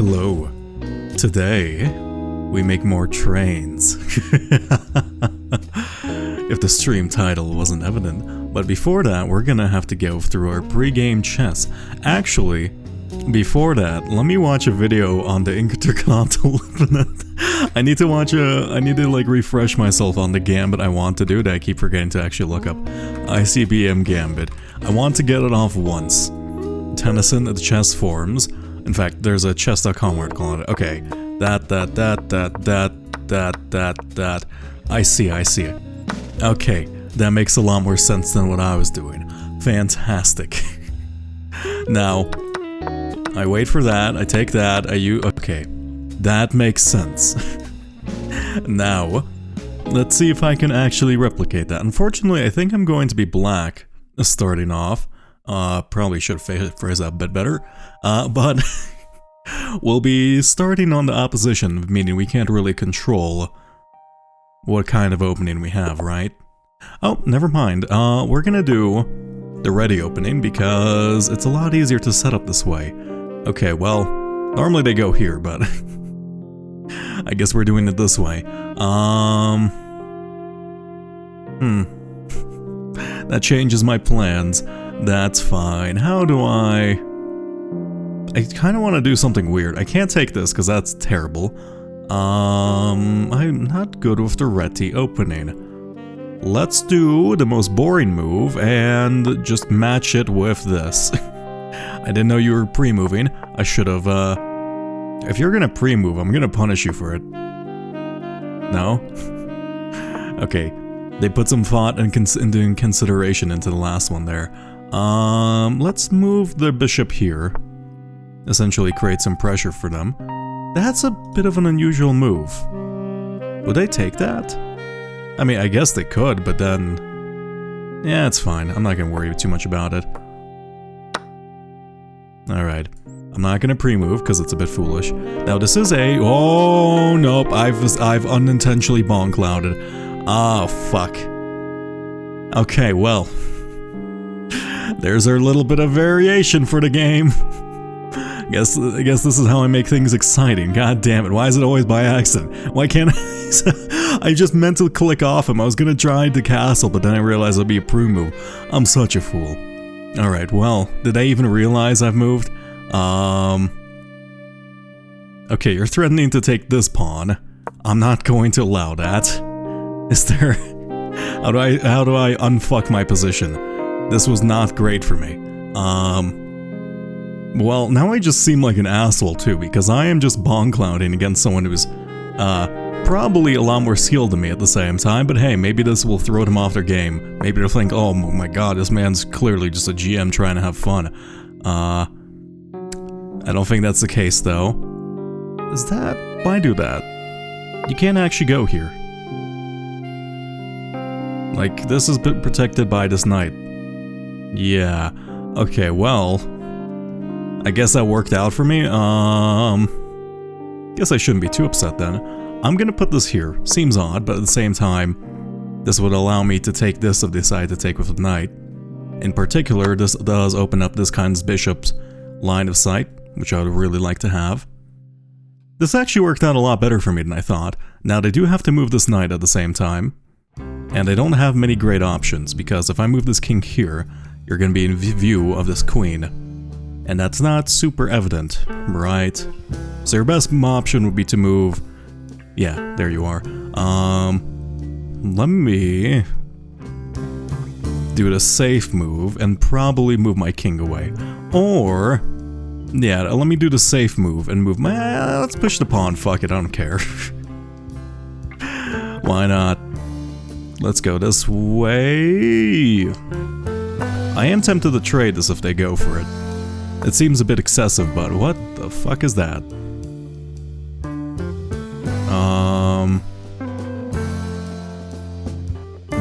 Hello. Today, we make more trains. If the stream title wasn't evident. But before that, we're gonna have to go through our pre-game chess. Actually, before that, let me watch a video on the Intercontinental Infinite. I need to like refresh myself on the gambit I want to do that I keep forgetting to actually look up. ICBM gambit. I want to get it off once. Tennyson at the chess forums. In fact, there's a chess.com article on it. Okay. That. I see. Okay, that makes a lot more sense than what I was doing. Fantastic. Now, I wait for that, I take that, okay. That makes sense. Now, let's see if I can actually replicate that. Unfortunately, I think I'm going to be black starting off. Probably should phrase that a bit better. But we'll be starting on the opposition, meaning we can't really control what kind of opening we have, right? Oh, never mind. We're gonna do the ready opening because it's a lot easier to set up this way. Okay, well, normally they go here, but I guess we're doing it this way. That changes my plans. That's fine. How do I kind of want to do something weird. I can't take this because that's terrible. I'm not good with the ready opening. Let's do the most boring move and just match it with this. I didn't know you were pre-moving. I should have, if you're gonna pre-move, I'm gonna punish you for it. No? Okay. They put some thought and consideration into the last one there. Let's move the bishop here. Essentially create some pressure for them. That's a bit of an unusual move. Would they take that? I mean, I guess they could, but then... yeah, it's fine. I'm not gonna worry too much about it. Alright. I'm not gonna pre-move, because it's a bit foolish. Now, this is a... oh, nope. I've unintentionally bonk-clouded. Ah, fuck. Okay, well. There's our little bit of variation for the game. I guess this is how I make things exciting. God damn it, why is it always by accident? Why can't I just meant to click off him. I was gonna try the castle, but then I realized it'd be a pre-move. I'm such a fool. Alright, well, did I even realize I've moved? Okay, you're threatening to take this pawn. I'm not going to allow that. Is there... How do I unfuck my position? This was not great for me. Well, now I just seem like an asshole too, because I am just bonk-clouding against someone who's, probably a lot more skilled than me at the same time, but hey, maybe this will throw them off their game. Maybe they'll think, oh my god, this man's clearly just a GM trying to have fun. I don't think that's the case, though. Is that... why do that? You can't actually go here. Like, this is protected by this knight. Yeah. Okay, well... I guess that worked out for me. Guess I shouldn't be too upset then. I'm gonna put this here. Seems odd, but at the same time, this would allow me to take this if I decide to take with the knight. In particular, this does open up this kind of bishop's line of sight, which I would really like to have. This actually worked out a lot better for me than I thought. Now, they do have to move this knight at the same time. And I don't have many great options, because if I move this king here, you're gonna be in view of this queen. And that's not super evident, right? So your best option would be to move... yeah, there you are. Let me... do the safe move and probably move my king away. Or... yeah, let me do the safe move and move my... let's push the pawn, fuck it, I don't care. Why not? Let's go this way... I am tempted to trade this if they go for it. It seems a bit excessive, but what the fuck is that?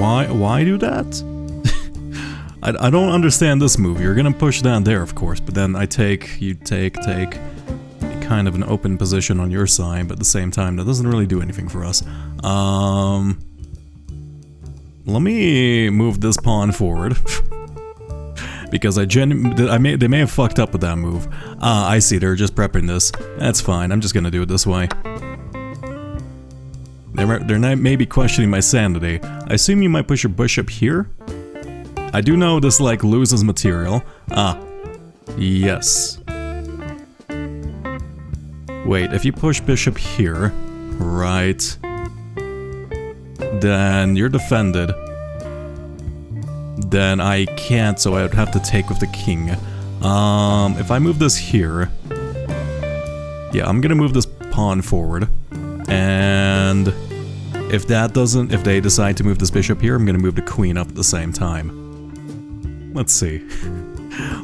Why do that? I don't understand this move. You're gonna push down there, of course, but then you take kind of an open position on your side, but at the same time, that doesn't really do anything for us. Let me move this pawn forward. Because they may have fucked up with that move. Ah, I see, they're just prepping this. That's fine, I'm just gonna do it this way. They're not maybe questioning my sanity. I assume you might push your bishop here? I do know this, like, loses material. Ah, yes. Wait, if you push bishop here, right, then you're defended. Then I can't, so I would have to take with the king. If I move this here... Yeah, I'm gonna move this pawn forward. And... if they decide to move this bishop here, I'm gonna move the queen up at the same time. Let's see.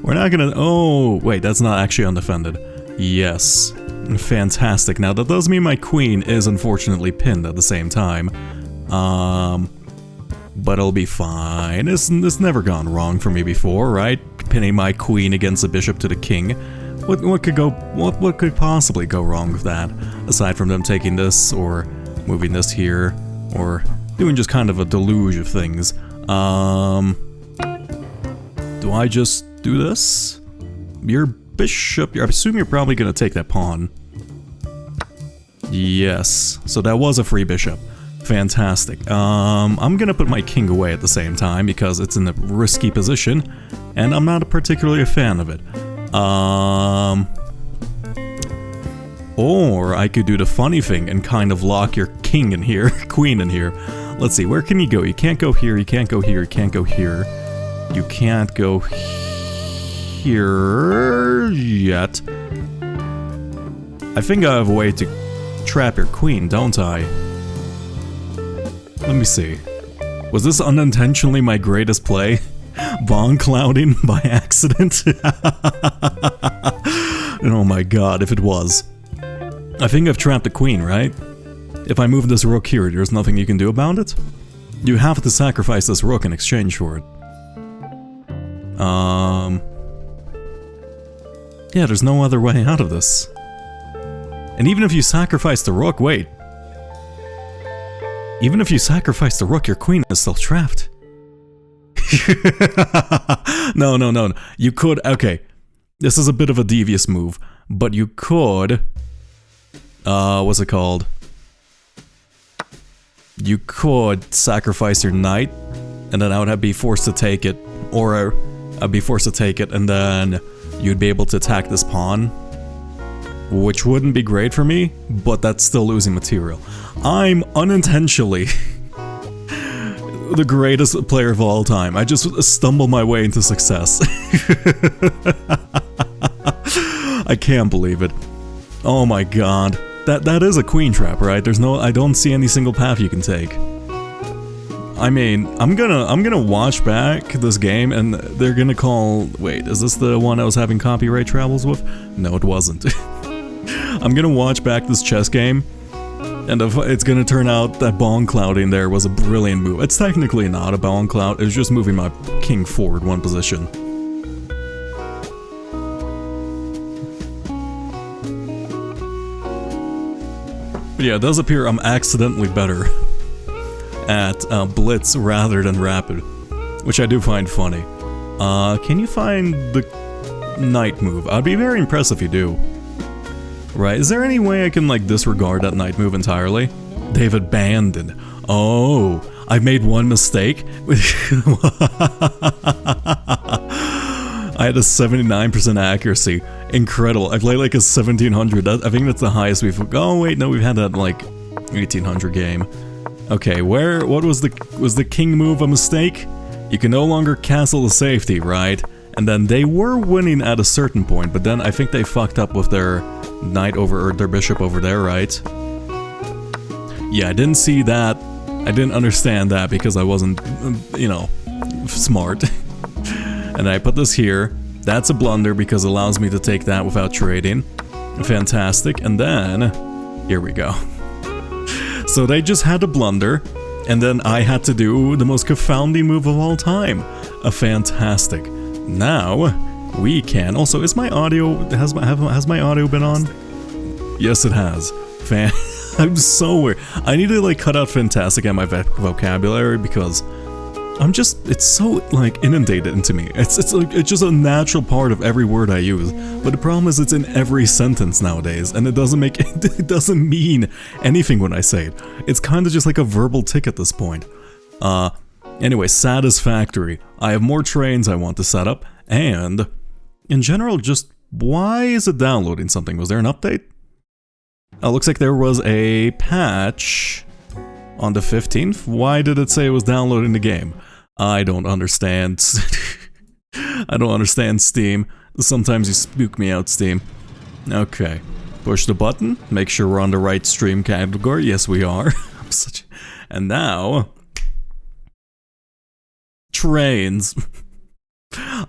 We're not gonna... Oh, wait, that's not actually undefended. Yes. Fantastic. Now, that does mean my queen is unfortunately pinned at the same time. But it'll be fine. It's never gone wrong for me before, right? Pinning my queen against the bishop to the king. What could possibly go wrong with that? Aside from them taking this, or moving this here, or doing just kind of a deluge of things. Do I just do this? Your bishop, I assume you're probably gonna take that pawn. Yes, so that was a free bishop. Fantastic. I'm gonna put my king away at the same time because it's in a risky position, and I'm not particularly a fan of it. Or I could do the funny thing and kind of lock your king in here, queen in here. Let's see, where can you go? You can't go here, you can't go here, you can't go here. You can't go here yet. I think I have a way to trap your queen, don't I? Let me see. Was this unintentionally my greatest play? Bong clouding by accident? Oh my god, if it was. I think I've trapped the queen, right? If I move this rook here, there's nothing you can do about it? You have to sacrifice this rook in exchange for it. Yeah, there's no other way out of this. And even if you sacrifice the rook, wait. Even if you sacrifice the rook, your queen is still trapped. No. You could, okay. This is a bit of a devious move, but you could... what's it called? You could sacrifice your knight, and then I would be forced to take it. Or I'd be forced to take it, and then you'd be able to attack this pawn. Which wouldn't be great for me, but that's still losing material. I'm unintentionally the greatest player of all time. I just stumbled my way into success. I can't believe it. Oh my god. That is a queen trap, right? I don't see any single path you can take. I mean, I'm gonna watch back this game and they're gonna call... Wait, is this the one I was having copyright troubles with? No, it wasn't. I'm gonna watch back this chess game, and it's gonna turn out that bong clouding there was a brilliant move. It's technically not a bong cloud, it's just moving my king forward one position. But yeah, it does appear I'm accidentally better at blitz rather than rapid, which I do find funny. Can you find the knight move? I'd be very impressed if you do. Right, is there any way I can, like, disregard that knight move entirely? They've abandoned. Oh, I've made one mistake? I had a 79% accuracy. Incredible. I played like a 1700. I think that's the highest we've... Oh, wait, no, we've had that, like, 1800 game. Okay, what was the king move a mistake? You can no longer castle the safety, right? And then they were winning at a certain point, but then I think they fucked up with their knight over, or their bishop over there, right? Yeah, I didn't see that. I didn't understand that because I wasn't, you know, smart. And I put this here. That's a blunder because it allows me to take that without trading. Fantastic. And then, here we go. So they just had a blunder, and then I had to do the most confounding move of all time. A fantastic. Now, we can... Also, is my audio... Has my audio been on? Yes, it has. I'm so weird. I need to, like, cut out fantastic at my vocabulary because it's so, like, inundated into me. It's like, it's just a natural part of every word I use. But the problem is it's in every sentence nowadays, and it doesn't mean anything when I say it. It's kind of just like a verbal tick at this point. Anyway, Satisfactory. I have more trains I want to set up, and in general, just why is it downloading something? Was there an update? Oh, looks like there was a patch on the 15th. Why did it say it was downloading the game? I don't understand. I don't understand Steam. Sometimes you spook me out, Steam. Okay. Push the button. Make sure we're on the right stream category. Yes, we are. And now... trains.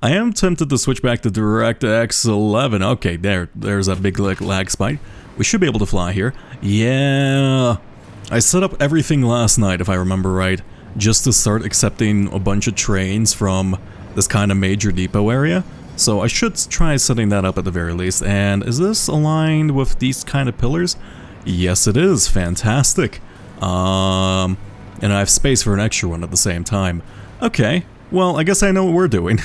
I am tempted to switch back to DirectX 11. Okay, there's a big lag spike. We should be able to fly here. Yeah. I set up everything last night, if I remember right, just to start accepting a bunch of trains from this kind of major depot area. So I should try setting that up at the very least. And is this aligned with these kind of pillars? Yes, it is. Fantastic. And I have space for an extra one at the same time. Okay, well, I guess I know what we're doing.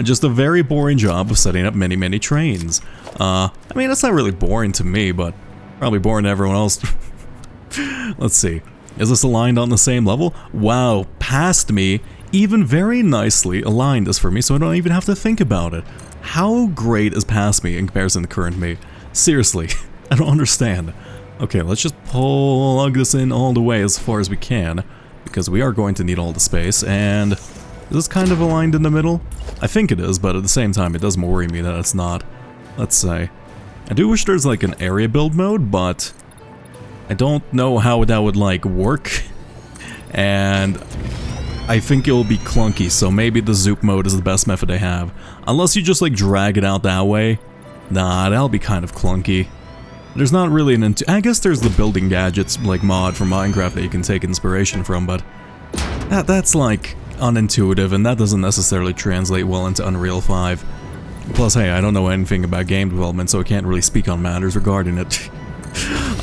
Just a very boring job of setting up many trains. I mean, that's not really boring to me, but probably boring to everyone else. Let's see. Is this aligned on the same level? Wow, past me, even very nicely aligned this for me, so I don't even have to think about it. How great is past me in comparison to current me? Seriously, I don't understand. Okay, let's just plug this in all the way as far as we can, because we are going to need all the space, and is this kind of aligned in the middle? I think it is, but at the same time, it does worry me that it's not. Let's say. I do wish there's like an area build mode, but I don't know how that would like work, and I think it will be clunky, so maybe the zoop mode is the best method I have. Unless you just like drag it out that way. Nah, that'll be kind of clunky. There's not really an I guess there's the building gadgets like mod from Minecraft that you can take inspiration from, but that's like unintuitive, and that doesn't necessarily translate well into Unreal 5. Plus, hey, I don't know anything about game development, so I can't really speak on matters regarding it.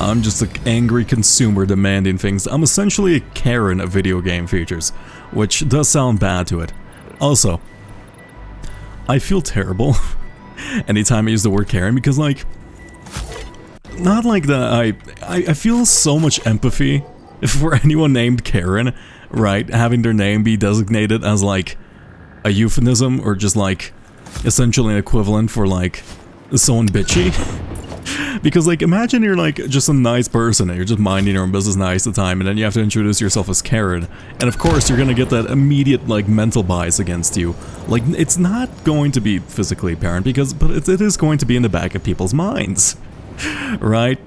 I'm just an angry consumer demanding things. I'm essentially a Karen of video game features, which does sound bad to it. Also, I feel terrible anytime I use the word Karen, because like, not like that, I feel so much empathy for anyone named Karen, right? Having their name be designated as like a euphemism, or just like essentially an equivalent for like someone bitchy. Because like, imagine you're like just a nice person and you're just minding your own business nice at the time, and then you have to introduce yourself as Karen, and of course you're gonna get that immediate like mental bias against you. Like, it's not going to be physically apparent, but it is going to be in the back of people's minds. Right?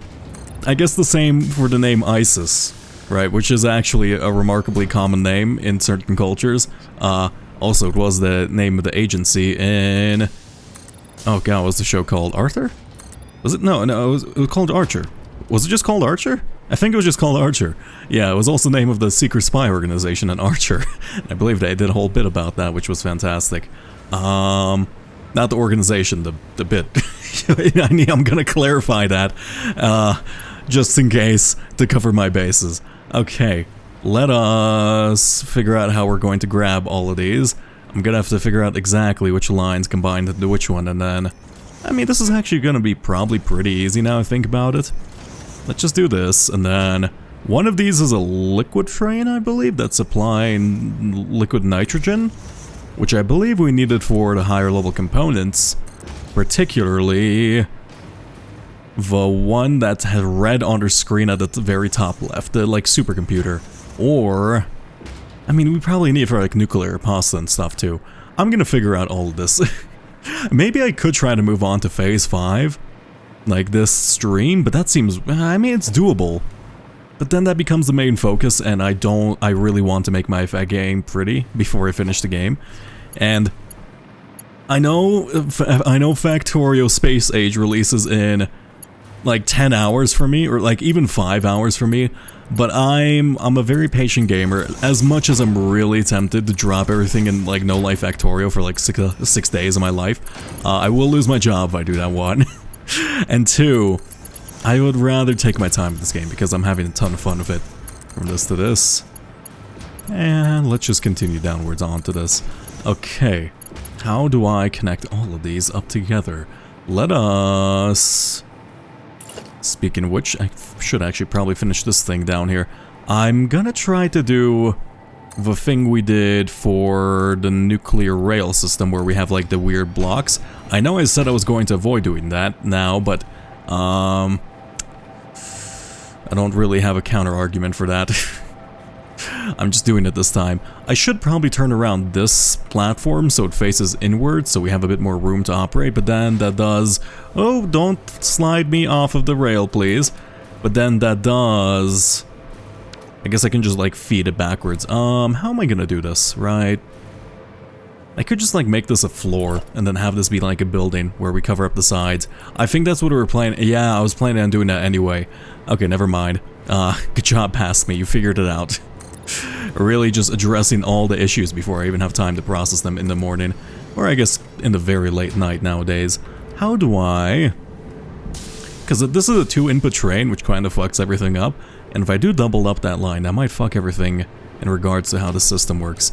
I guess the same for the name ISIS, right? Which is actually a remarkably common name in certain cultures. Also, it was the name of the agency in... oh god, what was the show called? Arthur? Was it? No, it was called Archer. Was it just called Archer? I think it was just called Archer. Yeah, it was also the name of the secret spy organization in Archer. I believe they did a whole bit about that, which was fantastic. Not the organization, the bit. I'm gonna clarify that, just in case, to cover my bases. Okay, let us figure out how we're going to grab all of these. I'm gonna have to figure out exactly which lines combine into which one, and then... I mean, this is actually gonna be probably pretty easy now I think about it. Let's just do this, and then... one of these is a liquid train, I believe, that's supplying liquid nitrogen, which I believe we needed for the higher level components, particularly the one that had red on their screen at the very top left, the like supercomputer. Or, I mean, we probably need it for like nuclear pasta and stuff too. I'm gonna figure out all of this. Maybe I could try to move on to phase 5, like this stream, but that seems, I mean, it's doable. But then that becomes the main focus, and I really want to make my game pretty before I finish the game. And I know Factorio Space Age releases in like 10 hours for me, or like even 5 hours for me, but I'm a very patient gamer. As much as I'm really tempted to drop everything in like No Life Factorio for like 6 days of my life, I will lose my job if I do that, one. And two, I would rather take my time with this game because I'm having a ton of fun with it. From this to this. And let's just continue downwards onto this. Okay, how do I connect all of these up together? Let us... Speaking of which, I should actually probably finish this thing down here. I'm gonna try to do the thing we did for the nuclear rail system where we have like the weird blocks. I know I said I was going to avoid doing that now, but I don't really have a counter argument for that. I'm just doing it this time. I should probably turn around this platform so it faces inward so we have a bit more room to operate, but then that does... Oh, don't slide me off of the rail, please. But then that does... I guess I can just like feed it backwards. How am I gonna do this, right? I could just like make this a floor and then have this be like a building where we cover up the sides. I think that's what we were planning. Yeah, I was planning on doing that anyway. Okay, never mind. Good job past me, you figured it out. Really just addressing all the issues before I even have time to process them in the morning. Or I guess in the very late night nowadays. How do I... Because this is a 2-input train, which kind of fucks everything up. And if I do double up that line, that might fuck everything in regards to how the system works.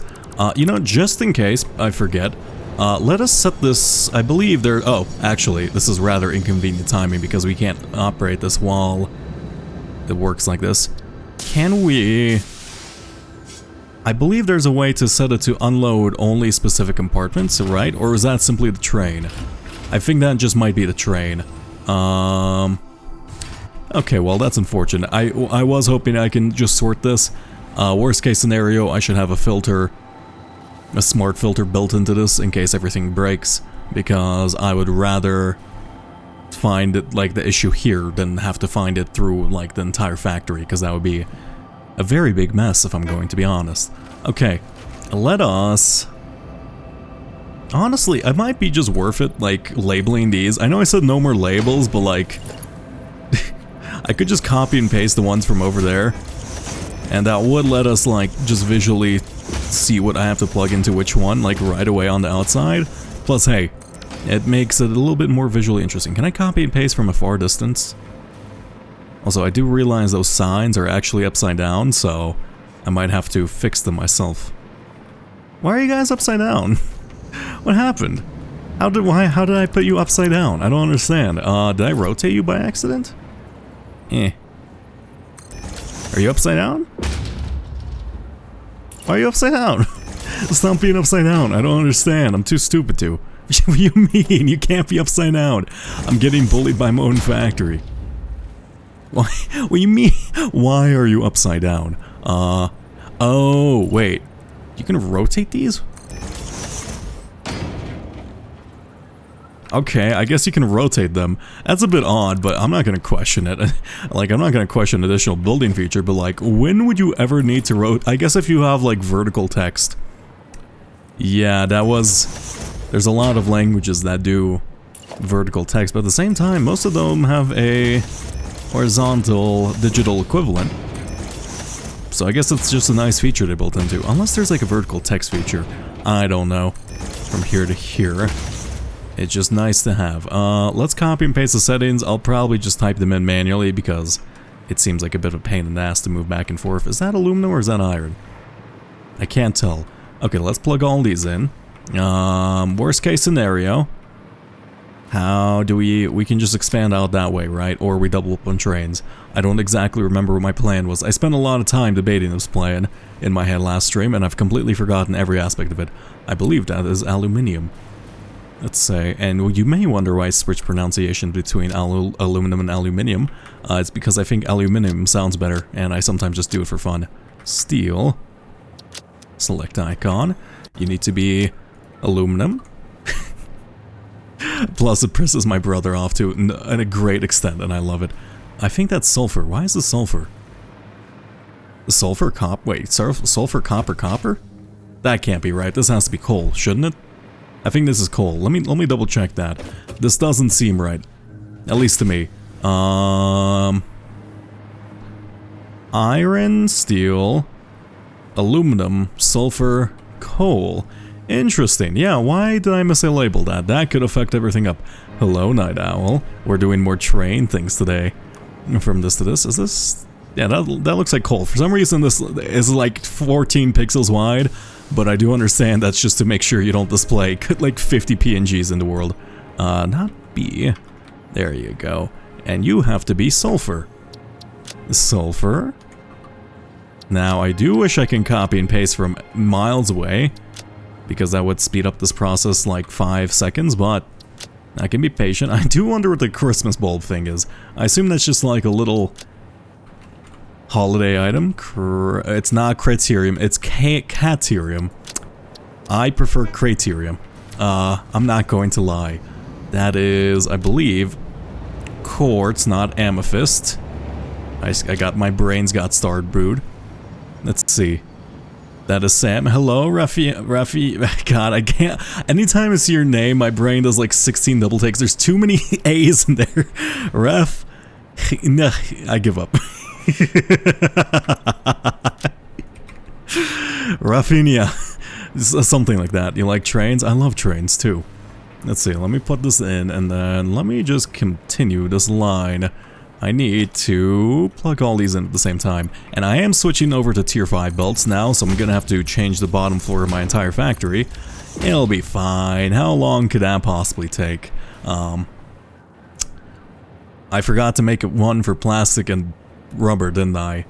You know, just in case I forget, let us set this... I believe there... Oh, actually, this is rather inconvenient timing because we can't operate this while it works like this. Can we... I believe there's a way to set it to unload only specific compartments, right? Or is that simply the train? I think that just might be the train. Okay, well that's unfortunate. I was hoping I can just sort this. Worst case scenario, I should have a filter, a smart filter built into this in case everything breaks, because I would rather find it, like the issue here than have to find it through like the entire factory, because that would be a very big mess if I'm going to be honest. Okay, let us... Honestly, it might be just worth it, like, labeling these. I know I said no more labels, but like... I could just copy and paste the ones from over there. And that would let us, like, just visually see what I have to plug into which one, like, right away on the outside. Plus, hey, it makes it a little bit more visually interesting. Can I copy and paste from a far distance? Also, I do realize those signs are actually upside down, so I might have to fix them myself. Why are you guys upside down? What happened? How did I put you upside down? I don't understand. Did I rotate you by accident? Eh. Are you upside down? Why are you upside down? Stop being upside down. I don't understand. I'm too stupid to. What do you mean? You can't be upside down. I'm getting bullied by my own factory. Why? What do you mean? Why are you upside down? Oh, wait. You can rotate these? Okay, I guess you can rotate them. That's a bit odd, but I'm not gonna question it. Like, I'm not gonna question additional building feature, but like, when would you ever need to rotate? I guess if you have like vertical text. Yeah, that was... There's a lot of languages that do vertical text, but at the same time, most of them have a horizontal digital equivalent. So I guess it's just a nice feature they built into. Unless there's like a vertical text feature. I don't know. From here to here. It's just nice to have. Let's copy and paste the settings. I'll probably just type them in manually because it seems like a bit of a pain in the ass to move back and forth. Is that aluminum or is that iron? I can't tell. Okay, let's plug all these in. Worst case scenario. How do we can just expand out that way, right? Or we double up on trains. I don't exactly remember what my plan was. I spent a lot of time debating this plan in my head last stream, and I've completely forgotten every aspect of it. I believe that is aluminium. Let's say, and you may wonder why I switched pronunciation between aluminum and aluminium. It's because I think aluminium sounds better, and I sometimes just do it for fun. Steel. Select icon. You need to be aluminum. Plus it pisses my brother off to a great extent, and I love it. I think that's sulfur. Why is this sulfur? Sulfur, wait, sulfur, copper? That can't be right. This has to be coal, shouldn't it? I think this is coal. Let me double check that. This doesn't seem right. At least to me. Iron, steel, aluminum, sulfur, coal. Interesting. Yeah, why did I mislabel that? That could affect everything up. Hello, Night Owl. We're doing more train things today. From this to this. Is this... Yeah, that looks like coal. For some reason, this is like 14 pixels wide, but I do understand that's just to make sure you don't display like 50 PNGs in the world. Not B. There you go. And you have to be sulfur. Sulfur. Now, I do wish I can copy and paste from miles away, because that would speed up this process like 5 seconds, but I can be patient. I do wonder what the Christmas bulb thing is. I assume that's just like a little holiday item. It's not Criterium, it's Caterium. I prefer Criterium. I'm not going to lie. That is, I believe, quartz, not amethyst. I got my brains got starred brewed. Let's see. That is Sam. Hello, Rafi. God, I can't. Anytime I see your name, my brain does like 16 double takes. There's too many A's in there. Ref. Nah, I give up. Rafinha. Something like that. You like trains? I love trains too. Let's see. Let me put this in and then let me just continue this line. I need to plug all these in at the same time. And I am switching over to tier 5 belts now, so I'm gonna have to change the bottom floor of my entire factory. It'll be fine. How long could that possibly take? I forgot to make it one for plastic and rubber, didn't I?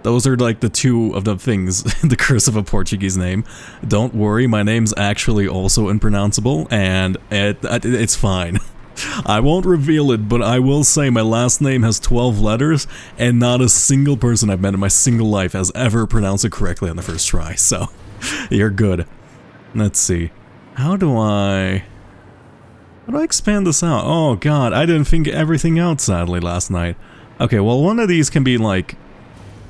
Those are like the two of the things in the curse of a Portuguese name. Don't worry, my name's actually also impronounceable, and it's fine. I won't reveal it, but I will say my last name has 12 letters, and not a single person I've met in my single life has ever pronounced it correctly on the first try, so you're good. Let's see. How do I expand this out? Oh god, I didn't think everything out sadly last night. Okay, well one of these can be like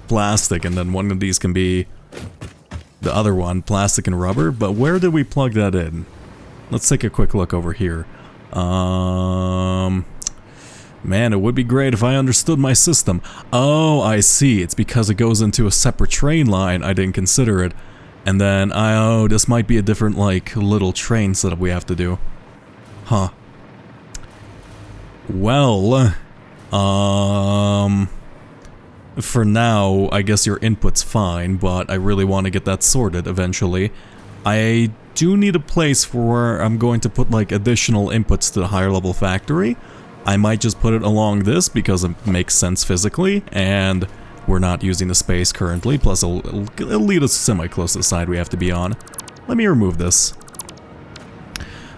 plastic, and then one of these can be the other one, plastic and rubber, but where did we plug that in? Let's take a quick look over here. Man, it would be great if I understood my system. Oh, I see. It's because it goes into a separate train line. I didn't consider it. And then, oh, this might be a different, like, little train setup we have to do. Huh. Well, for now, I guess your input's fine, but I really want to get that sorted eventually. I do need a place for where I'm going to put like additional inputs to the higher level factory. I might just put it along this because it makes sense physically, and we're not using the space currently, plus it'll lead us semi-close to the side we have to be on. Let me remove this.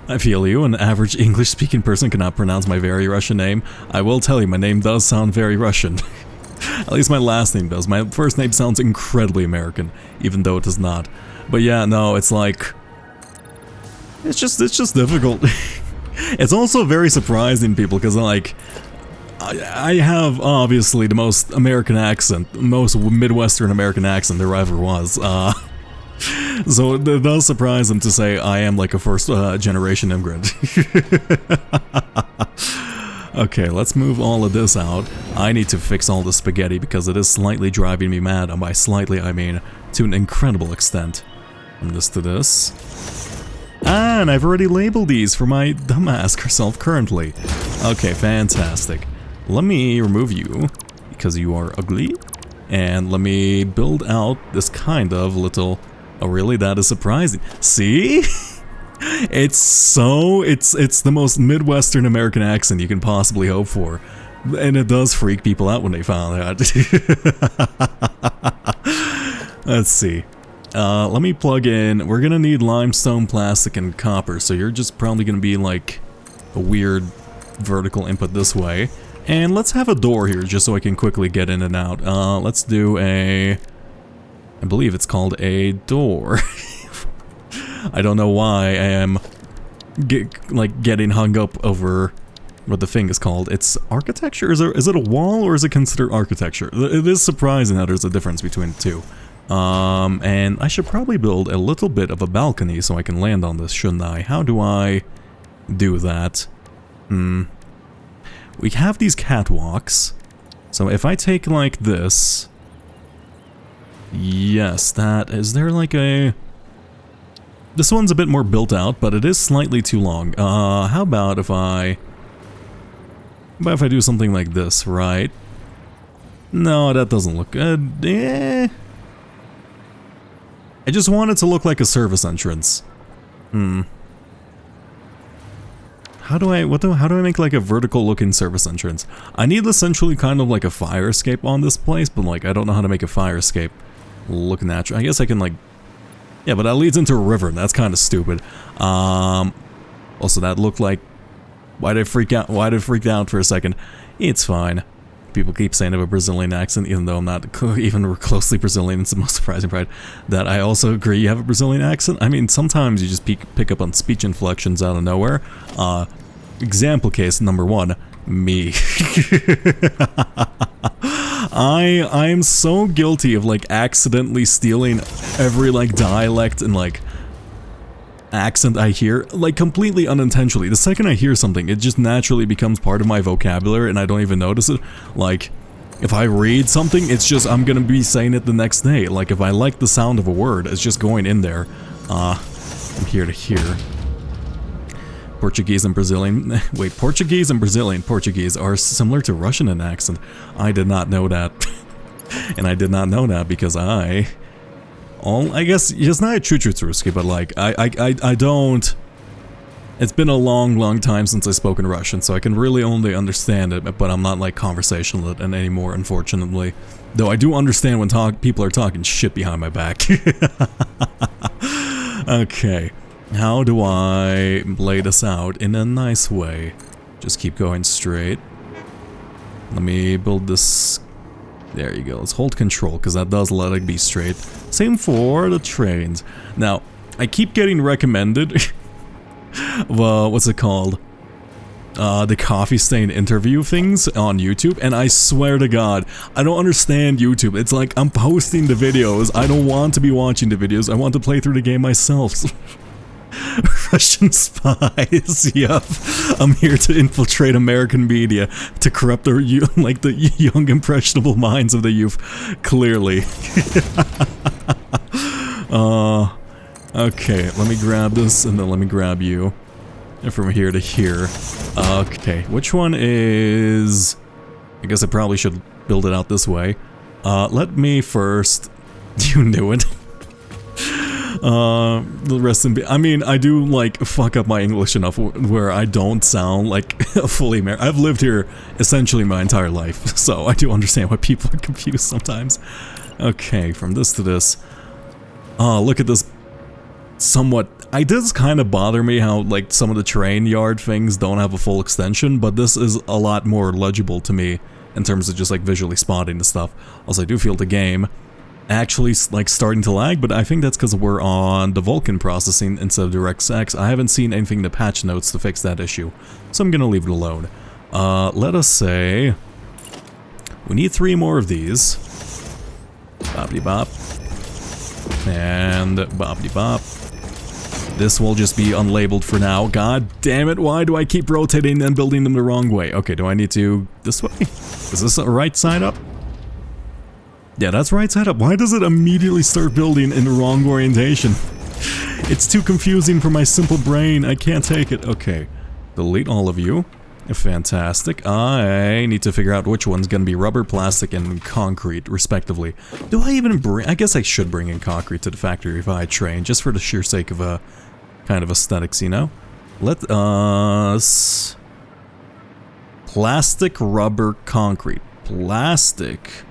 I feel you, an average English-speaking person cannot pronounce my very Russian name. I will tell you, my name does sound very Russian. At least my last name does. My first name sounds incredibly American, even though it does not. But yeah, no, it's like... It's just difficult. It's also very surprising, people, because like... I have, obviously, the most American accent, most Midwestern American accent there ever was. So it does surprise them to say I am like a first generation immigrant. Okay, let's move all of this out. I need to fix all the spaghetti because it is slightly driving me mad, and by slightly I mean to an incredible extent. From this to this. And I've already labeled these for my dumbass herself currently. Okay, fantastic. Let me remove you, because you are ugly. And let me build out this kind of little... Oh really? That is surprising. See? It's the most Midwestern American accent you can possibly hope for. And it does freak people out when they found out. Let's see. Let me plug in. We're gonna need limestone, plastic, and copper, so you're just probably gonna be like a weird vertical input this way. And let's have a door here just so I can quickly get in and out. Let's do a... I believe it's called a door. I don't know why I am getting hung up over what the thing is called. It's architecture? Is it a wall or is it considered architecture? It is surprising that there's a difference between the two. And I should probably build a little bit of a balcony so I can land on this, shouldn't I? How do I do that? We have these catwalks. So if I take like this... Yes, that... Is there like a... This one's a bit more built out, but it is slightly too long. How about if I... do something like this, right? No, that doesn't look good. I just want it to look like a service entrance. How do I make like a vertical looking service entrance? I need essentially kind of like a fire escape on this place, but like I don't know how to make a fire escape look natural. I guess I can like, yeah, but that leads into a river and that's kind of stupid. Also that looked like, why did I freak out? Why did I freak out for a second? It's fine. People keep saying I have a Brazilian accent, even though I'm not even closely Brazilian. It's the most surprising part that I also agree you have a Brazilian accent. I mean, sometimes you just pick up on speech inflections out of nowhere. Example case number 1, me. I am so guilty of like accidentally stealing every like dialect and like accent I hear, like completely unintentionally. The second I hear something, it just naturally becomes part of my vocabulary and I don't even notice it. Like, if I read something, it's just, I'm gonna be saying it the next day. Like, if I like the sound of a word, it's just going in there. From here to here. Portuguese and Brazilian, wait, Portuguese and Brazilian Portuguese are similar to Russian in accent. I did not know that. And I did not know that because I guess it's not a choo-choo-truski, but like, I don't, it's been a long time since I've spoken Russian, so I can really only understand it, but I'm not like conversational anymore, unfortunately. Though I do understand when people are talking shit behind my back. Okay, how do I lay this out in a nice way? Just keep going straight. Let me build this. There you go. Let's hold control, because that does let it be straight. Same for the trains. Now, I keep getting recommended, well, what's it called? The coffee stain interview things on YouTube, and I swear to God, I don't understand YouTube. It's like, I'm posting the videos. I don't want to be watching the videos. I want to play through the game myself. Russian spies, yep. I'm here to infiltrate American media to corrupt the young impressionable minds of the youth, clearly. Okay, let me grab this and then let me grab you. And from here to here. Okay, which one is... I guess I probably should build it out this way. Let me first... You knew it. The rest in I mean, I do like fuck up my English enough where I don't sound like a fully American. I've lived here essentially my entire life, so I do understand why people are confused sometimes. Okay, from this to this. Look at this. Somewhat, it does kind of bother me how like some of the train yard things don't have a full extension, but this is a lot more legible to me in terms of just like visually spotting the stuff. Also, I do feel the game actually like starting to lag, but I think that's because we're on the Vulkan processing instead of DirectX. I haven't seen anything in the patch notes to fix that issue, so I'm gonna leave it alone. Let us say we need 3 more of these. Boppity bop. And boppity bop. This will just be unlabeled for now. God damn it, why do I keep rotating and building them the wrong way? Okay, do I need to this way? Is this a right side up? Yeah, that's right side up. Why does it immediately start building in the wrong orientation? It's too confusing for my simple brain. I can't take it. Okay. Delete all of you. Fantastic. I need to figure out which one's gonna be rubber, plastic, and concrete, respectively. Do I even bring... I guess I should bring in concrete to the factory if I train, just for the sheer sake of a kind of aesthetics, you know? Let us... Plastic, rubber, concrete. Plastic...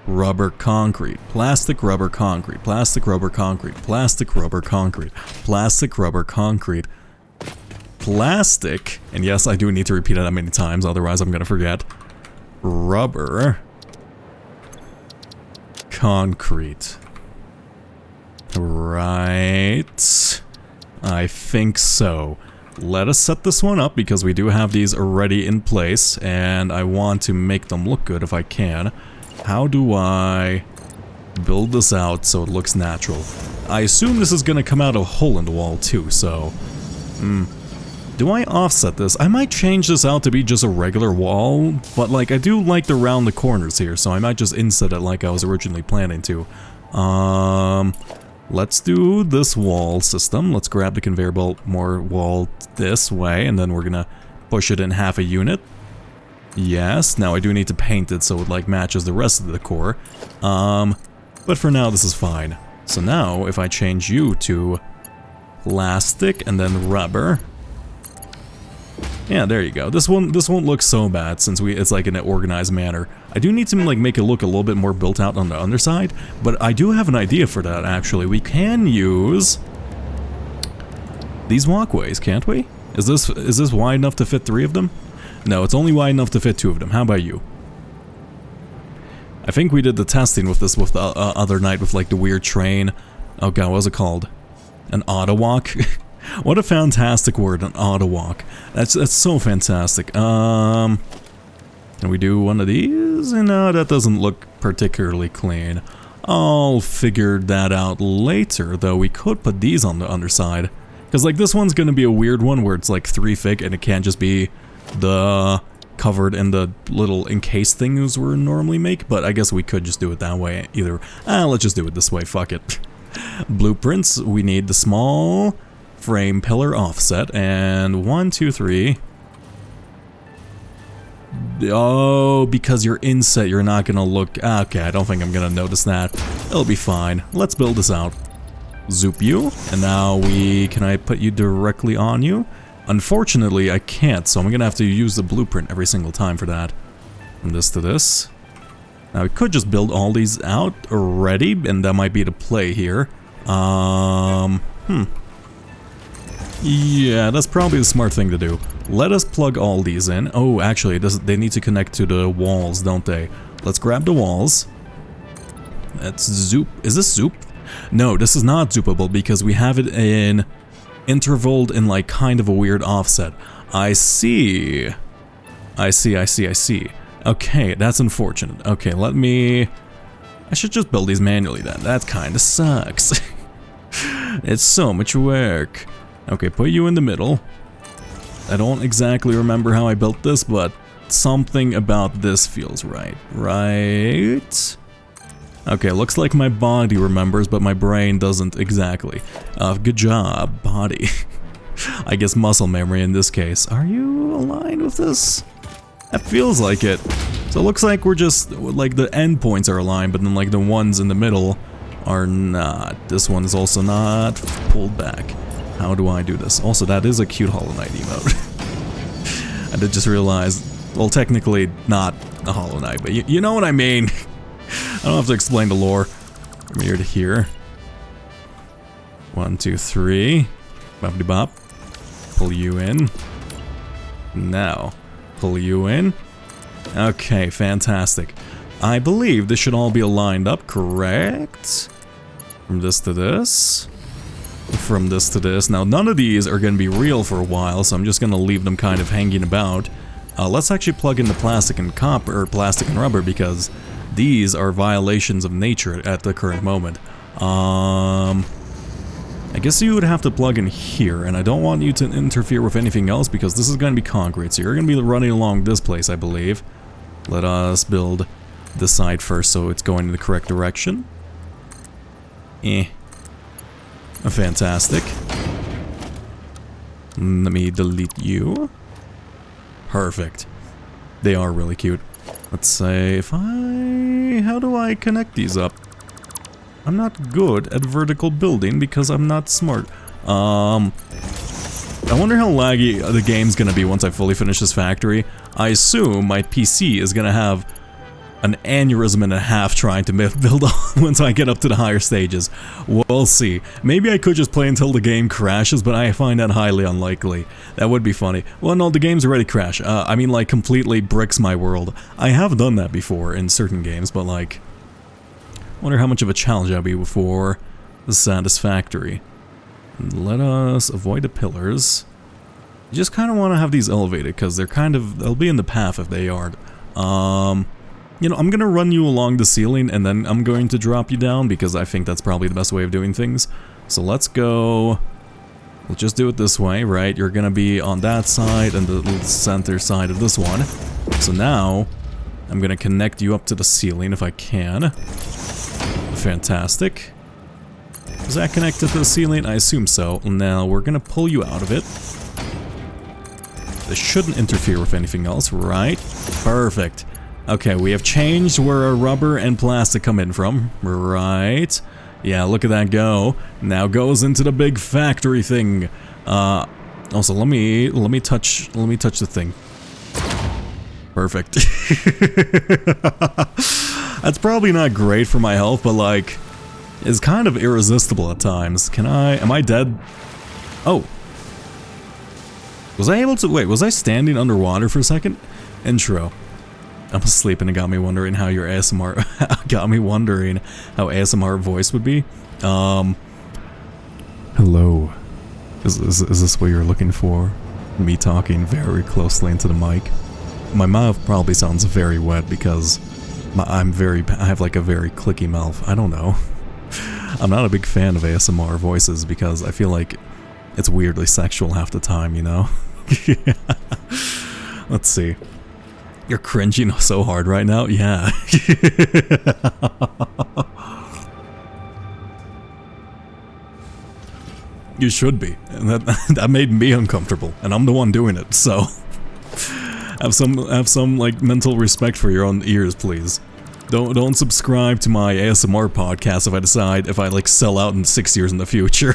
Rubber concrete, plastic rubber concrete, plastic rubber concrete, plastic rubber concrete, plastic rubber concrete, plastic, and yes, I do need to repeat it that many times, otherwise I'm gonna forget. Rubber concrete. Right. I think so. Let us set this one up because we do have these already in place, and I want to make them look good if I can. How do I build this out so it looks natural? I assume this is gonna come out a hole in the wall too, so... Do I offset this? I might change this out to be just a regular wall, but like I do like to round the corners here, so I might just inset it like I was originally planning to. Let's do this wall system. Let's grab the conveyor belt more wall this way, and then we're gonna push it in half a unit. Yes, now I do need to paint it so it like matches the rest of the decor. But for now this is fine. So now if I change you to plastic and then rubber. Yeah, there you go. This won't look so bad since it's like in an organized manner. I do need to like make it look a little bit more built out on the underside, but I do have an idea for that actually. We can use these walkways, can't we? Is this wide enough to fit 3 of them? No, it's only wide enough to fit 2 of them. How about you? I think we did the testing with this with the other night with like the weird train. Oh god, what was it called? An auto-walk? What a fantastic word, an auto-walk. That's so fantastic. Can we do one of these? No, that doesn't look particularly clean. I'll figure that out later, though we could put these on the underside. Because like this one's gonna be a weird one where it's like 3 thick and it can't just be the covered in the little encased things we normally make, but I guess we could just do it that way either. Let's just do it this way, fuck it. Blueprints, we need the small frame pillar offset, and 1, 2, 3. Oh, because you're inset, you're not gonna look... Okay, I don't think I'm gonna notice that. It'll be fine. Let's build this out. Zoop you, and now can I put you directly on you? Unfortunately, I can't, so I'm gonna have to use the blueprint every single time for that. From this to this. Now, we could just build all these out already, and that might be the play here. Yeah, that's probably the smart thing to do. Let us plug all these in. Oh, actually, they need to connect to the walls, don't they? Let's grab the walls. Let's zoop. Is this zoop? No, this is not zoopable because we have it in intervaled in like kind of a weird offset. I see. I see. Okay, that's unfortunate. Okay, I should just build these manually then. That kinda sucks. It's so much work. Okay, put you in the middle. I don't exactly remember how I built this, but something about this feels right. Right? Okay, looks like my body remembers, but my brain doesn't exactly. Good job, body. I guess muscle memory in this case. Are you aligned with this? That feels like it. So it looks like we're just, like the endpoints are aligned, but then like the ones in the middle are not. This one is also not pulled back. How do I do this? Also, that is a cute Hollow Knight emote. I did just realize, well, technically not a Hollow Knight, but you know what I mean. I don't have to explain the lore. From here to here. 1, 2, 3. Boppity bop. Pull you in. Now, pull you in. Okay, fantastic. I believe this should all be aligned up, correct? From this to this. From this to this. Now, none of these are going to be real for a while, so I'm just going to leave them kind of hanging about. Let's actually plug in the plastic and copper, or plastic and rubber, because these are violations of nature at the current moment. I guess you would have to plug in here, and I don't want you to interfere with anything else because this is going to be concrete, so you're going to be running along this place, I believe. Let us build this side first so it's going in the correct direction. Fantastic. Let me delete you. Perfect. They are really cute. Let's say how do I connect these up? I'm not good at vertical building because I'm not smart. I wonder how laggy the game's gonna be once I fully finish this factory. I assume my PC is gonna have an aneurysm and a half trying to build on once I get up to the higher stages. We'll see. Maybe I could just play until the game crashes, but I find that highly unlikely. That would be funny. Well, no, the game's already crashed. I mean, like, completely bricks my world. I have done that before in certain games, but, like, wonder how much of a challenge that'll be for the Satisfactory. Let us avoid the pillars. I just kind of want to have these elevated, because they'll be in the path if they aren't. You know, I'm gonna run you along the ceiling and then I'm going to drop you down because I think that's probably the best way of doing things. So let's go. We'll just do it this way, right? You're gonna be on that side and the center side of this one. So now, I'm gonna connect you up to the ceiling if I can. Fantastic. Is that connected to the ceiling? I assume so. Now we're gonna pull you out of it. This shouldn't interfere with anything else, right? Perfect. Okay, we have changed where our rubber and plastic come in from, right? Yeah, look at that go. Now goes into the big factory thing. Also, let me touch the thing. Perfect. That's probably not great for my health, but like, it's kind of irresistible at times. Am I dead? Oh. Was I able to, wait, was I standing underwater for a second? Intro. I'm asleep and it got me wondering how your ASMR, got me wondering how ASMR voice would be. Hello. Is this what you're looking for? Me talking very closely into the mic? My mouth probably sounds very wet because I have like a very clicky mouth. I don't know. I'm not a big fan of ASMR voices because I feel like it's weirdly sexual half the time, you know? Let's see. You're cringing so hard right now? Yeah. You should be. And that made me uncomfortable, and I'm the one doing it, so have some like mental respect for your own ears, please. Don't subscribe to my ASMR podcast if I like sell out in 6 years in the future.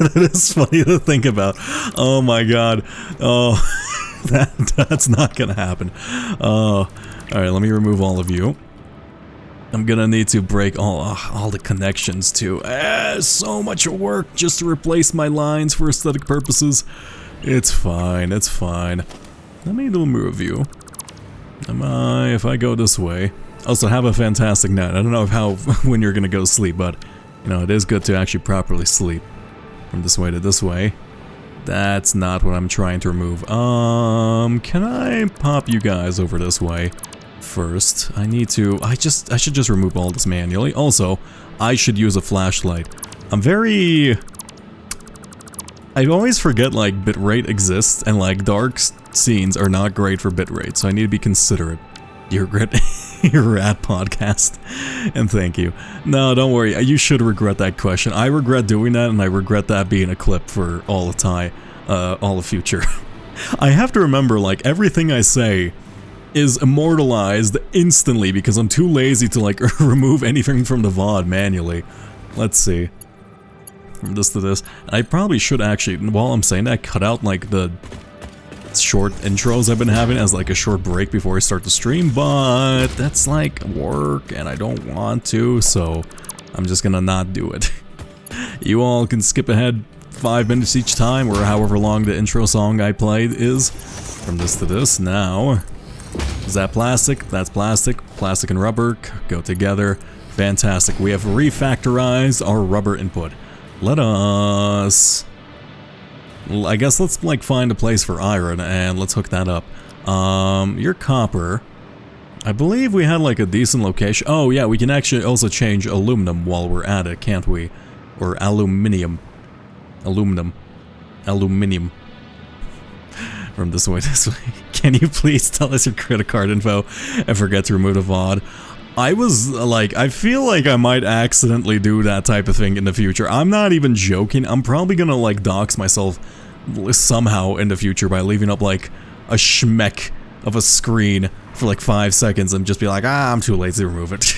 That is funny to think about. Oh my god. Oh, that's not gonna happen. Oh, alright, let me remove all of you. I'm gonna need to break all the connections too. So much work just to replace my lines for aesthetic purposes. It's fine, it's fine. Let me remove you. If I go this way. Also, have a fantastic night. I don't know when you're gonna go to sleep, but you know, it is good to actually properly sleep. From this way to this way. That's not what I'm trying to remove. Can I pop you guys over this way first? I should just remove all this manually. Also, I should use a flashlight. I always forget like bitrate exists and like dark scenes are not great for bitrate, so I need to be considerate. You regret your rat podcast, and thank you. No, don't worry, you should regret that question. I regret doing that, and I regret that being a clip for all the time, all the future. I have to remember, like, everything I say is immortalized instantly because I'm too lazy to like remove anything from the VOD manually. Let's see. From this to this. I probably should actually, while I'm saying that, cut out like the short intros I've been having as like a short break before I start the stream, but that's like work and I don't want to, so I'm just gonna not do it. You all can skip ahead 5 minutes each time, or however long the intro song I played is. From this to this. Now, is that plastic? That's plastic. Plastic and rubber go together. Fantastic. We have refactorized our rubber input. Let us... I guess let's like find a place for iron and let's hook that up. Your copper. I believe we had like a decent location. Oh yeah, we can actually also change aluminum while we're at it, can't we? Or aluminium. Aluminum. Aluminium. From this way, this way. Can you please tell us your credit card info and forget to remove the VOD? I was like, I feel like I might accidentally do that type of thing in the future. I'm not even joking. I'm probably gonna like dox myself somehow in the future by leaving up like a schmeck of a screen for like 5 seconds and just be like, I'm too lazy to remove it.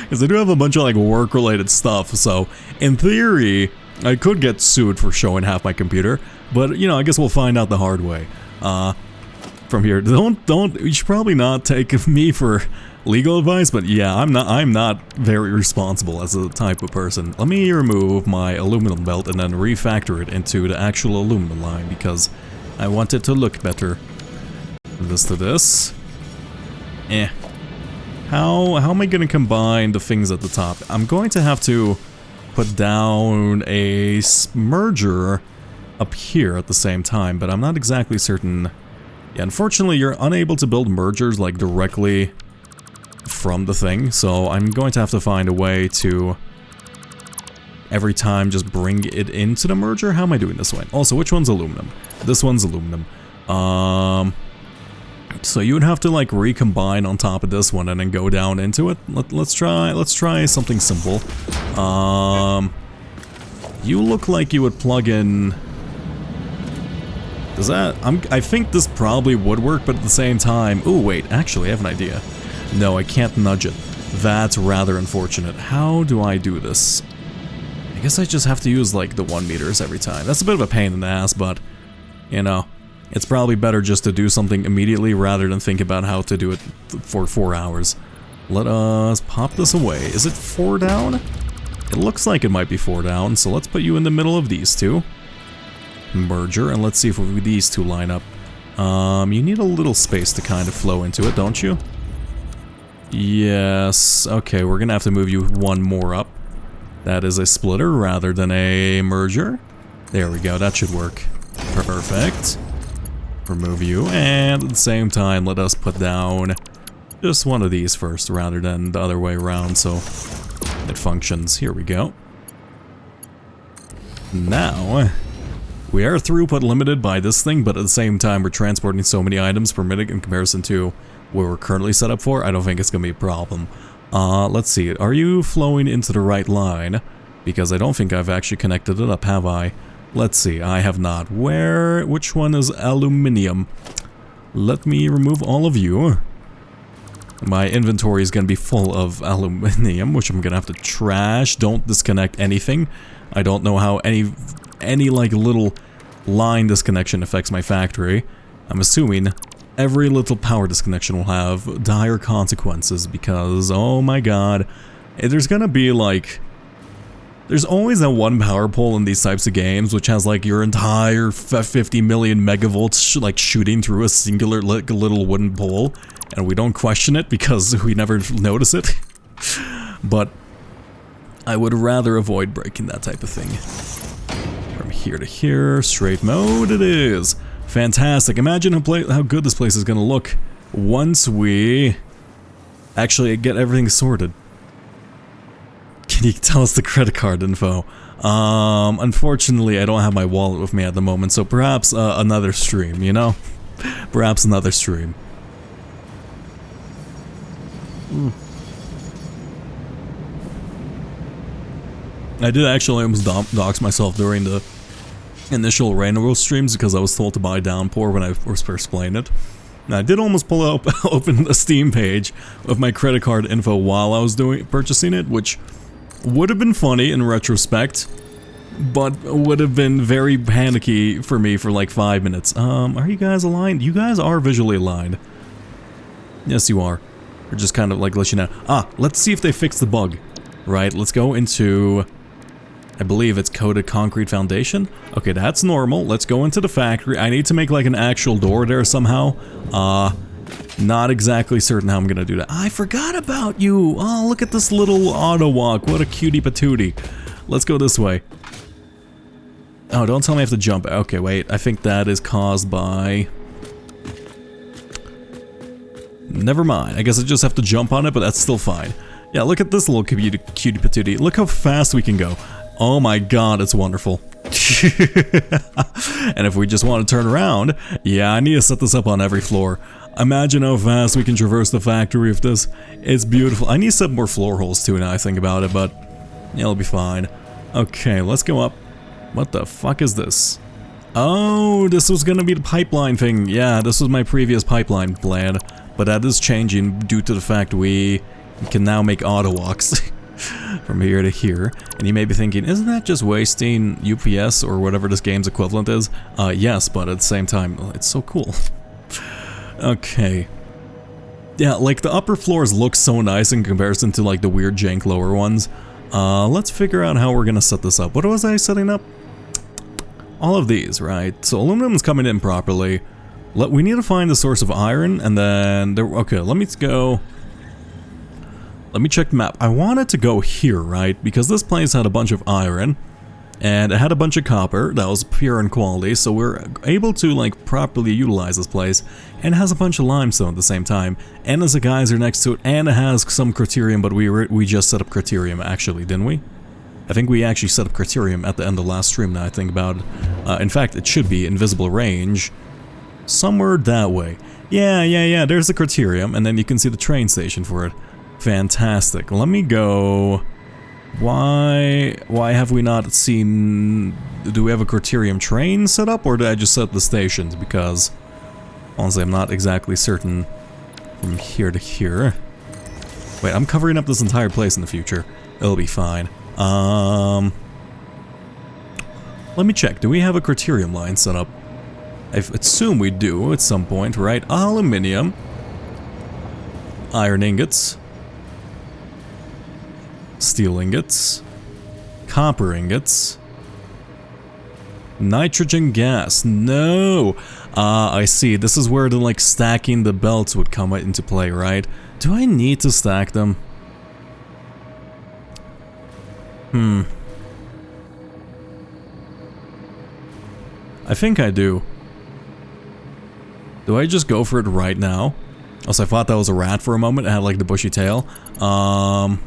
Because I do have a bunch of like work-related stuff, so in theory, I could get sued for showing half my computer, but you know, I guess we'll find out the hard way. From here, you should probably not take me for legal advice, but yeah, I'm not very responsible as a type of person. Let me remove my aluminum belt and then refactor it into the actual aluminum line because I want it to look better. From this to this. How am I gonna combine the things at the top? I'm going to have to put down a merger up here at the same time, but I'm not exactly certain. Yeah, unfortunately, you're unable to build mergers like directly from the thing, so I'm going to have to find a way to every time just bring it into the merger. How am I doing this one? Also, which one's aluminum? This one's aluminum. So you would have to like recombine on top of this one and then go down into it. Let's try something simple. You look like you would plug in... Does that... I think this probably would work, but at the same time... Ooh, wait, actually, I have an idea. No, I can't nudge it. That's rather unfortunate. How do I do this? I guess I just have to use, like, the 1 meters every time. That's a bit of a pain in the ass, but... You know, it's probably better just to do something immediately rather than think about how to do it for 4 hours. Let us pop this away. Is it 4 down? It looks like it might be 4 down, so let's put you in the middle of these two. Merger, and let's see if these two line up. You need a little space to kind of flow into it, don't you? Yes. Okay, we're gonna have to move you 1 more up. That is a splitter rather than a merger. There we go, that should work. Perfect. Remove you, and at the same time, let us put down just one of these first rather than the other way around, so it functions. Here we go. Now, we are throughput limited by this thing, but at the same time, we're transporting so many items per minute in comparison to where we're currently set up for. I don't think it's going to be a problem. Let's see. Are you flowing into the right line? Because I don't think I've actually connected it up, have I? Let's see. I have not. Which one is aluminium? Let me remove all of you. My inventory is going to be full of aluminium, which I'm going to have to trash. Don't disconnect anything. I don't know how any like little line disconnection affects my factory. I'm assuming every little power disconnection will have dire consequences because, oh my god, there's going to be like... There's always that one power pole in these types of games which has like your entire 50 million megavolts like shooting through a singular little wooden pole, and we don't question it because we never notice it. But I would rather avoid breaking that type of thing. From here to here, straight mode it is. Fantastic. Imagine how good this place is going to look once we actually get everything sorted. Can you tell us the credit card info? Unfortunately, I don't have my wallet with me at the moment, so perhaps another stream, you know? Perhaps another stream. I did actually almost dox myself during the initial Rainbow streams because I was told to buy Downpour when I was first playing it. And I did almost pull up, open the Steam page of my credit card info while I was purchasing it, which would have been funny in retrospect, but would have been very panicky for me for like 5 minutes. Are you guys aligned? You guys are visually aligned. Yes, you are. We're just kind of like let you know. Let's see if they fix the bug. Right, let's go into... I believe it's coated concrete foundation. Okay, that's normal. Let's go into the factory. I need to make like an actual door there somehow. Not exactly certain how I'm gonna do that. I forgot about you. Oh, look at this little auto walk. What a cutie patootie. Let's go this way. Oh, don't tell me I have to jump. Okay, wait. I think that is caused by... Never mind. I guess I just have to jump on it, but that's still fine. Yeah, look at this little cutie patootie. Look how fast we can go. Oh my god, it's wonderful. And if we just want to turn around, yeah, I need to set this up on every floor. Imagine how fast we can traverse the factory with this. It's beautiful. I need to set more floor holes too now I think about it, but yeah, it'll be fine. Okay, let's go up. What the fuck is this? Oh, this was gonna be the pipeline thing. Yeah, this was my previous pipeline plan, but that is changing due to the fact we can now make auto walks from here to here. And you may be thinking, isn't that just wasting UPS or whatever this game's equivalent is? Yes, but at the same time, it's so cool. Okay. Yeah, like the upper floors look so nice in comparison to like the weird jank lower ones. Let's figure out how we're gonna set this up. What was I setting up? All of these, right? So aluminum's coming in properly. We need to find the source of iron, and then okay, let me go. Let me check the map. I wanted to go here, right? Because this place had a bunch of iron, and it had a bunch of copper that was pure in quality, so we're able to like properly utilize this place. And it has a bunch of limestone at the same time, and there's a geyser next to it, and it has some criterium, but we just set up criterium actually, didn't we? I think we actually set up criterium at the end of last stream now I think about it. In fact, it should be invisible range somewhere that way. Yeah, there's the criterium, and then you can see the train station for it. Fantastic. Let me go Why have we not seen... Do we have a Criterium train set up, or did I just set the stations? Because, honestly, I'm not exactly certain from here to here. Wait, I'm covering up this entire place in the future. It'll be fine. Let me check. Do we have a Criterium line set up? I assume we do at some point, right? Aluminium. Iron ingots. Steel ingots. Copper ingots. Nitrogen gas. No! I see. This is where the, like, stacking the belts would come into play, right? Do I need to stack them? I think I do. Do I just go for it right now? Also, I thought that was a rat for a moment. It had, like, the bushy tail. I'd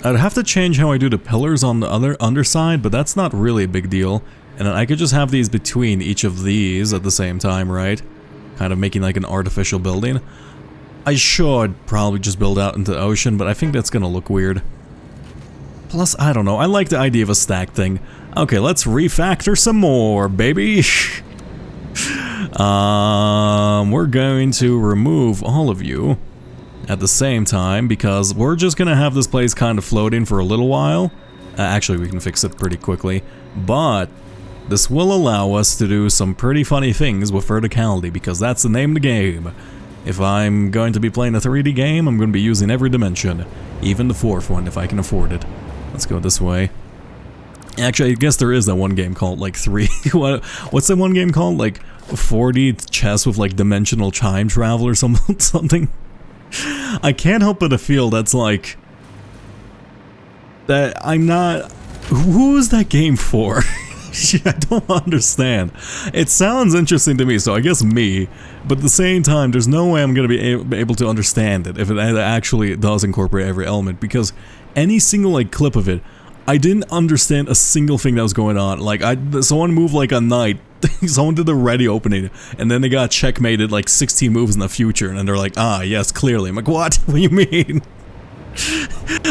have to change how I do the pillars on the other underside, but that's not really a big deal. And then I could just have these between each of these at the same time, right? Kind of making like an artificial building. I should probably just build out into the ocean, but I think that's gonna look weird. Plus, I don't know, I like the idea of a stack thing. Okay, let's refactor some more, baby! We're going to remove all of you at the same time, because we're just gonna have this place kind of floating for a little while. Actually, we can fix it pretty quickly, but this will allow us to do some pretty funny things with verticality, because that's the name of the game. If I'm going to be playing a 3D game, I'm going to be using every dimension, even the fourth one if I can afford it. Let's go this way. Actually, I guess there is that one game called, like, what's that one game called? Like, 4D chess with, like, dimensional time travel or something? I can't help but to feel that's, like... that I'm not... Who is that game for? I don't understand. It sounds interesting to me, so I guess me, but at the same time, there's no way I'm going to be able to understand it if it actually does incorporate every element, because any single, like, clip of it, I didn't understand a single thing that was going on. Like, someone moved like a knight, someone did the ready opening, and then they got checkmated like 16 moves in the future, and then they're like, ah, yes, clearly. I'm like, what? What do you mean?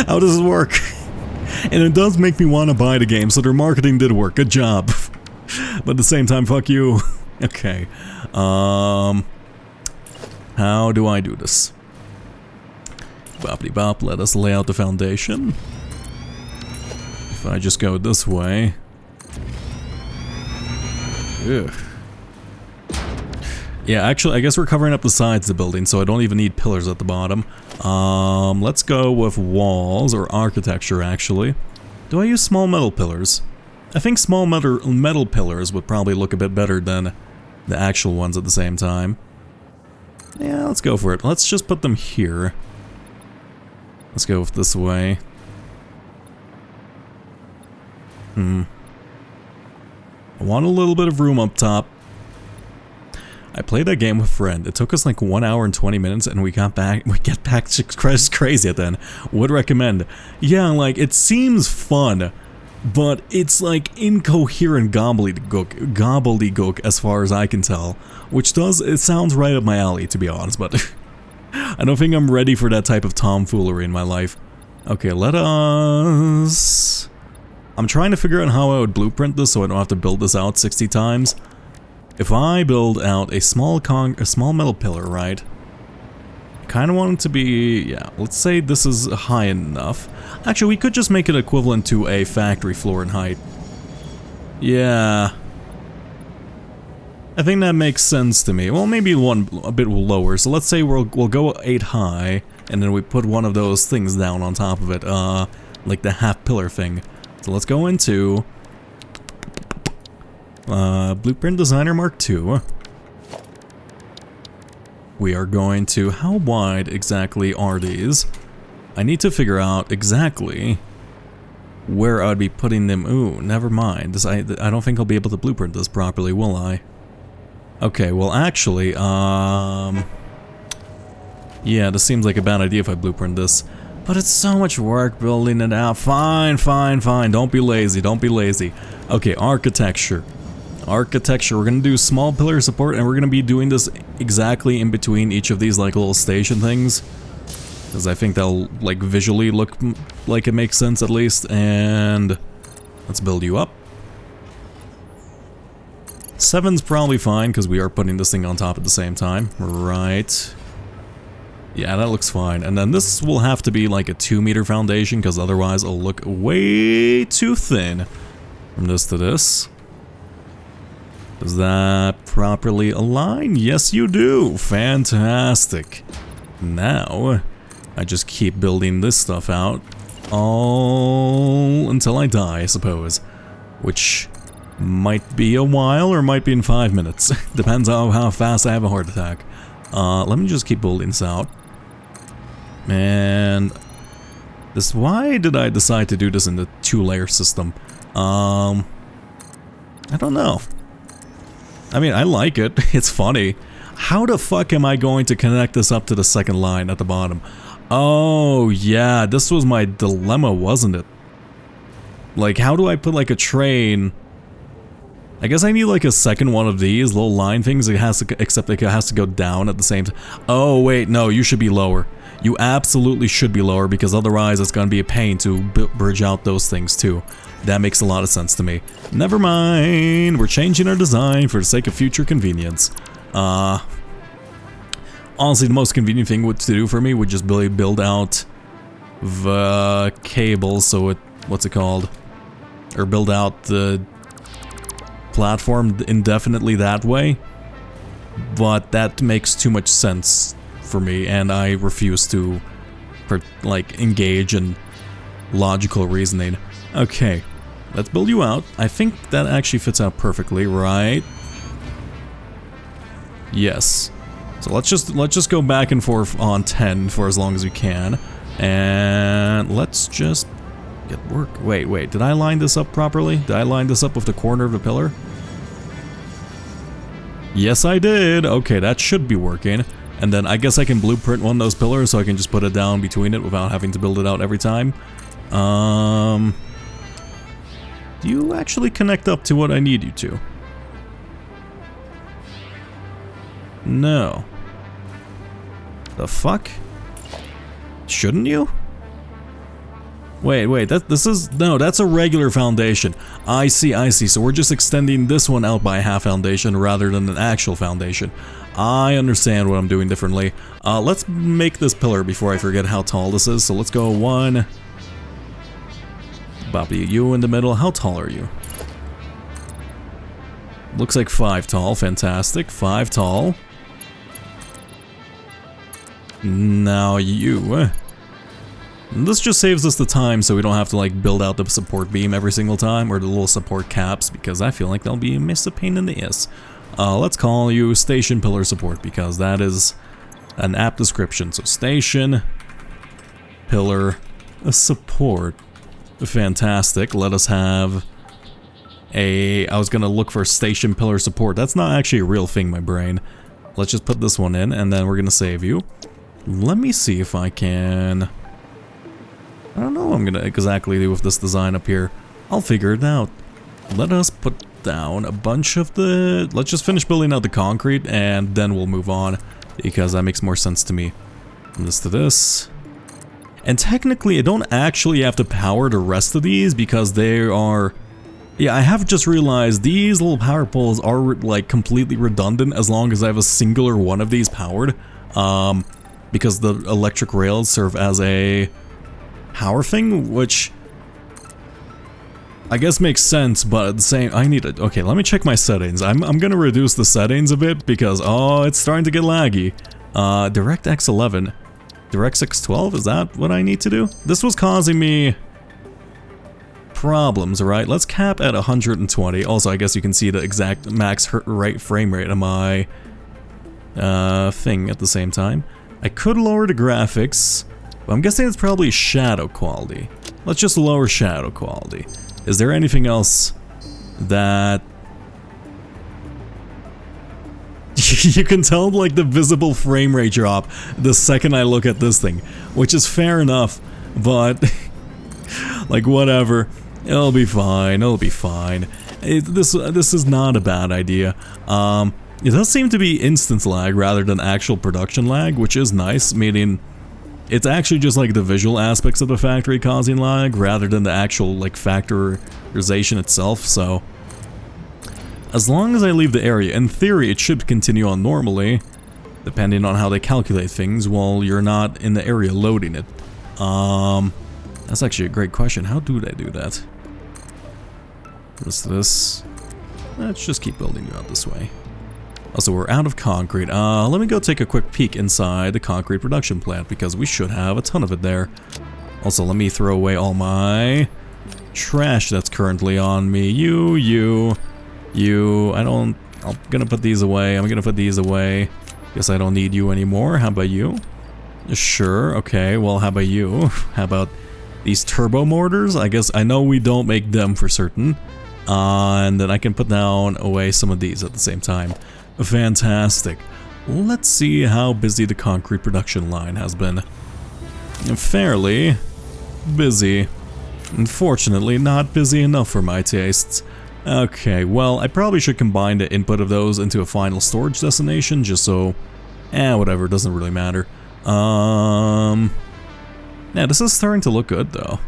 How does this work? And it does make me want to buy the game, so their marketing did work. Good job. But at the same time, fuck you. Okay. How do I do this? Boppity bop, let us lay out the foundation. If I just go this way. Ugh. Yeah, actually, I guess we're covering up the sides of the building, so I don't even need pillars at the bottom. Let's go with walls, or architecture, actually. Do I use small metal pillars? I think small metal pillars would probably look a bit better than the actual ones at the same time. Yeah, let's go for it. Let's just put them here. Let's go with this way. I want a little bit of room up top. I played that game with a friend. It took us like 1 hour and 20 minutes, and we get back crazy at the end. Would recommend. Yeah, like, it seems fun, but it's like incoherent gobbledygook as far as I can tell, which it sounds right up my alley, to be honest, but I don't think I'm ready for that type of tomfoolery in my life. Okay, let us... I'm trying to figure out how I would blueprint this so I don't have to build this out 60 times. If I build out a small metal pillar, right? Kind of want it to be, yeah, let's say this is high enough. Actually, we could just make it equivalent to a factory floor in height. Yeah. I think that makes sense to me. Well, maybe one a bit lower. So let's say we'll go 8 high, and then we put one of those things down on top of it, like the half pillar thing. So let's go into Blueprint Designer Mark II. We are going to, how wide exactly are these? I need to figure out exactly where I'd be putting them. Ooh, never mind. I don't think I'll be able to blueprint this properly, will I? Okay, well actually, yeah, this seems like a bad idea if I blueprint this. But it's so much work building it out. Fine, fine, fine. Don't be lazy, don't be lazy. Okay, architecture. Architecture, we're gonna do small pillar support, and we're gonna be doing this exactly in between each of these like little station things. because I think that'll, like, visually look like it makes sense at least. And let's build you up. 7's probably fine, because we are putting this thing on top at the same time. Right. Yeah, that looks fine. And then this will have to be like a 2-meter foundation, because otherwise it'll look way too thin from this to this. Does that properly align? Yes, you do. Fantastic. Now, I just keep building this stuff out all until I die, I suppose. Which might be a while or might be in 5 minutes. Depends on how fast I have a heart attack. Let me just keep building this out. And this, why did I decide to do this in the 2-layer system? I don't know. I mean, I like it. It's funny. How the fuck am I going to connect this up to the second line at the bottom? Oh, yeah, this was my dilemma, wasn't it? Like, how do I put, like, a train? I guess I need, like, a second one of these little line things. It has to, except it has to go down at the same time. Oh, wait, no, you should be lower. You absolutely should be lower, because otherwise it's going to be a pain to bridge out those things, too. That makes a lot of sense to me. Never mind, we're changing our design for the sake of future convenience. Honestly, the most convenient thing to do for me would just build out the cable, so it, what's it called? Or build out the platform indefinitely that way. But that makes too much sense for me, and I refuse to, like, engage in logical reasoning. Okay, let's build you out. I think that actually fits out perfectly, right? Yes. So let's just go back and forth on 10 for as long as we can, and let's just get work. Wait, did I line this up properly? Did I line this up with the corner of the pillar? Yes, I did. Okay, that should be working. And then I guess I can blueprint one of those pillars, so I can just put it down between it without having to build it out every time. Do you actually connect up to what I need you to? No. The fuck? Shouldn't you? Wait, that's a regular foundation. I see, so we're just extending this one out by a half foundation rather than an actual foundation. I understand what I'm doing differently. Let's make this pillar before I forget how tall this is, so let's go 1. Bobby, you in the middle, how tall are you? Looks like 5 tall, fantastic, 5 tall. Now you. This just saves us the time, so we don't have to, like, build out the support beam every single time, or the little support caps, because I feel like they'll be a pain in the ass. Let's call you Station Pillar Support, because that is an apt description. So Station Pillar Support. Fantastic. Let us have a... I was gonna look for Station Pillar Support. That's not actually a real thing, my brain. Let's just put this one in, and then we're gonna save you. Let me see if I can... I don't know what I'm gonna exactly do with this design up here. I'll figure it out. Let us put down a bunch of the... Let's just finish building out the concrete, and then we'll move on, because that makes more sense to me. From this to this. And technically, I don't actually have to power the rest of these, because they are... Yeah, I have just realized these little power poles are, like, completely redundant as long as I have a singular one of these powered. Because the electric rails serve as a power thing, which I guess makes sense, but at the same, I need it. Okay, let me check my settings. I'm gonna reduce the settings a bit because, oh, it's starting to get laggy. DirectX 11. DirectX 12, is that what I need to do? This was causing me problems, right? Let's cap at 120. Also, I guess you can see the exact max frame rate of my thing at the same time. I could lower the graphics, but I'm guessing it's probably shadow quality. Let's just lower shadow quality. Is there anything else that... You can tell, like, the visible frame rate drop the second I look at this thing, which is fair enough, but like, whatever, it'll be fine, it'll be fine. This is not a bad idea. It does seem to be instance lag rather than actual production lag, which is nice, meaning It's actually just like the visual aspects of the factory causing lag rather than the actual like factorization itself, so as long as I leave the area, in theory it should continue on normally, depending on how they calculate things while you're not in the area loading it. That's actually a great question. How do they do that? What's this? Let's just keep building you out this way. Also, we're out of concrete. Let me go take a quick peek inside the concrete production plant because we should have a ton of it there. Also, let me throw away all my trash that's currently on me. You. I'm gonna put these away. I'm gonna put these away. Guess I don't need you anymore. How about you? Sure, okay, well, how about you? How about these turbo mortars? I guess I know we don't make them for certain. And then I can put down away some of these at the same time. Fantastic. Let's see how busy the concrete production line has been. Fairly busy. Unfortunately, not busy enough for my tastes. Okay, well, I probably should combine the input of those into a final storage destination, just so... whatever, doesn't really matter. Yeah, this is starting to look good, though.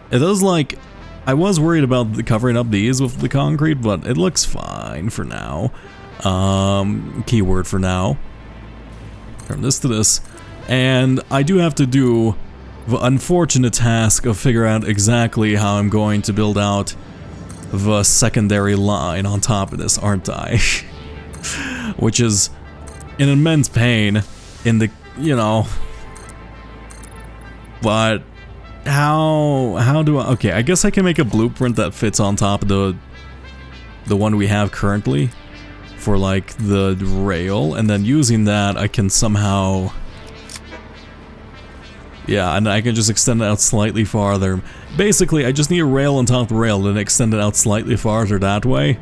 It does, like... I was worried about covering up these with the concrete, but it looks fine for now. Keyword for now. Turn this to this. And I do have to do the unfortunate task of figure out exactly how I'm going to build out the secondary line on top of this, aren't I? Which is an immense pain in the, you know... But how do I... Okay, I guess I can make a blueprint that fits on top of the one we have currently for like the rail, and then using that I can somehow... Yeah, and I can just extend it out slightly farther. Basically, I just need a rail on top of the rail, then extend it out slightly farther that way.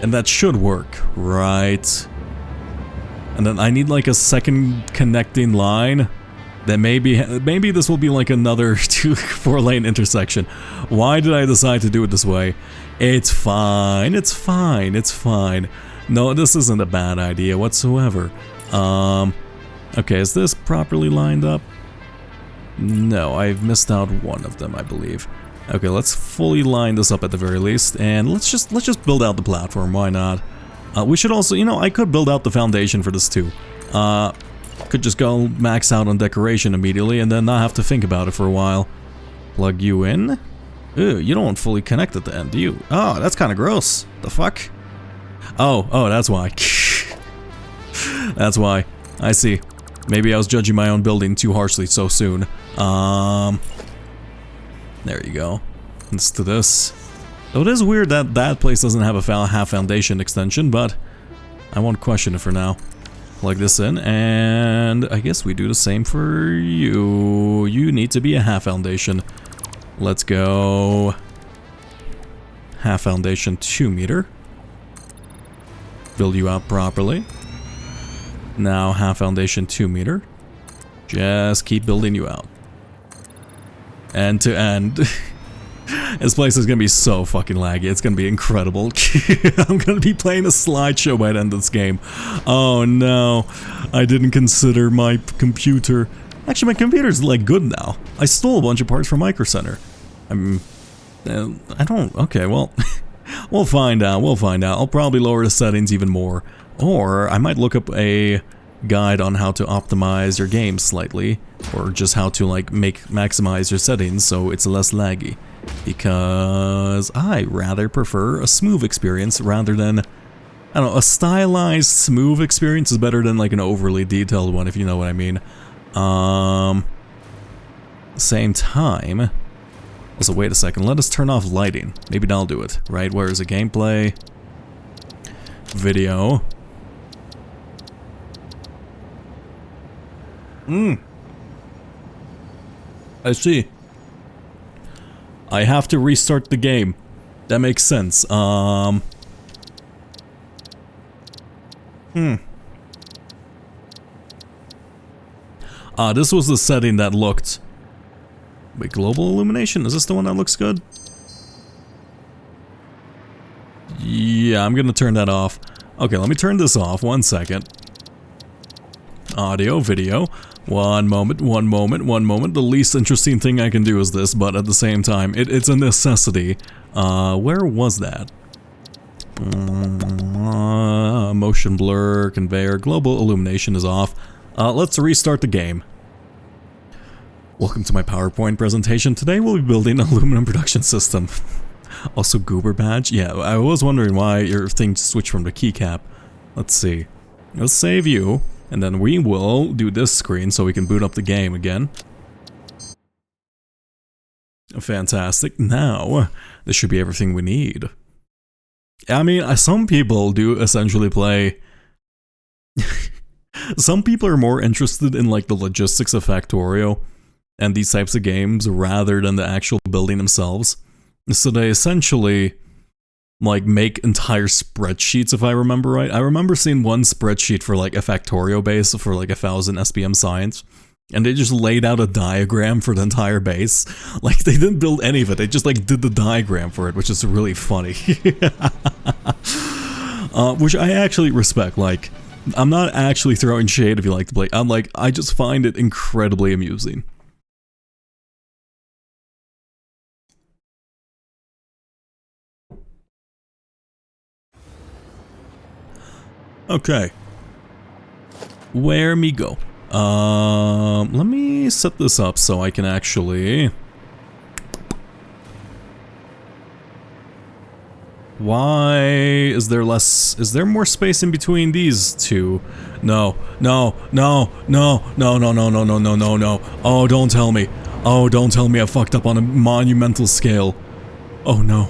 And that should work, right? And then I need like a second connecting line. Then maybe this will be like another 4-lane intersection. Why did I decide to do it this way? It's fine, it's fine, it's fine. No, this isn't a bad idea whatsoever. Okay, is this properly lined up? No, I've missed out one of them, I believe. Okay, let's fully line this up at the very least, and let's just build out the platform. Why not? We should also, you know, I could build out the foundation for this too. Could just go max out on decoration immediately and then not have to think about it for a while. Plug you in. Ew, you don't fully connect at the end, do you? Oh, that's kind of gross. The fuck? Oh, that's why. That's why. I see. Maybe I was judging my own building too harshly so soon. There you go. Let's do this. Though it is weird that that place doesn't have a half foundation extension, but I won't question it for now. Plug this in, and I guess we do the same for you. You need to be a half foundation. Let's go. Half foundation 2 meter. Build you out properly. Now half foundation 2 meter. Just keep building you out. End to end. This place is gonna be so fucking laggy. It's gonna be incredible. I'm gonna be playing a slideshow by the end of this game. Oh no, I didn't consider my computer. Actually, my computer's like good now. I stole a bunch of parts from Micro Center. I don't. Okay, well, we'll find out. We'll find out. I'll probably lower the settings even more, or I might look up a guide on how to optimize your game slightly, or just how to like maximize your settings so it's less laggy. Because I rather prefer a smooth experience rather than, I don't know, a stylized smooth experience is better than like an overly detailed one, if you know what I mean. Same time. Also, wait a second, let us turn off lighting. Maybe that'll do it, right? Where is the gameplay? Video. I see. I have to restart the game. That makes sense. This was the setting that looked... Wait, global illumination? Is this the one that looks good? Yeah, I'm gonna turn that off. Okay, let me turn this off. 1 second. Audio, video. One moment, one moment, one moment. The least interesting thing I can do is this, but at the same time, it's a necessity. Where was that? Motion blur, conveyor, global illumination is off. Let's restart the game. Welcome to my PowerPoint presentation. Today we'll be building an aluminum production system. Also Goober badge? Yeah, I was wondering why your thing switched from the keycap. Let's see. Let's save you. And then we will do this screen so we can boot up the game again. Fantastic. Now, this should be everything we need. I mean, some people do essentially play... Some people are more interested in like the logistics of Factorio and these types of games rather than the actual building themselves. So they essentially... like make entire spreadsheets, if I remember right. I remember seeing one spreadsheet for like a Factorio base for like 1000 SPM science, and they just laid out a diagram for the entire base. Like they didn't build any of it, they just like did the diagram for it, which is really funny. Which I actually respect. Like, I'm not actually throwing shade if you like to play. I'm like, I just find it incredibly amusing. Okay. Where me go? Let me set this up so I can actually... Why is there less... Is there more space in between these two? No, no, no, no, no, no, no, no, no, no, no, no. Oh, don't tell me. Oh, don't tell me I fucked up on a monumental scale. Oh no.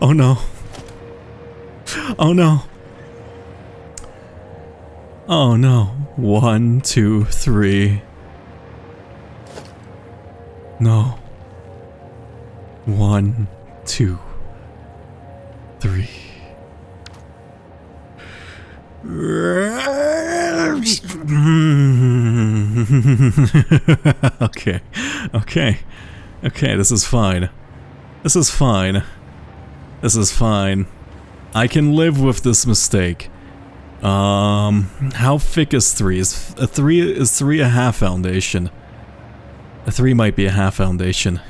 Oh no. Oh no. Oh no. 1, 2, 3. No. 1, 2, 3. Okay. Okay. Okay, this is fine. This is fine. This is fine. I can live with this mistake. How thick is 3? Is 3 a half foundation? A 3 might be a half foundation.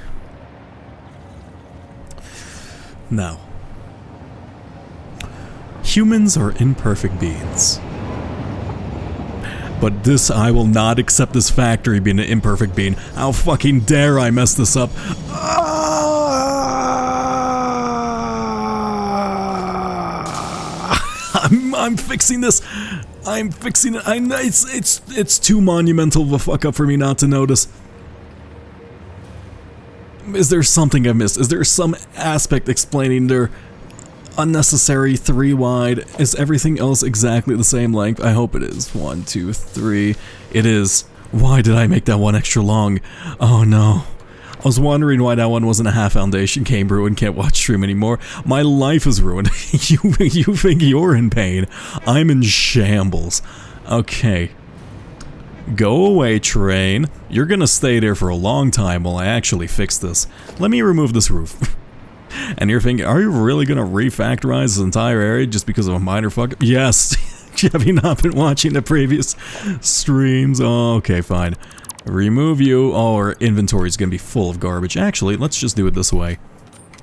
Now, humans are imperfect beings. But this, I will not accept this factory being an imperfect being. How fucking dare I mess this up? I'm fixing this. I'm fixing it. It's too monumental of a fuck up for me not to notice. Is there something I missed? Is there some aspect explaining their unnecessary 3 wide? Is everything else exactly the same length? I hope it is. 1, 2, 3. It is. Why did I make that one extra long? Oh no. I was wondering why that one wasn't a half foundation. Came ruined, can't watch stream anymore. My life is ruined. You think you're in pain. I'm in shambles. Okay. Go away, train. You're gonna stay there for a long time while I actually fix this. Let me remove this roof. And you're thinking, are you really gonna refactorize this entire area just because of a minor fuck up? Yes. Have you not been watching the previous streams? Oh, okay, fine. Remove you. Oh, our inventory is going to be full of garbage. Actually, let's just do it this way.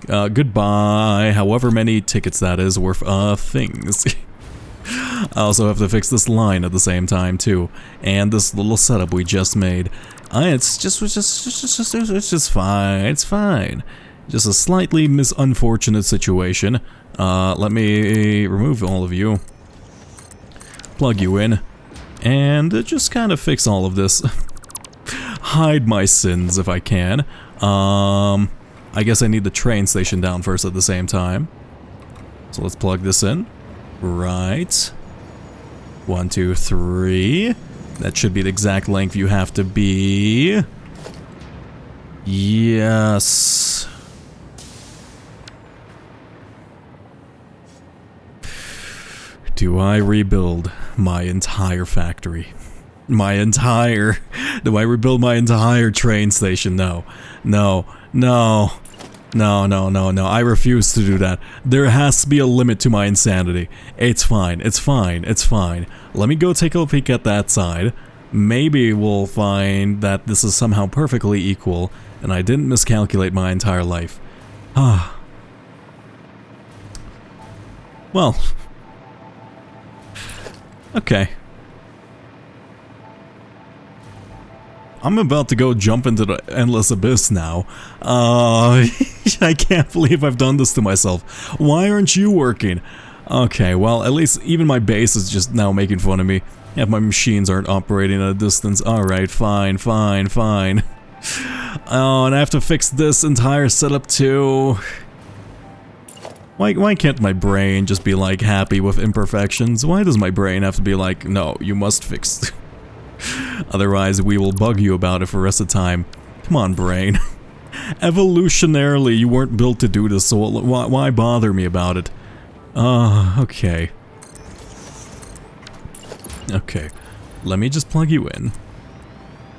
Goodbye. However many tickets that is worth things. I also have to fix this line at the same time too, and this little setup we just made. It's just fine. It's fine. Just a slightly unfortunate situation. Let me remove all of you. Plug you in, and just kind of fix all of this. Hide my sins if I can. I guess I need the train station down first at the same time. So let's plug this in. Right. 1, 2, 3. That should be the exact length you have to be. Yes. Do I rebuild my entire factory? Do I rebuild my entire train station? No. No. No. No, no, no, no. I refuse to do that. There has to be a limit to my insanity. It's fine. It's fine. It's fine. Let me go take a peek at that side. maybe we'll find that this is somehow perfectly equal, and I didn't miscalculate my entire life. Ah. Well. Okay. I'm about to go jump into the endless abyss now. I can't believe I've done this to myself. Why aren't you working? Okay, well, at least even my base is just now making fun of me. Yeah, my machines aren't operating at a distance. Alright, fine. Oh, and I have to fix this entire setup too. Why can't my brain just be like happy with imperfections? Why does my brain have to be like, no, you must fix otherwise we will bug you about it for the rest of the time. Come on, brain. Evolutionarily, you weren't built to do this, so why bother me about it? Okay. Okay, let me just plug you in.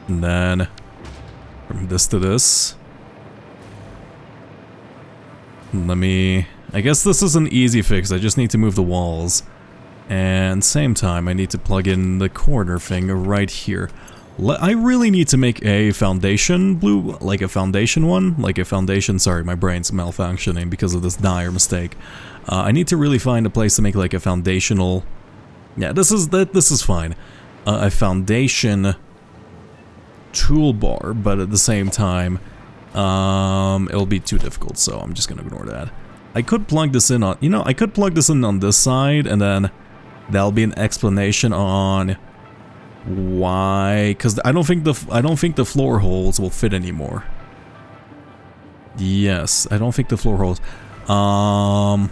And then, from this to this. I guess this is an easy fix, I just need to move the walls. And same time, I need to plug in the corner thing right here. I really need to make a foundation blue, like a foundation one, sorry, my brain's malfunctioning because of this dire mistake. I need to really find a place to make like a foundational, yeah, this is fine. A foundation toolbar, but at the same time, it'll be too difficult, so I'm just gonna ignore that. I could plug this in on, I could plug this in on this side, and then that'll be an explanation on why, because I don't think the floor holes will fit anymore. Yes, I don't think the floor holes. Now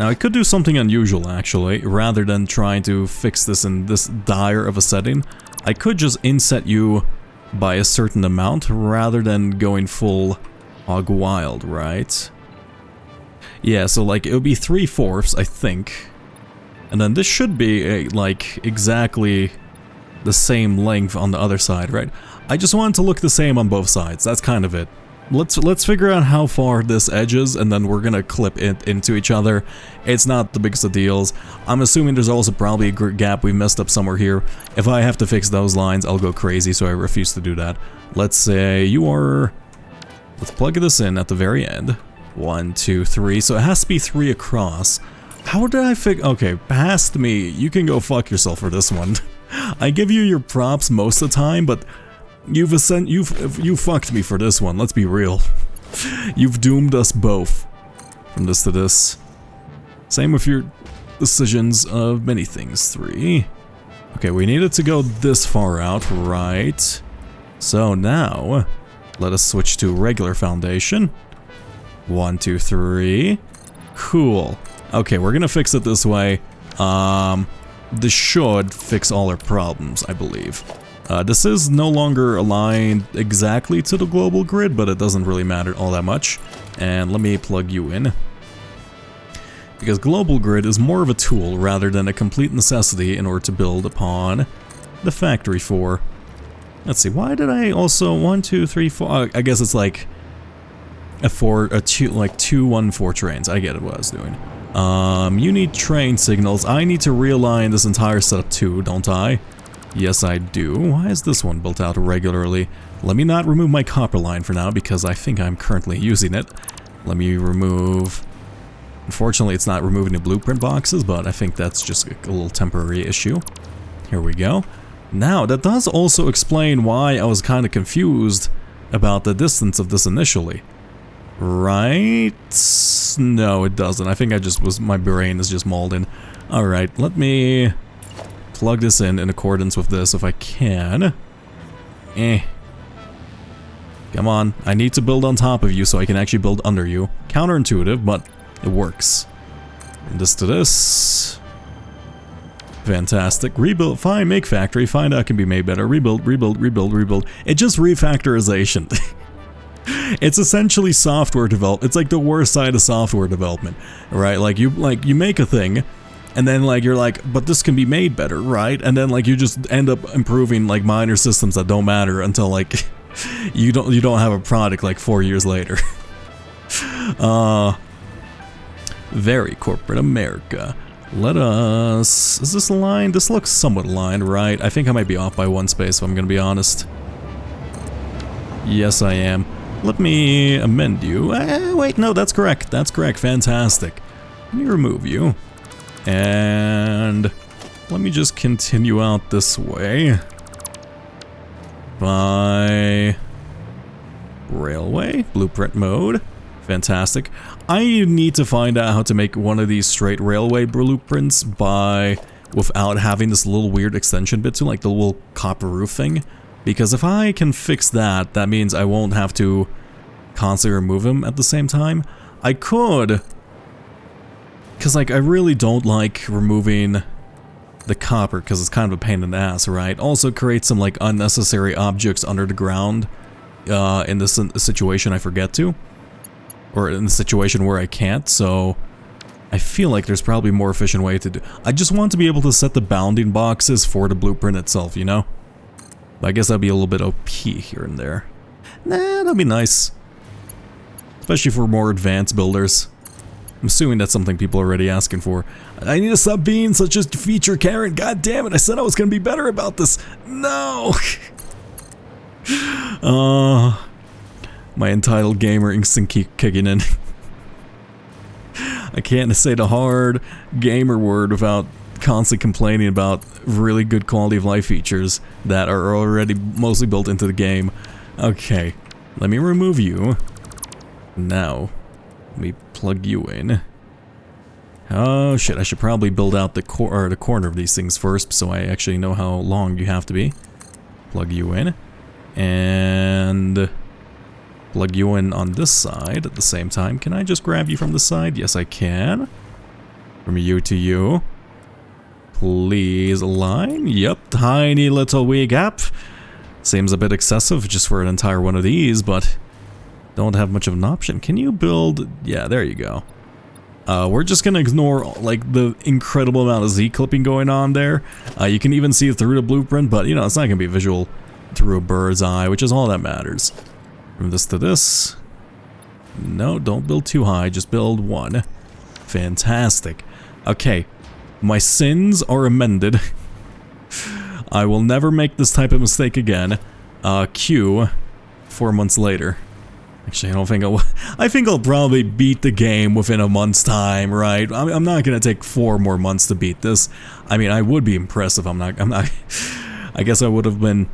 I could do something unusual actually, rather than trying to fix this in this dire of a setting. I could just inset you by a certain amount rather than going full hog wild, right? Yeah, so like it would be 3/4, I think. And then this should be like exactly the same length on the other side, right? I just want it to look the same on both sides. That's kind of it. Let's figure out how far this edges, and then we're gonna clip it into each other. It's not the biggest of deals. I'm assuming there's also probably a gap we messed up somewhere here. If I have to fix those lines, I'll go crazy, so I refuse to do that. Let's say you are... Let's plug this in at the very end. 1, 2, 3. So it has to be 3 across. How did I figure? Okay, past me. You can go fuck yourself for this one. I give you your props most of the time, but you fucked me for this one. Let's be real. You've doomed us both from this to this. Same with your decisions of many things. 3. Okay, we needed to go this far out, right? So now, let us switch to regular foundation. 1, 2, 3. Cool. Okay, we're gonna fix it this way. This should fix all our problems, I believe. This is no longer aligned exactly to the global grid, but it doesn't really matter all that much. And let me plug you in. Because global grid is more of a tool rather than a complete necessity in order to build upon the factory for. Let's see, why did I also 1, 2, 3, 4? I guess it's like two 1-4 trains. I get it, what I was doing. You need train signals. I need to realign this entire setup too, don't I? Yes, I do. Why is this one built out irregularly? Let me not remove my copper line for now, because I think I'm currently using it. Let me remove... Unfortunately, it's not removing the blueprint boxes, but I think that's just a little temporary issue. Here we go. Now, that does also explain why I was kind of confused about the distance of this initially. Right? No, it doesn't. I think my brain is just molding. Alright, let me plug this in accordance with this if I can. Come on, I need to build on top of you so I can actually build under you. Counterintuitive, but it works. And this to this. Fantastic. Rebuild, fine, make factory, find out can be made better. Rebuild, rebuild, rebuild, rebuild. It's just refactorization. It's essentially software development. It's like the worst side of software development, right? Like you make a thing, and then like you're like, but this can be made better, right? And then like you just end up improving like minor systems that don't matter until like you don't have a product like 4 years later. Very corporate America. Let us... Is this aligned? This looks somewhat aligned, right? I think I might be off by 1 space, if I'm gonna be honest. Yes, I am. Let me amend you. Wait, no, that's correct. That's correct. Fantastic. Let me remove you. And let me just continue out this way. By railway, blueprint mode. Fantastic. I need to find out how to make one of these straight railway blueprints without having this little weird extension bit to, like the little copper roof thing. Because if I can fix that, that means I won't have to constantly remove them at the same time. I could, because like I really don't like removing the copper because it's kind of a pain in the ass, right? Also create some like unnecessary objects under the ground in this situation I forget to. Or in the situation where I can't, so I feel like there's probably a more efficient way to do. I just want to be able to set the bounding boxes for the blueprint itself, you know? I guess that'd be a little bit OP here and there. Nah, that'd be nice. Especially for more advanced builders. I'm assuming that's something people are already asking for. I need a sub bean such as feature Karen. God damn it, I said I was gonna be better about this. No! My entitled gamer instinct keep kicking in. I can't say the hard gamer word without constantly complaining about really good quality of life features that are already mostly built into the game. Okay, let me remove you. Now, let me plug you in. Oh shit, I should probably build out the corner of these things first so I actually know how long you have to be. Plug you in. And plug you in on this side at the same time. Can I just grab you from the side? Yes, I can. From you to you. Please align. Yep, tiny little wee gap. Seems a bit excessive just for an entire one of these, but don't have much of an option. Can you build... Yeah, there you go. We're just gonna ignore like the incredible amount of Z-clipping going on there. You can even see it through the blueprint, but you know, it's not gonna be visual through a bird's eye, which is all that matters. From this to this. No, don't build too high, just build one. Fantastic. Okay, my sins are amended. I will never make this type of mistake again. Q, 4 months later. Actually, I don't think I think I'll probably beat the game within a month's time, right? I'm not gonna take 4 more months to beat this. I mean, I would be impressed if I'm not. I guess I would have been.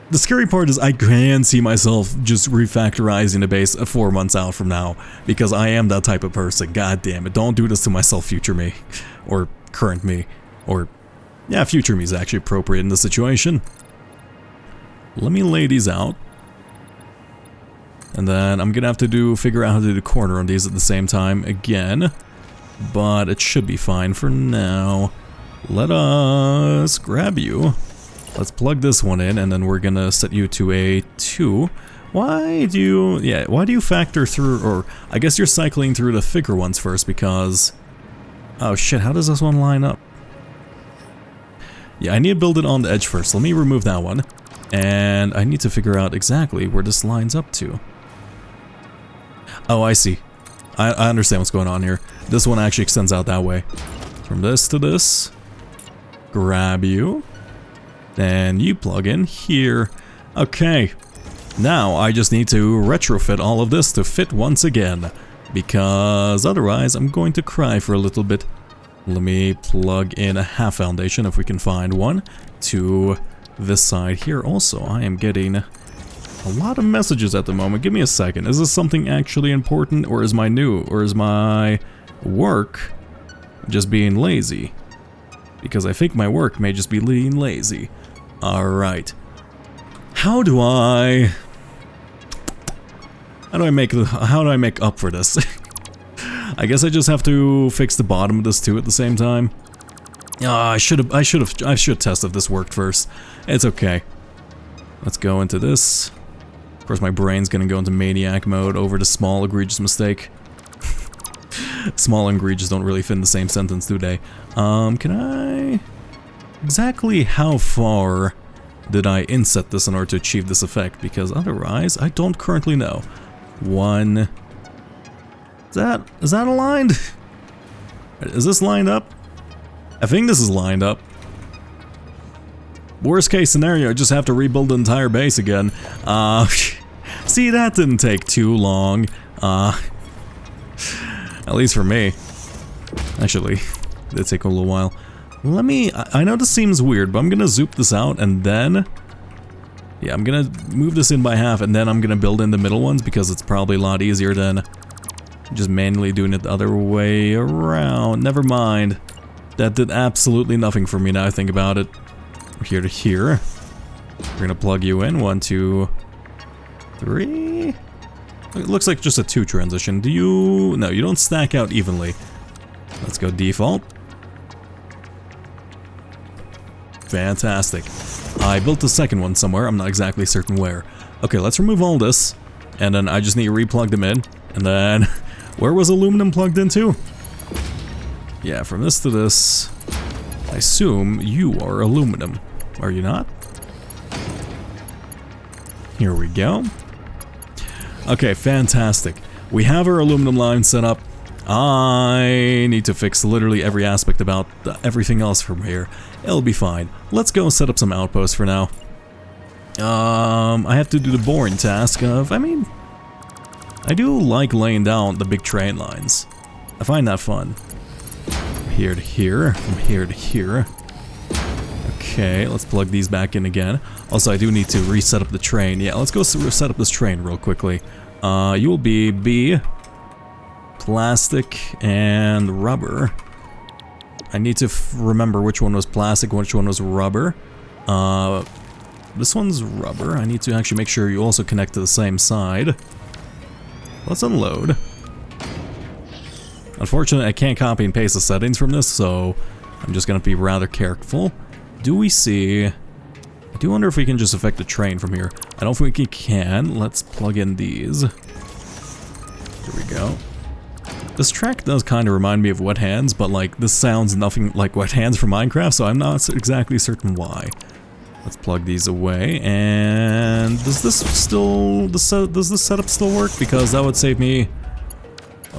The scary part is I can see myself just refactorizing the base 4 months out from now, because I am that type of person. God damn it, don't do this to myself, future me. Or current me. Or, yeah, future me is actually appropriate in this situation. Let me lay these out. And then I'm gonna have to figure out how to do the corner on these at the same time again. But it should be fine for now. Let us grab you. Let's plug this one in, and then we're gonna set you to a 2. Why do you factor through, or I guess you're cycling through the thicker ones first because... Oh shit, how does this one line up? Yeah, I need to build it on the edge first. Let me remove that one. And I need to figure out exactly where this lines up to. Oh, I see. I understand what's going on here. This one actually extends out that way. From this to this. Grab you. Then you plug in here. Okay. Now I just need to retrofit all of this to fit once again. Because otherwise I'm going to cry for a little bit. Let me plug in a half foundation if we can find one. To this side here also. I am getting a lot of messages at the moment. Give me a second. Is this something actually important, or is my work just being lazy? Because I think my work may just be being lazy. Alright. How do I make up for this? I guess I just have to fix the bottom of this too at the same time. I should test if this worked first. It's okay. Let's go into this. Of course, my brain's gonna go into maniac mode over the small egregious mistake. Small and egregious don't really fit in the same sentence, do they? Can I... Exactly how far did I inset this in order to achieve this effect? Because otherwise, I don't currently know. 1... Is that aligned? Is this lined up? I think this is lined up. Worst case scenario, I just have to rebuild the entire base again. See, that didn't take too long. At least for me. Actually, it did take a little while. Let me, I know this seems weird, but I'm gonna zoop this out and then... Yeah, I'm gonna move this in by half and then I'm gonna build in the middle ones because it's probably a lot easier than just manually doing it the other way around. Never mind. That did absolutely nothing for me now I think about it. Here to here. We're gonna plug you in. 1, 2, 3. It looks like just a 2 transition. Do you... No, you don't stack out evenly. Let's go default. Fantastic. I built the second one somewhere. I'm not exactly certain where. Okay, let's remove all this. And then I just need to replug them in. And then... Where was aluminum plugged into? Yeah, from this to this... I assume you are aluminum. Are you not? Here we go. Okay, fantastic. We have our aluminum line set up. I need to fix literally every aspect about everything else from here. It'll be fine. Let's go set up some outposts for now. I have to do the boring task of, I mean, I do like laying down the big train lines. I find that fun. From here to here, from here to here. Okay, let's plug these back in again. Also, I do need to reset up the train. Yeah, let's go set up this train real quickly. You will be B, plastic, and rubber. I need to remember which one was plastic, which one was rubber. This one's rubber. I need to actually make sure you also connect to the same side. Let's unload. Unfortunately, I can't copy and paste the settings from this, so I'm just gonna be rather careful. Do we see... I do wonder if we can just affect the train from here. I don't think we can. Let's plug in these. Here we go. This track does kind of remind me of Wet Hands, but like this sounds nothing like Wet Hands from Minecraft, so I'm not exactly certain why. Let's plug these away, and does this setup still work? Because that would save me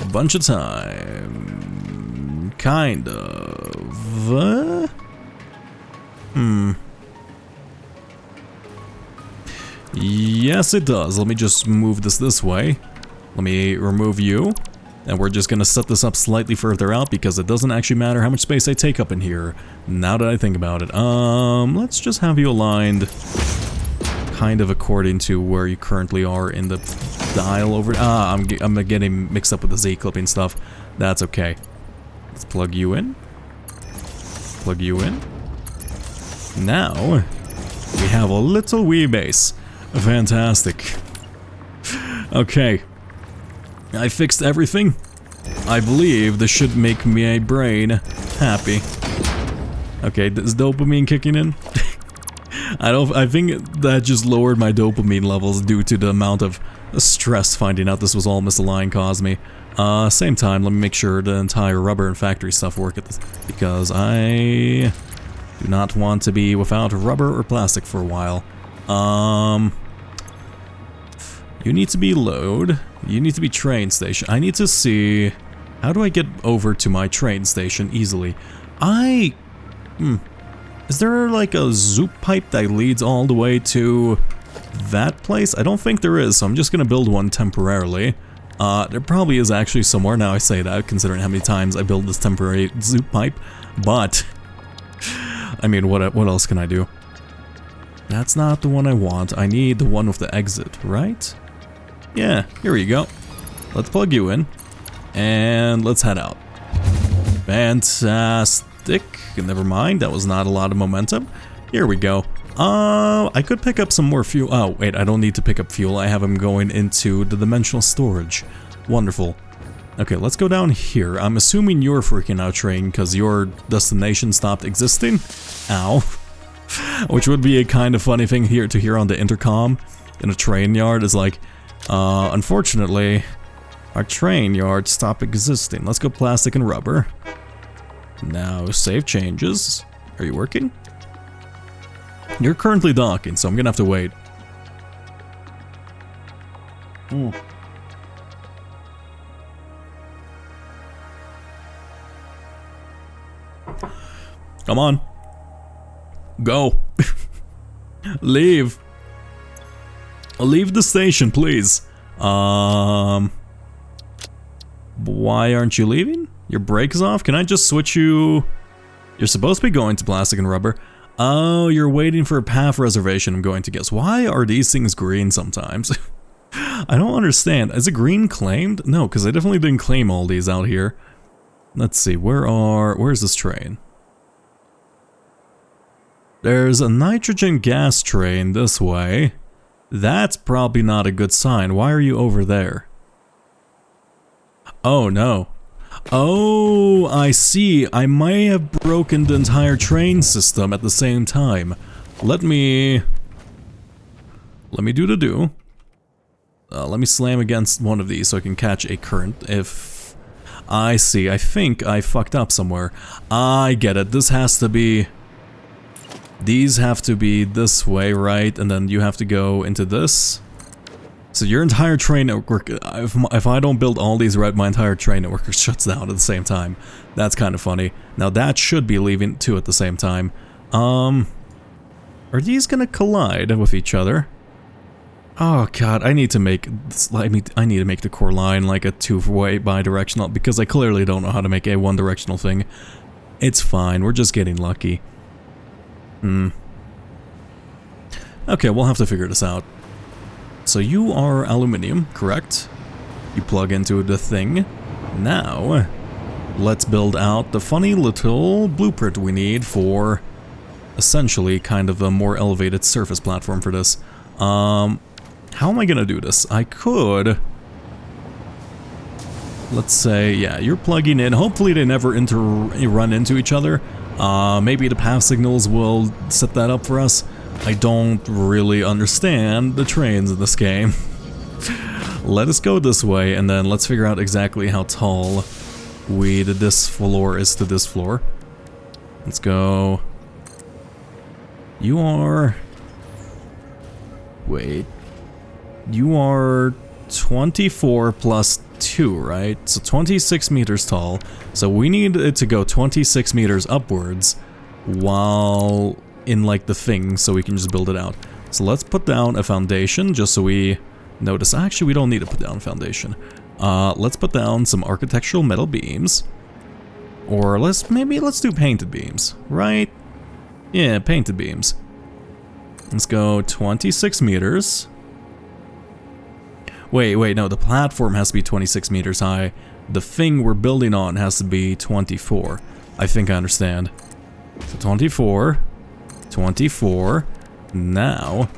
a bunch of time. Kind of. Yes, it does. Let me just move this way. Let me remove you. And we're just gonna set this up slightly further out because it doesn't actually matter how much space I take up in here. Now that I think about it. Let's just have you aligned kind of according to where you currently are in the dial over. I'm getting mixed up with the Z clipping stuff. That's okay. Let's plug you in. Plug you in. Now, we have a little wee base. Fantastic. Okay. I fixed everything. I believe this should make my brain happy. Okay, is dopamine kicking in? I think that just lowered my dopamine levels due to the amount of stress finding out this was all misaligned caused me. Same time, let me make sure the entire rubber and factory stuff work at this, because I do not want to be without rubber or plastic for a while. You need to be load. You need to be train station. I need to see... How do I get over to my train station easily? Is there like a zoop pipe that leads all the way to that place? I don't think there is, so I'm just gonna build one temporarily. There probably is actually somewhere, now I say that, considering how many times I build this temporary zoop pipe. But, I mean, what else can I do? That's not the one I want. I need the one with the exit, right? Yeah, here you go. Let's plug you in, and let's head out. Fantastic. Never mind, that was not a lot of momentum. Here we go. I could pick up some more fuel. Oh, wait, I don't need to pick up fuel. I have them going into the dimensional storage. Wonderful. Okay, let's go down here. I'm assuming you're freaking out, train, because your destination stopped existing. Ow. Which would be a kind of funny thing here to hear on the intercom in a train yard is like, unfortunately, our train yard stopped existing. Let's go plastic and rubber. Now, save changes. Are you working? You're currently docking, so I'm gonna have to wait. Come on. Go. Leave. Leave the station, please. Why aren't you leaving? Your brake is off? Can I just switch you? You're supposed to be going to plastic and rubber. Oh, you're waiting for a path reservation, I'm going to guess. Why are these things green sometimes? I don't understand. Is it green claimed? No, because I definitely didn't claim all these out here. Let's see, where's this train? There's a nitrogen gas train this way. That's probably not a good sign. Why are you over there? Oh, no. Oh, I see. I may have broken the entire train system at the same time. Let me do the do. Let me slam against one of these so I can catch a current. If I see, I think I fucked up somewhere. I get it. This has to be... These have to be this way, right? And then you have to go into this. So your entire train network, if I don't build all these right, my entire train network shuts down at the same time. That's kind of funny. Now that should be leaving too at the same time. Are these gonna collide with each other? Oh god, I need to make this, I need to make the core line like a two-way bi-directional because I clearly don't know how to make a one-directional thing. It's fine, we're just getting lucky. Okay, we'll have to figure this out. So you are aluminum, correct? You plug into the thing. Now, let's build out the funny little blueprint we need for essentially kind of a more elevated surface platform for this. How am I gonna do this? I could... Let's say, yeah, you're plugging in. Hopefully they never run into each other. Maybe the path signals will set that up for us. I don't really understand the trains in this game. Let us go this way, and then let's figure out exactly how tall this floor is to this floor. Let's go. You are... Wait. You are 24 plus 2, right? So 26 meters tall. So we need it to go 26 meters upwards while in like the thing so we can just build it out. So let's put down a foundation just so we notice. Actually, we don't need to put down a foundation. Let's put down some architectural metal beams. Or let's do painted beams, right? Yeah, painted beams. Let's go 26 meters. Wait, no, the platform has to be 26 meters high. The thing we're building on has to be 24. I think I understand. So 24. 24. Now,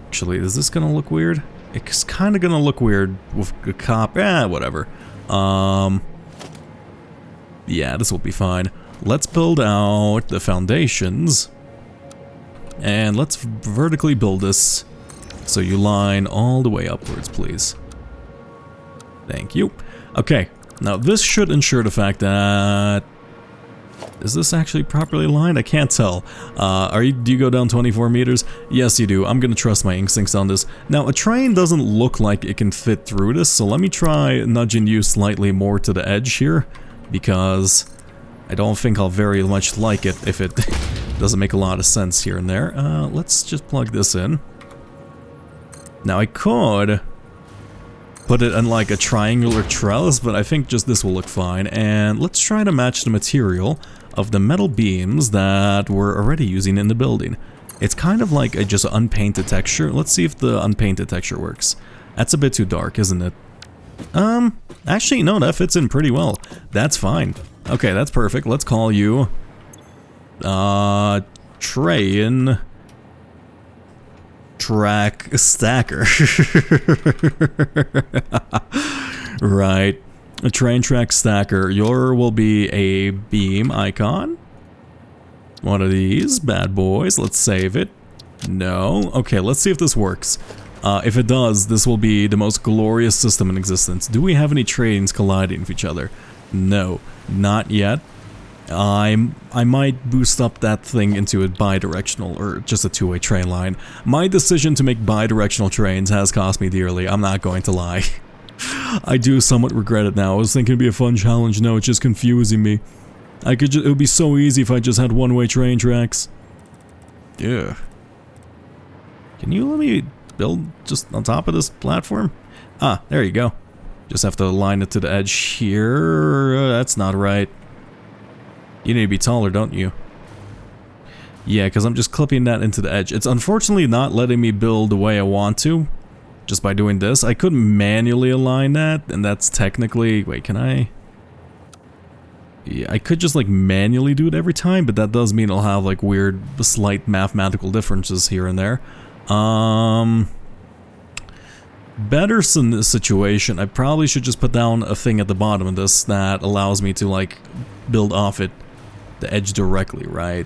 actually, is this gonna look weird? It's kind of gonna look weird with a cop. Whatever. Yeah, this will be fine. Let's build out the foundations. And let's vertically build this. So you line all the way upwards, please. Thank you. Okay, now this should ensure the fact that... Is this actually properly aligned? I can't tell. Do you go down 24 meters? Yes, you do. I'm gonna trust my instincts on this. Now, a train doesn't look like it can fit through this, so let me try nudging you slightly more to the edge here, because I don't think I'll very much like it if it doesn't make a lot of sense here and there. Let's just plug this in. Now I could put it in like a triangular trellis, but I think just this will look fine. And let's try to match the material of the metal beams that we're already using in the building. It's kind of like a just unpainted texture. Let's see if the unpainted texture works. That's a bit too dark, isn't it? Actually, no, that fits in pretty well. That's fine. Okay, that's perfect. Let's call you Train Track Stacker. Right. A train track stacker. Your will be a beam icon. One of these bad boys. Let's save it. No. Okay, let's see if this works. If it does, this will be the most glorious system in existence. Do we have any trains colliding with each other? No, not yet. I might boost up that thing into a bi-directional, or just a two-way train line. My decision to make bi-directional trains has cost me dearly, I'm not going to lie. I do somewhat regret it now. I was thinking it'd be a fun challenge. No, it's just confusing me. It would be so easy if I just had one-way train tracks. Yeah. Can you let me build just on top of this platform? Ah, there you go. Just have to align it to the edge here. That's not right. You need to be taller, don't you? Yeah, because I'm just clipping that into the edge. It's unfortunately not letting me build the way I want to. Just by doing this. I could manually align that, and that's technically... Wait, can I... Yeah, I could just like manually do it every time, but that does mean I'll have like weird, slight mathematical differences here and there. Better situation, I probably should just put down a thing at the bottom of this that allows me to like build off it, the edge directly, right?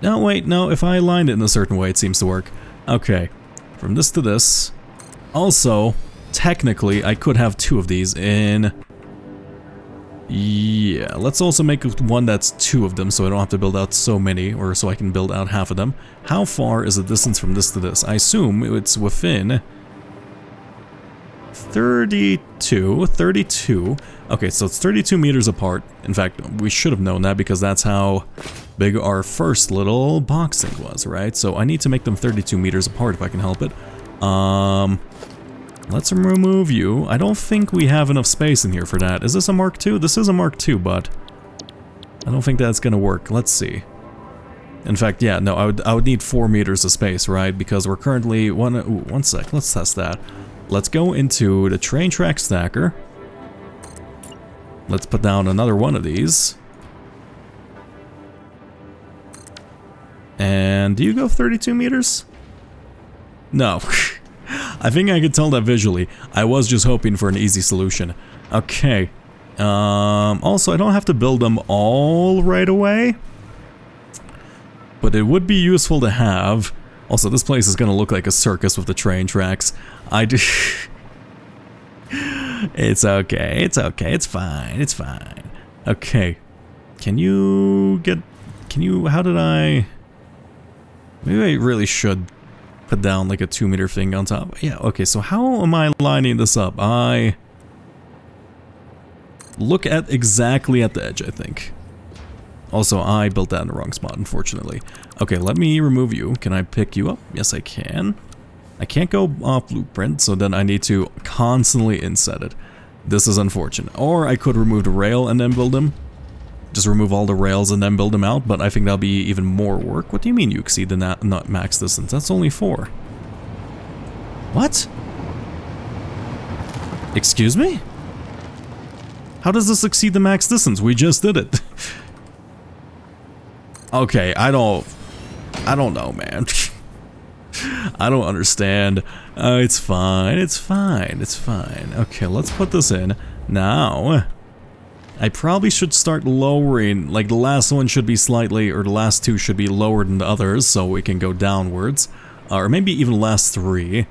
No, wait, no, if I aligned it in a certain way, it seems to work. Okay, from this to this. Also, technically, I could have two of these in... Yeah, let's also make one that's two of them so I don't have to build out so many, or so I can build out half of them. How far is the distance from this to this? I assume it's within 32. Okay, so it's 32 meters apart. In fact, we should have known that because that's how big our first little box thing was, right? So I need to make them 32 meters apart if I can help it. Let's remove you. I don't think we have enough space in here for that. Is this a Mark II? This is a Mark II, but I don't think that's gonna work. Let's see. In fact, yeah, no, I would need 4 meters of space, right? Because we're currently one sec. Let's test that. Let's go into the train track stacker. Let's put down another one of these. And do you go 32 meters? No. I think I could tell that visually. I was just hoping for an easy solution. Okay. Also, I don't have to build them all right away. But it would be useful to have. Also, this place is going to look like a circus with the train tracks. It's okay, it's okay, it's fine, it's fine. Okay. How did I... Maybe I really should put down like a 2-meter thing on top. Yeah, okay, so how am I lining this up? I look at exactly at the edge, I think. Also, I built that in the wrong spot, unfortunately. Okay, let me remove you. Can I pick you up? Yes, I can. I can't go off blueprint, so then I need to constantly inset it. This is unfortunate. Or I could remove the rail and then build them. Just remove all the rails and then build them out, but I think that'll be even more work. What do you mean you exceed the not max distance? That's only 4. What? Excuse me? How does this exceed the max distance? We just did it. Okay, I don't know, man. I don't understand. It's fine, it's fine, it's fine. Okay, let's put this in. Now, I probably should start lowering, like the last one should be slightly, or the last 2 should be lower than the others, so we can go downwards. Or maybe even the last 3.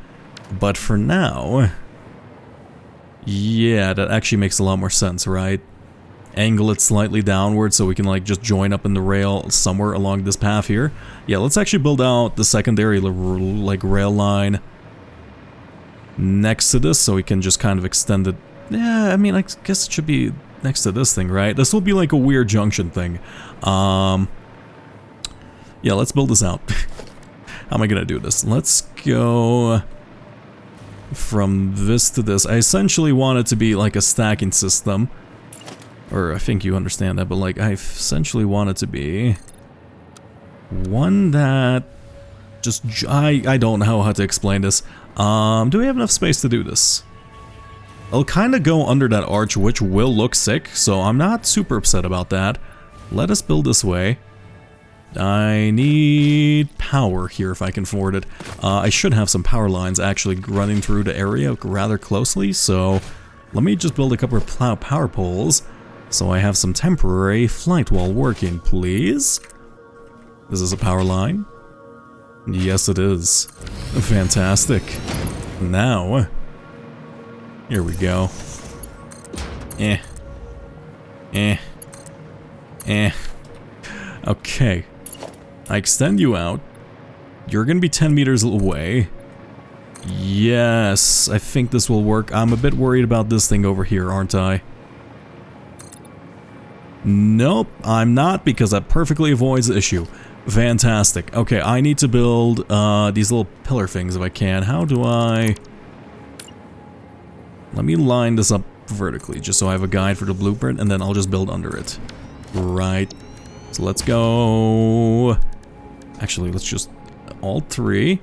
But for now, yeah, that actually makes a lot more sense, right? Angle it slightly downward so we can like just join up in the rail somewhere along this path here. Yeah, let's actually build out the secondary like rail line next to this so we can just kind of extend it. Yeah, I mean, I guess it should be next to this thing, right? This will be like a weird junction thing. Yeah, let's build this out. How am I gonna do this? Let's go from this to this. I essentially want it to be like a stacking system. Or I think you understand that, but like I essentially want it to be one that just I don't know how to explain this. Do we have enough space to do this? It'll kind of go under that arch, which will look sick, so I'm not super upset about that. Let us build this way. I need power here if I can afford it. I should have some power lines actually running through the area rather closely, so let me just build a couple of power poles. So I have some temporary flight while working, please. This is a power line. Yes, it is. Fantastic. Now, here we go. Okay. I extend you out. You're gonna be 10 meters away. Yes, I think this will work. I'm a bit worried about this thing over here, aren't I? Nope, I'm not, because that perfectly avoids the issue. Fantastic. Okay, I need to build these little pillar things if I can. How do I... Let me line this up vertically, just so I have a guide for the blueprint, and then I'll just build under it. Right. So let's go... Actually, let's just... all three.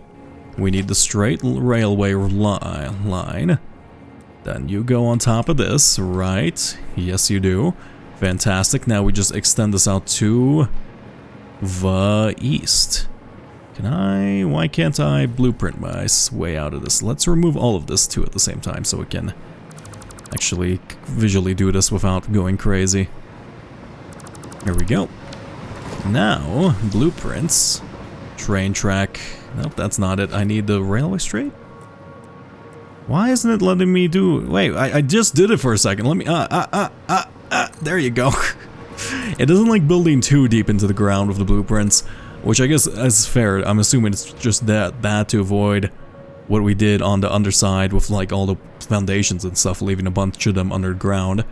We need the straight railway line. Then you go on top of this, right? Yes, you do. Fantastic. Now we just extend this out to the east. Can I? Why can't I blueprint my way out of this? Let's remove all of this too at the same time so we can actually visually do this without going crazy. Here we go. Now, blueprints. Train track. Nope, that's not it. I need the railway straight. Why isn't it letting me do... Wait, I just did it for a second. Let me... there you go. It doesn't like building too deep into the ground with the blueprints, which I guess is fair. I'm assuming it's just that to avoid what we did on the underside with like all the foundations and stuff, leaving a bunch of them underground.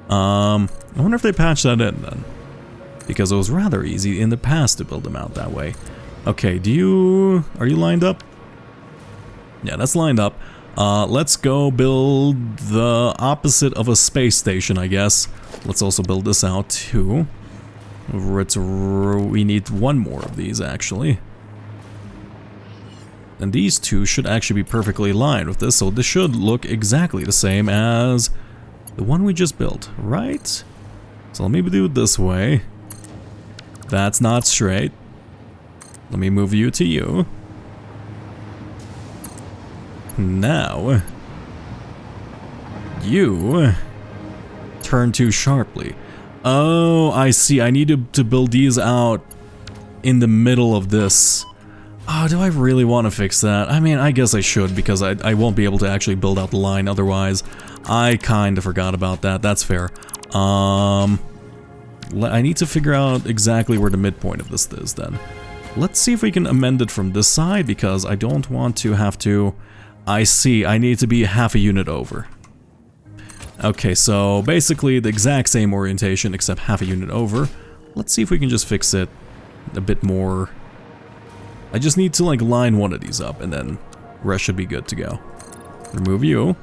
I wonder if they patched that in then, because it was rather easy in the past to build them out that way. Okay, are you lined up? Yeah, that's lined up. Let's go build the opposite of a space station, I guess. Let's also build this out too. We need one more of these, actually. And these two should actually be perfectly aligned with this, so this should look exactly the same as the one we just built, right? So let me do it this way. That's not straight. Let me move you to you. Now, you turn too sharply. Oh, I see. I need to build these out in the middle of this. Oh, do I really want to fix that? I mean, I guess I should, because I won't be able to actually build out the line otherwise. I kind of forgot about that. That's fair. I need to figure out exactly where the midpoint of this is then. Let's see if we can amend it from this side, because I don't want to have to... I see, I need to be half a unit over. Okay, so basically the exact same orientation except half a unit over. Let's see if we can just fix it a bit more. I just need to like line one of these up and then the rest should be good to go. Remove you.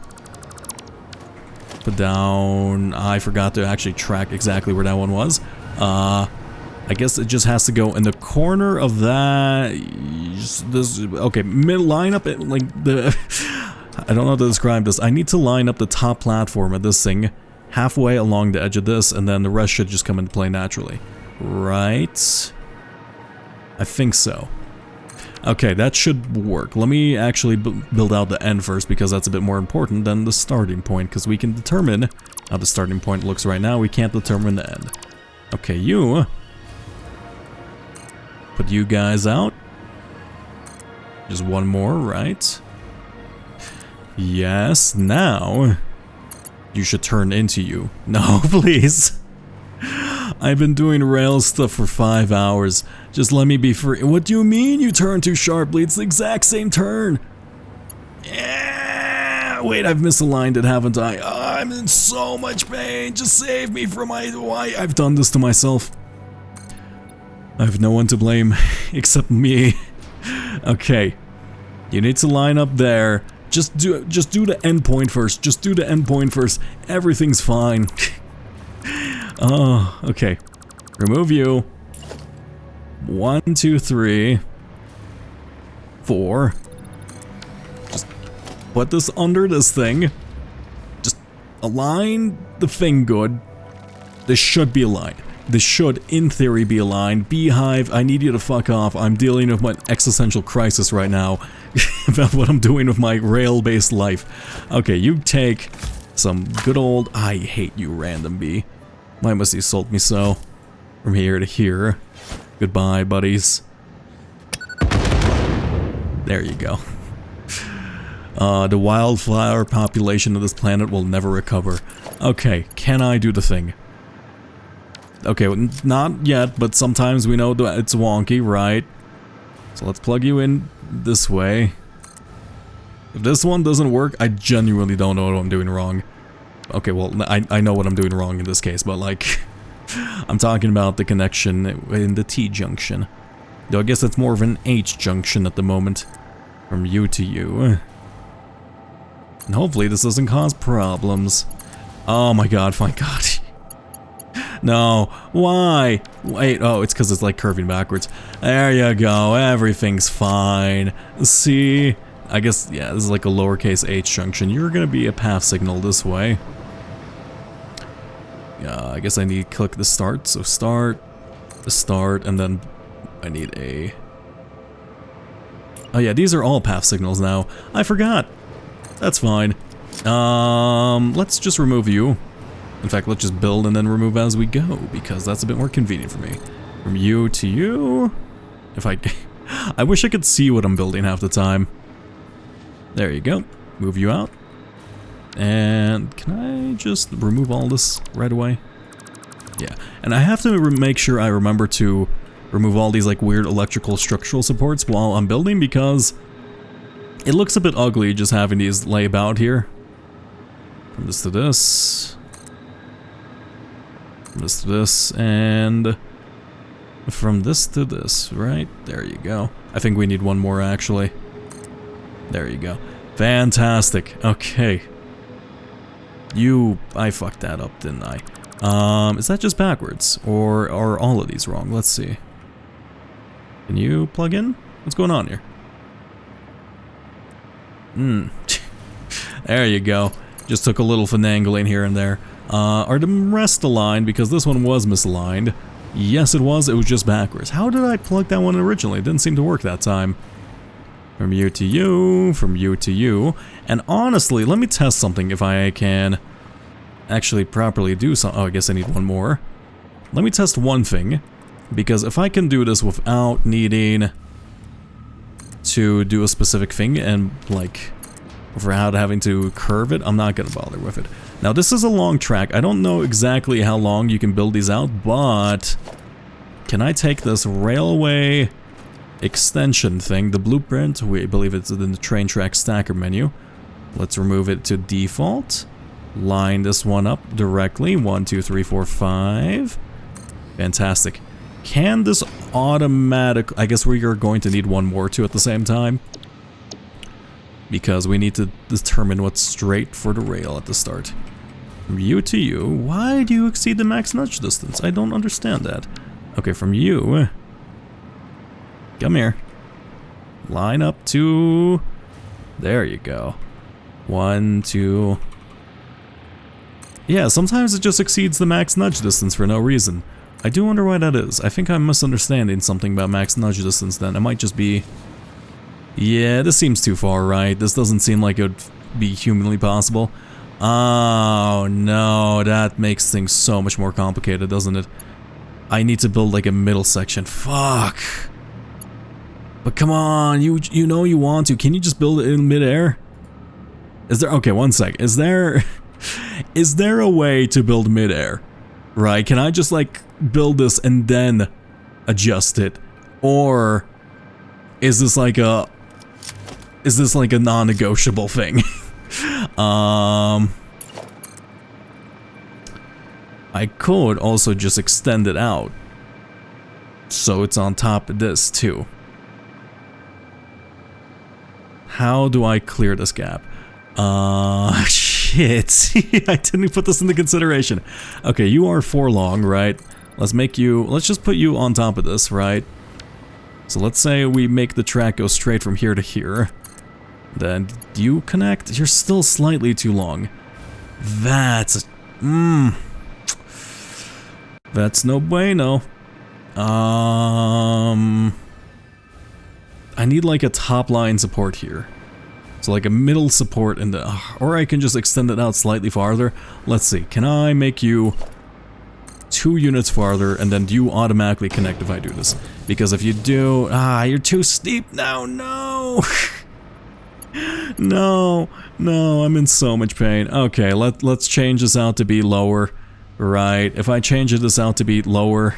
Put down... I forgot to actually track exactly where that one was. I guess it just has to go in the corner of that. Okay, line up it like the... I don't know how to describe this. I need to line up the top platform of this thing halfway along the edge of this, and then the rest should just come into play naturally. Right? I think so. Okay, that should work. Let me actually build out the end first, because that's a bit more important than the starting point, because we can determine how the starting point looks right now. We can't determine the end. Okay, you... Put you guys out. Just one more, right? Yes, now you should turn into you. No, please. I've been doing rail stuff for 5 hours. Just let me be free. What do you mean you turn too sharply? It's the exact same turn. Yeah. Wait, I've misaligned it, haven't I? Oh, I'm in so much pain. Just save me from my... Why? I've done this to myself. I have no one to blame except me. Okay. You need to line up there. Just do the end point first. Just do the end point first. Everything's fine. Oh, okay. Remove you. 1, 2, 3, 4. Just put this under this thing. Just align the thing good. This should be aligned. This should, in theory, be aligned. Beehive, I need you to fuck off. I'm dealing with my existential crisis right now about what I'm doing with my rail-based life. Okay, you take some good old... I hate you, random bee. Why must you insult me so? From here to here. Goodbye, buddies. There you go. The wildflower population of this planet will never recover. Okay, can I do the thing? Okay, well, not yet, but sometimes we know that it's wonky, right? So let's plug you in this way. If this one doesn't work, I genuinely don't know what I'm doing wrong. Okay, well, I know what I'm doing wrong in this case, but like... I'm talking about the connection in the T junction. Though I guess it's more of an H junction at the moment. From U to U. And hopefully this doesn't cause problems. Oh my god, my god. No, why? Wait, oh, it's because it's like curving backwards. There you go, everything's fine. See? I guess, yeah, this is like a lowercase h junction. You're gonna be a path signal this way. Yeah, I guess I need to click the start. So start, the start, and then I need a... Oh yeah, these are all path signals now. I forgot. That's fine. Let's just remove you. In fact, let's just build and then remove as we go, because that's a bit more convenient for me. From you to you. If I... I wish I could see what I'm building half the time. There you go. Move you out. And can I just remove all this right away? Yeah. And I have to make sure I remember to remove all these like weird electrical structural supports while I'm building, because it looks a bit ugly just having these lay about here. From this to this. From this to this, and from this to this, right? There you go. I think we need one more, actually. There you go. Fantastic. Okay. I fucked that up, didn't I? Is that just backwards? Or are all of these wrong? Let's see. Can you plug in? What's going on here? There you go. Just took a little finagling here and there. Are the rest aligned? Because this one was misaligned. Yes, it was just backwards. How did I plug that one originally? It didn't seem to work that time. From you to you, from you to you. And honestly, let me test something if I can actually properly do something. Oh, I guess I need one more. Let me test one thing. Because if I can do this without needing to do a specific thing and like without having to curve it, I'm not gonna bother with it. Now this is a long track. I don't know exactly how long you can build these out, but can I take this railway extension thing, the blueprint, we believe it's in the train track stacker menu. Let's remove it to default. Line this one up directly. 1, 2, 3, 4, 5. Fantastic. Can this automatic... I guess we are going to need one more too at the same time. Because we need to determine what's straight for the rail at the start. From you to you. Why do you exceed the max nudge distance? I don't understand that. Okay, from you... Come here. Line up to... There you go. 1, 2... Yeah, sometimes it just exceeds the max nudge distance for no reason. I do wonder why that is. I think I'm misunderstanding something about max nudge distance then. It might just be... Yeah, this seems too far, right? This doesn't seem like it would be humanly possible. Oh, no. That makes things so much more complicated, doesn't it? I need to build like a middle section. Fuck! But come on, you know you want to. Can you just build it in midair? Is there... Okay, one sec. Is there a way to build midair? Right? Can I just like build this and then adjust it? Or is this like a non-negotiable thing? I could also just extend it out so it's on top of this too. How do I clear this gap? Shit. I didn't put this into consideration. Okay, you are 4 long, right? Let's just put you on top of this, right? So let's say we make the track go straight from here to here. Then, do you connect? You're still slightly too long. That's no bueno. I need like a top line support here. So like a middle support in the... Or I can just extend it out slightly farther. Let's see, can I make you 2 units farther and then do you automatically connect if I do this? Because if you do... you're too steep now, no! No, I'm in so much pain. Okay, let's change this out to be lower. Right, if I change this out to be lower...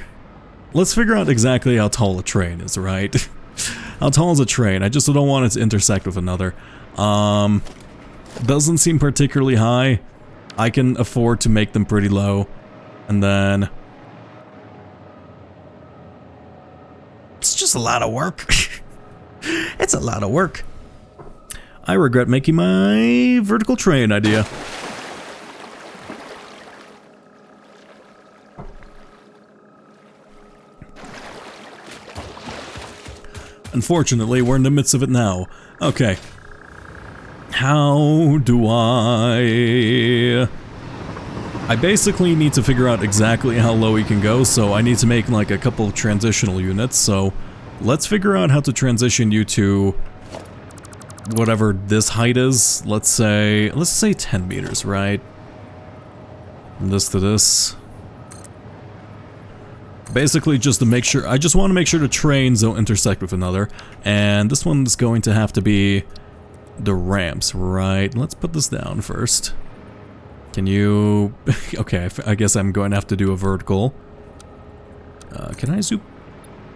Let's figure out exactly how tall a train is, right? How tall is a train? I just don't want it to intersect with another. Doesn't seem particularly high. I can afford to make them pretty low. And then It's a lot of work. It's a lot of work. I regret making my vertical train idea. Unfortunately, we're in the midst of it now. Okay. How do I basically need to figure out exactly how low we can go, so I need to make like a couple of transitional units, so let's figure out how to transition you to whatever this height is. Let's say 10 meters, right? From this to this. Basically just to make sure, I just want to make sure the trains don't intersect with another, and this one's going to have to be the ramps, right? Let's put this down first. Can you... okay, I guess I'm going to have to do a vertical. Can I zoom?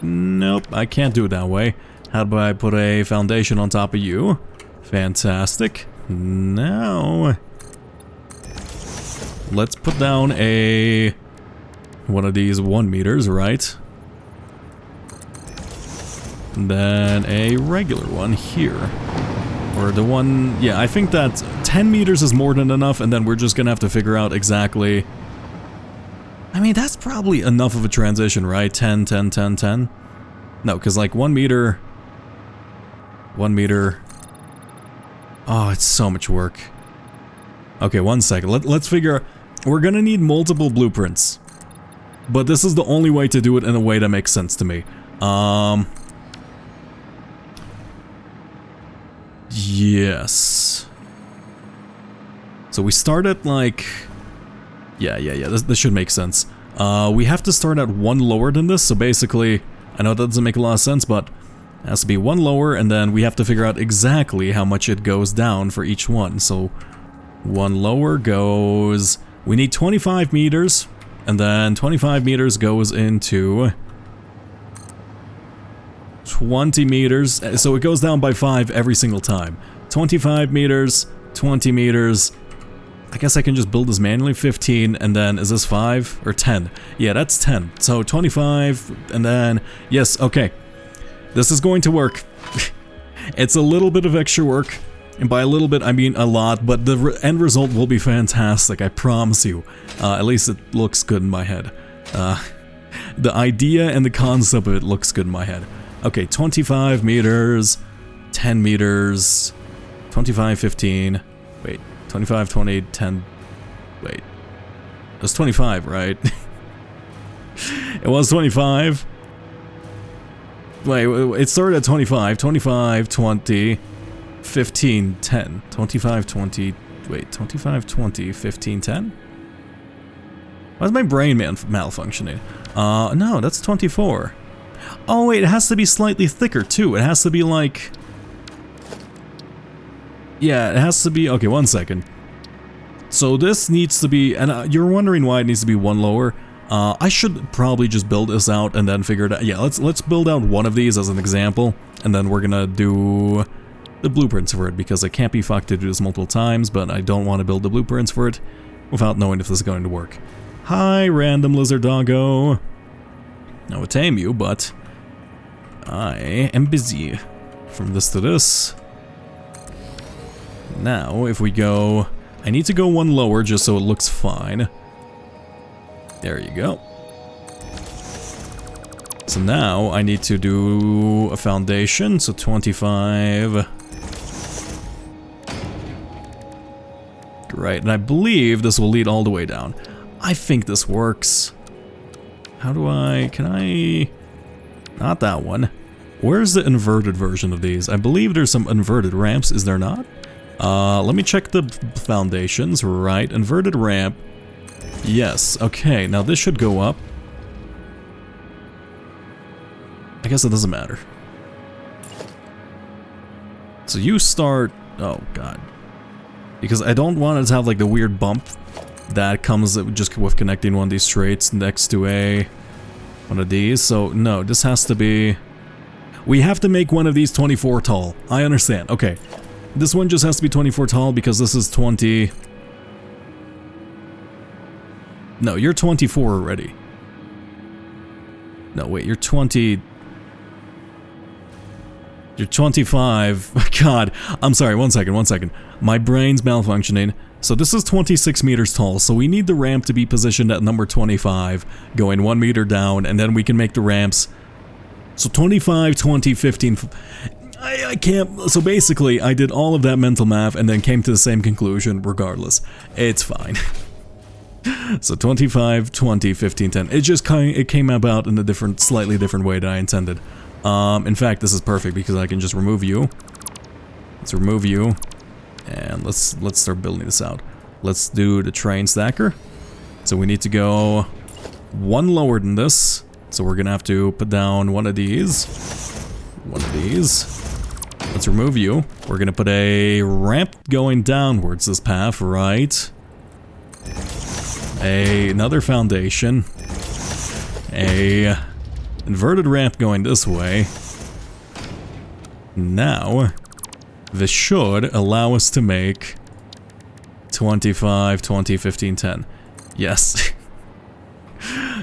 Nope, I can't do it that way. How do I put a foundation on top of you? Fantastic. Now... let's put down a... one of these 1 meters, right? And then a regular one here. Or the one... yeah, I think that 10 meters is more than enough, and then we're just gonna have to figure out exactly... I mean, that's probably enough of a transition, right? 10, 10, 10, 10? No, because like 1 meter... 1 meter... oh, it's so much work. Okay, 1 second. Let's figure... we're gonna need multiple blueprints. But this is the only way to do it in a way that makes sense to me. Yes. So we start at like... yeah, this should make sense. We have to start at 1 lower than this, so basically... I know that doesn't make a lot of sense, but... it has to be 1 lower, and then we have to figure out exactly how much it goes down for each one. So... 1 lower goes... we need 25 meters... and then 25 meters goes into 20 meters, so it goes down by 5 every single time. 25 meters, 20 meters. I guess I can just build this manually. 15, and then is this 5 or 10? Yeah, that's 10. So 25, and then yes, okay. This is going to work. It's a little bit of extra work, and by a little bit I mean a lot, but the end result will be fantastic, I promise you. At least it looks good in my head. The idea and the concept of it looks good in my head. Okay, 25 meters, 10 meters, 25, 15, wait, 25, 20, 10, wait. It was 25, right? It was 25. Wait, it started at 25, 25, 20, 15, 10, 25, 20, wait, 25, 20, 15, 10? Why is my brain malfunctioning? No, that's 24. Oh wait, it has to be slightly thicker too. It has to be like... yeah, it has to be... okay, 1 second. So this needs to be... and you're wondering why it needs to be 1 lower. I should probably just build this out and then figure it out. Yeah, let's build out one of these as an example, and then we're gonna do the blueprints for it, because I can't be fucked to do this multiple times, but I don't want to build the blueprints for it without knowing if this is going to work. Hi, random lizard doggo. I would tame you, but I am busy. From this to this. Now, if we go... I need to go 1 lower just so it looks fine. There you go. So now I need to do a foundation, so 25. Right, and I believe this will lead all the way down. I think this works. How do I... can I... not that one. Where's the inverted version of these? I believe there's some inverted ramps, is there not? Let me check the foundations. Right, inverted ramp. Yes, okay, now this should go up. I guess it doesn't matter. So you start... oh god. Because I don't want it to have like the weird bump that comes just with connecting one of these straights next to one of these. So no, this has to be... we have to make one of these 24 tall. I understand, okay. This one just has to be 24 tall because this is 20... no, you're 24 already. No, wait, you're 20... You're 25. God, I'm sorry, one second. My brain's malfunctioning. So this is 26 meters tall, so we need the ramp to be positioned at number 25, going 1 meter down, and then we can make the ramps. So 25, 20, 15... I can't... So basically, I did all of that mental math and then came to the same conclusion regardless. It's fine. So 25, 20, 15, 10. It came about in a slightly different way than I intended. In fact, this is perfect because I can just remove you. Let's remove you. And let's start building this out. Let's do the train stacker. So we need to go one lower than this. So we're gonna have to put down one of these. One of these. Let's remove you. We're gonna put a ramp going downwards this path, right? Another foundation. A inverted ramp going this way. Now, this should allow us to make 25, 20, 15, 10. Yes.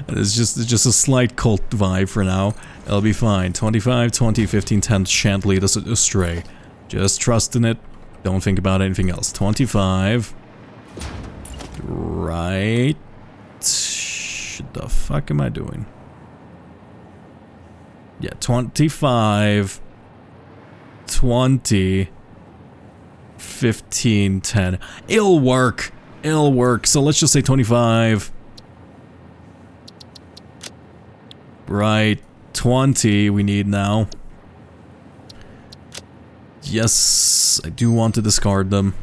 It's just a slight cult vibe for now. It'll be fine. 25, 20, 15, 10 shan't lead us astray. Just trust in it. Don't think about anything else. 25. Right. What the fuck am I doing? Yeah, 25. 20. 15, 10. It'll work. It'll work. So let's just say 25. Right. 20 we need now. Yes, I do want to discard them.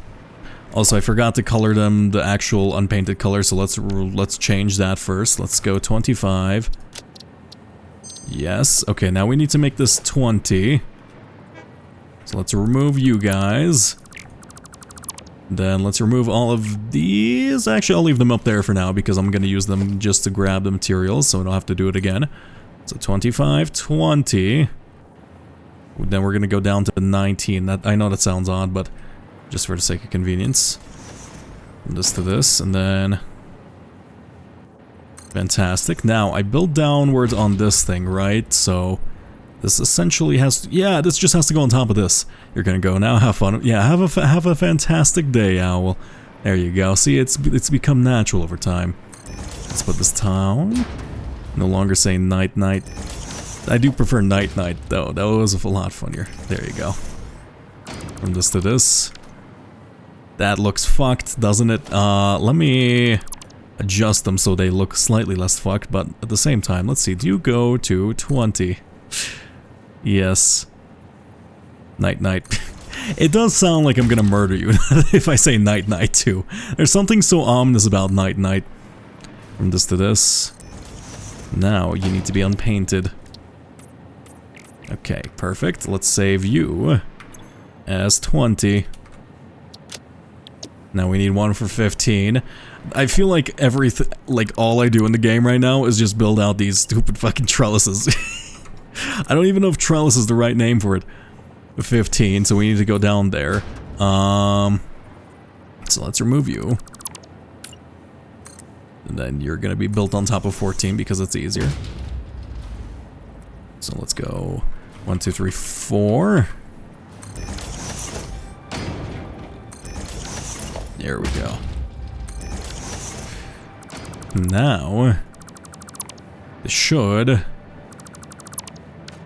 Also, I forgot to color them the actual unpainted color, so let's change that first. Let's go 25. Yes. Okay, now we need to make this 20. So let's remove you guys. Then let's remove all of these. Actually, I'll leave them up there for now because I'm going to use them just to grab the materials, so I don't have to do it again. So 25, 20. Then we're going to go down to 19. I know that sounds odd, but just for the sake of convenience. This to this, and then... Fantastic. Now, I build downwards on this thing, right? So, this essentially has to... Yeah, this just has to go on top of this. You're going to go now, have fun. Yeah, have a fantastic day, Owl. There you go. See, it's become natural over time. Let's put this down. No longer say night night. I do prefer night night though. That was a lot funnier. There you go. From this to this. That looks fucked, doesn't it? Let me adjust them so they look slightly less fucked, but at the same time, let's see. Do you go to 20? Yes. Night night. It does sound like I'm gonna murder you if I say night night too. There's something so ominous about night night. From this to this. Now, you need to be unpainted. Okay, perfect. Let's save you as 20. Now we need one for 15. I feel like all I do in the game right now is just build out these stupid fucking trellises. I don't even know if trellis is the right name for it. 15, so we need to go down there. So let's remove you. And then you're gonna be built on top of 14 because it's easier. So let's go 1, 2, 3, 4. There we go. Now, this should...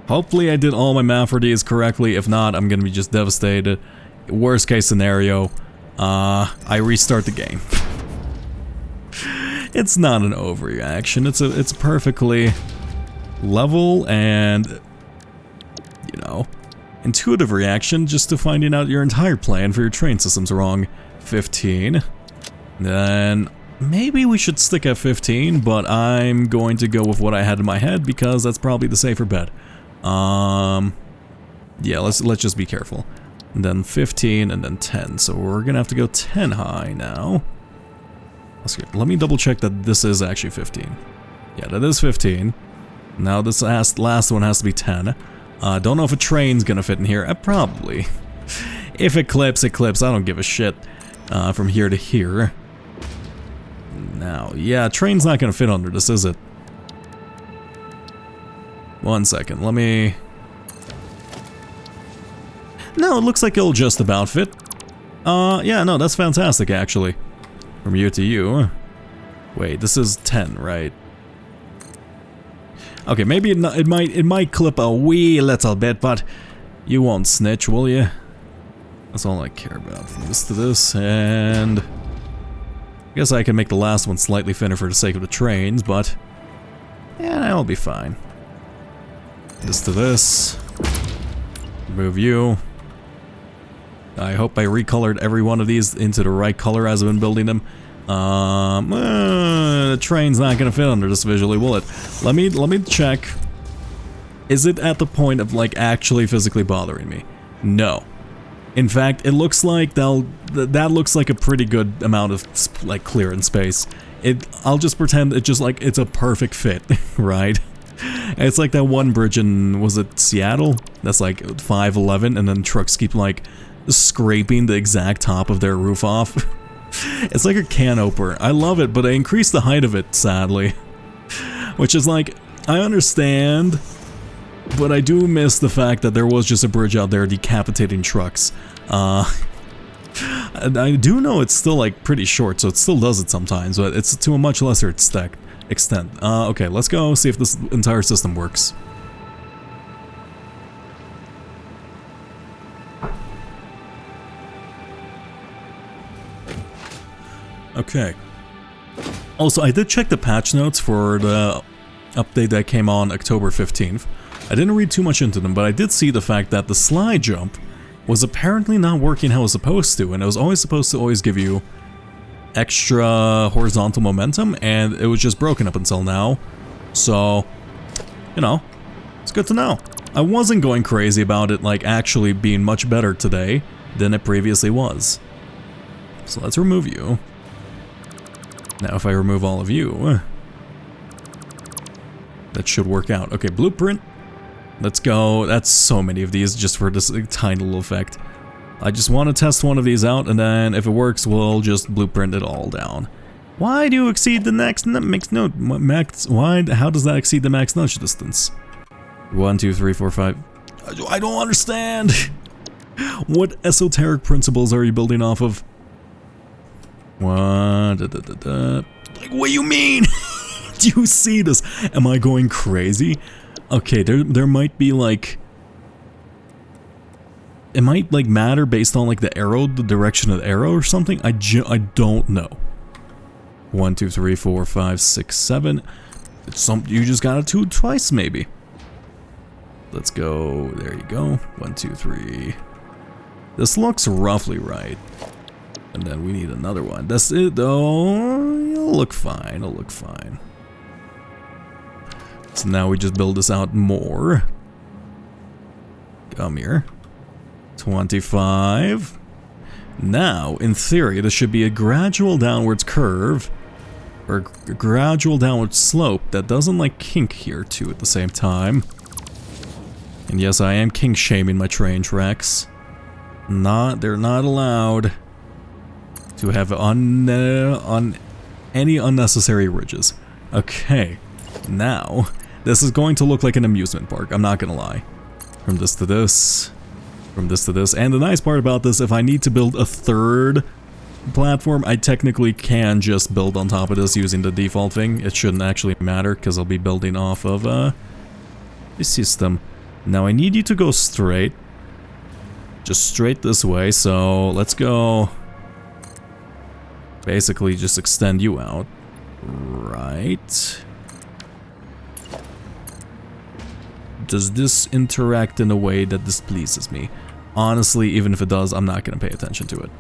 Hopefully I did all my math for these correctly. If not, I'm gonna be just devastated. Worst case scenario, I restart the game. It's not an overreaction. It's perfectly level and, you know, intuitive reaction just to finding out your entire plan for your train system's wrong. 15. Then maybe we should stick at 15, but I'm going to go with what I had in my head because that's probably the safer bet. Yeah, let's just be careful. And then 15 and then 10. So we're gonna have to go 10 high now. Let me double check that this is actually 15. Yeah, that is 15. Now this last one has to be 10. Don't know if a train's gonna fit in here. Probably. If it clips, it clips. I don't give a shit. From here to here. Now, yeah, train's not gonna fit under this, is it? 1 second, let me... No, it looks like it'll just about fit. Yeah, no, that's fantastic, actually. From you to you. Wait, this is 10, right? Okay, maybe it might clip a wee little bit, but you won't snitch, will you? That's all I care about. From this to this, and I guess I can make the last one slightly thinner for the sake of the trains, but yeah, that'll be fine. This to this. Remove you. I hope I recolored every one of these into the right color as I've been building them. The train's not gonna fit under this visually, will it? Let me check. Is it at the point of like actually physically bothering me? No. In fact, it looks like that looks like a pretty good amount of like clearance space. I'll just pretend it's a perfect fit, right? It's like that one bridge in, was it Seattle? That's like 5'11", and then trucks keep like scraping the exact top of their roof off. It's like a can opener. I love it, but I increased the height of it, sadly. Which is like, I understand, but I do miss the fact that there was just a bridge out there decapitating trucks. I do know it's still like pretty short, so it still does it sometimes, but it's to a much lesser extent. Okay, let's go see if this entire system works. Okay. Also, I did check the patch notes for the update that came on October 15th. I didn't read too much into them, but I did see the fact that the slide jump was apparently not working how it was supposed to, and it was always supposed to always give you extra horizontal momentum, and it was just broken up until now. So, you know, it's good to know. I wasn't going crazy about it like actually being much better today than it previously was. So let's remove you. Now if I remove all of you, that should work out. Okay, blueprint. Let's go. That's so many of these just for this tiny little effect. I just want to test one of these out, and then if it works, we'll just blueprint it all down. Why do you exceed the next max? Why? How does that exceed the max nudge distance? 1, 2, 3, 4, 5. I don't understand. What esoteric principles are you building off of? What? Like, what do you mean? Do you see this? Am I going crazy? Okay, there might be like, it might like matter based on like the arrow, the direction of the arrow or something. I don't know. 1, 2, 3, 4, 5, 6, 7. You just got a 2 twice maybe. Let's go. There you go. 1, 2, 3. This looks roughly right. And then we need another one. That's it though. It'll look fine. It'll look fine. So now we just build this out more. Come here. 25. Now, in theory, this should be a gradual downwards curve, or a gradual downward slope that doesn't like kink here too at the same time. And yes, I am kink shaming my train tracks. They're not allowed to have on any unnecessary ridges. Okay, now this is going to look like an amusement park. I'm not gonna lie. From this to this. From this to this. And the nice part about this, if I need to build a third platform, I technically can just build on top of this using the default thing. It shouldn't actually matter because I'll be building off of the system. Now I need you to go straight. Just straight this way, so let's go. Basically just extend you out. Right. Does this interact in a way that displeases me? Honestly, even if it does, I'm not going to pay attention to it.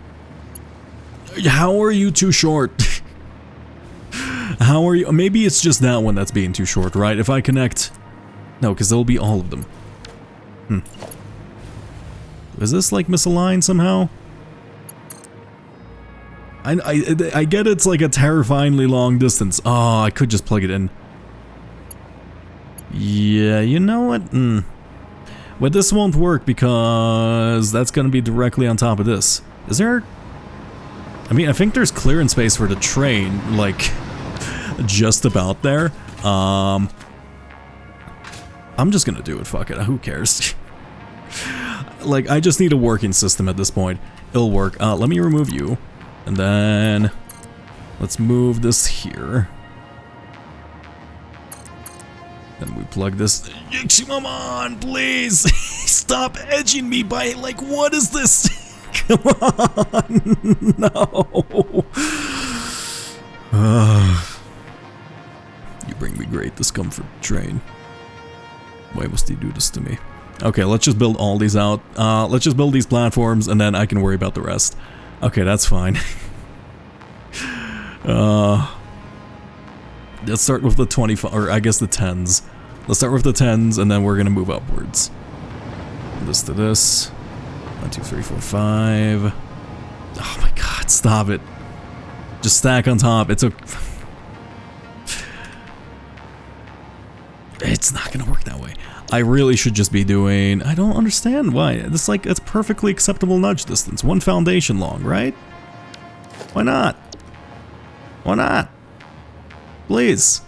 How are you too short? How are you? Maybe it's just that one that's being too short, right? If I connect... No, because there'll be all of them. Is this like misaligned somehow? I get it's like a terrifyingly long distance. Oh, I could just plug it in. Yeah, you know what? But this won't work because that's gonna be directly on top of this. Is there... I mean, I think there's clearance space for the train, like, just about there. I'm just gonna do it, fuck it, who cares? like, I just need a working system at this point. It'll work. Let me remove you. And then let's move this here. Then we plug this. Come on, please. Stop edging me by, like, what is this? Come on. No. You bring me great discomfort, train. Why must he do this to me? Okay, let's just build all these out. Let's just build these platforms and then I can worry about the rest. Okay, that's fine. Let's start with the 25, or I guess the 10s. Let's start with the 10s and then we're gonna move upwards. This to this. 1, 2, 3, 4, 5. Oh my god, stop it. Just stack on top. It's not gonna work that way. I really should just be doing... I don't understand why. It's like, it's perfectly acceptable nudge distance. 1 foundation long, right? Why not? Why not? Please.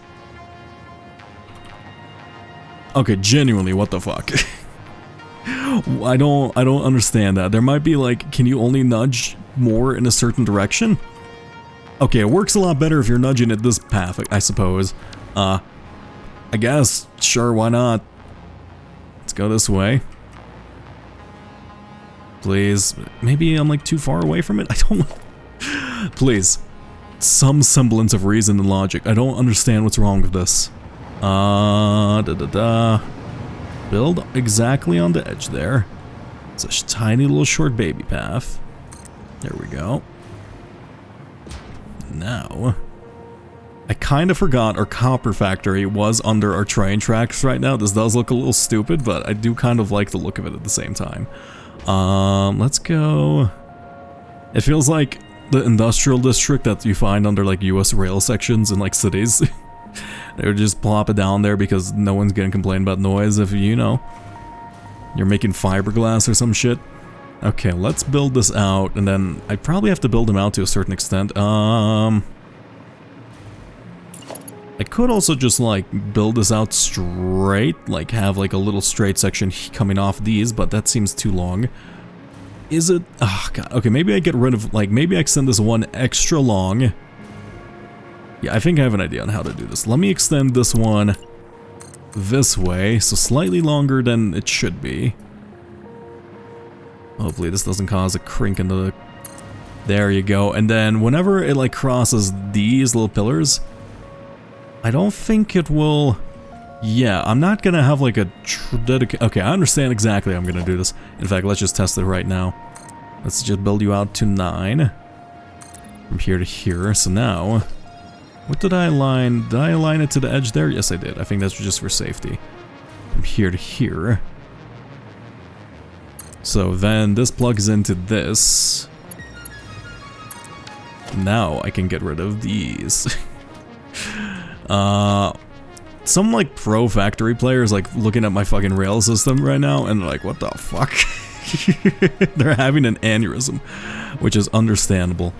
Okay, genuinely, what the fuck? I don't understand that. There might be like, can you only nudge more in a certain direction? Okay, it works a lot better if you're nudging it this path, I suppose. I guess, sure, why not? Let's go this way. Please. Maybe I'm like too far away from it? I don't know. Please. Some semblance of reason and logic. I don't understand what's wrong with this. Build exactly on the edge there. It's a tiny little short baby path. There we go. Now, I kind of forgot our copper factory was under our train tracks right now. This does look a little stupid, but I do kind of like the look of it at the same time. Let's go. It feels like the industrial district that you find under like US rail sections in like cities. They would just plop it down there because no one's gonna complain about noise if, you know, you're making fiberglass or some shit. Okay, let's build this out, and then I probably have to build them out to a certain extent. I could also just like build this out straight, like have like a little straight section coming off these, but that seems too long. Is it? Oh god. Okay, maybe I get rid of, like, maybe I extend this one extra long. Yeah, I think I have an idea on how to do this. Let me extend this one this way, so slightly longer than it should be. Hopefully this doesn't cause a crink in the... There you go. And then whenever it like crosses these little pillars, I don't think it will... Yeah, I'm not gonna have like a okay, I understand exactly how I'm gonna do this. In fact, let's just test it right now. Let's just build you out to 9. From here to here. So now, what did I align? Did I align it to the edge there? Yes, I did. I think that's just for safety. From here to here. So then this plugs into this. Now I can get rid of these. Some like pro factory players like looking at my fucking rail system right now and they're like, what the fuck? They're having an aneurysm, which is understandable.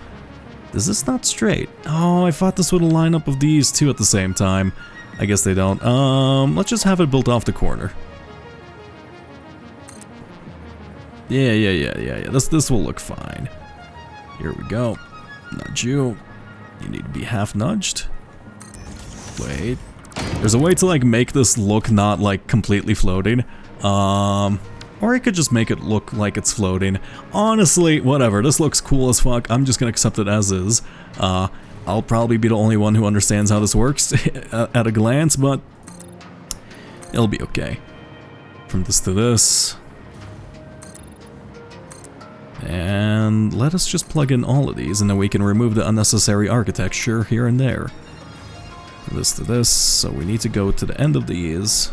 Is this not straight? Oh, I thought this would line up with these two at the same time. I guess they don't. Let's just have it built off the corner. Yeah. This will look fine. Here we go. Nudge you. You need to be half nudged. Wait. There's a way to like make this look not like completely floating. Or I could just make it look like it's floating. Honestly, whatever. This looks cool as fuck. I'm just gonna accept it as is. I'll probably be the only one who understands how this works at a glance, but it'll be okay. From this to this. And let us just plug in all of these, and then we can remove the unnecessary architecture here and there. This to this, so we need to go to the end of these.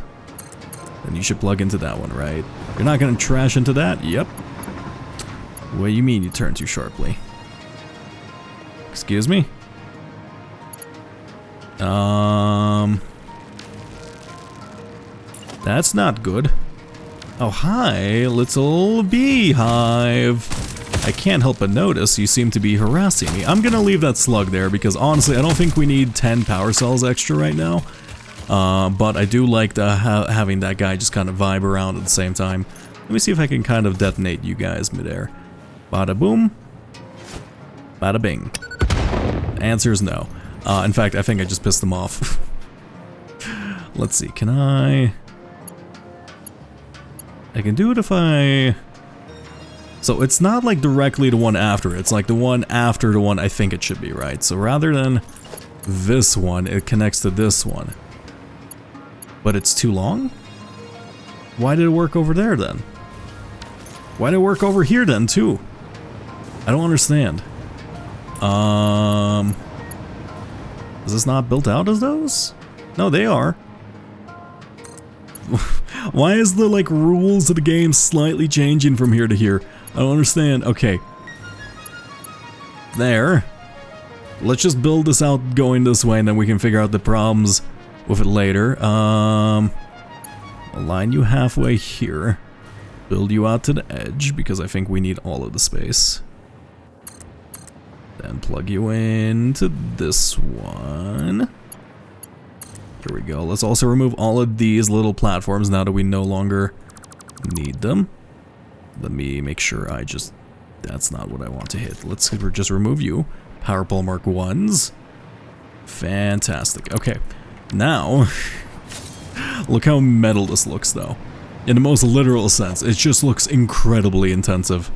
Then you should plug into that one, right? You're not gonna trash into that? Yep. What do you mean you turn too sharply? Excuse me? That's not good. Oh, hi, little beehive. I can't help but notice you seem to be harassing me. I'm gonna leave that slug there because honestly, I don't think we need 10 power cells extra right now. But I do like having that guy just kind of vibe around at the same time. Let me see if I can kind of detonate you guys midair. Bada boom. Bada bing. The answer is no. In fact, I think I just pissed them off. Let's see, can I can do it if I... So it's not like directly the one after, it's like the one after the one I think it should be, right? So rather than this one, it connects to this one. But it's too long? Why did it work over there then? Why did it work over here then too? I don't understand. Is this not built out as those? No, they are. Why is the like rules of the game slightly changing from here to here? I don't understand. Okay. There. Let's just build this out going this way and then we can figure out the problems with it later. Align you halfway here. Build you out to the edge because I think we need all of the space. Then plug you into this one. Here we go. Let's also remove all of these little platforms now that we no longer need them. Let me make sure I just... That's not what I want to hit. Let's just remove you. Power pole mark 1s. Fantastic. Okay. Now, look how metal this looks though. In the most literal sense. It just looks incredibly intensive.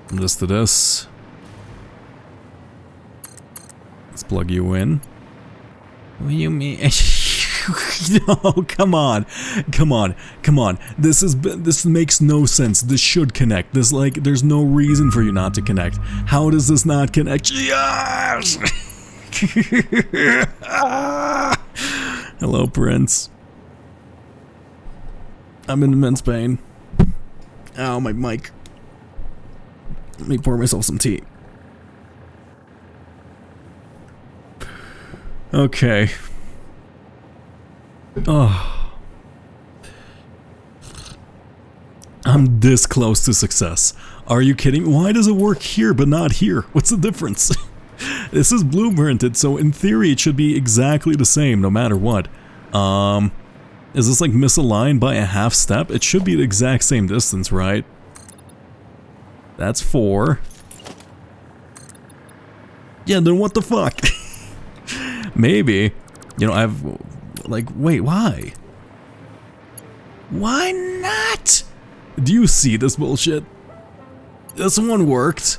From this to this. Let's plug you in. What do you mean? No, come on. Come on. Come on. This makes no sense. This should connect. This, like, there's no reason for you not to connect. How does this not connect? Yes! Hello, Prince. I'm in immense pain. Ow, my mic. Let me pour myself some tea. Okay. Oh. I'm this close to success. Are you kidding? Why does it work here but not here? What's the difference? This is blueprinted, so in theory it should be exactly the same no matter what. Is this like misaligned by a half step? It should be the exact same distance, right? That's 4. Yeah, then what the fuck? Maybe, you know, I've, like, wait, why? Why not? Do you see this bullshit? This one worked.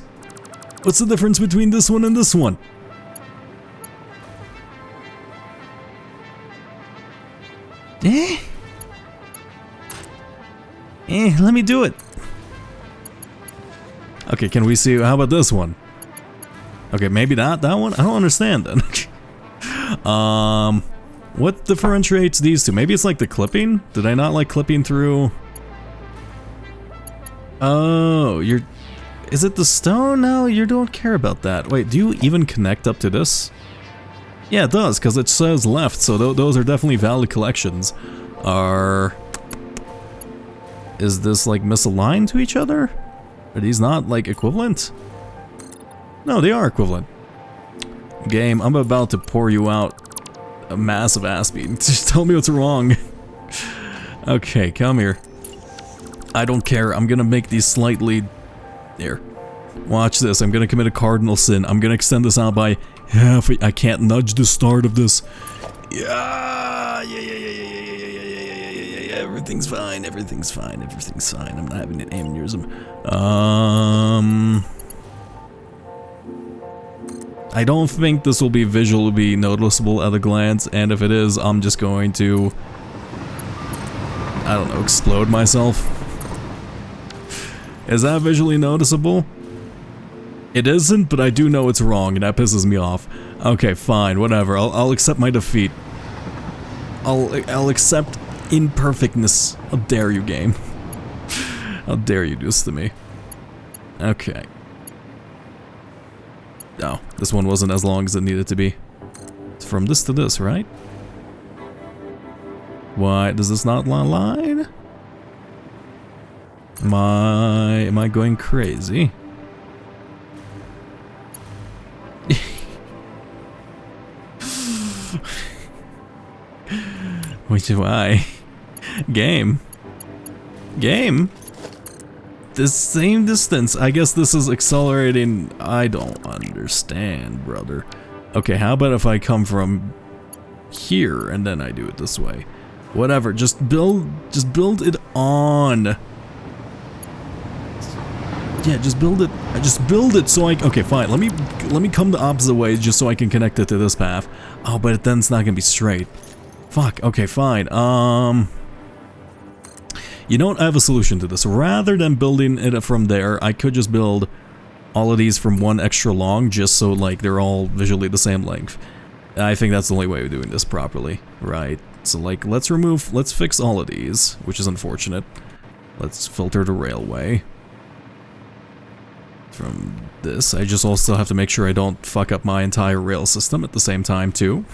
What's the difference between this one and this one? Let me do it. Okay, can we see, how about this one? Okay, maybe not that one? I don't understand then. What differentiates these two? Maybe it's like the clipping? Did I not like clipping through? Oh, is it the stone? No, you don't care about that. Wait, do you even connect up to this? Yeah, it does, because it says left, so those are definitely valid collections. Is this like misaligned to each other? Are these not like equivalent? No, they are equivalent. Game, I'm about to pour you out a massive ass beating. Just tell me what's wrong. Okay, come here. I don't care. I'm gonna make these slightly... There. Watch this. I'm gonna commit a cardinal sin. I'm gonna extend this out by half. I can't nudge the start of this. Yeah. Everything's fine. Everything's fine. Everything's fine. I'm not having an aneurysm. I don't think this will be visually noticeable at a glance, and if it is, I'm just going to, I don't know, explode myself. Is that visually noticeable? It isn't, but I do know it's wrong, and that pisses me off. Okay, fine, whatever. I'll accept my defeat. I'll accept imperfectness. How dare you, game? How dare you do this to me? Okay. Oh, this one wasn't as long as it needed to be. It's from this to this, right? Why does this not line? Am I going crazy? Which why? Game. Game? The same distance. I guess this is accelerating. I don't understand, brother. Okay, how about if I come from here and then I do it this way? Whatever, just build it on. Yeah, just build it so I, okay, fine, let me come the opposite way just so I can connect it to this path. Oh, but then it's not gonna be straight. Fuck, okay, fine, you know what, I have a solution to this. Rather than building it from there, I could just build all of these from one extra long, just so, like, they're all visually the same length. I think that's the only way of doing this properly, right? So, like, let's fix all of these, which is unfortunate. Let's filter the railway. From this, I just also have to make sure I don't fuck up my entire rail system at the same time, too.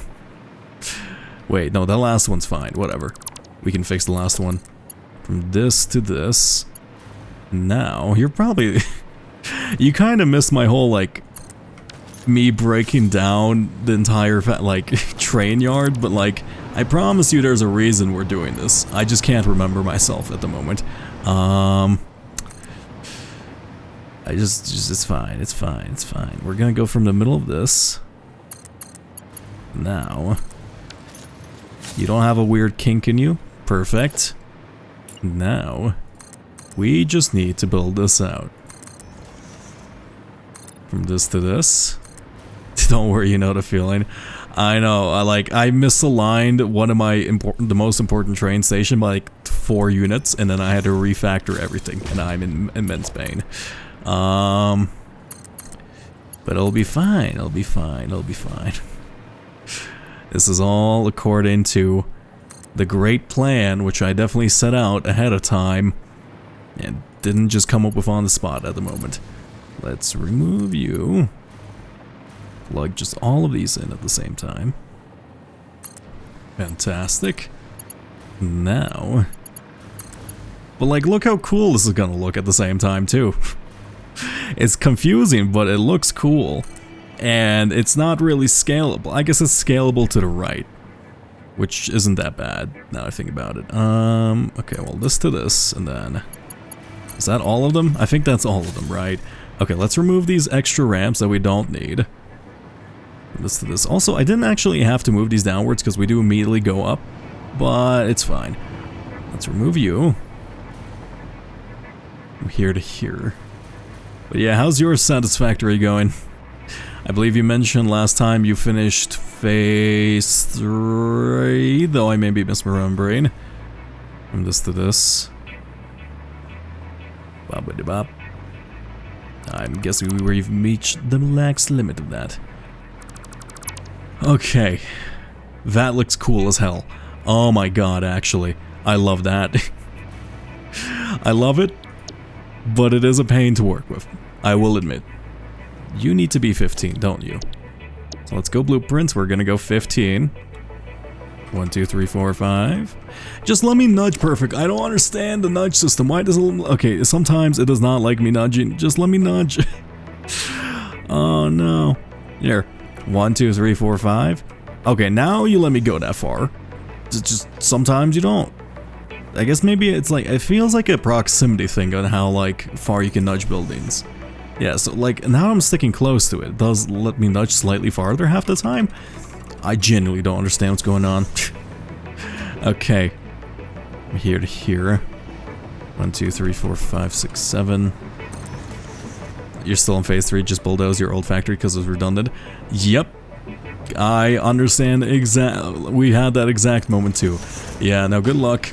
Wait, no, that last one's fine, whatever. We can fix the last one. From this to this. Now, you're probably... you kind of missed my whole, like, me breaking down the entire, like, train yard, but, like, I promise you there's a reason we're doing this. I just can't remember myself at the moment. It's fine. We're gonna go from the middle of this. Now, you don't have a weird kink in you? Perfect. Now, we just need to build this out. From this to this. Don't worry, you know the feeling. I know, I misaligned one of my the most important train station by like 4 units, and then I had to refactor everything, and I'm in immense pain. But it'll be fine, it'll be fine. This is all according to the great plan, which I definitely set out ahead of time, and didn't just come up with on the spot at the moment. Let's remove you. Plug just all of these in at the same time. Fantastic. Now... but like, look how cool this is gonna look at the same time, too. It's confusing, but it looks cool. And it's not really scalable. I guess it's scalable to the right, which isn't that bad, now I think about it. Okay, well, this to this, and then... is that all of them? I think that's all of them, right? Okay, let's remove these extra ramps that we don't need. This to this. Also, I didn't actually have to move these downwards because we do immediately go up, but it's fine. Let's remove you. From here to here. But yeah, how's your Satisfactory going? I believe you mentioned last time you finished phase 3, though I may be misremembering. From this to this. Bop-a-de-bop. I'm guessing we've reached the max limit of that. Okay. That looks cool as hell. Oh my god, actually. I love that. I love it, but it is a pain to work with. I will admit. You need to be 15, don't you? So let's go blueprints. We're gonna go 15. 1, 2, 3, 4, 5. Just let me nudge perfect. I don't understand the nudge system. Why does it... okay, sometimes it does not like me nudging. Just let me nudge. Oh no. Here. 1, 2, 3, 4, 5. Okay, now you let me go that far. Just sometimes you don't. I guess maybe it's like... it feels like a proximity thing on how, like, far you can nudge buildings. Yeah, so, like, now I'm sticking close to it. It does let me nudge slightly farther half the time. I genuinely don't understand what's going on. Okay. Here to here. 1, 2, 3, 4, 5, 6, 7. You're still in phase 3, just bulldoze your old factory because it was redundant. Yep. I understand we had that exact moment too. Yeah, now good luck.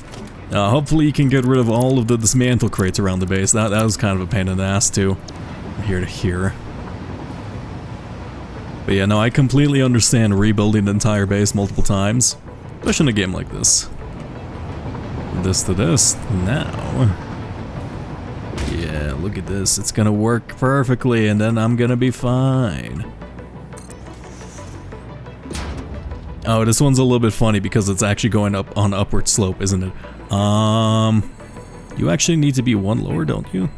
Hopefully you can get rid of all of the dismantle crates around the base. That was kind of a pain in the ass too. Here to here. But yeah, no, I completely understand rebuilding the entire base multiple times, especially in a game like this. This to this, now. Yeah, look at this, it's gonna work perfectly, and then I'm gonna be fine. Oh, this one's a little bit funny because it's actually going up on upward slope, isn't it? You actually need to be 1 lower, don't you?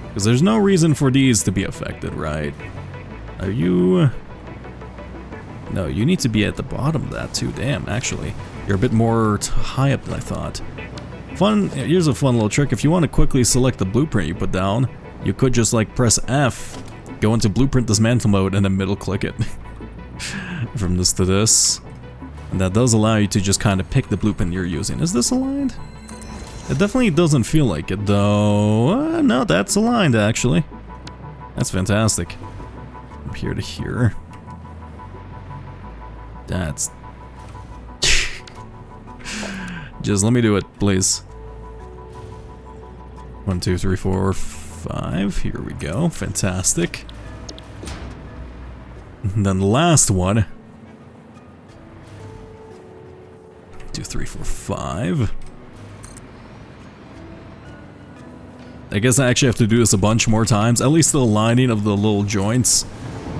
Because there's no reason for these to be affected, right? Are you... no, you need to be at the bottom of that too. Damn, actually. You're a bit more high up than I thought. Here's a fun little trick. If you want to quickly select the blueprint you put down, you could just like press F, go into blueprint dismantle mode, and then middle click it. From this to this. And that does allow you to just kind of pick the blueprint you're using. Is this aligned? It definitely doesn't feel like it though. No, that's aligned actually. That's fantastic. From here to here. That's... Just let me do it, please. 1, 2, 3, 4, 5. Here we go. Fantastic. And then the last one. 2, 3, 4, 5. I guess I actually have to do this a bunch more times. At least the aligning of the little joints.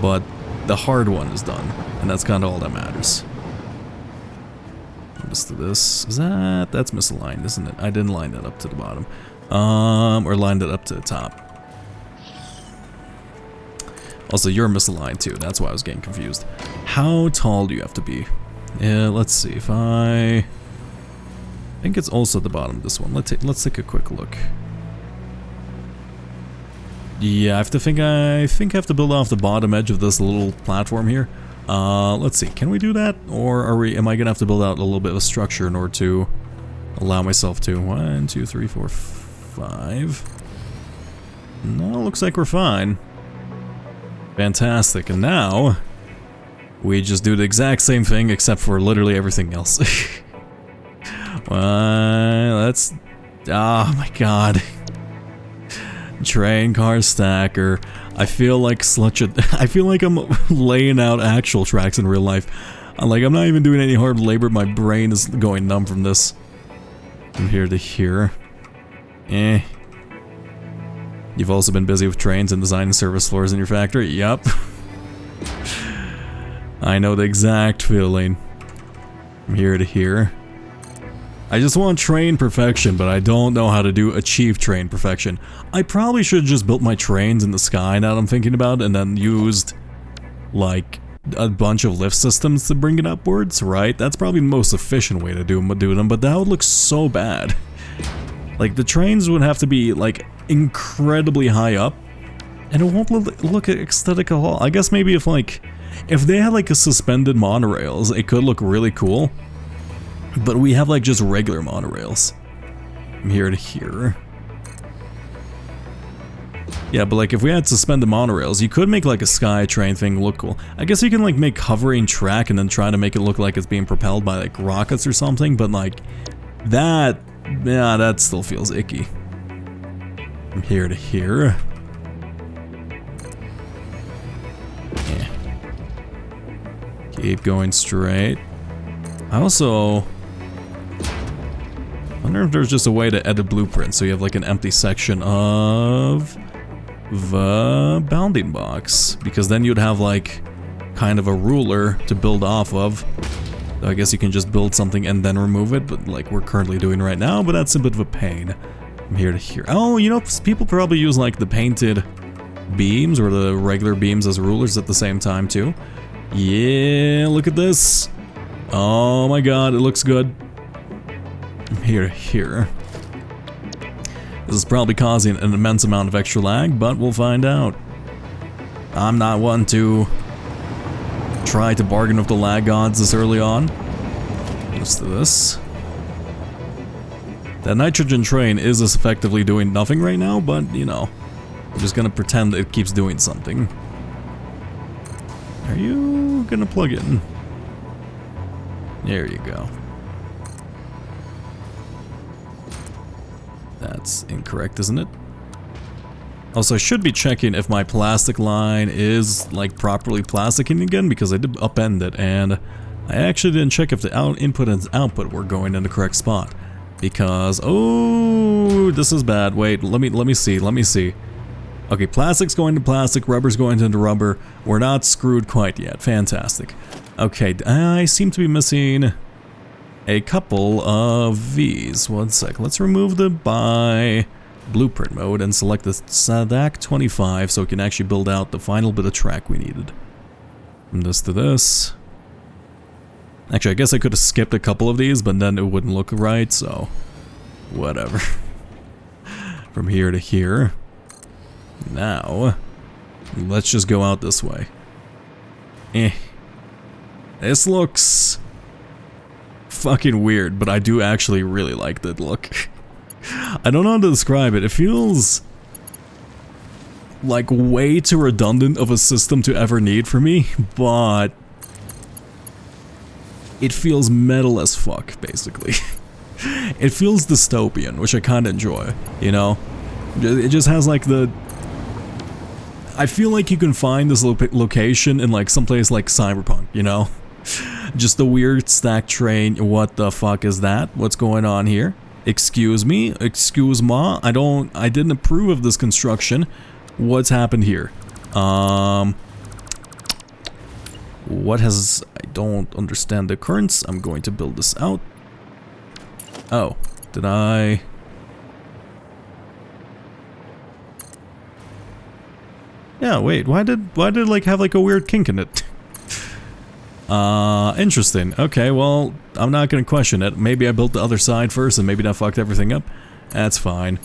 But the hard one is done. And that's kind of all that matters. To this. Is that's misaligned, isn't it? I didn't line that up to the bottom. Or lined it up to the top. Also, you're misaligned too. That's why I was getting confused. How tall do you have to be? Yeah, let's see if I think it's also at the bottom of this one. Let's take a quick look. Yeah, I think I have to build off the bottom edge of this little platform here. Let's see, can we do that? Or am I gonna have to build out a little bit of a structure in order to allow myself to? 1, 2, 3, 4, 5. No, looks like we're fine. Fantastic, and now we just do the exact same thing except for literally everything else. That's... Oh my god. Train car stacker. I feel like I feel like I'm laying out actual tracks in real life. I'm not even doing any hard labor. My brain is going numb from this. From here to here. You've also been busy with trains and designing service floors in your factory? Yup. I know the exact feeling. From here to here. I just want train perfection, but I don't know how to achieve train perfection. I probably should have just built my trains in the sky now that I'm thinking about it, and then used, like, a bunch of lift systems to bring it upwards, right? That's probably the most efficient way to do them, but that would look so bad. Like, the trains would have to be, like, incredibly high up, and it won't look aesthetic at all. I guess maybe if they had, like, a suspended monorails, it could look really cool. But we have like just regular monorails. From here to here. Yeah, but like if we had suspended monorails, you could make like a sky train thing look cool. I guess you can like make hovering track and then try to make it look like it's being propelled by like rockets or something, but like that, yeah, that still feels icky. From here to here. Yeah. Keep going straight. I also wonder if there's just a way to edit blueprints so you have like an empty section of the bounding box, because then you'd have like kind of a ruler to build off of. So I guess you can just build something and then remove it, but like we're currently doing right now, but that's a bit of a pain. From here to here. Oh, you know, people probably use like the painted beams or the regular beams as rulers at the same time too. Yeah, look at this. Oh my god, it looks good. From here to here. This is probably causing an immense amount of extra lag, but we'll find out. I'm not one to try to bargain with the lag gods this early on. Just to this. That nitrogen train is effectively doing nothing right now, but, you know, I'm just gonna pretend it keeps doing something. Are you gonna plug it in? There you go. That's incorrect, isn't it? Also, I should be checking if my plastic line is, like, properly plasticing again, because I did upend it, and I actually didn't check if the input and output were going in the correct spot. Because, oh, this is bad. Wait, let me see. Okay, plastic's going to plastic, rubber's going into rubber. We're not screwed quite yet. Fantastic. Okay, I seem to be missing a couple of these. One sec. Let's remove the by blueprint mode and select the SADAC 25 so we can actually build out the final bit of track we needed. From this to this. Actually, I guess I could have skipped a couple of these, but then it wouldn't look right, so Whatever. From here to here. Now, let's just go out this way. This looks fucking weird, but I do actually really like the look. I don't know how to describe it. It feels like way too redundant of a system to ever need for me, but it feels metal as fuck, basically. It feels dystopian, which I kinda enjoy, you know? It just has like the... I feel like you can find this location in like someplace like Cyberpunk, you know? Just a weird stack train. What the fuck is that? What's going on here? Excuse me? Excuse ma? I didn't approve of this construction. What's happened here? What has... I don't understand the occurrence. I'm going to build this out. Oh, did I... Yeah, wait, why did it like have like a weird kink in it? Interesting. Okay, well, I'm not gonna question it. Maybe I built the other side first and maybe that fucked everything up. That's fine.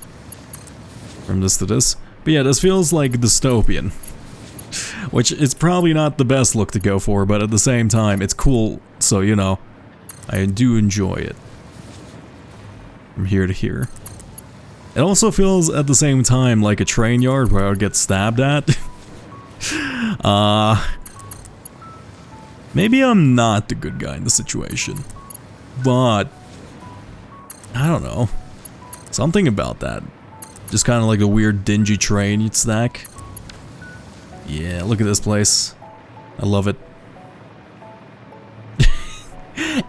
From this to this. But yeah, this feels like dystopian. Which is probably not the best look to go for, but at the same time, it's cool, so you know, I do enjoy it. From here to here. It also feels at the same time like a train yard where I would get stabbed at. Maybe I'm not the good guy in the situation. But I don't know. Something about that. Just kind of like a weird dingy train you'd stack. Yeah, look at this place. I love it.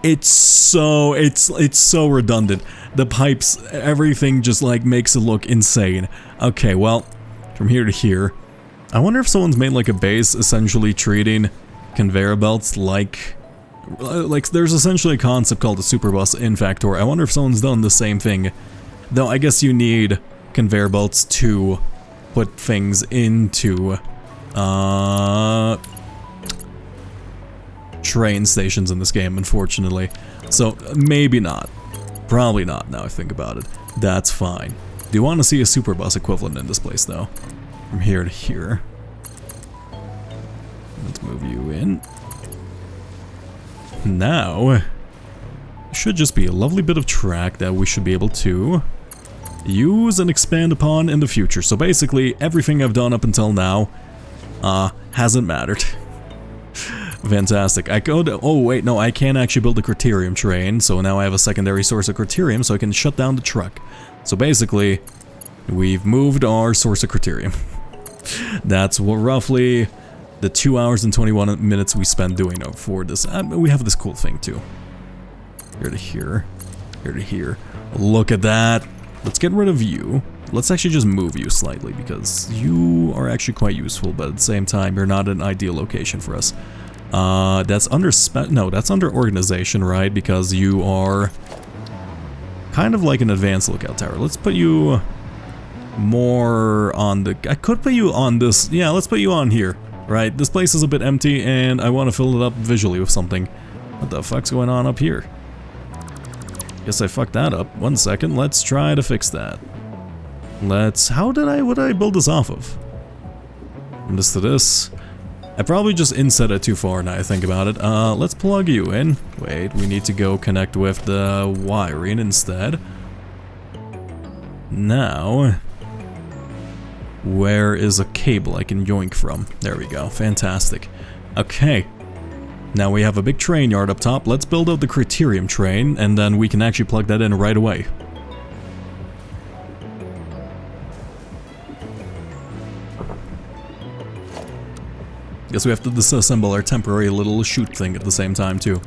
It's so redundant. The pipes, everything just like makes it look insane. Okay, well, from here to here, I wonder if someone's made like a base essentially treating conveyor belts like there's essentially a concept called a superbus in Factory. I wonder if someone's done the same thing. Though I guess you need conveyor belts to put things into train stations in this game, unfortunately. So maybe not. Probably not, now I think about it. That's fine. Do you want to see a superbus equivalent in this place, though? From here to here. Let's move you in. Now, should just be a lovely bit of track that we should be able to use and expand upon in the future. So basically, everything I've done up until now hasn't mattered. Fantastic. I go to... Oh, wait, no, I can't actually build a criterium train, so now I have a secondary source of criterium, so I can shut down the truck. So basically, we've moved our source of criterium. That's what roughly the 2 hours and 21 minutes we spent doing for this. We have this cool thing, too. Here to here. Here to here. Look at that. Let's get rid of you. Let's actually just move you slightly, because you are actually quite useful, but at the same time, you're not an ideal location for us. That's under that's under organization, right? Because you are kind of like an advanced lookout tower. Let's put you more on the... I could put you on this... Yeah, let's put you on here, right? This place is a bit empty, and I want to fill it up visually with something. What the fuck's going on up here? Guess I fucked that up. 1 second, let's try to fix that. Let's... what did I build this off of? From this to this... I probably just inset it too far now I think about it. Let's plug you in. Wait, we need to go connect with the wiring instead. Now, where is a cable I can yoink from? There we go, fantastic. Okay, now we have a big train yard up top. Let's build out the criterium train, and then we can actually plug that in right away. Guess we have to disassemble our temporary little chute thing at the same time, too.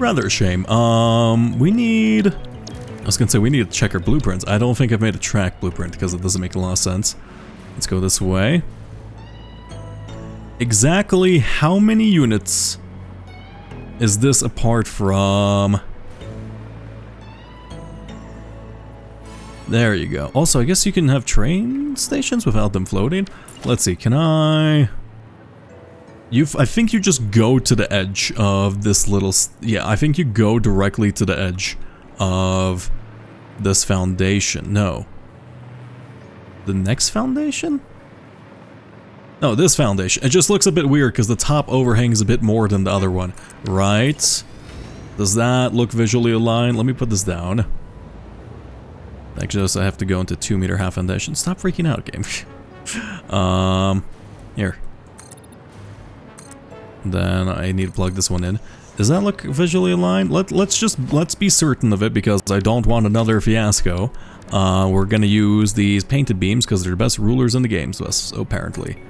Rather a shame. We need... I was gonna say, we need to check our blueprints. I don't think I've made a track blueprint, because it doesn't make a lot of sense. Let's go this way. Exactly how many units is this apart from... There you go. Also, I guess you can have train stations without them floating. Let's see, can I... I think you just go to the edge of this little... Yeah, I think you go directly to the edge of this foundation. No. The next foundation? No, this foundation. It just looks a bit weird because the top overhangs a bit more than the other one. Right? Does that look visually aligned? Let me put this down. Actually, I have to go into 2-meter half foundation. Stop freaking out, game. Here. Then I need to plug this one in. Does that look visually aligned? Let's be certain of it because I don't want another fiasco. We're gonna use these painted beams because they're the best rulers in the game, so apparently.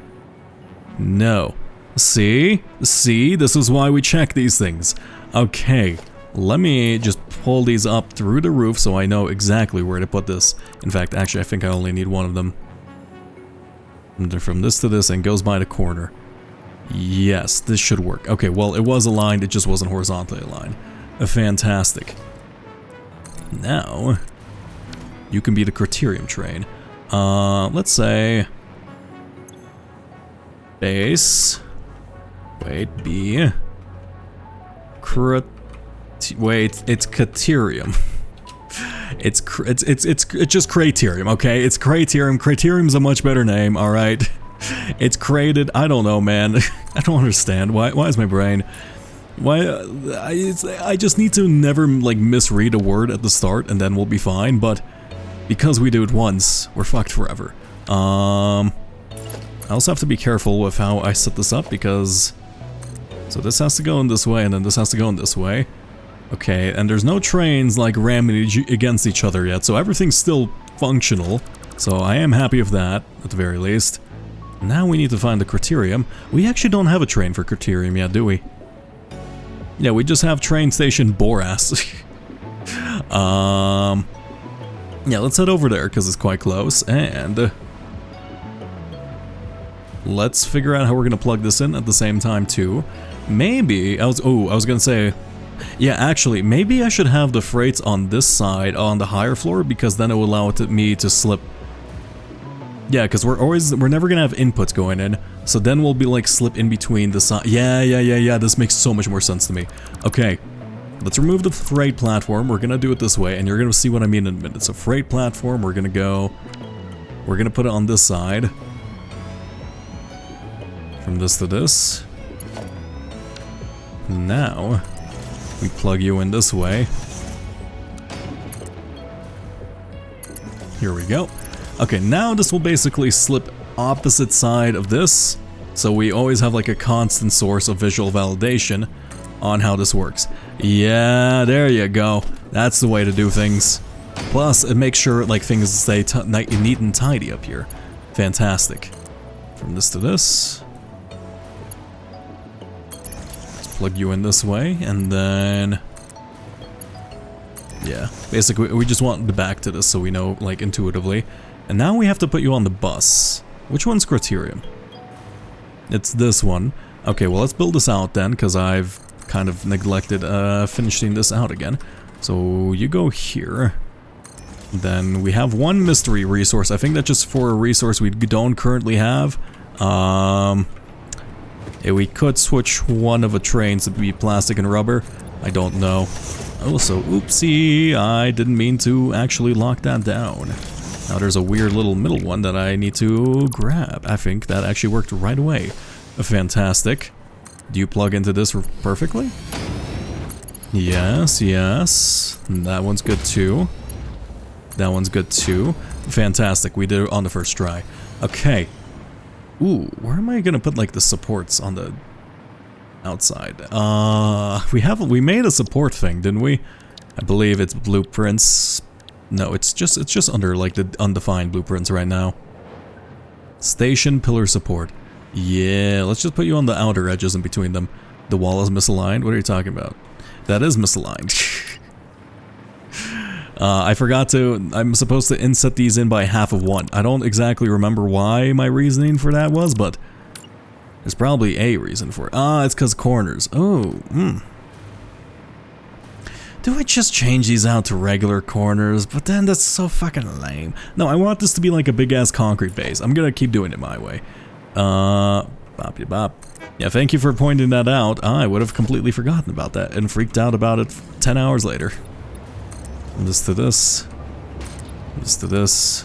No. See? See? This is why we check these things. Okay. Let me just pull these up through the roof so I know exactly where to put this. In fact, actually, I think I only need one of them. From this to this and goes by the corner. Yes, this should work. Okay, well, it was aligned, it just wasn't horizontally aligned. Fantastic. Now, you can be the criterium train. Let's say... base... Wait, B... Wait, it's Caterium. It's just Craterium, okay? It's Craterium. Craterium's a much better name, alright? It's created, I don't know, man. I don't understand. Why is my brain... Why... I just need to never, like, misread a word at the start and then we'll be fine, but... because we do it once, we're fucked forever. I also have to be careful with how I set this up because... So this has to go in this way and then this has to go in this way. Okay, and there's no trains like ramming against each other yet, so everything's still functional. So I am happy with that, at the very least. Now we need to find the criterium. We actually don't have a train for criterium yet, do we? Yeah, we just have train station Boras. Yeah, let's head over there because it's quite close, and let's figure out how we're gonna plug this in at the same time too. Maybe I was gonna say, yeah, actually, maybe I should have the freights on this side on the higher floor because then it will allow me to slip. Yeah, because we're never gonna have inputs going in, so then we'll be like slip in between the side. Yeah. This makes so much more sense to me. Okay, let's remove the freight platform. We're gonna do it this way, and you're gonna see what I mean in a minute. So freight platform, we're gonna put it on this side. From this to this. Now, we plug you in this way. Here we go. Okay, now this will basically slip opposite side of this, so we always have like a constant source of visual validation on how this works. Yeah, there you go. That's the way to do things. Plus, it makes sure like things stay neat and tidy up here. Fantastic. From this to this. Plug you in this way, and then... yeah, basically we just want the back to this so we know, like, intuitively. And now we have to put you on the bus. Which one's criterium? It's this one. Okay, well let's build this out then, because I've kind of neglected finishing this out again. So you go here. Then we have one mystery resource. I think that's just for a resource we don't currently have. Yeah, we could switch one of the trains to be plastic and rubber. I don't know. Also, oopsie, I didn't mean to actually lock that down. Now there's a weird little middle one that I need to grab. I think that actually worked right away. Fantastic. Do you plug into this perfectly? Yes, yes. That one's good too. That one's good too. Fantastic, we did it on the first try. Okay. Ooh, where am I gonna put like the supports on the outside? We made a support thing, didn't we? I believe it's blueprints. No, it's just under like the undefined blueprints right now. Station pillar support. Yeah, let's just put you on the outer edges in between them. The wall is misaligned. What are you talking about? That is misaligned. I forgot to, I'm supposed to inset these in by half of one. I don't exactly remember why my reasoning for that was, but there's probably a reason for it. Ah, it's because corners. Oh, Do I just change these out to regular corners? But then that's so fucking lame. No, I want this to be like a big ass concrete base. I'm gonna keep doing it my way. Bop. Yeah, thank you for pointing that out. I would have completely forgotten about that and freaked out about it 10 hours later. From this to this. Let's do this.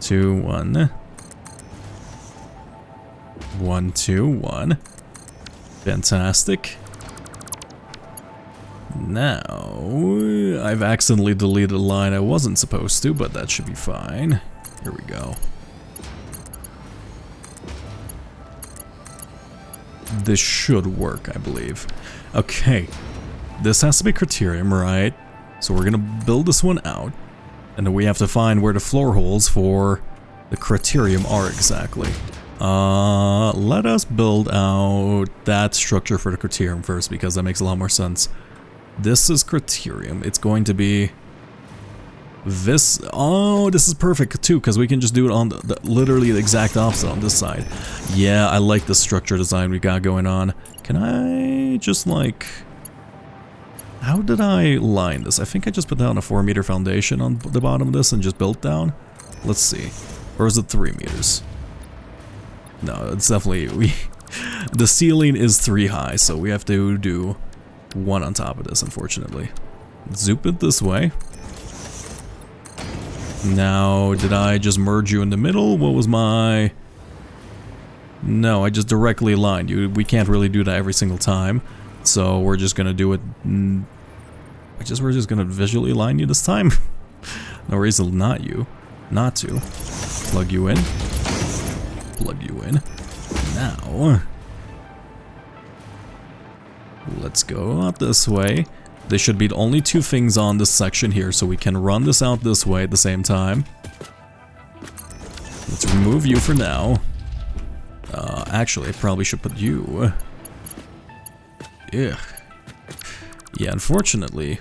2, 1. 1, 2, 1. Fantastic. Now, I've accidentally deleted a line I wasn't supposed to, but that should be fine. Here we go. This should work, I believe. Okay. This has to be Criterium, right? So we're gonna build this one out. And then we have to find where the floor holes for the Criterium are exactly. Let us build out that structure for the Criterium first, because that makes a lot more sense. This is Criterium. It's going to be this. Oh, this is perfect too, because we can just do it on literally the exact opposite on this side. Yeah, I like the structure design we got going on. Can I just like... How did I line this? I think I just put down a 4-meter foundation on the bottom of this and just built down. Let's see. Or is it 3 meters? No, it's definitely... The ceiling is 3 high, so we have to do 1 on top of this, unfortunately. Zoop it this way. Now, did I just merge you in the middle? What was my... No, I just directly aligned you. We can't really do that every single time. So we're just gonna do it... We're just gonna visually align you this time. No reason not to. Plug you in. Plug you in. Now... Let's go out this way. There should be only 2 things on this section here, so we can run this out this way at the same time. Let's remove you for now. Actually, I probably should put you... Ugh. Yeah, unfortunately...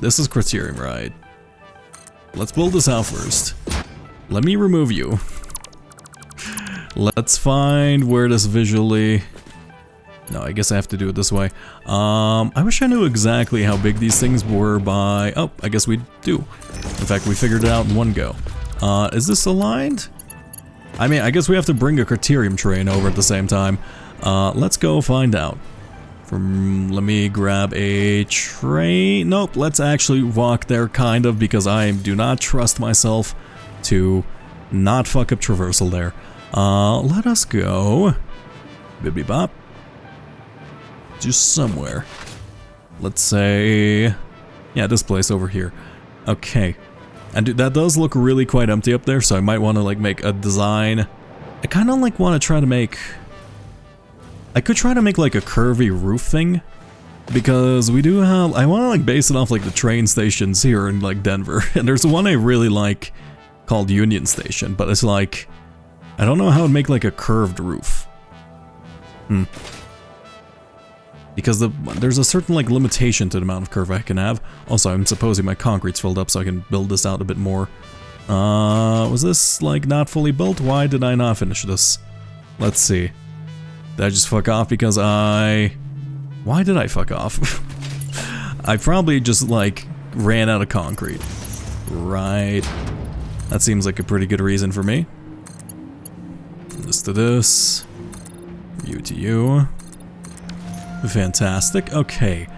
This is Criterium, right? Let's build this out first. Let me remove you. Let's find where this visually... No, I guess I have to do it this way. I wish I knew exactly how big these things were by... Oh, I guess we do. In fact, we figured it out in one go. Is this aligned? I mean, I guess we have to bring a Criterium train over at the same time. Let's go find out. Let me grab a train. Nope, let's actually walk there, kind of, because I do not trust myself to not fuck up traversal there. Let us go. Bibbidi bop. Just somewhere. Let's say... Yeah, this place over here. Okay. And that does look really quite empty up there, so I might want to like make a design. I kind of like want to try to make... I could try to make like a curvy roof thing. Because we do have... I want to like base it off like the train stations here in like Denver. And there's one I really like called Union Station, but it's like... I don't know how to make like a curved roof. Because there's a certain like limitation to the amount of curve I can have. Also, I'm supposing my concrete's filled up so I can build this out a bit more. Was this like not fully built? Why did I not finish this? Let's see. Did I just fuck off because I... Why did I fuck off? I probably just like ran out of concrete. Right. That seems like a pretty good reason for me. This to this. You to you. Fantastic. Okay.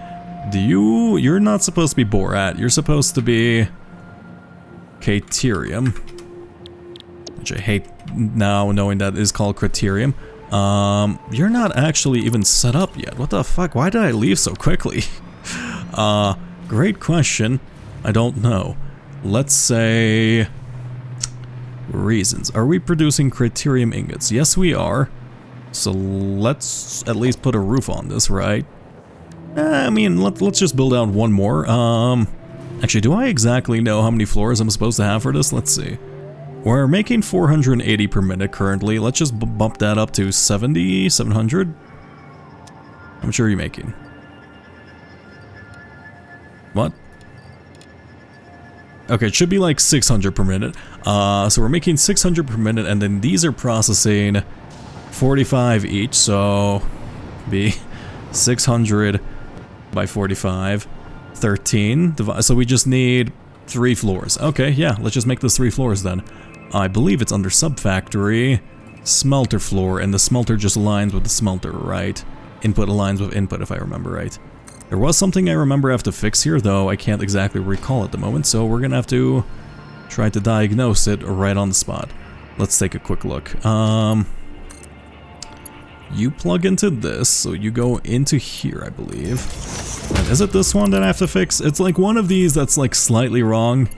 You're not supposed to be Borat. You're supposed to be... Caterium. Which I hate now knowing that is called Criterium. You're not actually even set up yet. What the fuck? Why did I leave so quickly? Great question. I don't know. Let's say... Reasons. Are we producing Criterium ingots? Yes, we are. So let's at least put a roof on this, right? I mean, let's just build out one more. Actually, do I exactly know how many floors I'm supposed to have for this? Let's see. We're making 480 per minute currently. Let's just bump that up to 70, 700. How much are you making? What? Okay, it should be like 600 per minute. So we're making 600 per minute, and then these are processing 45 each, so be 600 by 45, 13. So we just need 3 floors. Okay, yeah, let's just make this 3 floors then. I believe it's under Subfactory, smelter floor, and the smelter just aligns with the smelter, right? Input aligns with input, if I remember right. There was something I remember I have to fix here, though I can't exactly recall at the moment, so we're gonna have to try to diagnose it right on the spot. Let's take a quick look. You plug into this, so you go into here, I believe. And is it this one that I have to fix? It's like one of these that's like slightly wrong,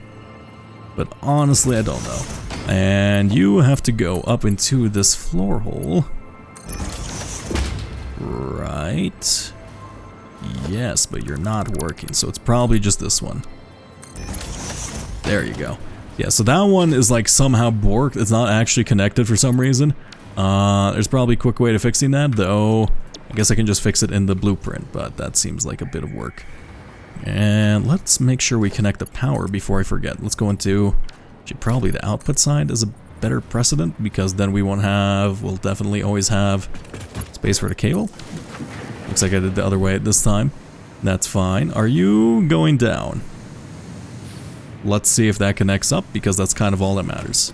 but honestly I don't know. And you have to go up into this floor hole. Right. Yes, but you're not working, so it's probably just this one. There you go. Yeah, so that one is like somehow borked. It's not actually connected for some reason. There's probably a quick way to fixing that, though. I guess I can just fix it in the blueprint, but that seems like a bit of work. And let's make sure we connect the power before I forget. Let's go into, actually, probably the output side is a better precedent, because then we won't have, we'll definitely always have space for the cable. Looks like I did the other way this time. That's fine. Are you going down? Let's see if that connects up, because that's kind of all that matters.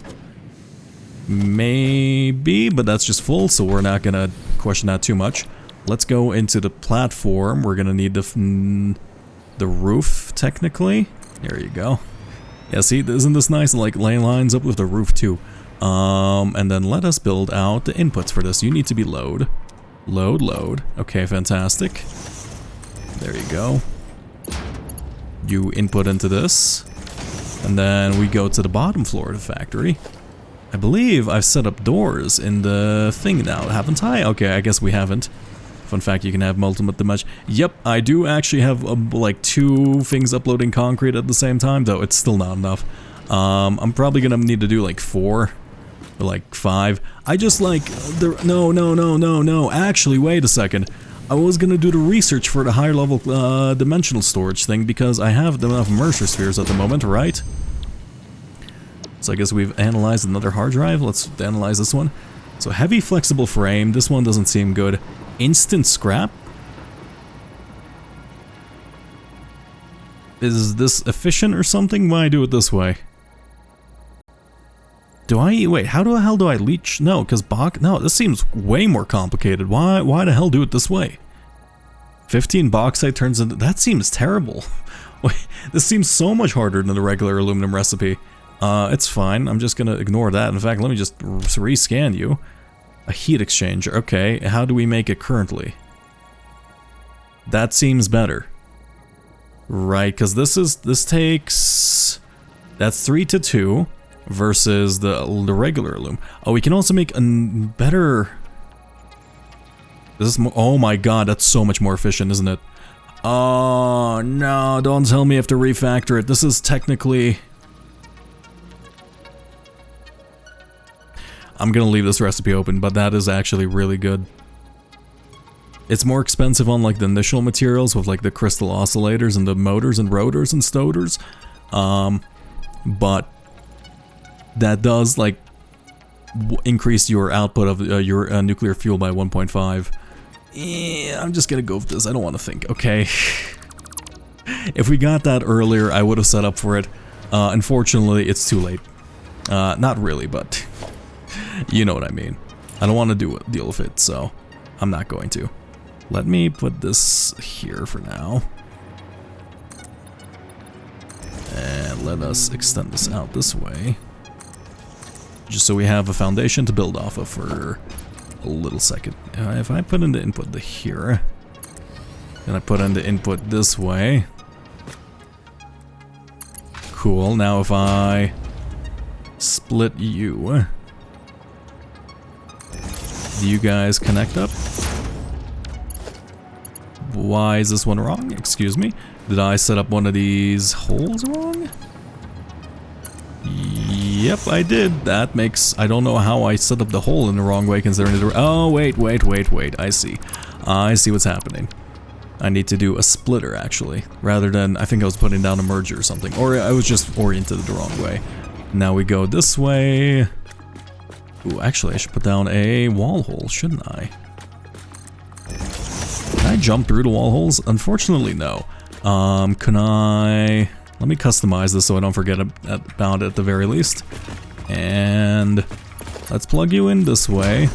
Maybe, but that's just full, so we're not gonna question that too much. Let's go into the platform. We're gonna need the roof, technically. There you go. Yeah, see, isn't this nice? Like, lines up with the roof, too. And then let us build out the inputs for this. You need to be load. Load. Okay, fantastic. There you go. You input into this. And then we go to the bottom floor of the factory. I believe I've set up doors in the thing now, haven't I? Okay, I guess we haven't. Fun fact, you can have multiple dimension. Yep, I do actually have like 2 things uploading concrete at the same time, though it's still not enough. I'm probably gonna need to do like 4 or like 5. I just like no. Actually, wait a second. I was gonna do the research for the higher level dimensional storage thing, because I have enough Mercer spheres at the moment, right? So I guess we've analyzed another hard drive. Let's analyze this one. So heavy flexible frame. This one doesn't seem good. Instant scrap. Is this efficient or something? Why do it this way? Wait, how the hell do I leach? No, because no, this seems way more complicated. Why the hell do it this way? 15 bauxite turns into, that seems terrible. Wait, this seems so much harder than the regular aluminum recipe. It's fine. I'm just gonna ignore that. In fact, let me just rescan you. A heat exchanger. Okay, how do we make it currently? That seems better. Right, because this takes... That's 3 to 2 versus the regular aluminum. Oh, we can also make a better... Oh my god, that's so much more efficient, isn't it? Oh, no, don't tell me I have to refactor it. This is technically... I'm gonna leave this recipe open, but that is actually really good. It's more expensive on like the initial materials with like the crystal oscillators and the motors and rotors and stotors. But that does like increase your output of your nuclear fuel by 1.5. Yeah, I'm just gonna go with this. I don't want to think. Okay. If we got that earlier, I would have set up for it. Unfortunately, it's too late. Not really, but you know what I mean. I don't want to deal with it, so I'm not going to. Let me put this here for now. And let us extend this out this way. Just so we have a foundation to build off of for a little second. If I put in the input here, then I put in the input this way. Cool, now if I split you, do you guys connect up? Why is this one wrong? Excuse me. Did I set up one of these holes wrong? Yep, I did. That makes... I don't know how I set up the hole in the wrong way considering the... Oh, wait. I see. I see what's happening. I need to do a splitter, actually. Rather than... I think I was putting down a merger or something. Or I was just oriented the wrong way. Now we go this way. Ooh, actually, I should put down a wall hole, shouldn't I? Can I jump through the wall holes? Unfortunately, no. Can I... Let me customize this so I don't forget about it at the very least. And let's plug you in this way.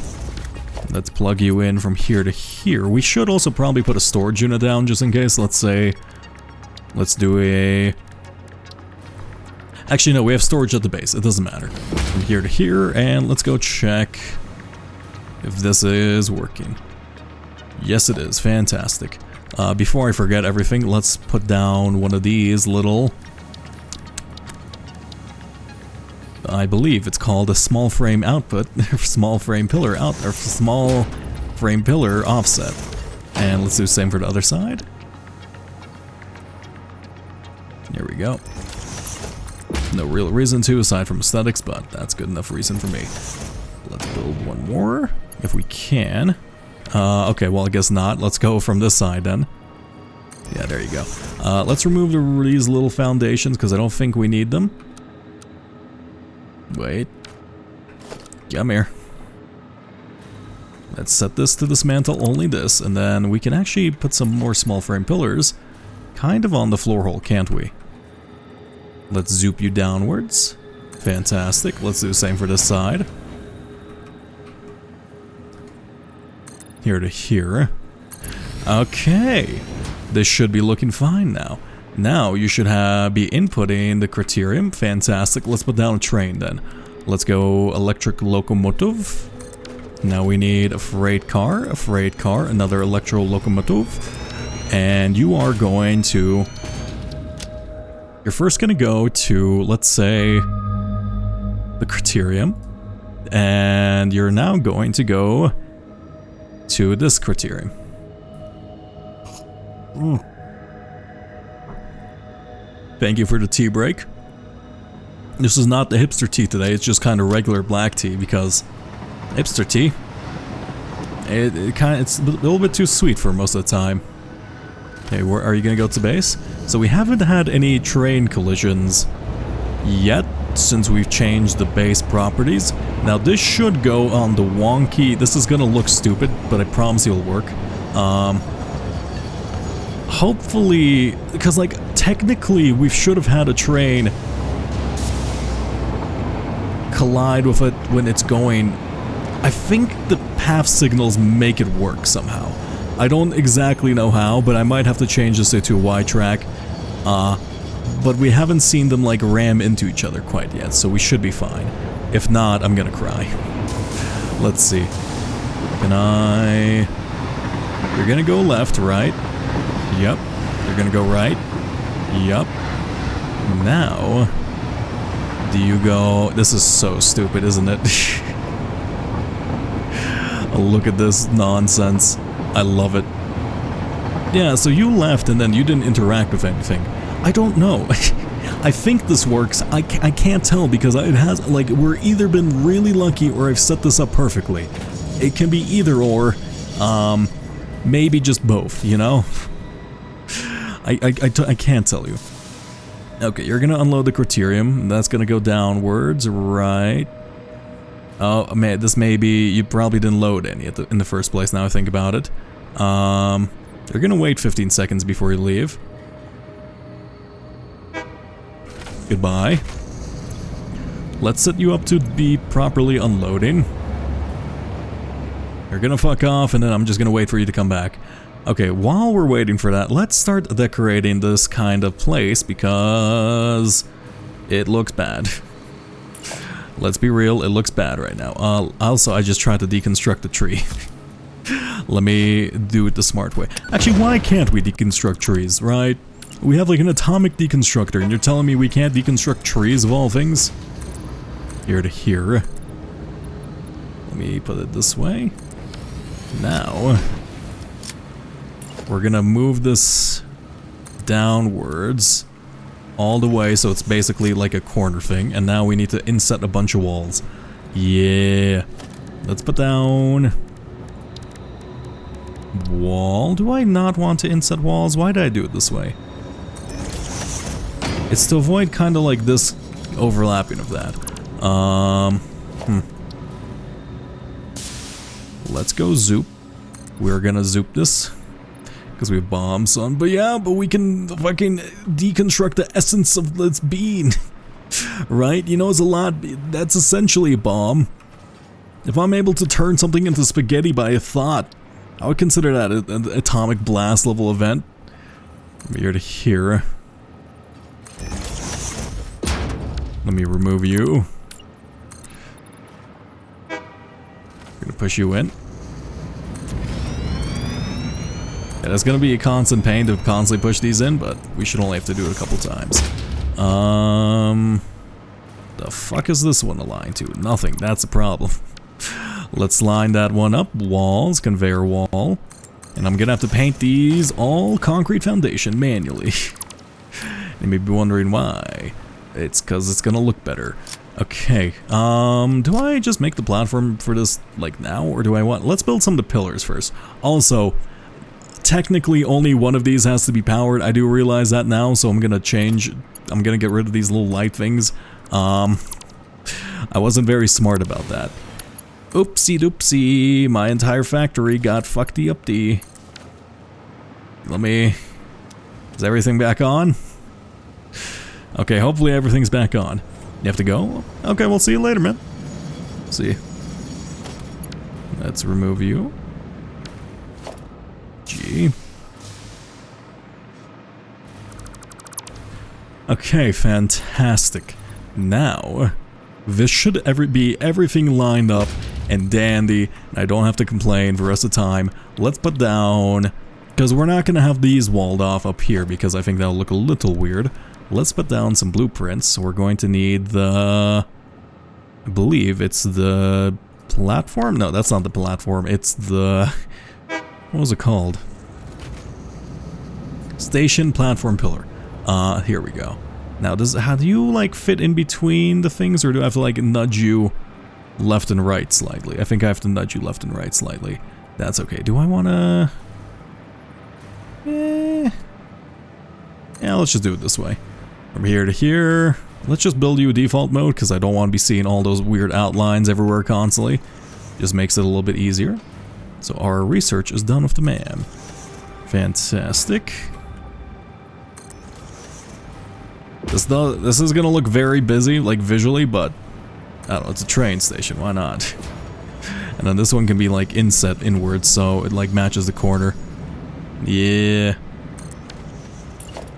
Let's plug you in from here to here. We should also probably put a storage unit down just in case. Let's say... Let's do a... Actually, no, we have storage at the base. It doesn't matter. From here to here, and let's go check if this is working. Yes, it is. Fantastic. Before I forget everything, let's put down one of these little... I believe it's called a small frame output, small frame pillar out, or small frame pillar offset. And let's do the same for the other side. Here we go. No real reason to aside from aesthetics, but that's good enough reason for me. Let's build one more if we can. Okay, well I guess not. Let's go from this side then. Yeah, there you go. Let's remove these little foundations because I don't think we need them. Wait. Come here. Let's set this to dismantle only this, and then we can actually put some more small frame pillars kind of on the floor hole, can't we? Let's zoop you downwards. Fantastic. Let's do the same for this side. Here to here. Okay. This should be looking fine now. Now you should be inputting the criterion. Fantastic. Let's put down a train then. Let's go electric locomotive. Now we need a freight car, another electro locomotive. And you are going to... You're first going to go to, let's say, the criterion. And you're now going to go to this criterion. Thank you for the tea break. This is not the hipster tea today, it's just kind of regular black tea because hipster tea, it's a little bit too sweet for most of the time. Okay, where are you gonna go to base? So we haven't had any train collisions yet since we've changed the base properties. Now this should go on the wonky, this is gonna look stupid, but I promise it'll work. Hopefully, because like technically we should have had a train collide with it when it's going. I think the path signals make it work somehow. I don't exactly know how, but I might have to change this to a Y track. But we haven't seen them like ram into each other quite yet, so we should be fine. If not, I'm gonna cry. Let's see. Can I... You're gonna go left, right? Yep. You're gonna go right? Yep. Now... Do you go... This is so stupid, isn't it? Look at this nonsense. I love it. Yeah, so you left and then you didn't interact with anything. I don't know. I think this works. I can't tell because it has, like, we're either been really lucky or I've set this up perfectly. It can be either or. Maybe just both, you know? I can't tell you. Okay, you're gonna unload the criterium. That's gonna go downwards, right? Oh man, this may be, you probably didn't load any in the first place. Now I think about it. You're gonna wait 15 seconds before you leave. Goodbye. Let's set you up to be properly unloading. You're gonna fuck off, and then I'm just gonna wait for you to come back. Okay, while we're waiting for that, let's start decorating this kind of place because it looks bad. Let's be real, it looks bad right now. Also, I just tried to deconstruct the tree. Let me do it the smart way. Actually, why can't we deconstruct trees, right? We have like an atomic deconstructor, and you're telling me we can't deconstruct trees of all things? Here to here. Let me put it this way. Now... we're gonna move this downwards all the way so it's basically like a corner thing, and now we need to inset a bunch of walls. Yeah. Let's put down wall. Do I not want to inset walls? Why did I do it this way? It's to avoid kind of like this overlapping of that. Let's go zoop. We're gonna zoop this. Because we have bombs on, but yeah, but we can fucking deconstruct the essence of this being. Right? You know, it's a lot, that's essentially a bomb. If I'm able to turn something into spaghetti by a thought, I would consider that an atomic blast level event. From here to here. Let me remove you. Gonna push you in. Yeah, it's gonna be a constant pain to constantly push these in, but we should only have to do it a couple times. The fuck is this one aligned to? Nothing, that's a problem. Let's line that one up. Walls, conveyor wall. And I'm gonna have to paint these all concrete foundation manually. You may be wondering why. It's because it's gonna look better. Okay, do I just make the platform for this, like, now, or do I want... Let's build some of the pillars first. Also, technically only one of these has to be powered. I do realize that now, so I'm gonna change... I'm gonna get rid of these little light things. I wasn't very smart about that. Oopsie doopsie, my entire factory got fuckedy upty. Let me... Is everything back on? Okay, hopefully everything's back on. You have to go? Okay, we'll see you later, man. See. Let's remove you. G. Okay, fantastic. Now, this should be everything lined up and dandy, and I don't have to complain for the rest of the time. Let's put down... Because we're not going to have these walled off up here, because I think that'll look a little weird. Let's put down some blueprints. We're going to need the... I believe it's the platform? No, that's not the platform. It's the... What was it called? Station platform pillar. Here we go. Now, how do you, like, fit in between the things, or do I have to, like, nudge you left and right slightly? I think I have to nudge you left and right slightly. That's okay. Do I want to... Yeah, let's just do it this way. From here to here. Let's just build you a default mode, because I don't want to be seeing all those weird outlines everywhere constantly. Just makes it a little bit easier. So our research is done with the man. Fantastic. This is gonna look very busy, like visually, but I don't know, it's a train station, why not? And then this one can be like inset inwards, so it like matches the corner. Yeah.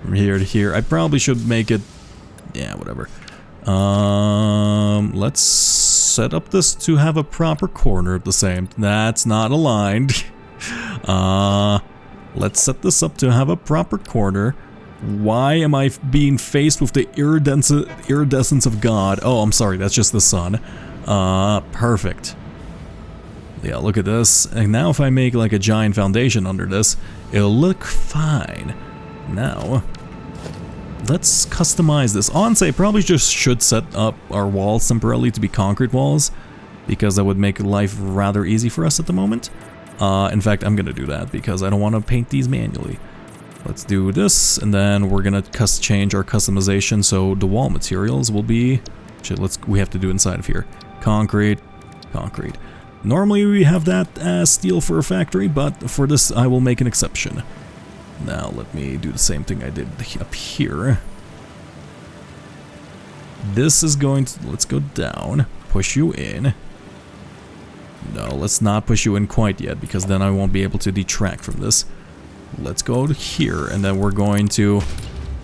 From here to here. I probably should make it... Yeah, whatever. Let's set up this to have a proper corner at the same... That's not aligned. Let's set this up to have a proper corner. Why am I being faced with the iridescence of God? Oh, I'm sorry, that's just the sun. Perfect. Yeah, look at this. And now if I make like a giant foundation under this, it'll look fine. Now, let's customize this. Honestly, I probably just should set up our walls temporarily to be concrete walls, because that would make life rather easy for us at the moment. In fact, I'm gonna do that because I don't want to paint these manually. Let's do this, and then we're gonna change our customization so the wall materials will be... Shit, we have to do inside of here. Concrete, concrete. Normally we have that as steel for a factory, but for this I will make an exception. Now let me do the same thing I did up here. This is going to... Let's go down, push you in. No, let's not push you in quite yet, because then I won't be able to detract from this. Let's go to here, and then we're going to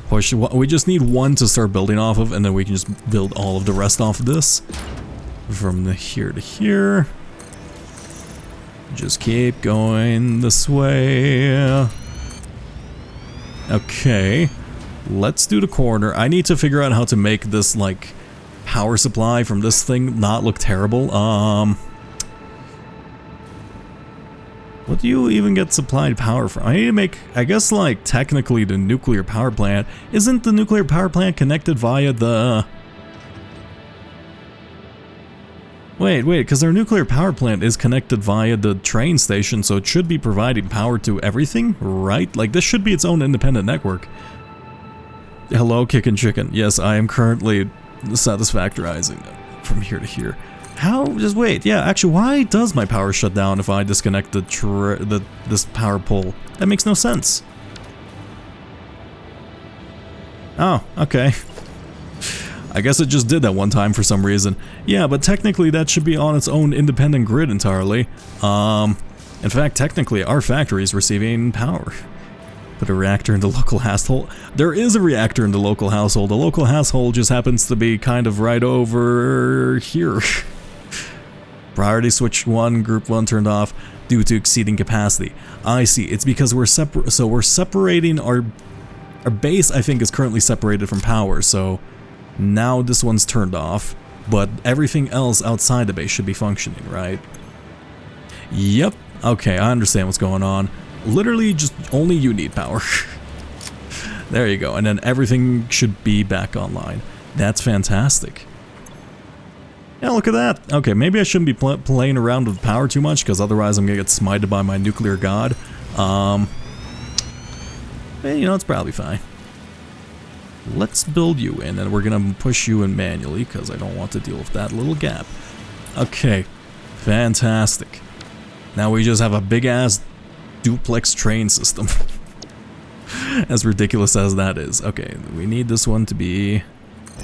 push... We just need one to start building off of, and then we can just build all of the rest off of this. From here to here. Just keep going this way. Okay. Let's do the corner. I need to figure out how to make this, like, power supply from this thing not look terrible. What do you even get supplied power from? I need to make, I guess, like, technically the nuclear power plant. Isn't the nuclear power plant connected via the... Wait, because our nuclear power plant is connected via the train station, so it should be providing power to everything, right? Like, this should be its own independent network. Hello, Kickin' Chicken. Yes, I am currently satisfactorizing it from here to here. How? Just wait. Yeah, actually, why does my power shut down if I disconnect this power pole? That makes no sense. Oh, okay. I guess it just did that one time for some reason. Yeah, but technically that should be on its own independent grid entirely. In fact, technically our factory is receiving power. Put a reactor in the local household. There is a reactor in the local household. The local household just happens to be kind of right over here. Priority switch 1, group 1 turned off due to exceeding capacity. I see. It's because we're separating our base. I think is currently separated from power. So now this one's turned off, but everything else outside the base should be functioning, right? Yep. Okay, I understand what's going on. Literally, just only you need power. There you go, and then everything should be back online. That's fantastic. Yeah, look at that. Okay, maybe I shouldn't be playing around with power too much, because otherwise I'm gonna get smited by my nuclear god. You know, it's probably fine. Let's build you in, and we're gonna push you in manually, because I don't want to deal with that little gap. Okay, fantastic. Now we just have a big-ass duplex train system. As ridiculous as that is. Okay, we need this one to be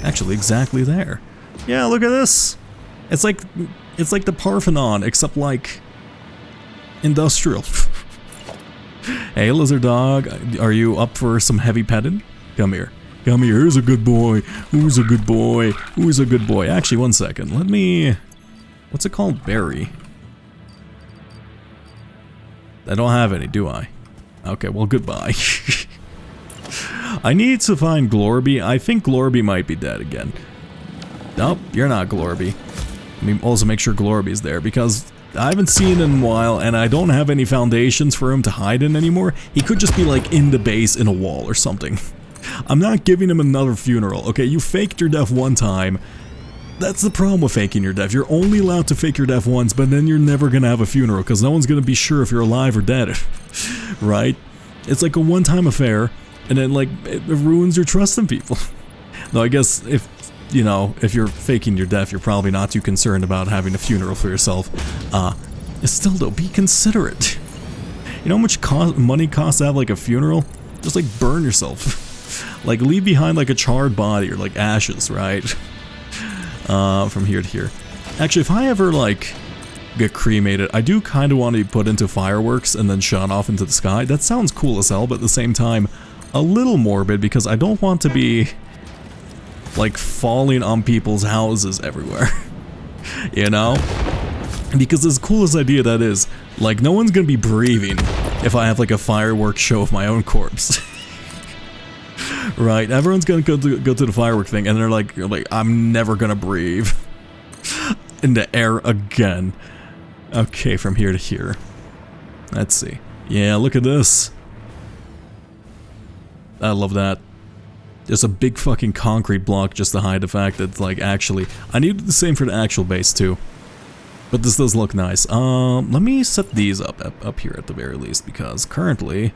actually exactly there. Yeah, look at this. It's like the Parthenon, except like industrial. Hey, lizard dog, are you up for some heavy petting? Come here. Come here. Who's a good boy? Who's a good boy? Who's a good boy? Actually, one second. Let me... What's it called? Berry. I don't have any, do I? Okay, well, goodbye. I need to find Glorby. I think Glorby might be dead again. Nope, you're not Glorby. Let me also make sure Glorby's there, because I haven't seen him in a while, and I don't have any foundations for him to hide in anymore. He could just be, like, in the base in a wall or something. I'm not giving him another funeral. Okay, you faked your death one time. That's the problem with faking your death. You're only allowed to fake your death once, but then you're never gonna have a funeral, because no one's gonna be sure if you're alive or dead. Right? It's like a one-time affair, and then, like, it ruins your trust in people. Though I guess if, you know, if you're faking your death, you're probably not too concerned about having a funeral for yourself. Still though, be considerate. You know how much money costs to have, like, a funeral? Just, like, burn yourself. Like, leave behind, like, a charred body or, like, ashes, right? From here to here. Actually, if I ever, like, get cremated, I do kind of want to be put into fireworks and then shot off into the sky. That sounds cool as hell, but at the same time, a little morbid, because I don't want to be, like, falling on people's houses everywhere. You know? Because as cool as idea that is, like, no one's gonna be breathing if I have, like, a fireworks show of my own corpse. Right, everyone's gonna go to the firework thing, and they're like, I'm never gonna breathe in the air again. Okay, from here to here. Let's see. Yeah, look at this. I love that. There's a big fucking concrete block just to hide the fact that, like, actually, I need the same for the actual base too. But this does look nice. Let me set these up here at the very least, because currently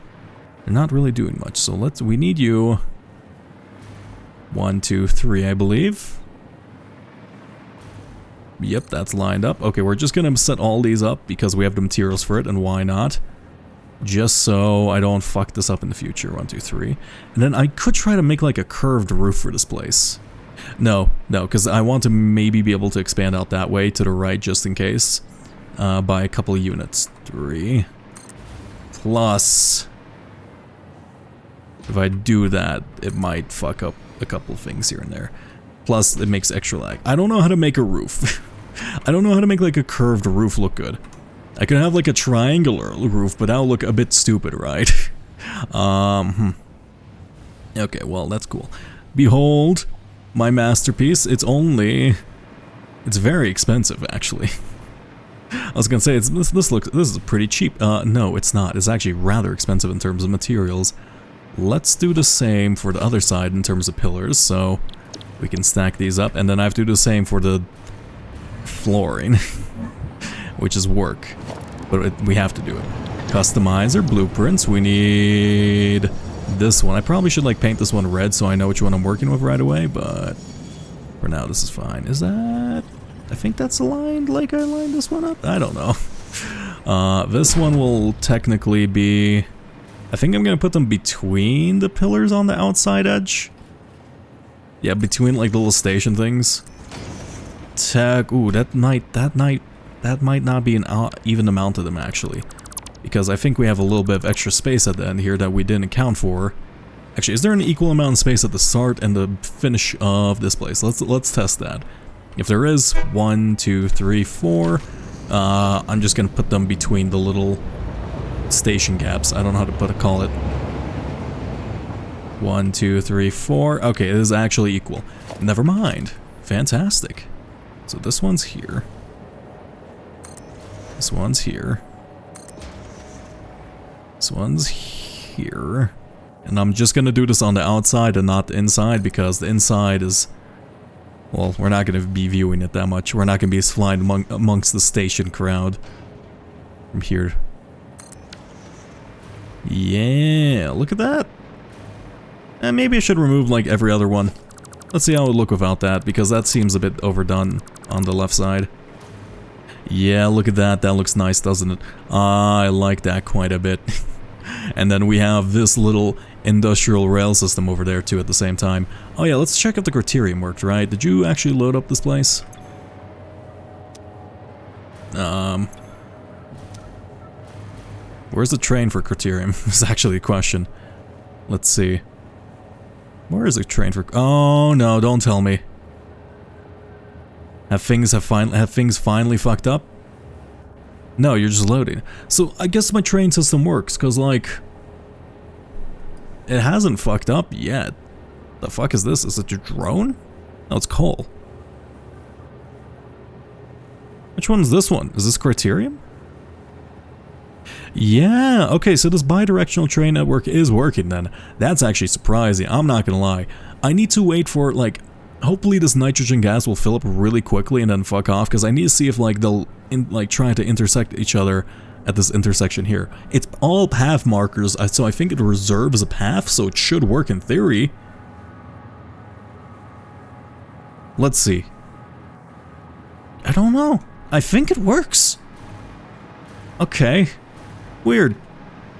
they're not really doing much. So we need you. 1, 2, 3, I believe. Yep, that's lined up. Okay, we're just gonna set all these up because we have the materials for it, and why not? Just so I don't fuck this up in the future. 1, 2, 3. And then I could try to make like a curved roof for this place. No, because I want to maybe be able to expand out that way to the right just in case. By a couple of units. 3. Plus, if I do that, it might fuck up a couple of things here and there. Plus, it makes extra lag. I don't know how to make a roof. I don't know how to make like a curved roof look good. I could have like a triangular roof, but that'll look a bit stupid, right? Okay, well, that's cool. Behold, my masterpiece. It's very expensive, actually. I was gonna say, this is pretty cheap. No, it's not. It's actually rather expensive in terms of materials. Let's do the same for the other side in terms of pillars, so we can stack these up, and then I have to do the same for the flooring, which is work, but we have to do it. Customizer, blueprints, we need this one. I probably should like paint this one red so I know which one I'm working with right away, but for now this is fine. Is that... I think that's aligned like I lined this one up? I don't know. This one will technically be... I think I'm gonna put them between the pillars on the outside edge. Yeah, between like the little station things. Tech, ooh, that might not be an even amount of them actually. Because I think we have a little bit of extra space at the end here that we didn't account for. Actually, is there an equal amount of space at the start and the finish of this place? Let's test that. If there is 1, 2, 3, 4, I'm just gonna put them between the little station gaps. I don't know how to call it. 1, 2, 3, 4. Okay, it is actually equal. Never mind. Fantastic. So this one's here. This one's here. This one's here. And I'm just gonna do this on the outside and not the inside because the inside is... Well, we're not gonna be viewing it that much. We're not gonna be flying amongst the station crowd. From here. Yeah, look at that. And maybe I should remove like every other one. Let's see how it would look without that, because that seems a bit overdone on the left side. Yeah, look at that. That looks nice, doesn't it? I like that quite a bit. And then we have this little industrial rail system over there too at the same time. Oh yeah, let's check if the criterium worked, right? Did you actually load up this place? Where's the train for criterium? Is actually a question. Let's see. Where is the train for... Oh no, don't tell me. Have things finally fucked up? No, you're just loading. So I guess my train system works, cause like... It hasn't fucked up yet. The fuck is this? Is it a drone? No, it's coal. Which one's this one? Is this criterium? Yeah, okay, so this bi-directional train network is working then. That's actually surprising, I'm not gonna lie. I need to wait for, like, hopefully this nitrogen gas will fill up really quickly and then fuck off, because I need to see if, like, they'll, try to intersect each other at this intersection here. It's all path markers, so I think it reserves a path, so it should work in theory. Let's see. I don't know. I think it works. Okay. Weird.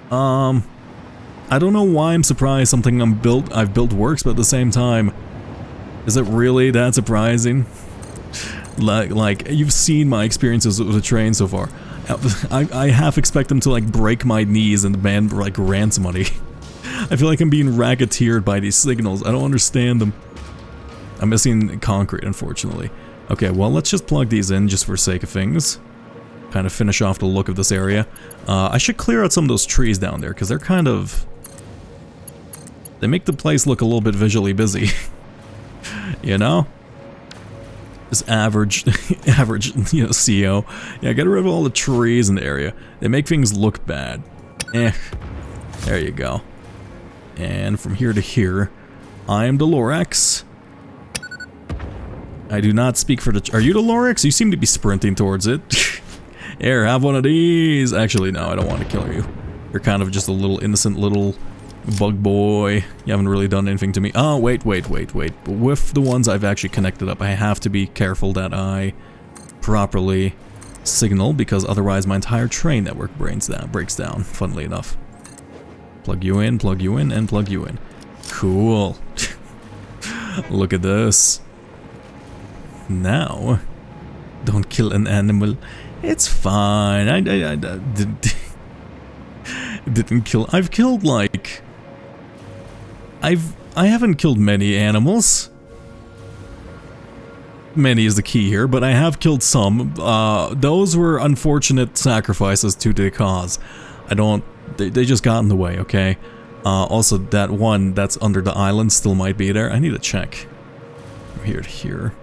I don't know why I'm surprised something I've built works, but at the same time, is it really that surprising? Like you've seen my experiences with the train so far. I half expect them to like break my knees and demand like ransom money. I feel like I'm being racketeered by these signals. I don't understand them. I'm missing concrete, unfortunately. Okay, well let's just plug these in just for sake of things. Kind of finish off the look of this area. I should clear out some of those trees down there, because they're kind of... They make the place look a little bit visually busy. You know? This average, you know, CEO. Yeah, get rid of all the trees in the area. They make things look bad. There you go. And from here to here, I am the Lorax. I do not speak for the... Are you the Lorax? You seem to be sprinting towards it. Here, have one of these. Actually, no, I don't want to kill you. You're kind of just a little innocent little bug boy. You haven't really done anything to me. Oh, wait. With the ones I've actually connected up, I have to be careful that I properly signal, because otherwise my entire train network breaks down, funnily enough. Plug you in, and plug you in. Cool. Look at this. Now, don't kill an animal. It's fine. I didn't kill. I've killed like... I haven't killed many animals. Many is the key here, but I have killed some. Those were unfortunate sacrifices to the cause. They just got in the way, okay? Also, that one that's under the island still might be there. I need to check. From here to here.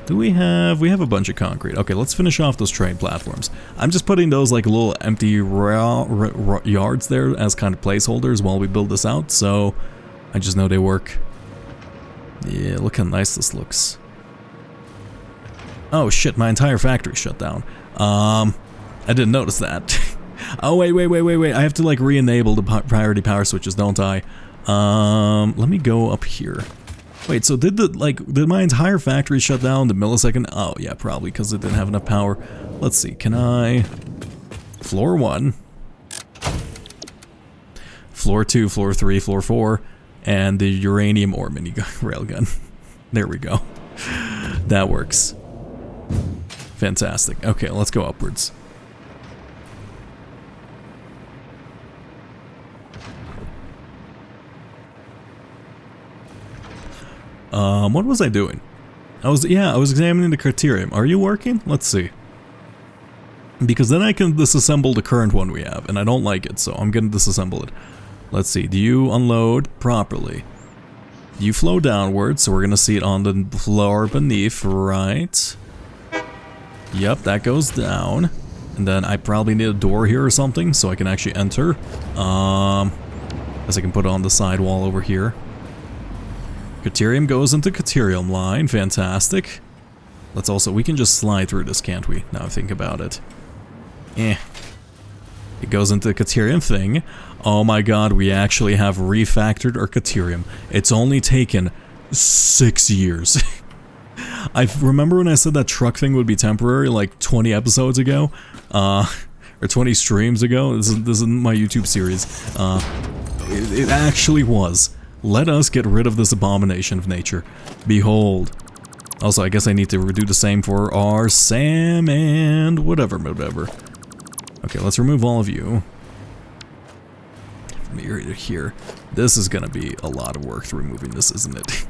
Do we have a bunch of concrete. Okay, let's finish off those train platforms. I'm just putting those like little empty yards there as kind of placeholders while we build this out, so I just know they work. Yeah, look how nice this looks. Oh shit, my entire factory shut down. I didn't notice that. Oh wait, I have to like re-enable the priority power switches, don't I? Let me go up here. Wait, so did my entire factory shut down the millisecond? Oh yeah, probably because it didn't have enough power. Let's see, can I... Floor 1. Floor 2, floor 3, floor 4, and the uranium ore mini railgun. There we go. That works. Fantastic. Okay, let's go upwards. What was I doing? I was examining the criterium. Are you working? Let's see. Because then I can disassemble the current one we have, and I don't like it, so I'm gonna disassemble it. Let's see, do you unload properly? You flow downwards, so we're gonna see it on the floor beneath, right? Yep, that goes down. And then I probably need a door here or something, so I can actually enter. As I can put it on the side wall over here. Criterium goes into Criterium line, fantastic. Let's also, we can just slide through this, can't we? Now I think about it. It goes into the Criterium thing. Oh my god, we actually have refactored our Criterium. It's only taken 6 years. I remember when I said that truck thing would be temporary, like 20 episodes ago, or 20 streams ago. This is my YouTube series. It actually was. Let us get rid of this abomination of nature. Behold. Also, I guess I need to do the same for our Sam and whatever. Okay, let's remove all of you. From here to here. This is gonna be a lot of work to removing this, isn't it?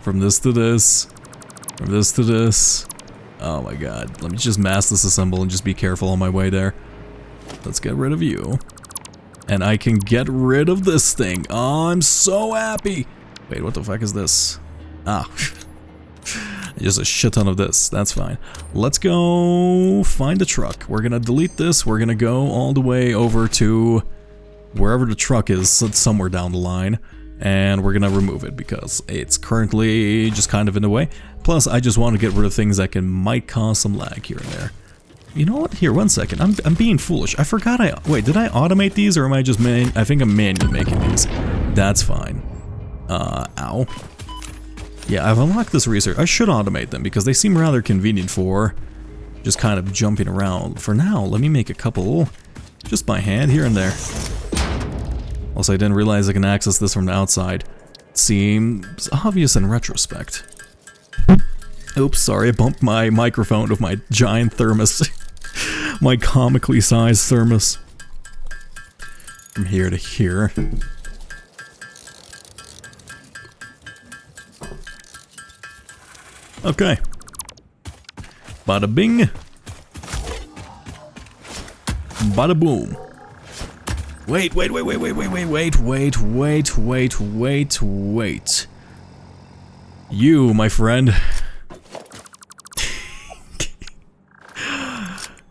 From this to this. From this to this. Oh my god. Let me just mass disassemble and just be careful on my way there. Let's get rid of you. And I can get rid of this thing. Oh, I'm so happy. Wait, what the fuck is this? Ah. Just a shit ton of this. That's fine. Let's go find a truck. We're gonna delete this. We're gonna go all the way over to wherever the truck is. It's somewhere down the line. And we're gonna remove it because it's currently just kind of in the way. Plus, I just want to get rid of things that might cause some lag here and there. You know what? Here, one second. I'm being foolish. I forgot wait, did I automate these or am I just I think I'm manually making these. That's fine. Ow. Yeah, I've unlocked this research. I should automate them because they seem rather convenient for just kind of jumping around. For now, let me make a couple just by hand here and there. Also, I didn't realize I can access this from the outside. Seems obvious in retrospect. Oops, sorry, I bumped my microphone with my giant thermos. My comically sized thermos. From here to here. Okay. Bada bing. Bada boom. Wait. You, my friend.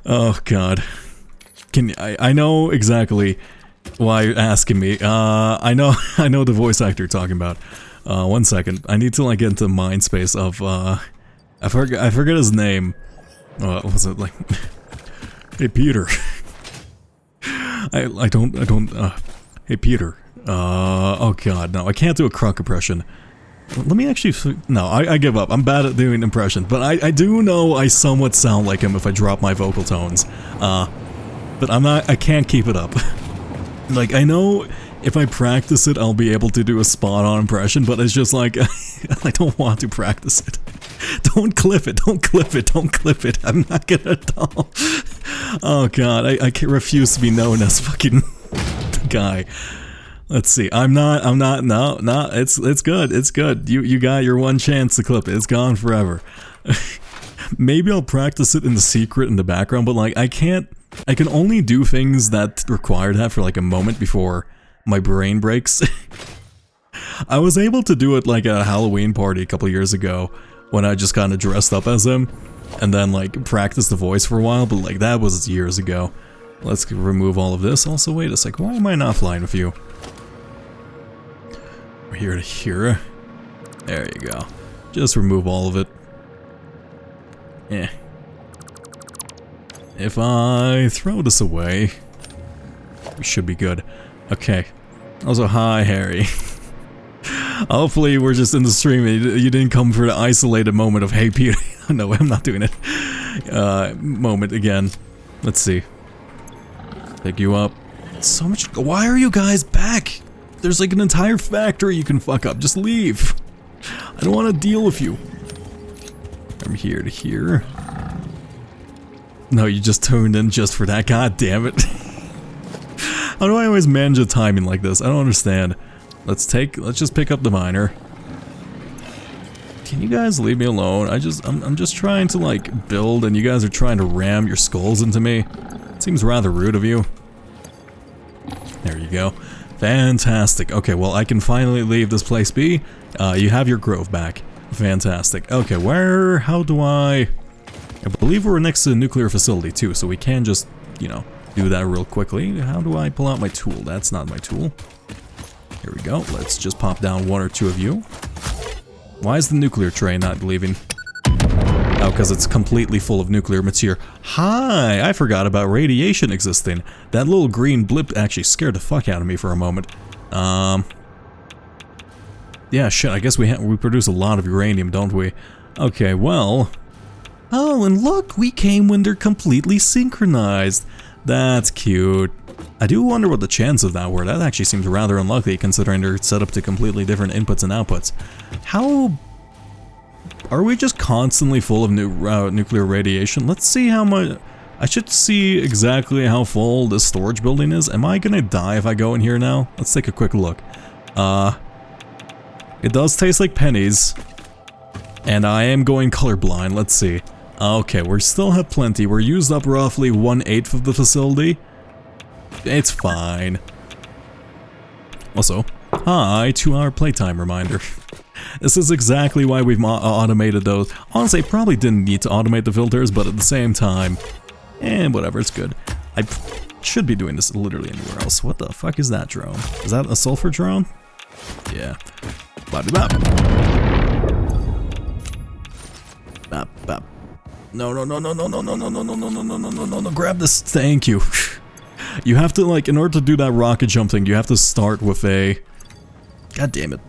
Oh god. I know exactly why you're asking me. I know the voice actor you're talking about. One second. I need to like get into the mind space of I forget his name. What was it like? Hey Peter. I don't hey Peter. Oh god, no, I can't do a Krunk impression. Let me actually, no, I give up. I'm bad at doing impressions, but I do know I somewhat sound like him if I drop my vocal tones. But I can't keep it up. Like, I know if I practice it, I'll be able to do a spot-on impression, but it's just like, I don't want to practice it. Don't clip it, don't clip it, I'm not gonna tell. Oh god, I refuse to be known as fucking the guy. Let's see, no, it's good, you got your one chance to clip it, it's gone forever. Maybe I'll practice it in the secret in the background, but like, I can only do things that require that for like a moment before my brain breaks. I was able to do it like at a Halloween party a couple years ago, when I just kind of dressed up as him, and then like practiced the voice for a while, but like that was years ago. Let's remove all of this. Also, wait a sec, why am I not flying with you? We're here to here. There you go. Just remove all of it. If I throw this away, we should be good. Okay. Also, hi, Harry. Hopefully we're just in the stream and you didn't come for the isolated moment of, hey, Peter. No, I'm not doing it. Moment again. Let's see. Pick you up. So much. Why are you guys back? There's like an entire factory you can fuck up. Just leave. I don't want to deal with you. From here to here. No, you just tuned in just for that. God damn it. How do I always manage the timing like this? I don't understand. Let's just pick up the miner. Can you guys leave me alone? I'm just trying to like build and you guys are trying to ram your skulls into me. It seems rather rude of you. There you go. Fantastic. Okay, well I can finally leave this place be. You have your grove back. Fantastic. Okay, how do I believe we're next to a nuclear facility too, so we can just, you know, do that real quickly. How do I pull out my tool? That's not my tool. Here we go. Let's just pop down one or two of you. Why is the nuclear train not leaving? Oh, because it's completely full of nuclear material. Hi! I forgot about radiation existing. That little green blip actually scared the fuck out of me for a moment. Yeah, shit, I guess we produce a lot of uranium, don't we? Okay, well... Oh, and look, we came when they're completely synchronized. That's cute. I do wonder what the chance of that were. That actually seems rather unlikely considering they're set up to completely different inputs and outputs. How... Are we just constantly full of nuclear radiation? Let's see how much... I should see exactly how full this storage building is. Am I gonna die if I go in here now? Let's take a quick look. It does taste like pennies. And I am going colorblind. Let's see. Okay, we still have plenty. We're used up roughly 1/8 of the facility. It's fine. Also, hi, 2-hour playtime reminder. This is exactly why we've automated those. Honestly, I probably didn't need to automate the filters, but at the same time, whatever, it's good. I should be doing this literally anywhere else. What the fuck is that drone? Is that a sulfur drone? Yeah. Bop. Bop. No, grab this. Thank you. You have to, like, in order to do that rocket jump thing, you have to start with a... God damn it.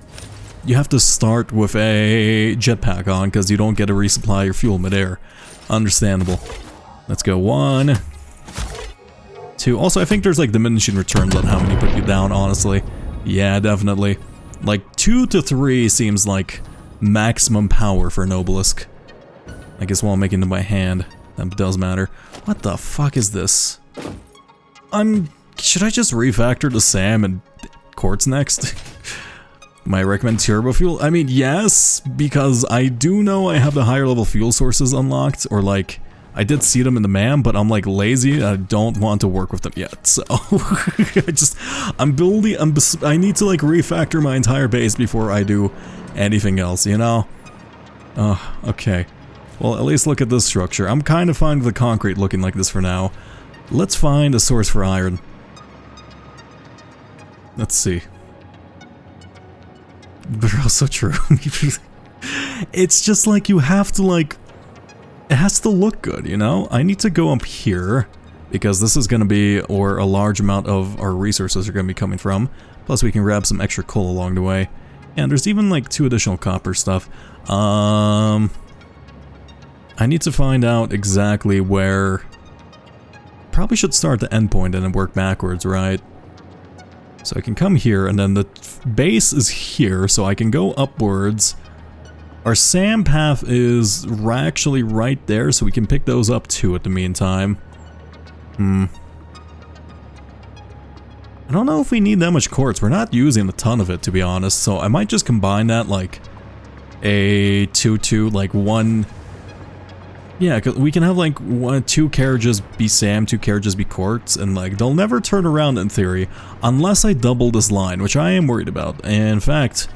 You have to start with a jetpack on, because you don't get to resupply your fuel midair. Understandable. Let's go 1, 2. Also, I think there's, like, diminishing returns on how many put you down, honestly. Yeah, definitely. Like, 2 to 3 seems like maximum power for an obelisk. I guess while I'm making them by hand, that does matter. What the fuck is this? Should I just refactor the SAM and quartz next? Might I recommend turbo fuel? I mean, yes, because I do know I have the higher level fuel sources unlocked, or like, I did see them in the MAM, but I'm like lazy, I don't want to work with them yet, so I need to like refactor my entire base before I do anything else, you know? Oh, okay. Well, at least look at this structure. I'm kind of fine with the concrete looking like this for now. Let's find a source for iron. Let's see. But also true. It's just like you have to like... It has to look good, you know? I need to go up here, because this is going to be where a large amount of our resources are going to be coming from. Plus we can grab some extra coal along the way. And there's even like 2 additional copper stuff. I need to find out exactly where... Probably should start the endpoint and then work backwards, right? So I can come here, and then the base is here, so I can go upwards. Our SAM path is actually right there, so we can pick those up too at the meantime. I don't know if we need that much quartz. We're not using a ton of it, to be honest, so I might just combine that like a 2-2, like 1... Yeah, cause we can have like 2 carriages be SAM, 2 carriages be quartz, and like they'll never turn around in theory, unless I double this line, which I am worried about. And in fact,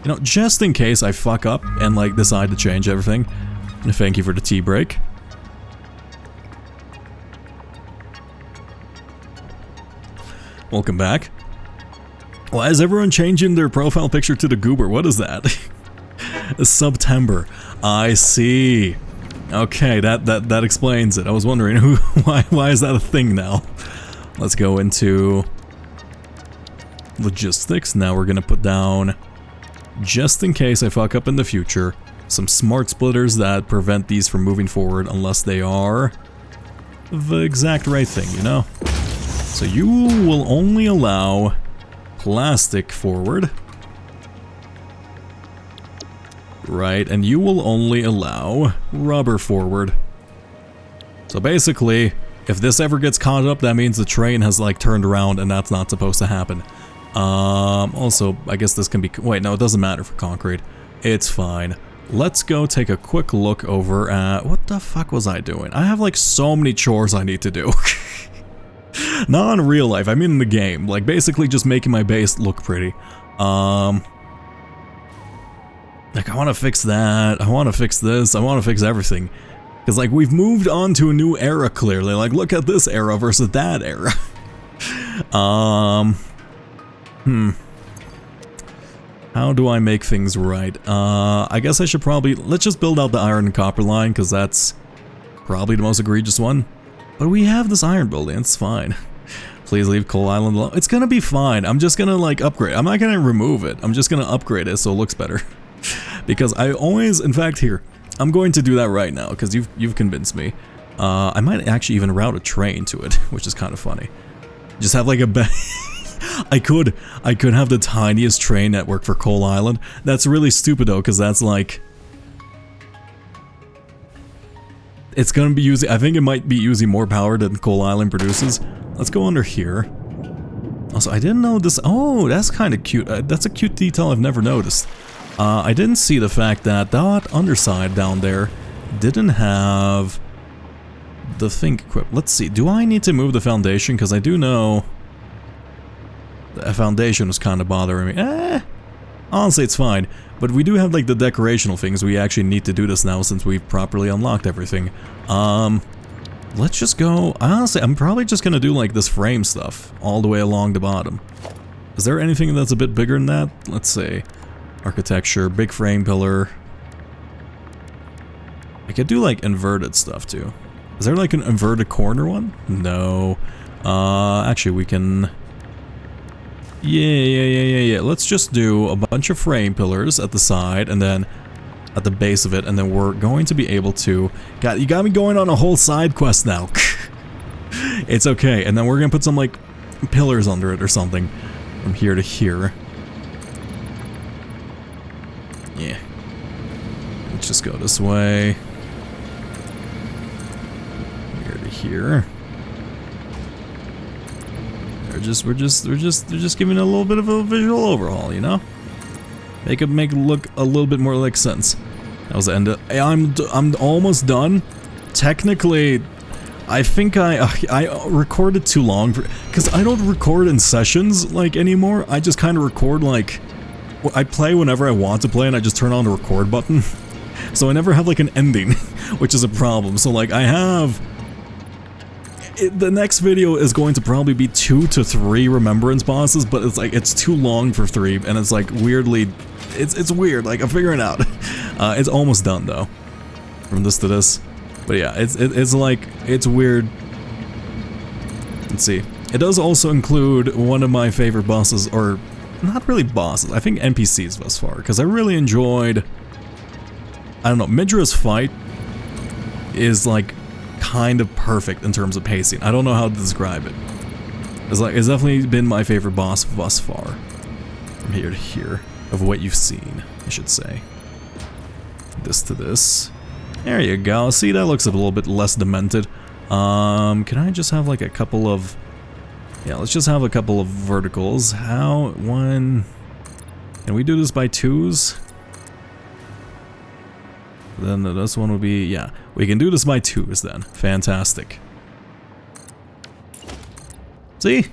you know, just in case I fuck up and like decide to change everything. Thank you for the tea break. Welcome back. Why is everyone changing their profile picture to the goober? What is that? September. I see. Okay, that explains it. I was wondering why is that a thing now? Let's go into logistics. Now we're gonna put down, just in case I fuck up in the future, some smart splitters that prevent these from moving forward unless they are the exact right thing, you know? So you will only allow plastic forward. Right, and you will only allow rubber forward. So basically, if this ever gets caught up, that means the train has like turned around, and that's not supposed to happen. Also, I guess this can be... Wait, no, it doesn't matter for concrete. It's fine. Let's go take a quick look over at... What the fuck was I doing? I have like so many chores I need to do. Not in real life, I mean in the game. Like basically just making my base look pretty. Like, I want to fix that, I want to fix this, I want to fix everything. Because, like, we've moved on to a new era, clearly. Like, look at this era versus that era. How do I make things right? I guess I should probably... Let's just build out the iron and copper line, because that's probably the most egregious one. But we have this iron building, it's fine. Please leave Coal Island alone. It's gonna be fine, I'm just gonna, like, upgrade. I'm not gonna remove it, I'm just gonna upgrade it so it looks better. Because I always, in fact, here, I'm going to do that right now, because you've convinced me. I might actually even route a train to it, which is kind of funny. Just have like a I could have the tiniest train network for Coal Island. That's really stupid though, because that's like... It's gonna be using, I think it might be using more power than Coal Island produces. Let's go under here. Also, I didn't know this, oh, that's kind of cute. That's a cute detail I've never noticed. I didn't see the fact that that underside down there didn't have the thing equipped. Let's see, do I need to move the foundation? Because I do know the foundation was kind of bothering me. Honestly, it's fine. But we do have like the decorational things. We actually need to do this now since we've properly unlocked everything. Let's just go. Honestly, I'm probably just gonna do like this frame stuff all the way along the bottom. Is there anything that's a bit bigger than that? Let's see. Architecture, big frame pillar. I could do like inverted stuff too. Is there like an inverted corner one? No. Actually we can... Yeah. Let's just do a bunch of frame pillars at the side and then at the base of it, and then we're going to be able to... God, you got me going on a whole side quest now. It's okay, and then we're gonna put some like pillars under it or something from here to here. Yeah. Let's just go this way. Here to here. They're just giving it a little bit of a visual overhaul, you know? Make it look a little bit more like sense. That was the end of, I'm almost done. Technically, I think I recorded too long because I don't record in sessions like anymore. I just kind of record like... I play whenever I want to play and I just turn on the record button. So I never have like an ending, which is a problem. So like I have... the next video is going to probably be 2 to 3 remembrance bosses, but it's like, it's too long for 3, and it's like weirdly... It's weird, like I'm figuring it out. It's almost done though. From this to this. But yeah, it's like, it's weird. Let's see. It does also include one of my favorite bosses, or... Not really bosses, I think NPCs thus far, because I really enjoyed... I don't know, Midra's fight is like kind of perfect in terms of pacing. I don't know how to describe it. It's definitely been my favorite boss thus far. From here to here, of what you've seen, I should say. This to this. There you go, see, that looks a little bit less demented. Can I just have like a couple of... Yeah, let's just have a couple of verticals. How... One... Can we do this by 2s? Then this one would be... Yeah, we can do this by 2s then. Fantastic. See?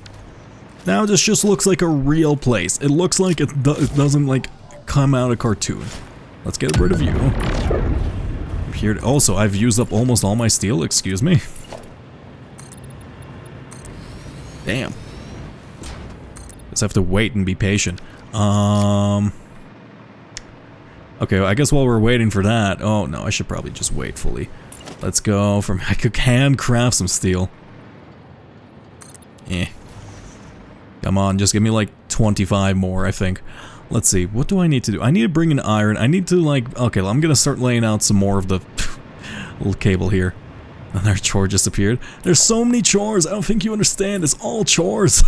Now this just looks like a real place. It looks like it doesn't like come out a cartoon. Let's get rid of you. Here... Also, I've used up almost all my steel, excuse me. Damn. Just have to wait and be patient. Okay, well, I guess while we're waiting for that... Oh, no, I should probably just wait fully. Let's go from... I could handcraft some steel. Come on, just give me like 25 more, I think. Let's see, what do I need to do? I need to bring in iron. I need to like... Okay, I'm gonna start laying out some more of the little cable here. Another chore just appeared. There's so many chores, I don't think you understand. It's all chores.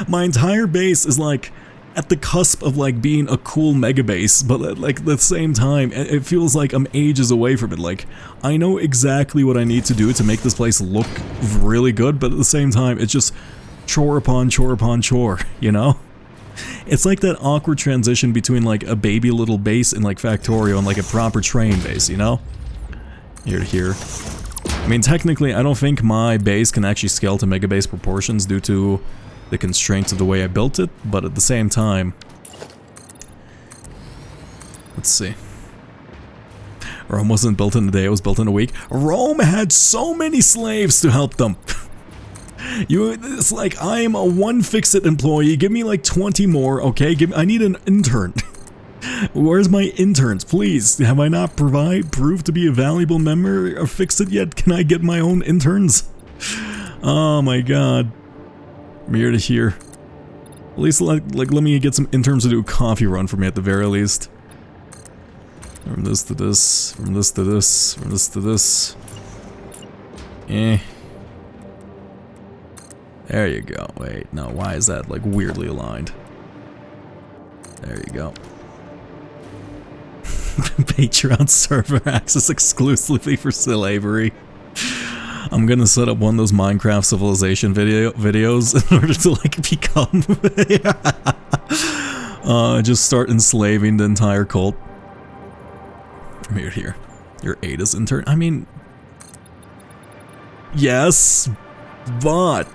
My entire base is like at the cusp of like being a cool mega base, but like at the same time, it feels like I'm ages away from it. Like, I know exactly what I need to do to make this place look really good, but at the same time, it's just chore upon chore upon chore, you know? It's like that awkward transition between like a baby little base in like Factorio and like a proper train base, you know? Here to here. I mean, technically, I don't think my base can actually scale to mega base proportions due to the constraints of the way I built it, but at the same time, let's see. Rome wasn't built in a day, it was built in a week. Rome had so many slaves to help them. It's like, I am a one fix-it employee, give me like 20 more, okay? I need an intern. Where's my interns, please? Have I not proved to be a valuable member of Fix-It yet? Can I get my own interns? Oh my god. From here to here. At least let me get some interns to do a coffee run for me at the very least. From this to this, from this to this, from this to this. Eh. There you go. Wait, no, why is that like weirdly aligned? There you go. Patreon server access exclusively for slavery. I'm gonna set up one of those Minecraft civilization videos in order to like become just start enslaving the entire cult. From here to here. Your Ada's intern. I mean, yes, but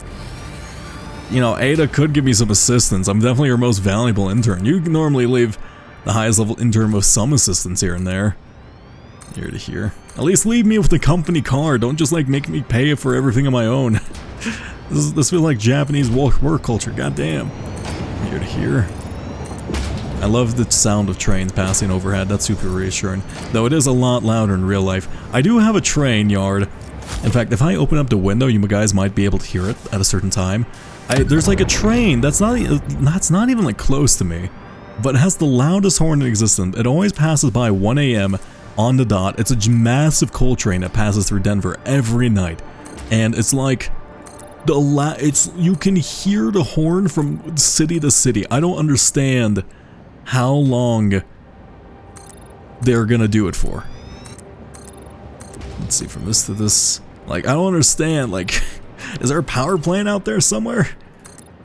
you know, Ada could give me some assistance. I'm definitely your most valuable intern. You normally leave the highest level intern with some assistance here and there. Here to here. At least leave me with the company car. Don't just like make me pay for everything on my own. This feels like Japanese work culture. Goddamn. Here to here. I love the sound of trains passing overhead. That's super reassuring. Though it is a lot louder in real life. I do have a train yard. In fact, if I open up the window, you guys might be able to hear it at a certain time. There's like a train that's not even like close to me. But it has the loudest horn in existence. It always passes by 1 AM on the dot. It's a massive coal train that passes through Denver every night. And it's like, you can hear the horn from city to city. I don't understand how long they're gonna do it for. Let's see, from this to this. Like, I don't understand, like, is there a power plant out there somewhere?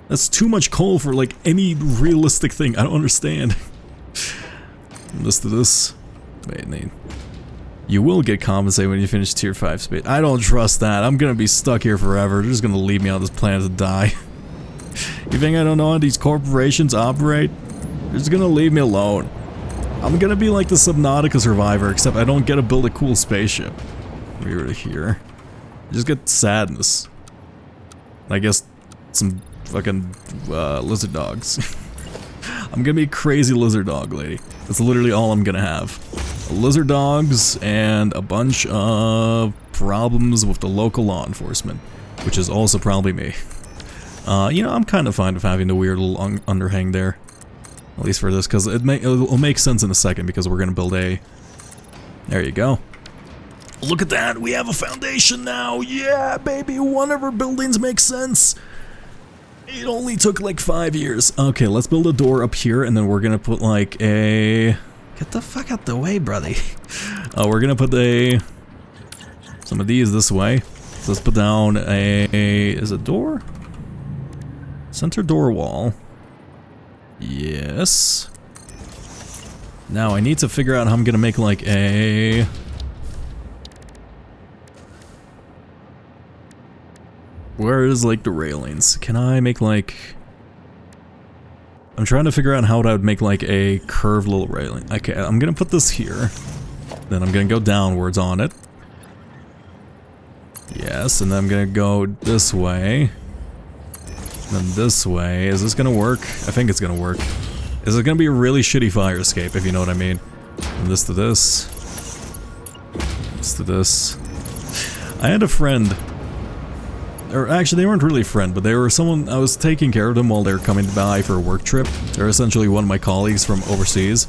That's too much coal for like any realistic thing. I don't understand. From this to this. Wait, Nate. You will get compensated when you finish tier 5 space. I don't trust that. I'm gonna be stuck here forever. They're just gonna leave me on this planet to die. You think I don't know how these corporations operate? They're just gonna leave me alone. I'm gonna be like the Subnautica survivor, except I don't get to build a cool spaceship. Here to here. I just get sadness. I guess some fucking lizard dogs. I'm gonna be a crazy lizard dog lady. That's literally all I'm gonna have. Lizard dogs and a bunch of problems with the local law enforcement, which is also probably me. You know, I'm kind of fine with having the weird little underhang there. At least for this, because it'll make sense in a second, because we're gonna build a... There you go. Look at that! We have a foundation now! Yeah, baby! One of our buildings makes sense! It only took like 5 years. Okay, let's build a door up here, and then we're gonna put like a... Get the fuck out the way, brother. We're gonna put some of these this way. So let's put down is a door? Center door wall. Yes. Now I need to figure out how I'm gonna make like a... Where is like the railings? Can I make like... I'm trying to figure out how I would make like a curved little railing. Okay, I'm gonna put this here. Then I'm gonna go downwards on it. Yes, and then I'm gonna go this way. Then this way. Is this gonna work? I think it's gonna work. Is it gonna be a really shitty fire escape, if you know what I mean? From this to this. This to this. I had a friend... Or actually, they weren't really a friend, but they were someone... I was taking care of them while they were coming by for a work trip. They're essentially one of my colleagues from overseas.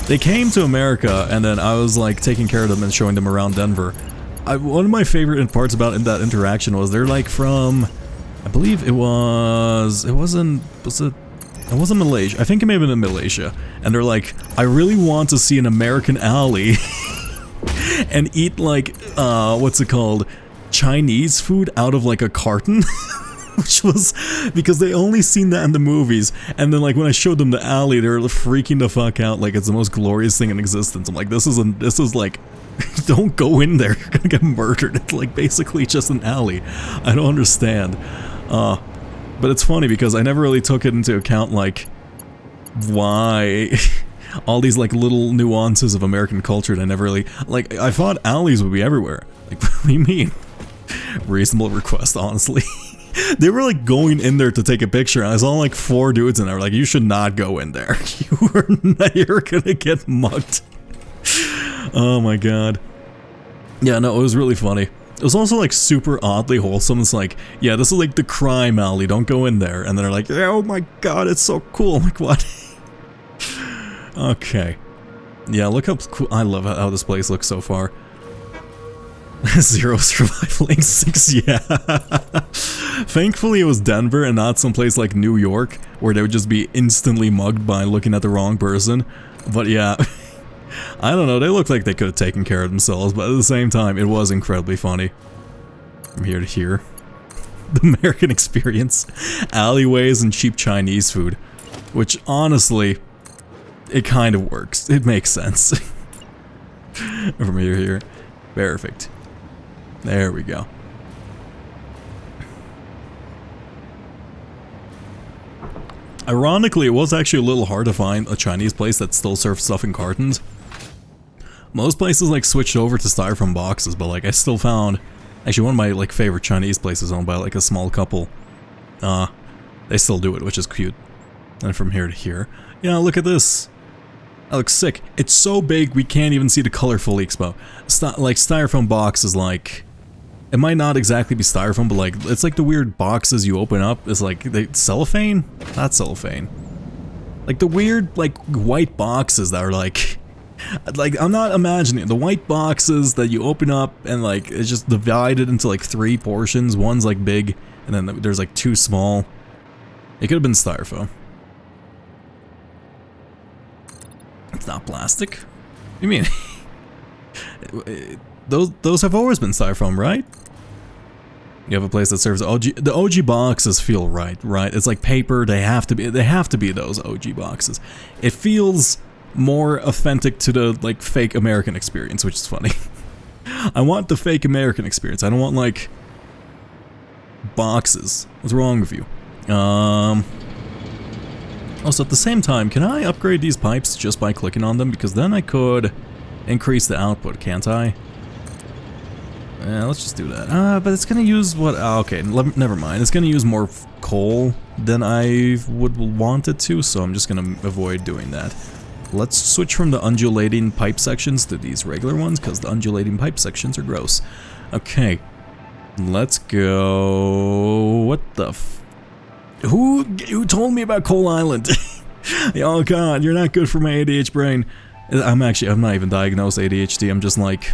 They came to America, and then I was like taking care of them and showing them around Denver. One of my favorite parts about that interaction was they're like from... I believe it wasn't... Was it It wasn't Malaysia. I think it may have been in Malaysia. And they're like, I really want to see an American alley and eat like, what's it called? Chinese food out of like a carton. Which was because they only seen that in the movies, and then like when I showed them the alley, they were freaking the fuck out like it's the most glorious thing in existence. I'm like, this is like, don't go in there, you're gonna get murdered. It's like basically just an alley. I don't understand. But it's funny because I never really took it into account like why all these like little nuances of American culture. And I never really like. I thought alleys would be everywhere. Like, what do you mean? Reasonable request, honestly. They were like going in there to take a picture, and I saw like 4 dudes in there. Like, you should not go in there. You're gonna get mugged. Oh my god. Yeah, no, it was really funny. It was also like super oddly wholesome. It's like, yeah, this is like the crime alley. Don't go in there. And they're like, oh my god, it's so cool. I'm like, what? Okay. Yeah, look how cool. I love how this place looks so far. 0 survival lane 6, yeah. Thankfully it was Denver and not someplace like New York where they would just be instantly mugged by looking at the wrong person. But yeah, I don't know, they looked like they could have taken care of themselves, but at the same time it was incredibly funny. From here to here. The American experience. Alleyways and cheap Chinese food. Which honestly, it kind of works. It makes sense. From here to here. Perfect. There we go. Ironically, it was actually a little hard to find a Chinese place that still serves stuff in cartons. Most places like switched over to styrofoam boxes, but like I still found actually one of my like favorite Chinese places owned by like a small couple. They still do it, which is cute. And from here to here, yeah, look at this. That looks sick. It's so big we can't even see the color fully expo. Like styrofoam boxes, like it might not exactly be styrofoam, but like it's like the weird boxes you open up. It's like cellophane, not cellophane. Like the weird like white boxes that are like I'm not imagining the white boxes that you open up and like it's just divided into like 3 portions. One's like big, and then there's like 2 small. It could have been styrofoam. It's not plastic. What do you mean? Those have always been styrofoam, right? You have a place that serves OG. The OG boxes feel right? It's like paper. They have to be those OG boxes. It feels more authentic to the like fake American experience, which is funny. I want the fake American experience. I don't want like boxes. What's wrong with you? Also, at the same time, can I upgrade these pipes just by clicking on them? Because then I could increase the output, can't I? Let's just do that. But it's gonna use what? Okay, never mind. It's gonna use more coal than I would want it to, so I'm just gonna avoid doing that. Let's switch from the undulating pipe sections to these regular ones, because the undulating pipe sections are gross. Okay. Let's go... What the f... Who told me about Coal Island? Oh god, you're not good for my ADHD brain. I'm not even diagnosed ADHD, I'm just like...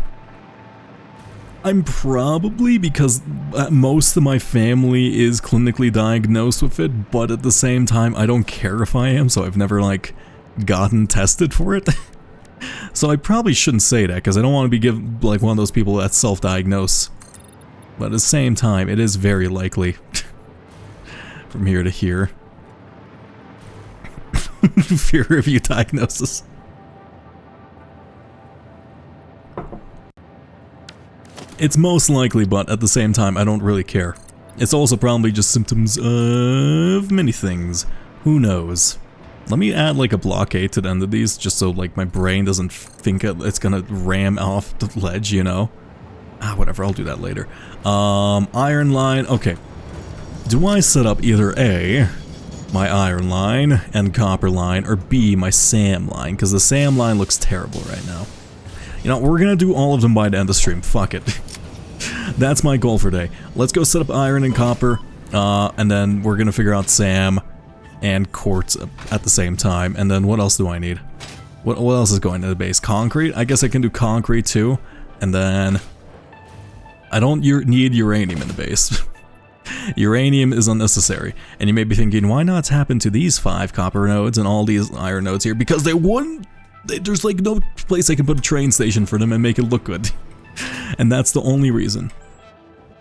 I'm probably, because most of my family is clinically diagnosed with it, but at the same time, I don't care if I am, so I've never, like, gotten tested for it. So I probably shouldn't say that, because I don't want to be like one of those people that self-diagnose. But at the same time, it is very likely. From here to here. Fear review diagnosis. It's most likely, but at the same time, I don't really care. It's also probably just symptoms of many things. Who knows? Let me add like a blockade to the end of these, just so like my brain doesn't think it's gonna ram off the ledge, you know? Whatever, I'll do that later. Iron line, okay. Do I set up either A, my iron line and copper line, or B, my SAM line? Because the SAM line looks terrible right now. You know, we're gonna do all of them by the end of stream, fuck it. That's my goal for today. Let's go set up iron and copper, and then we're gonna figure out SAM and quartz at the same time. And then what else do I need? What else is going to the base? Concrete? I guess I can do concrete too. And then I don't need uranium in the base. Uranium is unnecessary. And you may be thinking, why not tap into these 5 copper nodes and all these iron nodes here? Because they wouldn't. There's like no place I can put a train station for them and make it look good. And that's the only reason.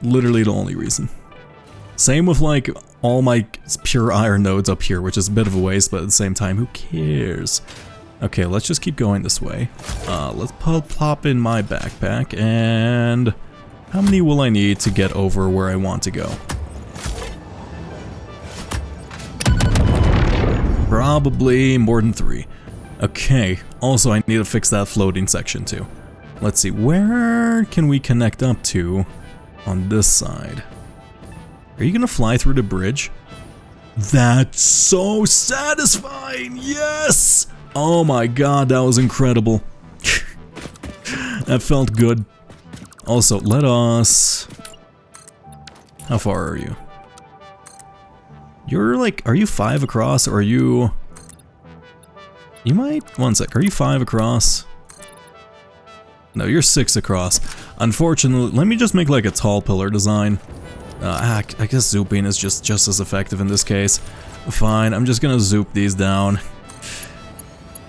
Literally the only reason. Same with like all my pure iron nodes up here, which is a bit of a waste, but at the same time, who cares? Okay, let's just keep going this way. Let's plop in my backpack, and how many will I need to get over where I want to go? Probably more than 3. Okay, also I need to fix that floating section too. Let's see, where can we connect up to on this side? Are you gonna fly through the bridge? That's so satisfying, yes! Oh my god, that was incredible. That felt good. Also, let us... How far are you? You're like, are you 5 across, or are you... You might... One sec, are you 5 across? No, you're 6 across. Unfortunately, let me just make like a tall pillar design. I guess zooping is just as effective in this case. Fine, I'm just gonna zoop these down.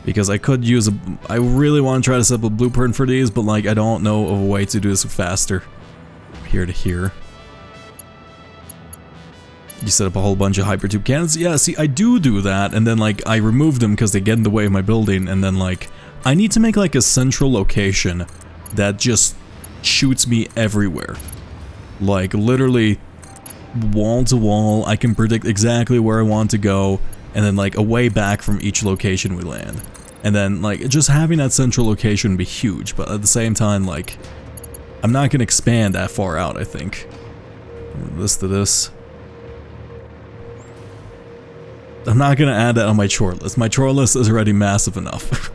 Because I could use a... I really want to try to set up a blueprint for these, but like I don't know of a way to do this faster. Here to here. You set up a whole bunch of hypertube cannons? Yeah, see, I do that, and then like I remove them because they get in the way of my building, and then like I need to make like a central location that just shoots me everywhere. Like literally wall to wall, I can predict exactly where I want to go, and then like a way back from each location we land. And then like just having that central location would be huge, but at the same time like I'm not gonna expand that far out, I think. This to this. I'm not gonna add that on my chore list. My chore list is already massive enough.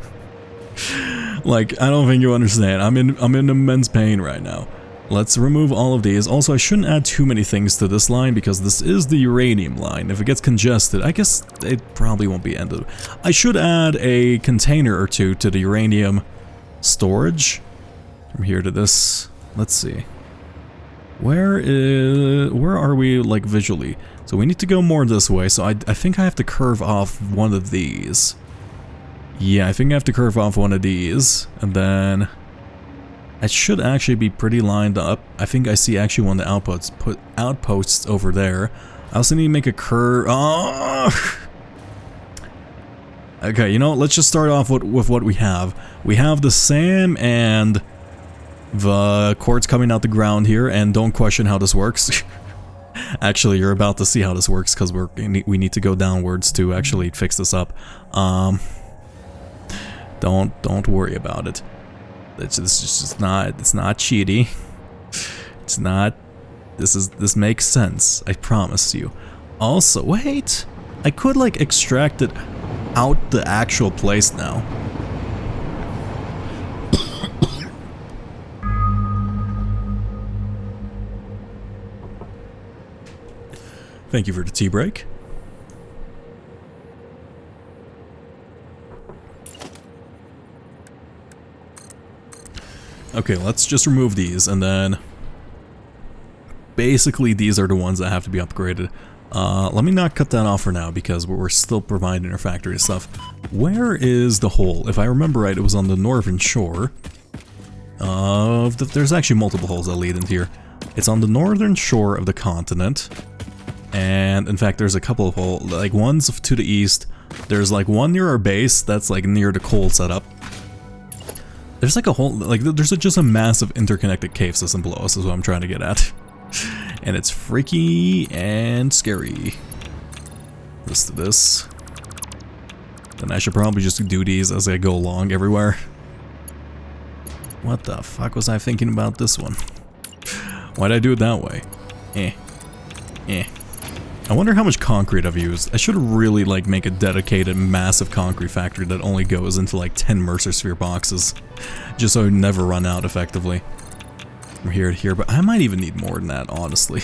Like, I don't think you understand. I'm in immense pain right now. Let's remove all of these. Also, I shouldn't add too many things to this line because this is the uranium line. If it gets congested, I guess it probably won't be ended. I should add a container or two to the uranium storage. From here to this. Let's see. Where are we, like, visually? So we need to go more this way, so I think I have to curve off one of these. Yeah, I think I have to curve off one of these, and then... It should actually be pretty lined up. I think I see actually one of the outposts over there. I also need to make a curve... Oh! Okay, you know what? Let's just start off with what we have. We have the SAM and the quartz coming out the ground here, and don't question how this works. Actually, you're about to see how this works because we need to go downwards to actually fix this up. Don't worry about it. It's not cheaty. It's not. This makes sense. I promise you. Also, wait. I could like extract it out the actual place now. Thank you for the tea break. Okay, let's just remove these, and then basically these are the ones that have to be upgraded. Let me not cut that off for now because we're still providing our factory stuff. Where is the hole? If I remember right, it was on the northern shore. There's actually multiple holes that lead into here. It's on the northern shore of the continent. And in fact, there's a couple of holes, like one's to the east. There's like one near our base that's like near the coal setup. There's like a whole, like there's just a massive interconnected cave system below us is what I'm trying to get at. And it's freaky and scary. This to this. Then I should probably just do these as I go along everywhere. What the fuck was I thinking about this one? Why'd I do it that way? I wonder how much concrete I've used. I should really like make a dedicated massive concrete factory that only goes into like 10 Mercer Sphere boxes. Just so I never run out effectively. From here to here, but I might even need more than that, honestly.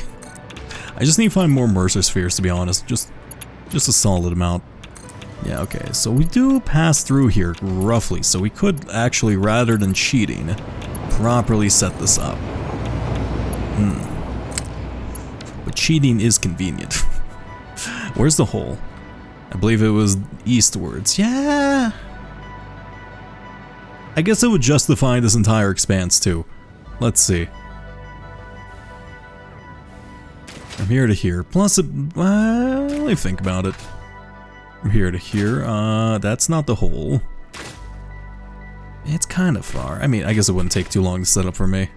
I just need to find more Mercer Spheres, to be honest. Just a solid amount. Yeah, okay, so we do pass through here, roughly, so we could actually, rather than cheating, properly set this up. But cheating is convenient. Where's the hole? I believe it was eastwards. Yeah. I guess it would justify this entire expanse too. Let's see. From here to here. Plus, let me think about it. From here to here. That's not the hole. It's kind of far. I mean, I guess it wouldn't take too long to set up for me.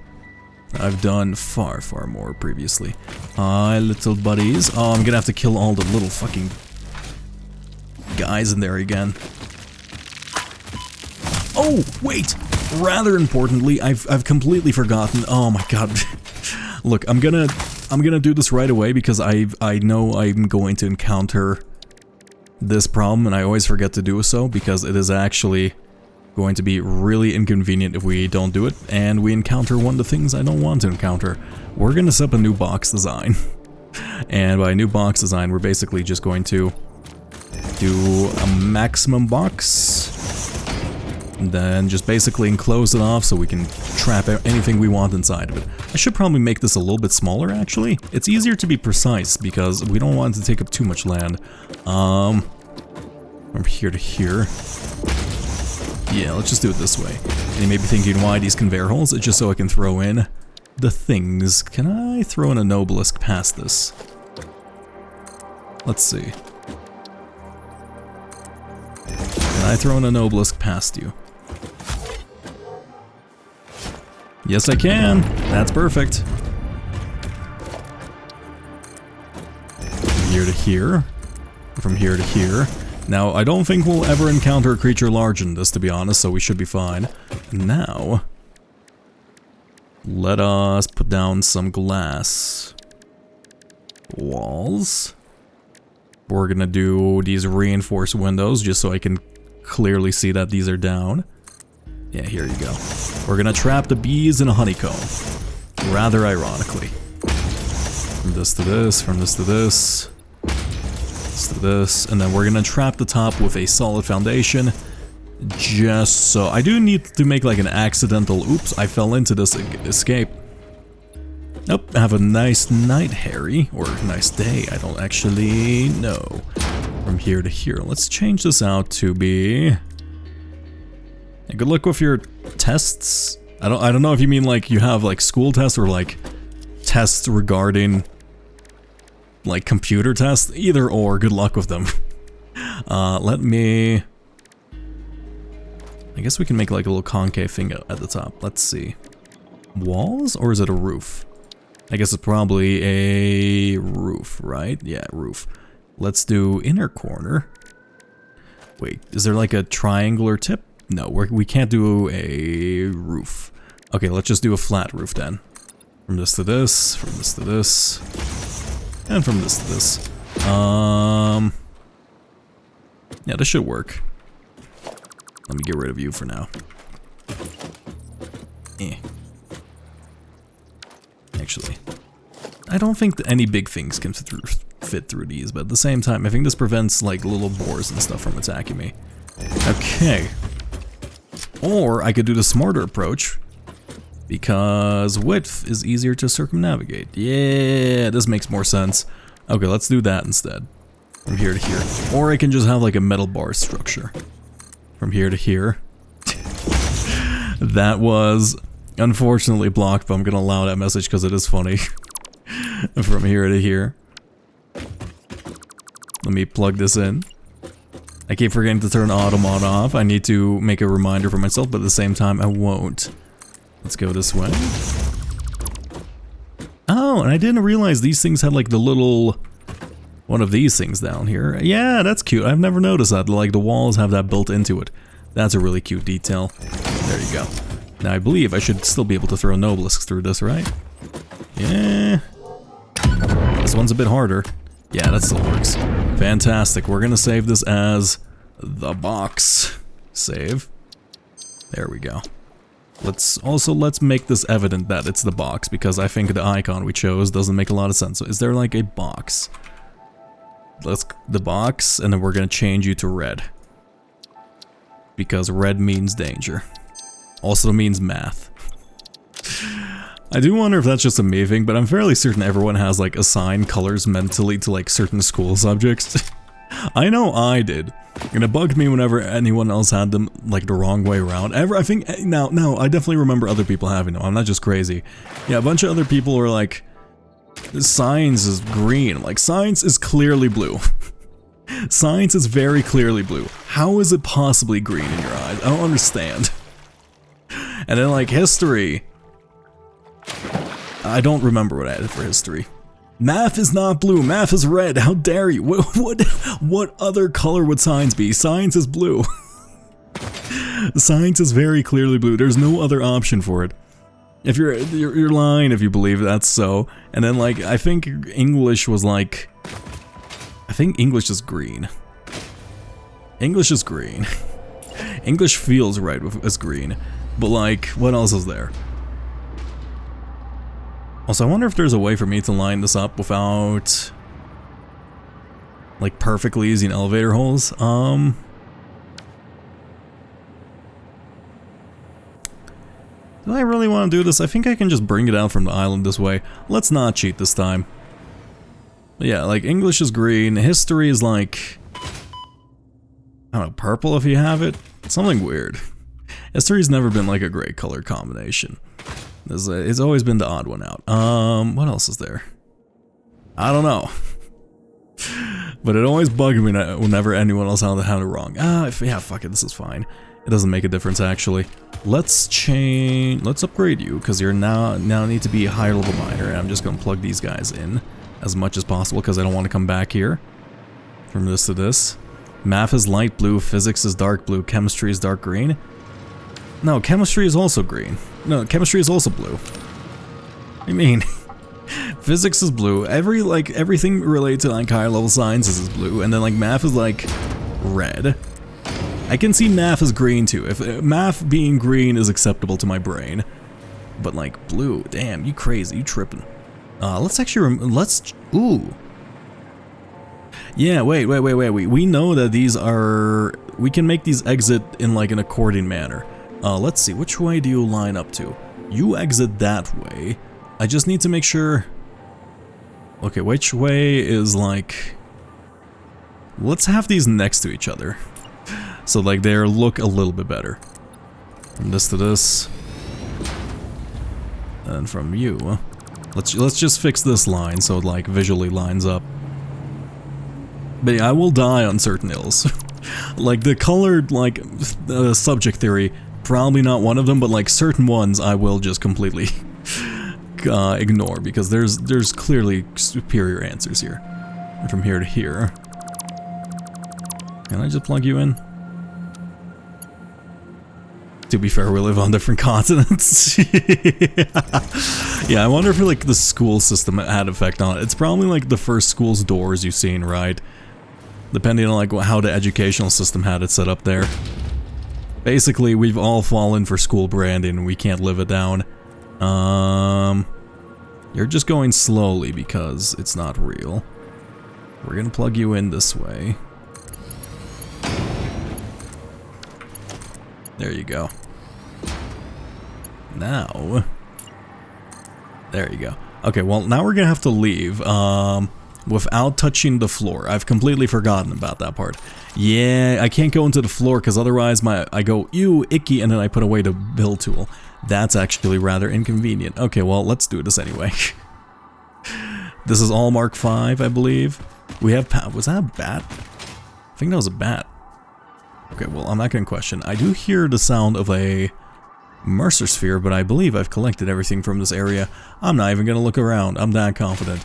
I've done far, far more previously. Hi, little buddies. Oh, I'm gonna have to kill all the little fucking guys in there again. Oh, wait! Rather importantly, I've completely forgotten. Oh my god. Look, I'm gonna do this right away because I know I'm going to encounter this problem, and I always forget to do so because it is actually going to be really inconvenient if we don't do it, and we encounter one of the things I don't want to encounter. We're gonna set up a new box design. And by new box design, we're basically just going to do a maximum box, and then just basically enclose it off so we can trap anything we want inside of it. I should probably make this a little bit smaller, actually. It's easier to be precise because we don't want it to take up too much land. From here to here. Yeah, let's just do it this way. And you may be thinking, why these conveyor holes? It's just so I can throw in the things. Can I throw in a obelisk past this? Let's see. Can I throw in an obelisk past you? Yes, I can. That's perfect. From here to here. From here to here. Now, I don't think we'll ever encounter a creature larger than this, to be honest, so we should be fine. Now, let us put down some glass walls. We're gonna do these reinforced windows just so I can clearly see that these are down. Yeah, here you go. We're gonna trap the bees in a honeycomb. Rather ironically. From this to this, from this to this. To this, and then we're gonna trap the top with a solid foundation, just so. I do need to make like an accidental, oops, I fell into this escape. Nope, have a nice night, Harry, or nice day, I don't actually know. From here to here, let's change this out to be. Yeah, good luck with your tests. I don't know if you mean like you have like school tests or like tests regarding like computer tests, either or, good luck with them. Let me, I guess we can make like a little concave thing at the top. Let's see. Walls, or is it a roof? I guess it's probably a roof, right? Yeah, roof. Let's do inner corner. Wait, is there like a triangular tip? No, we can't do a roof. Okay, let's just do a flat roof then. From this to this, from this to this. And from this to this. Yeah, this should work. Let me get rid of you for now. Actually, I don't think that any big things can fit through these, but at the same time, I think this prevents like little boars and stuff from attacking me. Okay. Or I could do the smarter approach, because width is easier to circumnavigate. Yeah, this makes more sense. Okay, let's do that instead. From here to here. Or I can just have like a metal bar structure. From here to here. That was unfortunately blocked, but I'm gonna allow that message because it is funny. From here to here. Let me plug this in. I keep forgetting to turn auto mod off. I need to make a reminder for myself, but at the same time I won't. Let's go this way. Oh, and I didn't realize these things had like the little one of these things down here. Yeah, that's cute. I've never noticed that. Like the walls have that built into it. That's a really cute detail. There you go. Now I believe I should still be able to throw obelisks through this, right? Yeah. This one's a bit harder. Yeah, that still works. Fantastic. We're gonna save this as the box. Save. There we go. Let's make this evident that it's the box, because I think the icon we chose doesn't make a lot of sense. So is there like a box? The box, and then we're gonna change you to red. Because red means danger. Also means math. I do wonder if that's just a me thing, but I'm fairly certain everyone has like assigned colors mentally to like certain school subjects. I know I did, and it bugged me whenever anyone else had them like the wrong way around. I think now I definitely remember other people having them. I'm not just crazy. Yeah, a bunch of other people were like, science is green. Like, science is clearly blue. Science is very clearly blue. How is it possibly green in your eyes? I don't understand. And then like history. I don't remember what I had for history. Math is not blue, math is red, how dare you? What other color would science be? Science is blue. Science is very clearly blue, there's no other option for it. If you're lying if you believe that's so. And then like, I think English was like, I think English is green. English is green. English feels right as green. But like, what else is there? Also, I wonder if there's a way for me to line this up without like perfectly using elevator holes. Do I really want to do this? I think I can just bring it out from the island this way. Let's not cheat this time. But yeah, like English is green, history is like, I don't know, purple if you have it. Something weird. History's never been like a great color combination. It's always been the odd one out. What else is there? I don't know. But it always bugged me whenever anyone else had it wrong. Yeah, fuck it, this is fine. It doesn't make a difference actually. Let's upgrade you, because you're now need to be a higher level miner, and I'm just gonna plug these guys in as much as possible, because I don't want to come back here. From this to this. Math is light blue, physics is dark blue, chemistry is dark green. No, chemistry is also green. No, chemistry is also blue. What do you mean? Physics is blue. Everything related to like higher level sciences is blue, and then like math is like red. I can see math as green too. If math being green is acceptable to my brain, but like blue, damn, you crazy, you tripping. Let's actually ooh. Yeah, wait. We know that these are. We can make these exit in like an accordion manner. Let's see, which way do you line up to? You exit that way. I just need to make sure... Okay, which way is like... Let's have these next to each other. So like they look a little bit better. From this to this. And from you. Let's just fix this line so it like visually lines up. But yeah, I will die on certain hills. Like the colored like subject theory, probably not one of them, but like certain ones I will just completely ignore, because there's clearly superior answers here. And from here to here. Can I just plug you in? To be fair, we live on different continents. Yeah, I wonder if like the school system had effect on it. It's probably like the first school's doors you've seen, right? Depending on like how the educational system had it set up there. Basically, we've all fallen for school branding and we can't live it down. You're just going slowly because it's not real. We're gonna plug you in this way. There you go. Now... There you go. Okay, well, now we're gonna have to leave, without touching the floor. I've completely forgotten about that part. Yeah, I can't go into the floor because otherwise I go, ew, icky, and then I put away the build tool. That's actually rather inconvenient. Okay, well, let's do this anyway. This is all Mark V, I believe. We have, was that a bat? I think that was a bat. Okay, well, I'm not gonna question. I do hear the sound of a Mercer sphere, but I believe I've collected everything from this area. I'm not even gonna look around. I'm that confident.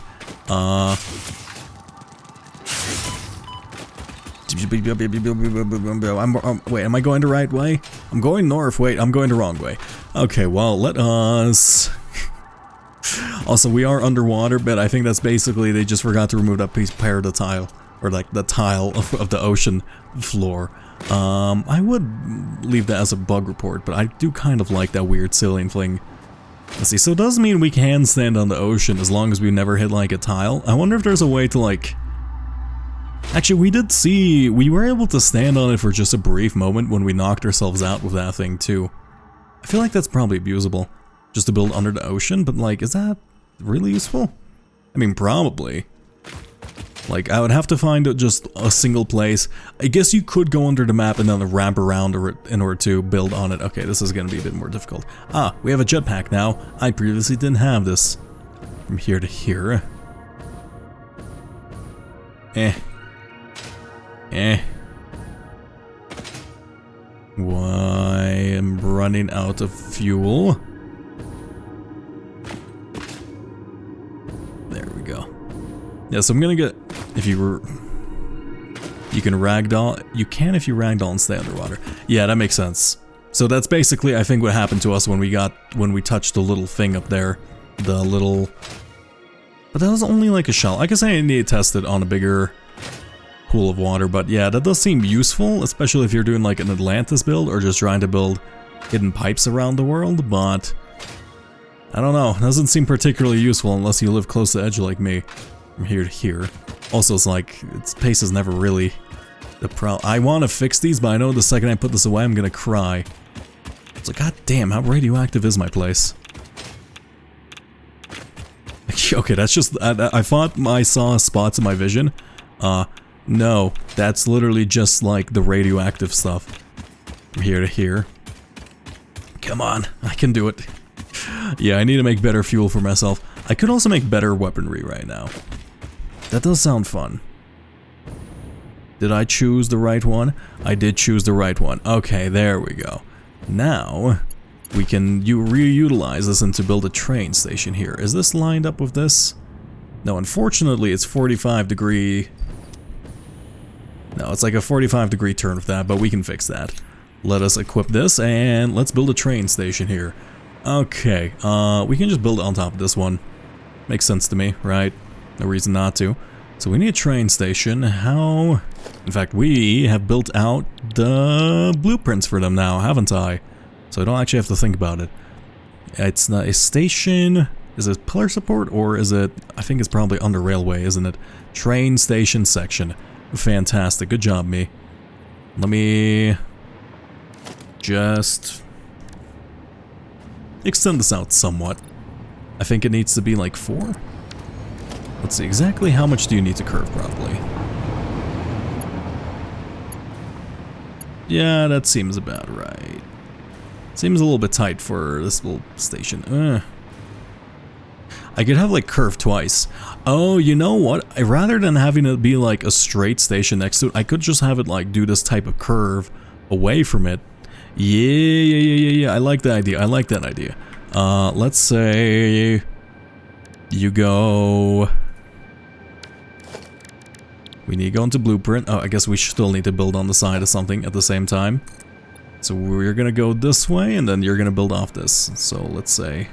Wait, am I going the right way? I'm going north. Wait, I'm going the wrong way. Okay, well, let us... Also, we are underwater, but I think that's basically they just forgot to remove that part of the tile. Or like the tile of the ocean floor. I would leave that as a bug report, but I do kind of like that weird ceiling fling. Let's see, so it does mean we can stand on the ocean as long as we never hit like a tile. I wonder if there's a way to like... Actually, we were able to stand on it for just a brief moment when we knocked ourselves out with that thing too. I feel like that's probably abusable. just to build under the ocean, but like, is that really useful? I mean, probably. Like, I would have to find just a single place. I guess you could go under the map and then ramp around in order to build on it. Okay, this is going to be a bit more difficult. Ah, we have a jetpack now. I previously didn't have this. From here to here. Why am running out of fuel? There we go. Yeah, so I'm gonna get, if you can ragdoll, you can if you ragdoll and stay underwater. Yeah, that makes sense. So that's basically, I think, what happened to us when we touched the little thing up there, the little. But that was only like a shell. I guess I need to test it on a bigger pool of water, but yeah, that does seem useful, especially if you're doing like an Atlantis build or just trying to build hidden pipes around the world, but I don't know, it doesn't seem particularly useful unless you live close to the edge like me, from here to here. Also, it's like, its pace is never really the problem. I want to fix these, but I know the second I put this away, I'm gonna cry. It's like, god damn, how radioactive is my place? Okay, that's just, I thought I saw spots in my vision. No, that's literally just like the radioactive stuff. From here to here. Come on, I can do it. Yeah, I need to make better fuel for myself. I could also make better weaponry right now. That does sound fun. Did I choose the right one? I did choose the right one. Okay, there we go. Now, we can reutilize this and to build a train station here. Is this lined up with this? No, unfortunately it's 45 degree... No, it's like a 45 degree turn of that, but we can fix that. Let us equip this and let's build a train station here. Okay, we can just build it on top of this one. Makes sense to me, right? No reason not to. So we need a train station. How... In fact, we have built out the blueprints for them now, haven't I? So I don't actually have to think about it. It's not a station... Is it pillar support or is it... I think it's probably under railway, isn't it? Train station section. Fantastic. Good job, me. Let me... just... extend this out somewhat. I think it needs to be like 4. Let's see, exactly how much do you need to curve, probably? Yeah, that seems about right. Seems a little bit tight for this little station. I could have like curve twice. Oh, you know what? Rather than having it be like a straight station next to it, I could just have it like do this type of curve away from it. Yeah. I like that idea. I like that idea. Let's say you go... We need to go into blueprint. Oh, I guess we still need to build on the side of something at the same time. So we're gonna go this way, and then you're gonna build off this. So let's say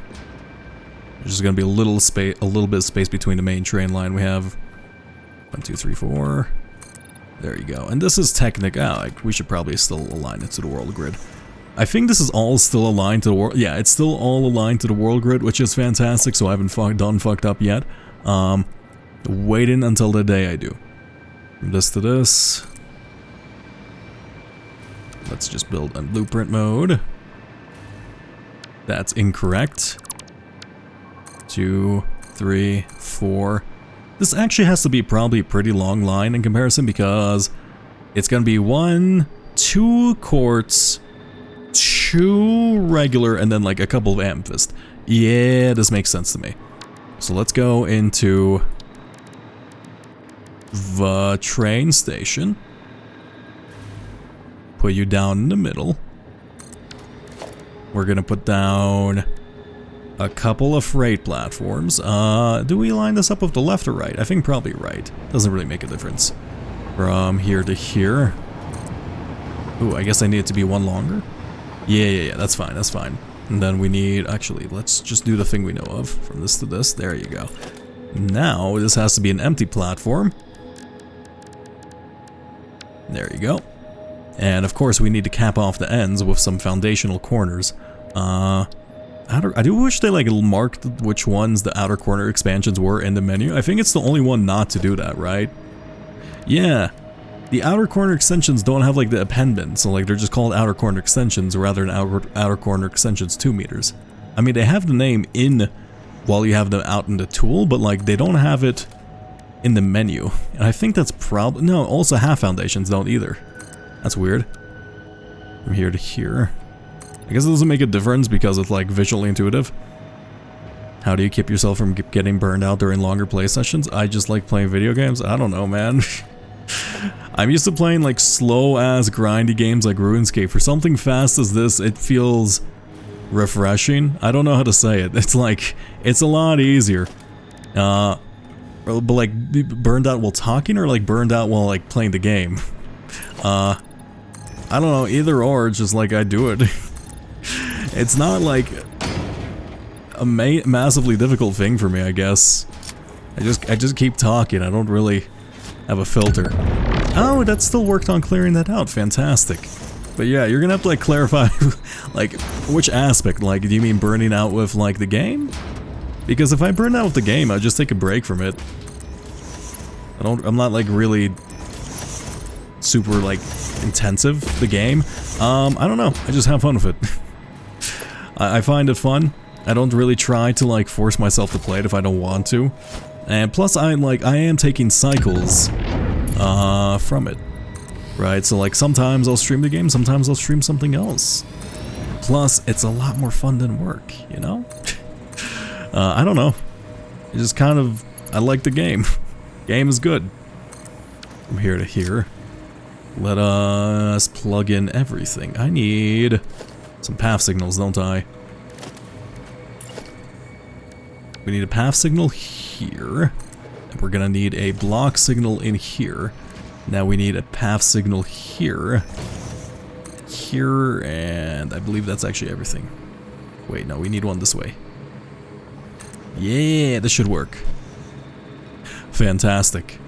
there's just gonna be a little bit of space between the main train line. We have 1, 2, 3, 4. There you go. And this is technical. Like, we should probably still align it to the world grid. I think this is all still aligned to the world. Yeah, it's still all aligned to the world grid, which is fantastic. So I haven't fucked up yet. Waiting until the day I do. From this to this. Let's just build on blueprint mode. That's incorrect. 2, 3, 4. This actually has to be probably a pretty long line in comparison because it's gonna be 1, 2 quartz, 2 regular, and then like a couple of amethyst. Yeah, this makes sense to me. So let's go into the train station. Put you down in the middle. We're gonna put down a couple of freight platforms. Do we line this up with the left or right? I think probably right. Doesn't really make a difference. From here to here. Ooh, I guess I need it to be one longer. Yeah, that's fine, that's fine. And then we need, actually, let's just do the thing we know of. From this to this, there you go. Now, this has to be an empty platform. There you go. And of course we need to cap off the ends with some foundational corners. I do wish they like marked which ones the outer corner expansions were in the menu. I think it's the only one not to do that, right? Yeah. The outer corner extensions don't have like the appendant, so like they're just called outer corner extensions rather than outer corner extensions 2 meters. I mean, they have the name in while you have them out in the tool, but like they don't have it in the menu. And I think that's probably... No, also half foundations don't either. That's weird. From here to here. I guess it doesn't make a difference because it's like visually intuitive. How do you keep yourself from getting burned out during longer play sessions? I just like playing video games. I don't know, man. I'm used to playing like slow-ass grindy games like RuneScape. For something fast as this, it feels refreshing. I don't know how to say it. It's like, it's a lot easier. But like, burned out while talking or like burned out while like playing the game? I don't know, either or, it's just like I do it. It's not like a massively difficult thing for me, I guess. I just keep talking. I don't really have a filter. Oh, that still worked on clearing that out. Fantastic. But yeah, you're gonna have to like clarify like which aspect. Like, do you mean burning out with like the game? Because if I burn out with the game, I'll just take a break from it. I'm not like really super like intensive, the game. I don't know, I just have fun with it. I find it fun. I don't really try to like force myself to play it if I don't want to. And plus I am taking cycles from it. Right, so like sometimes I'll stream the game, sometimes I'll stream something else. Plus it's a lot more fun than work, you know? I don't know. It just kind of, I like the game. Game is good. From here to here. Let us plug in everything. I need some path signals, don't I? We need a path signal here. And we're gonna need a block signal in here. Now we need a path signal here. Here, and I believe that's actually everything. Wait, no, we need one this way. Yeah, this should work. Fantastic.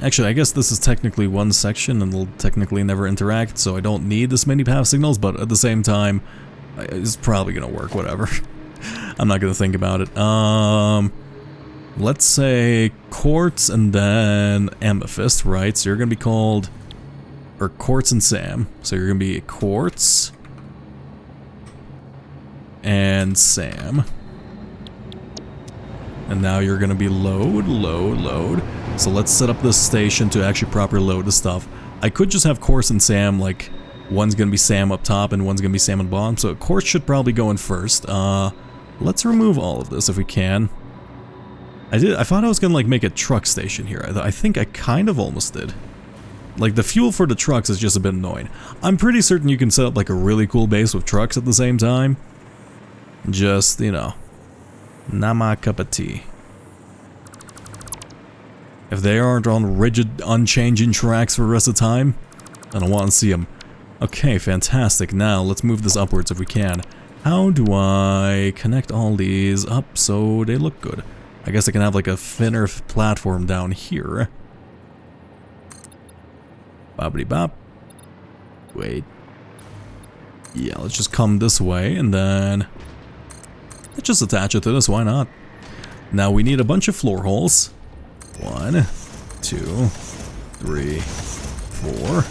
Actually, I guess this is technically one section and they'll technically never interact, so I don't need this many path signals, but at the same time, it's probably gonna work, whatever. I'm not gonna think about it. Let's say Quartz and then Amethyst, right? So you're gonna be called, or Quartz and Sam. So you're gonna be Quartz and Sam. And now you're gonna be load. So let's set up this station to actually properly load the stuff. I could just have Quartz and Sam, like, one's gonna be Sam up top and one's gonna be Sam on bottom. So Quartz should probably go in first. Let's remove all of this if we can. I thought I was gonna like make a truck station here. I think I kind of almost did. Like the fuel for the trucks is just a bit annoying. I'm pretty certain you can set up like a really cool base with trucks at the same time. Just, you know, not my cup of tea. If they aren't on rigid, unchanging tracks for the rest of the time, I don't want to see them. Okay, fantastic. Now let's move this upwards if we can. How do I connect all these up so they look good? I guess I can have like a thinner platform down here. Bobbity bop. Wait. Yeah, let's just come this way and then let's just attach it to this, why not? Now we need a bunch of floor holes. 1, 2, 3, 4.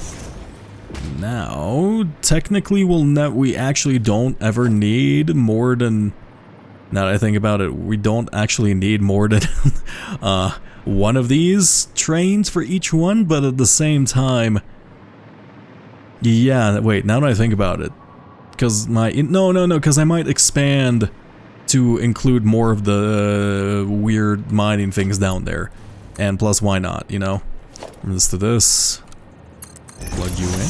Now, technically we actually don't ever need more than, now that I think about it, we don't actually need more than one of these trains for each one, but at the same time, yeah, wait, now that I think about it, because because I might expand to include more of the weird mining things down there, and plus why not, you know? From this to this, plug you in,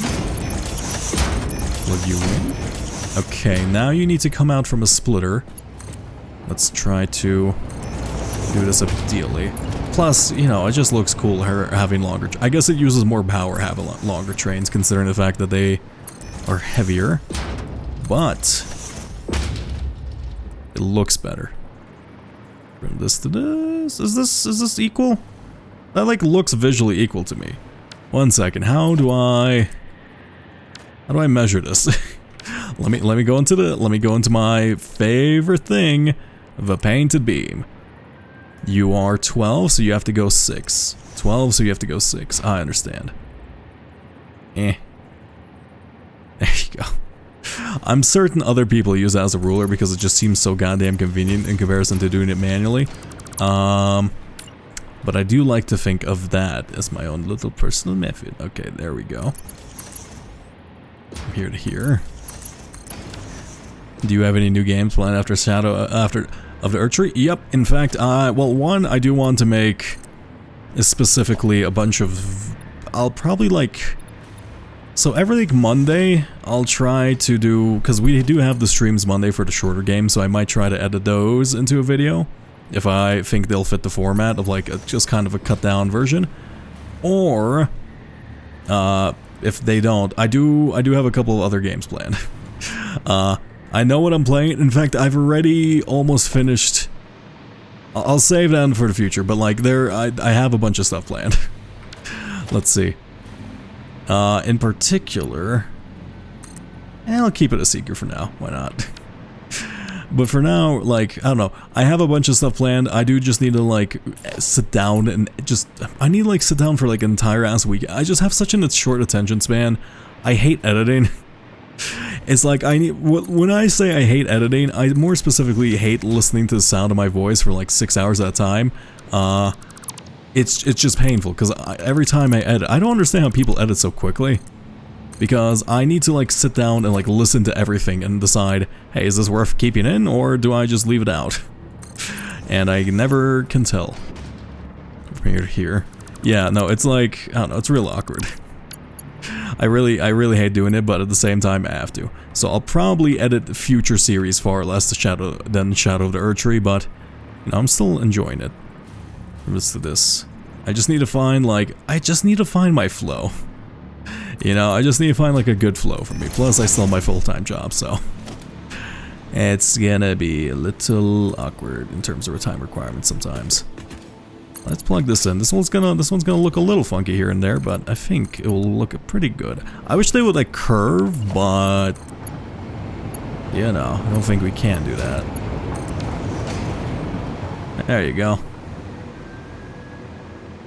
plug you in. Okay, now you need to come out from a splitter. Let's try to do this ideally. Plus, you know, it just looks cool having longer... I guess it uses more power having longer trains, considering the fact that they are heavier. But it looks better. From this to this... Is this equal? That, like, looks visually equal to me. One second. How do I measure this? let me go into my favorite thing, the painted beam. You are 12, so you have to go 6. 12, so you have to go 6. I understand. There you go. I'm certain other people use it as a ruler because it just seems so goddamn convenient in comparison to doing it manually. But I do like to think of that as my own little personal method. Okay, there we go. From here to here. Do you have any new games planned after Shadow of the Earthtree? Yep. In fact, well, one I do want to make is specifically a bunch of. I'll probably like. So every Monday, I'll try to do, because we do have the streams Monday for the shorter games, so I might try to edit those into a video. If I think they'll fit the format of like just kind of a cut down version, or if they don't, I do have a couple of other games planned. I know what I'm playing. In fact, I've already almost finished. I'll save that for the future, but like I have a bunch of stuff planned. Let's see. In particular, I'll keep it a secret for now. Why not? But for now, like, I don't know, I have a bunch of stuff planned. I do just need to, like, sit down and just, I need to, like, sit down for, like, an entire ass week. I just have such a short attention span. I hate editing. It's like, when I say I hate editing, I more specifically hate listening to the sound of my voice for, like, 6 hours at a time. It's just painful, because every time I edit, I don't understand how people edit so quickly. Because I need to like sit down and like listen to everything and decide, hey, is this worth keeping in or do I just leave it out? And I never can tell. From here to here. Yeah, no, it's like, I don't know, it's real awkward. I really hate doing it, but at the same time I have to. So I'll probably edit future series far less than Shadow of the Earthtree, but you know, I'm still enjoying it. Listen to this. I just need to find my flow. You know, I just need to find like a good flow for me. Plus, I still have my full-time job, so it's gonna be a little awkward in terms of time requirements sometimes. Let's plug this in. This one's gonna look a little funky here and there, but I think it will look pretty good. I wish they would like curve, but you know, I don't think we can do that. There you go.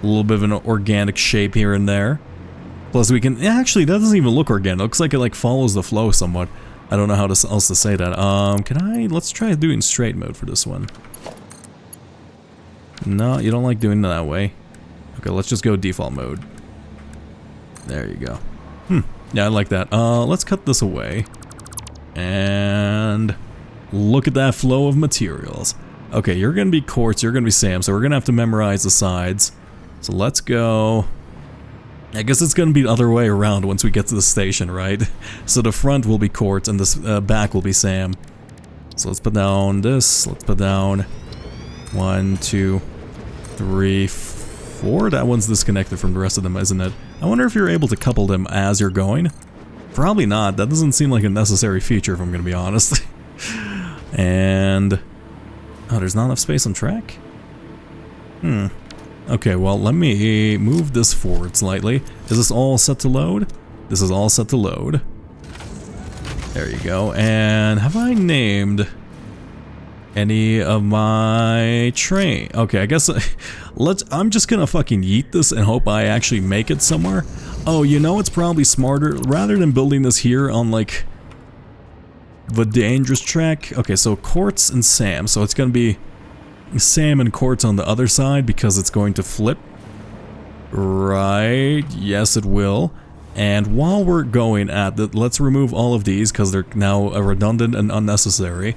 A little bit of an organic shape here and there. Plus we can, actually that doesn't even look organic, it looks like it like follows the flow somewhat. I don't know how else to say that. Let's try doing straight mode for this one. No, you don't like doing it that way. Okay, let's just go default mode. There you go. Yeah, I like that. Let's cut this away. And look at that flow of materials. Okay, you're gonna be quartz, you're gonna be Sam, so we're gonna have to memorize the sides. So let's go. I guess it's gonna be the other way around once we get to the station, right? So the front will be quartz and this back will be Sam. So let's put down this, let's put down 1, 2, 3, 4. That one's disconnected from the rest of them, isn't it? I wonder if you're able to couple them as you're going. Probably not, that doesn't seem like a necessary feature if I'm gonna be honest. And oh, there's not enough space on track? Okay, well, let me move this forward slightly. Is this all set to load? This is all set to load. There you go. And have I named any of my train? Okay, I guess I'm just gonna fucking yeet this and hope I actually make it somewhere. Oh, you know it's probably smarter, rather than building this here on like the dangerous track. Okay, so quartz and Sam, so it's gonna be Sam and quartz on the other side because it's going to flip. Right, yes it will. And while we're going at it, let's remove all of these because they're now redundant and unnecessary.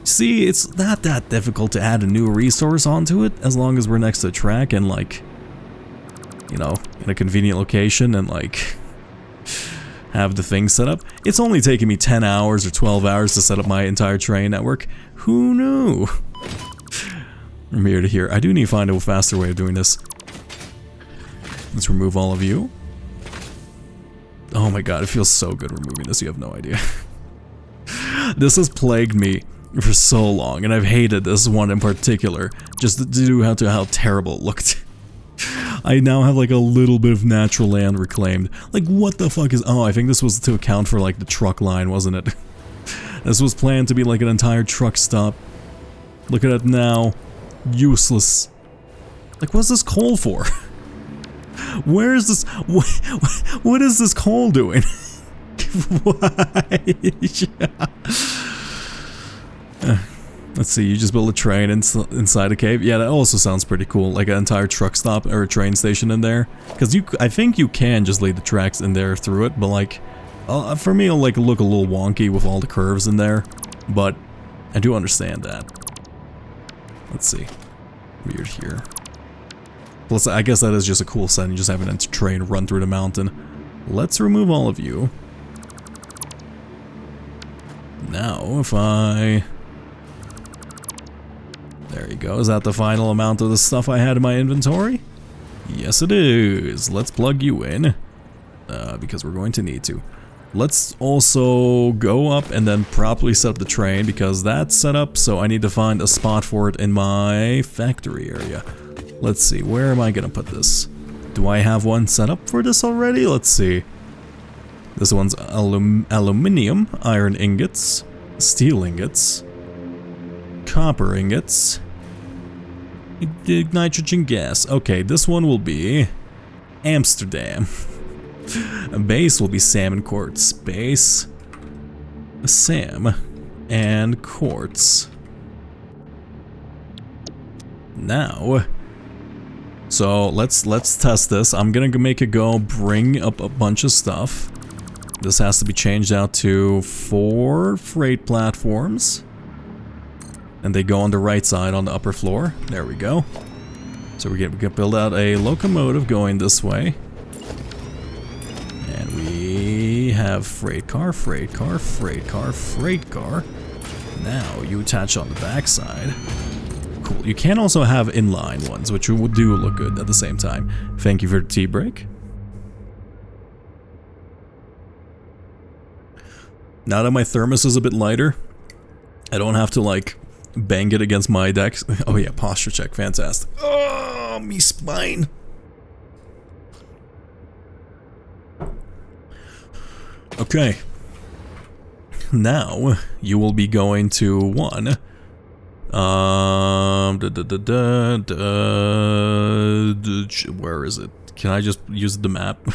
See, it's not that difficult to add a new resource onto it as long as we're next to the track and like, you know, in a convenient location and like have the thing set up. It's only taken me 10 hours or 12 hours to set up my entire train network. Who knew? From here to here. I do need to find a faster way of doing this. Let's remove all of you. Oh my god, it feels so good removing this, you have no idea. This has plagued me for so long, and I've hated this one in particular, just due to how terrible it looked. I now have like a little bit of natural land reclaimed. Like what the fuck is... Oh, I think this was to account for like the truck line, wasn't it? This was planned to be like an entire truck stop. Look at it now. Useless. Like what's this coal for? Where is this... What is this coal doing? Let's see, you just build a train inside a cave. Yeah, that also sounds pretty cool. Like an entire truck stop or a train station in there. Because I think you can just lay the tracks in there through it, but like, for me, it'll like look a little wonky with all the curves in there. But I do understand that. Let's see. Weird here. Plus, I guess that is just a cool setting, just having a train run through the mountain. Let's remove all of you. Now, if I... There you go. Is that the final amount of the stuff I had in my inventory? Yes, it is. Let's plug you in. Because we're going to need to. Let's also go up and then properly set up the train, because that's set up, so I need to find a spot for it in my factory area. Let's see, where am I gonna put this? Do I have one set up for this already? Let's see. This one's aluminium, iron ingots, steel ingots, copper ingots, nitrogen gas. Okay, this one will be Amsterdam. Base will be salmon quartz. Base, Sam, and quartz. Now, so let's test this. I'm gonna make it go bring up a bunch of stuff. This has to be changed out to 4 freight platforms. And they go on the right side on the upper floor. There we go. So we can build out a locomotive going this way. And we have freight car, freight car, freight car, freight car. Now you attach on the back side. Cool. You can also have inline ones, which would do look good at the same time. Thank you for the tea break. Now that my thermos is a bit lighter, I don't have to like bang it against my decks. Oh yeah, posture check, fantastic. Oh, me spine. Okay. Now you will be going to one. Where is it? Can I just use the map?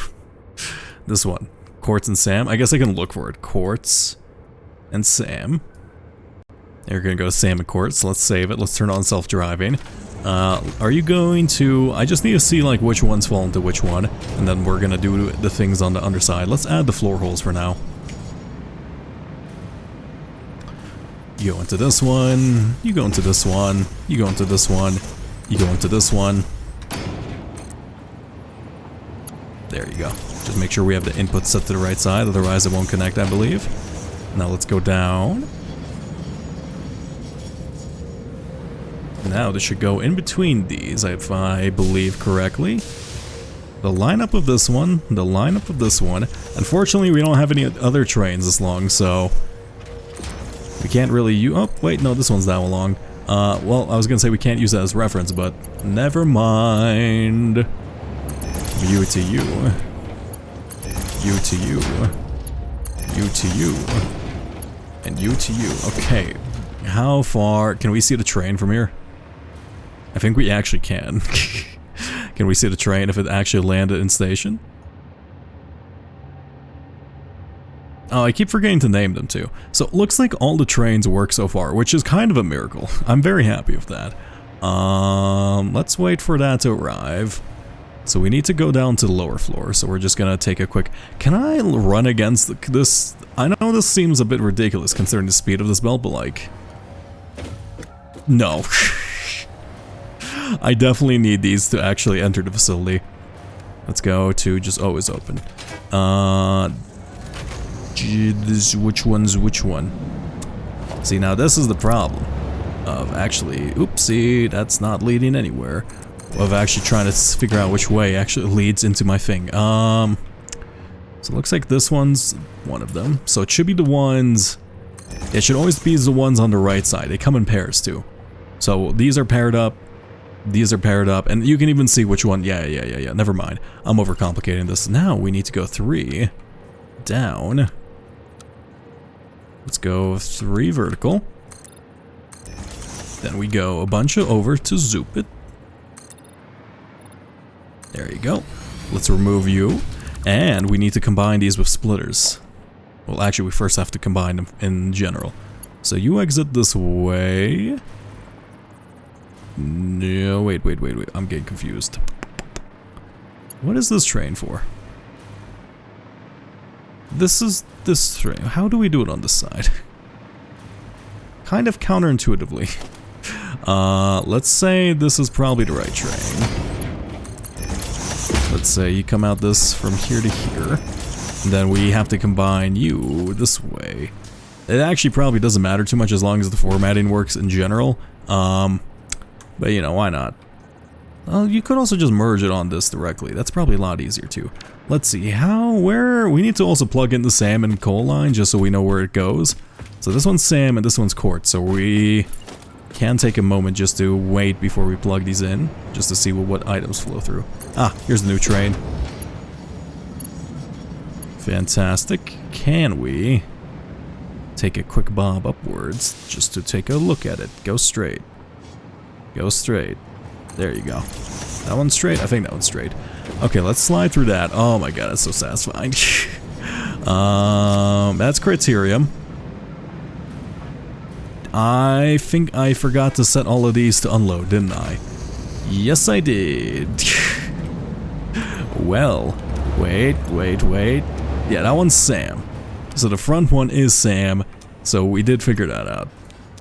This one. Quartz and Sam. I guess I can look for it. Quartz and Sam. You're gonna go Sam and Quartz. Let's save it. Let's turn on self-driving. Are you going to... I just need to see like which ones fall into which one, and then we're gonna do the things on the underside. Let's add the floor holes for now. You go into this one, you go into this one, you go into this one, you go into this one. There you go. Just make sure we have the input set to the right side, otherwise it won't connect, I believe. Now let's go down. Now this should go in between these, if I believe correctly. The lineup of this one, the lineup of this one. Unfortunately, we don't have any other trains this long, so... we can't really use... oh, wait, no, this one's that long. Well, I was gonna say we can't use that as reference, but never mind. U to you. U to you. U to you. And U to you. Okay. How far... can we see the train from here? I think we actually can. Can we see the train if it actually landed in station? Oh, I keep forgetting to name them too. So it looks like all the trains work so far, which is kind of a miracle. I'm very happy with that. Let's wait for that to arrive. So we need to go down to the lower floor, so we're just gonna take a quick... can I run against this? I know this seems a bit ridiculous considering the speed of this belt, but like... no. I definitely need these to actually enter the facility. Let's go to just always open. Which one's which one? See, now this is the problem of actually... oopsie, that's not leading anywhere. Of actually trying to figure out which way actually leads into my thing. So it looks like this one's one of them. So it should be the ones... it should always be the ones on the right side. They come in pairs too. So these are paired up. These are paired up. And you can even see which one... yeah. Never mind. I'm overcomplicating this. Now we need to go 3 down. Let's go 3 vertical. Then we go a bunch over to zoop it. There you go. Let's remove you. And we need to combine these with splitters. Well, actually, we first have to combine them in general. So you exit this way. No, wait. I'm getting confused. What is this train for? This is this train. How do we do it on this side? Kind of counterintuitively. Let's say this is probably the right train. Let's say you come out this from here to here. And then we have to combine you this way. It actually probably doesn't matter too much as long as the formatting works in general. But you know, why not? Well, you could also just merge it on this directly. That's probably a lot easier too. Let's see, we need to also plug in the Sam and coal line just so we know where it goes. So this one's Sam and this one's quartz, so we can take a moment just to wait before we plug these in, just to see what items flow through. Ah, here's the new train. Fantastic. Can we take a quick bob upwards just to take a look at it? Go straight. Go straight. There you go. That one's straight? I think that one's straight. Okay, let's slide through that. Oh my god, that's so satisfying. That's Criterium. I think I forgot to set all of these to unload, didn't I? Yes, I did. Well, wait. Yeah, that one's Sam. So the front one is Sam, so we did figure that out.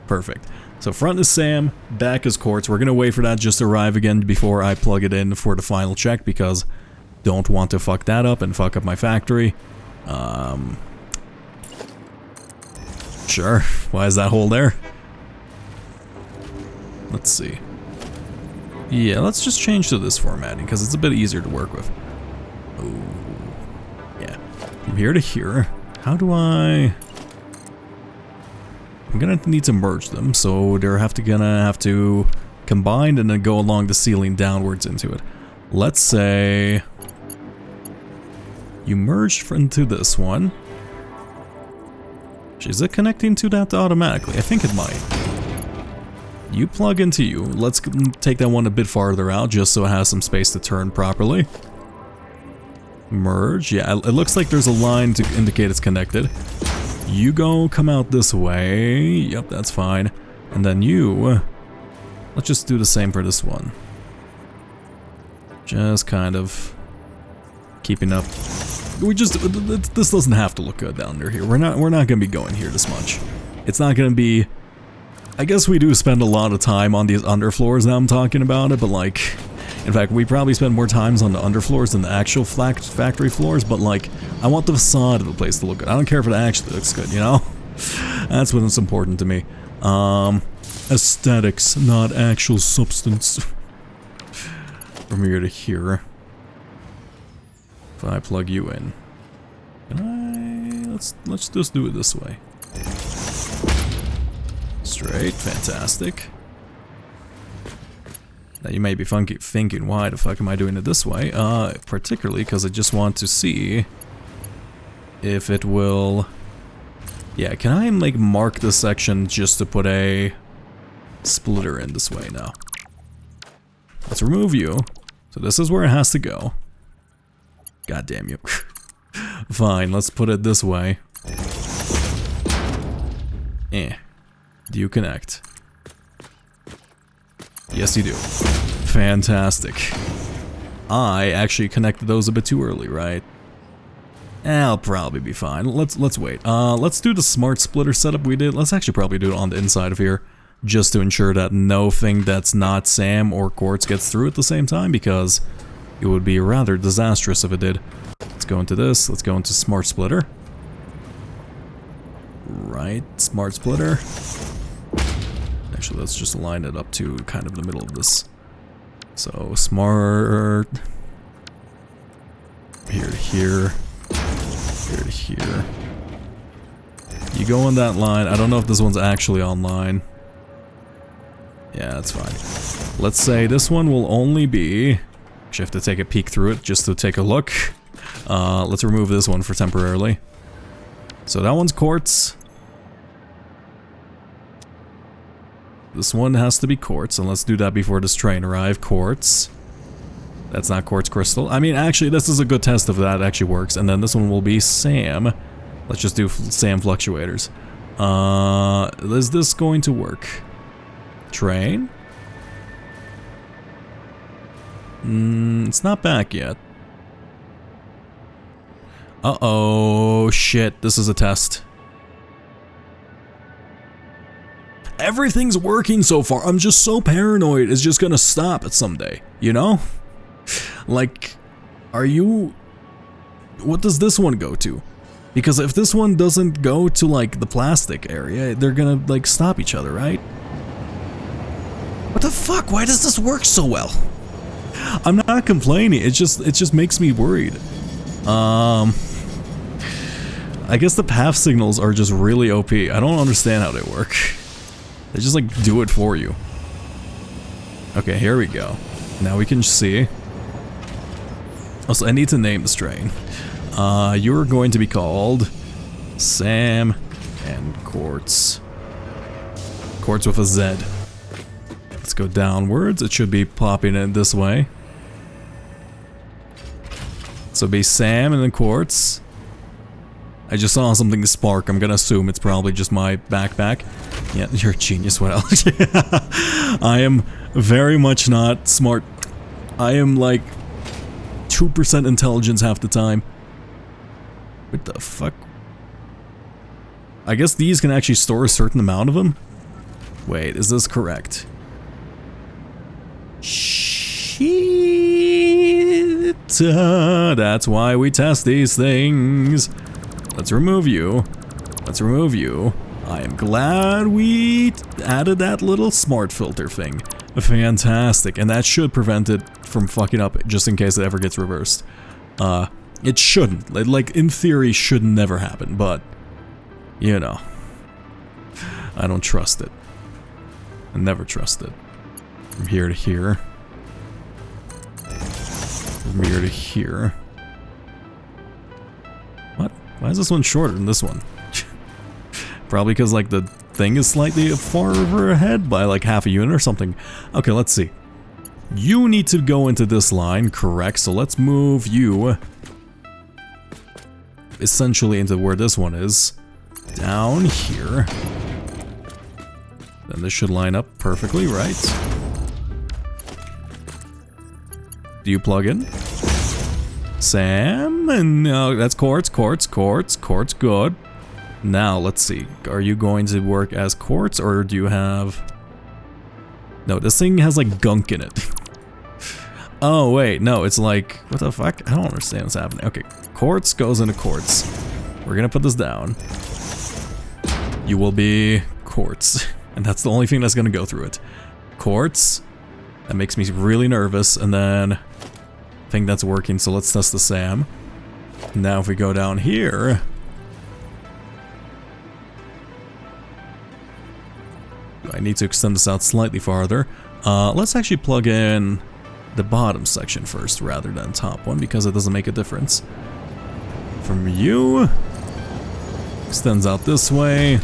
Perfect. So front is Sam, back is quartz. We're gonna wait for that just to arrive again before I plug it in for the final check because don't want to fuck that up and fuck up my factory. Sure. Why is that hole there? Let's see. Yeah, let's just change to this formatting because it's a bit easier to work with. Ooh. Yeah. From here to here. How do I... I'm gonna need to merge them, so they're gonna have to combine and then go along the ceiling downwards into it. Let's say you merged into this one. Is it connecting to that automatically? I think it might. You plug into you. Let's take that one a bit farther out just so it has some space to turn properly. Merge. Yeah, it looks like there's a line to indicate it's connected. You come out this way. Yep, that's fine. And then you... let's just do the same for this one. Just kind of keeping up. This doesn't have to look good down under here. We're not gonna be going here this much. It's not gonna be... I guess we do spend a lot of time on these underfloors now I'm talking about it, but like... in fact, we probably spend more times on the underfloors than the actual factory floors, but like, I want the facade of the place to look good. I don't care if it actually looks good, you know? That's what's important to me. Aesthetics, not actual substance. From here to here. If I plug you in. Can I... let's just do it this way. Straight, fantastic. Now you may be thinking, why the fuck am I doing it this way? Particularly because I just want to see if it will... yeah, can I like mark this section just to put a splitter in this way now? Let's remove you. So this is where it has to go. God damn you. Fine, let's put it this way. Do you connect? Yes, you do. Fantastic. I actually connected those a bit too early, right? I'll probably be fine. Let's wait. Let's do the smart splitter setup we did. Let's actually probably do it on the inside of here, just to ensure that nothing that's not Sam or quartz gets through at the same time, because it would be rather disastrous if it did. Let's go into this. Let's go into smart splitter. Right, smart splitter. Actually, let's just line it up to kind of the middle of this. So, smart... here to here. Here to here. You go on that line. I don't know if this one's actually online. Yeah, that's fine. Let's say this one will only be... actually, I have to take a peek through it just to take a look. Let's remove this one for temporarily. So that one's quartz. This one has to be quartz, and let's do that before this train arrives. Quartz. That's not quartz crystal. I mean, actually, this is a good test if that actually works. And then this one will be Sam. Let's just do SAM fluctuators. Is this going to work? Train? It's not back yet. Uh-oh, shit, this is a test. Everything's working so far. I'm just so paranoid it's just gonna stop at someday, you know? Like, are you... What does this one go to? Because if this one doesn't go to, like, the plastic area, they're gonna, like, stop each other, right? What the fuck? Why does this work so well? I'm not complaining, it just makes me worried. I guess the path signals are just really OP. I don't understand how they work. They just like do it for you. Okay, here we go. Now we can see. Also, I need to name this train. You're going to be called Sam and Quartz. Quartz with a Z. Let's go downwards. It should be popping in this way. So be Sam and then Quartz. I just saw something spark. I'm gonna assume it's probably just my backpack. Yeah, you're a genius. What else? I am very much not smart. I am like 2% intelligence half the time. What the fuck? I guess these can actually store a certain amount of them. Wait, is this correct? Shit. That's why we test these things. Let's remove you. Let's remove you. I am glad we added that little smart filter thing. Fantastic. And that should prevent it from fucking up just in case it ever gets reversed. It shouldn't. Like, in theory, should never happen, but, you know. I don't trust it. I never trust it. From here to here. From here to here. What? Why is this one shorter than this one? Probably because, like, the thing is slightly farther ahead by, like, half a unit or something. Okay, let's see. You need to go into this line, correct? So let's move you essentially into where this one is. Down here. Then this should line up perfectly, right? Do you plug in? Sam? And no, that's Quartz, Quartz, Quartz, Quartz, good. Now, let's see. Are you going to work as Quartz, or do you have... No, this thing has, like, gunk in it. Oh, wait, no, it's like... What the fuck? I don't understand what's happening. Okay, Quartz goes into Quartz. We're gonna put this down. You will be Quartz. And that's the only thing that's gonna go through it. Quartz. That makes me really nervous, and then... I think that's working, so let's test the SAM. Now if we go down here... I need to extend this out slightly farther. Let's actually plug in the bottom section first rather than top one, because it doesn't make a difference. From you... Extends out this way.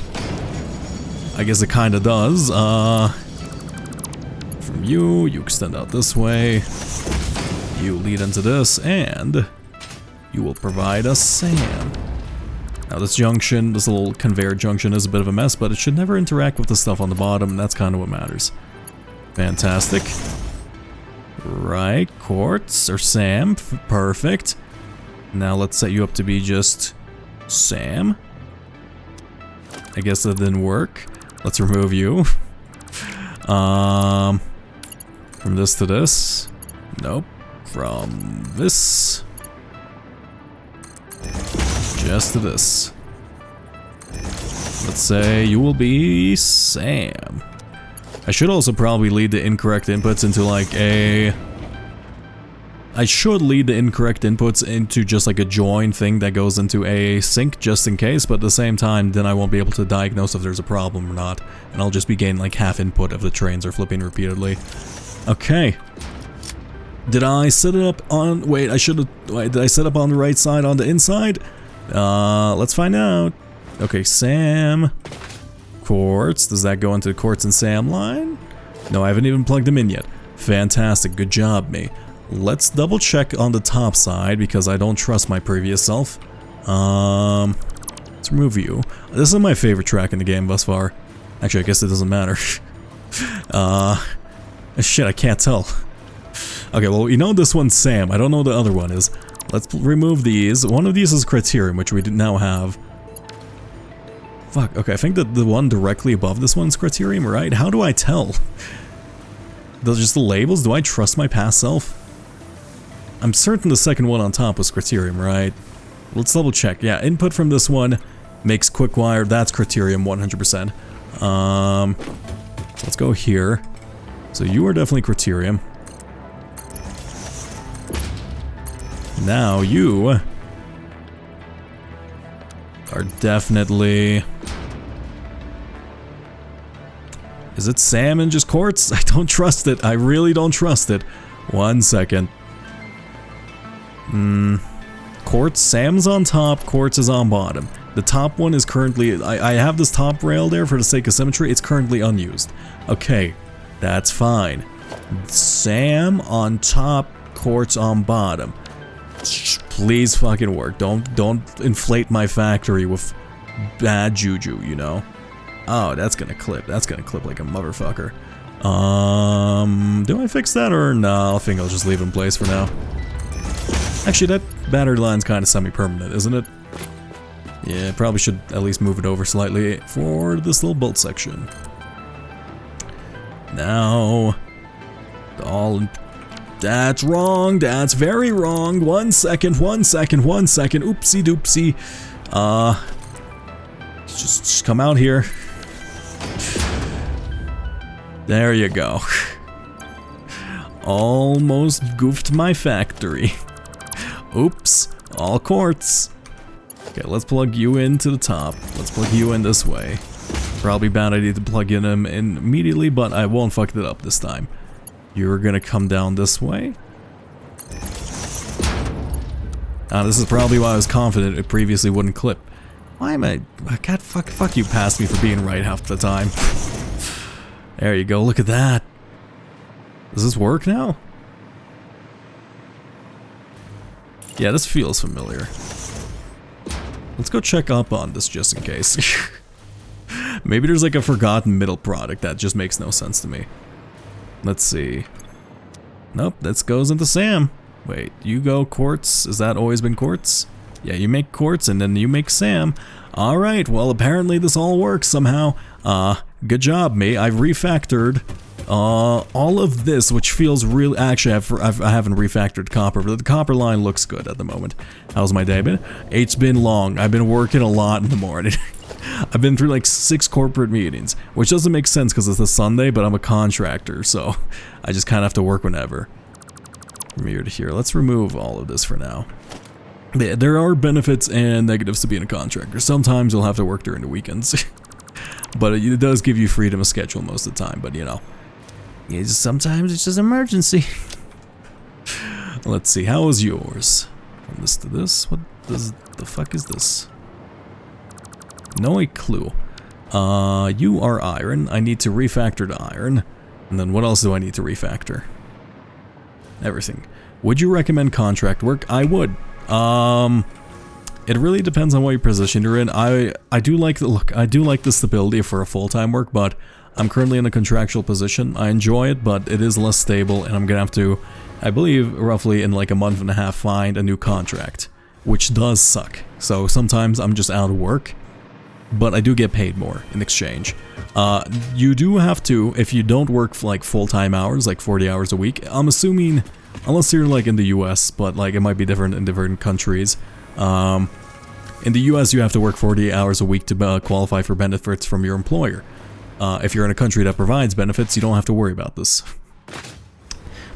I guess it kinda does. From you, you extend out this way. You lead into this, and you will provide us SAM. Now this junction, this little conveyor junction is a bit of a mess, but it should never interact with the stuff on the bottom, and that's kind of what matters. Fantastic. Right, Quartz, or Sam, perfect. Now let's set you up to be just Sam. I guess that didn't work. Let's remove you. From this to this. Nope. From this. Just to this. Let's say you will be Sam. I should also probably lead the incorrect inputs into like a... I should lead the incorrect inputs into just like a join thing that goes into a sync just in case, but at the same time then I won't be able to diagnose if there's a problem or not, and I'll just be getting like half input if the trains are flipping repeatedly. Okay. Did I set it up on... Wait, I should have... Wait, did I set up on the right side on the inside? Let's find out. Okay, Sam. Quartz. Does that go into the Quartz and Sam line? No, I haven't even plugged them in yet. Fantastic. Good job, me. Let's double check on the top side because I don't trust my previous self. Let's remove you. This is my favorite track in the game thus far. Actually, I guess it doesn't matter. Shit, I can't tell. Okay, well, you know this one's Sam. I don't know what the other one is. Let's remove these. One of these is Criterion, which we now have. Fuck, okay, I think that the one directly above this one's Criterion, right? How do I tell? Those just the labels? Do I trust my past self? I'm certain the second one on top was Criterion, right? Let's double check. Yeah, input from this one makes quick wire. That's Criterion 100%. Let's go here. So you are definitely Criterion. Now you are definitely... Is it Sam and just quartz? I don't trust it. I really don't trust it. 1 second. Quartz, Sam's on top, quartz is on bottom. The top one is currently... I have this top rail there for the sake of symmetry. It's currently unused. Okay, that's fine. Sam on top, quartz on bottom. Please fucking work. Don't inflate my factory with bad juju, you know? Oh, that's gonna clip. That's gonna clip like a motherfucker. Do I fix that or no? I think I'll just leave it in place for now. Actually, that battery line's kind of semi-permanent, isn't it? Yeah, probably should at least move it over slightly for this little bolt section. Now, all... That's wrong. That's very wrong. 1 second, 1 second, 1 second. Oopsie doopsie. Just come out here. There you go. Almost goofed my factory. Oops. All quartz. Okay, let's plug you into the top. Let's plug you in this way. Probably bad idea to plug in them in immediately, but I won't fuck it up this time. You're gonna come down this way. This is probably why I was confident it previously wouldn't clip. Why am I... God, fuck you past me for being right half the time. There you go, look at that. Does this work now? Yeah, this feels familiar. Let's go check up on this just in case. Maybe there's like a forgotten middle product that just makes no sense to me. Let's see. Nope, this goes into Sam. Wait, you go quartz. Has that always been quartz? Yeah, you make quartz and then you make Sam. Alright, well apparently this all works somehow. Good job, mate. I've refactored all of this, which feels real. Actually, I haven't refactored copper, but the copper line looks good at the moment. How's my day been? It's been long. I've been working a lot in the morning. I've been through like 6 corporate meetings, which doesn't make sense because it's a Sunday, but I'm a contractor, so I just kind of have to work whenever. From here to here. Let's remove all of this for now. There are benefits and negatives to being a contractor. Sometimes you'll have to work during the weekends. But it does give you freedom of schedule most of the time, but you know. Sometimes it's just an emergency. Let's see, how is yours? From this to this? What the fuck is this? No clue. You are iron. I need to refactor the iron. And then what else do I need to refactor? Everything. Would you recommend contract work? I would. It really depends on what your position you're in. I do like the look. I do like the stability for a full-time work, but I'm currently in a contractual position. I enjoy it, but it is less stable, and I'm gonna have to, I believe, roughly in like a month and a half, find a new contract, which does suck. So sometimes I'm just out of work, but I do get paid more in exchange. You do have to, if you don't work like full-time hours, like 40 hours a week, I'm assuming, unless you're like in the US, but like it might be different in different countries. In the US, you have to work 40 hours a week to qualify for benefits from your employer. If you're in a country that provides benefits, you don't have to worry about this.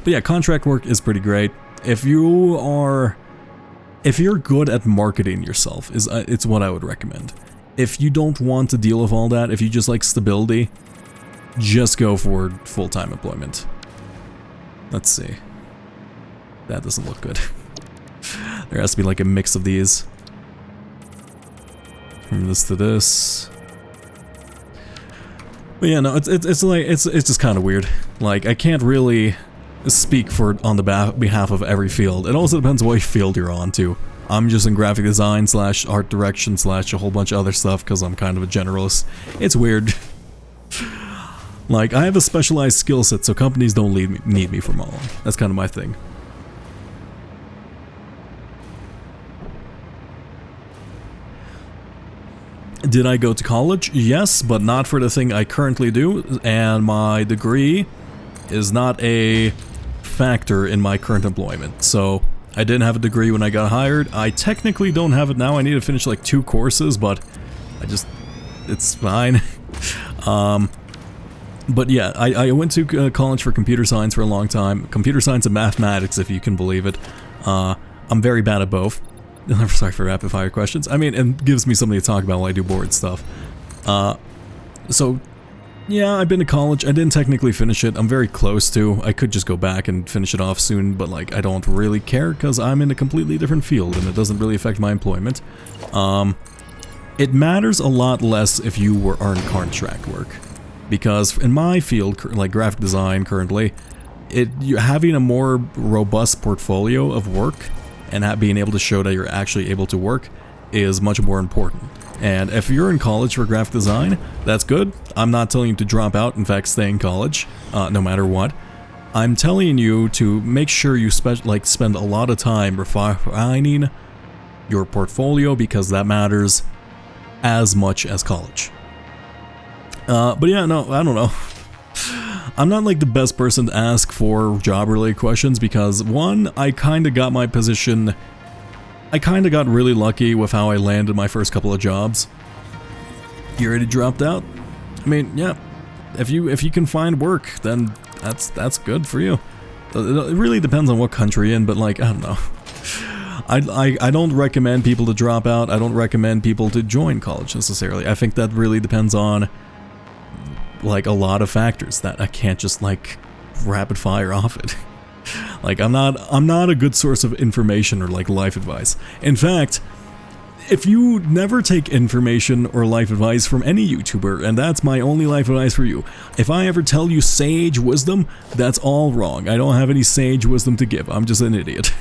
But yeah, contract work is pretty great. If you're good at marketing yourself, it's what I would recommend. If you don't want to deal with all that, if you just like stability, just go for full-time employment. Let's see. That doesn't look good. There has to be like a mix of these. From this to this. But yeah, no, it's just kind of weird. Like, I can't really speak on the behalf of every field. It also depends what field you're on too. I'm just in graphic design / art direction / a whole bunch of other stuff because I'm kind of a generalist. It's weird. Like, I have a specialized skill set, so companies don't need me for long. That's kind of my thing. Did I go to college? Yes, but not for the thing I currently do, and my degree is not a factor in my current employment. So, I didn't have a degree when I got hired. I technically don't have it now. I need to finish like 2 courses, but it's fine. But yeah, I went to college for computer science for a long time. Computer science and mathematics, if you can believe it. I'm very bad at both. I'm sorry for rapid fire questions. I mean, it gives me something to talk about while I do board stuff. So, yeah, I've been to college. I didn't technically finish it. I'm very close to. I could just go back and finish it off soon, but like, I don't really care because I'm in a completely different field and it doesn't really affect my employment. It matters a lot less if you are in contract work. Because in my field, like graphic design currently, having a more robust portfolio of work and being able to show that you're actually able to work is much more important. And if you're in college for graphic design, that's good. I'm not telling you to drop out, in fact stay in college, no matter what. I'm telling you to make sure you spend a lot of time refining your portfolio because that matters as much as college. But yeah, no, I don't know. I'm not like the best person to ask for job-related questions because, one, I kind of got my position. I kind of got really lucky with how I landed my first couple of jobs. You already dropped out? I mean, yeah. If you can find work, then that's good for you. It really depends on what country you're in, but like, I don't know. I don't recommend people to drop out. I don't recommend people to join college necessarily. I think that really depends on like a lot of factors that I can't just like rapid fire off it. Like I'm not a good source of information or like life advice. In fact, if you never take information or life advice from any YouTuber, and that's my only life advice for you, if I ever tell you sage wisdom, that's all wrong. I don't have any sage wisdom to give. I'm just an idiot.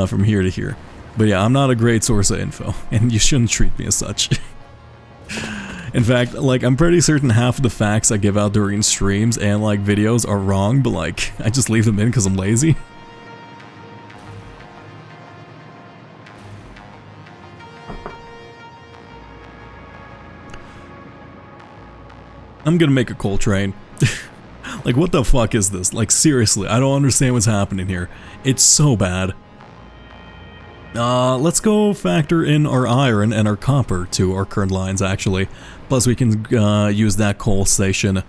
From here to here. But yeah, I'm not a great source of info, and you shouldn't treat me as such. In fact, like, I'm pretty certain half of the facts I give out during streams and, like, videos are wrong, but, like, I just leave them in because I'm lazy. I'm gonna make a coal train. Like, what the fuck is this? Like, seriously, I don't understand what's happening here. It's so bad. Let's go factor in our iron and our copper to our current lines, actually. Plus, we can use that coal station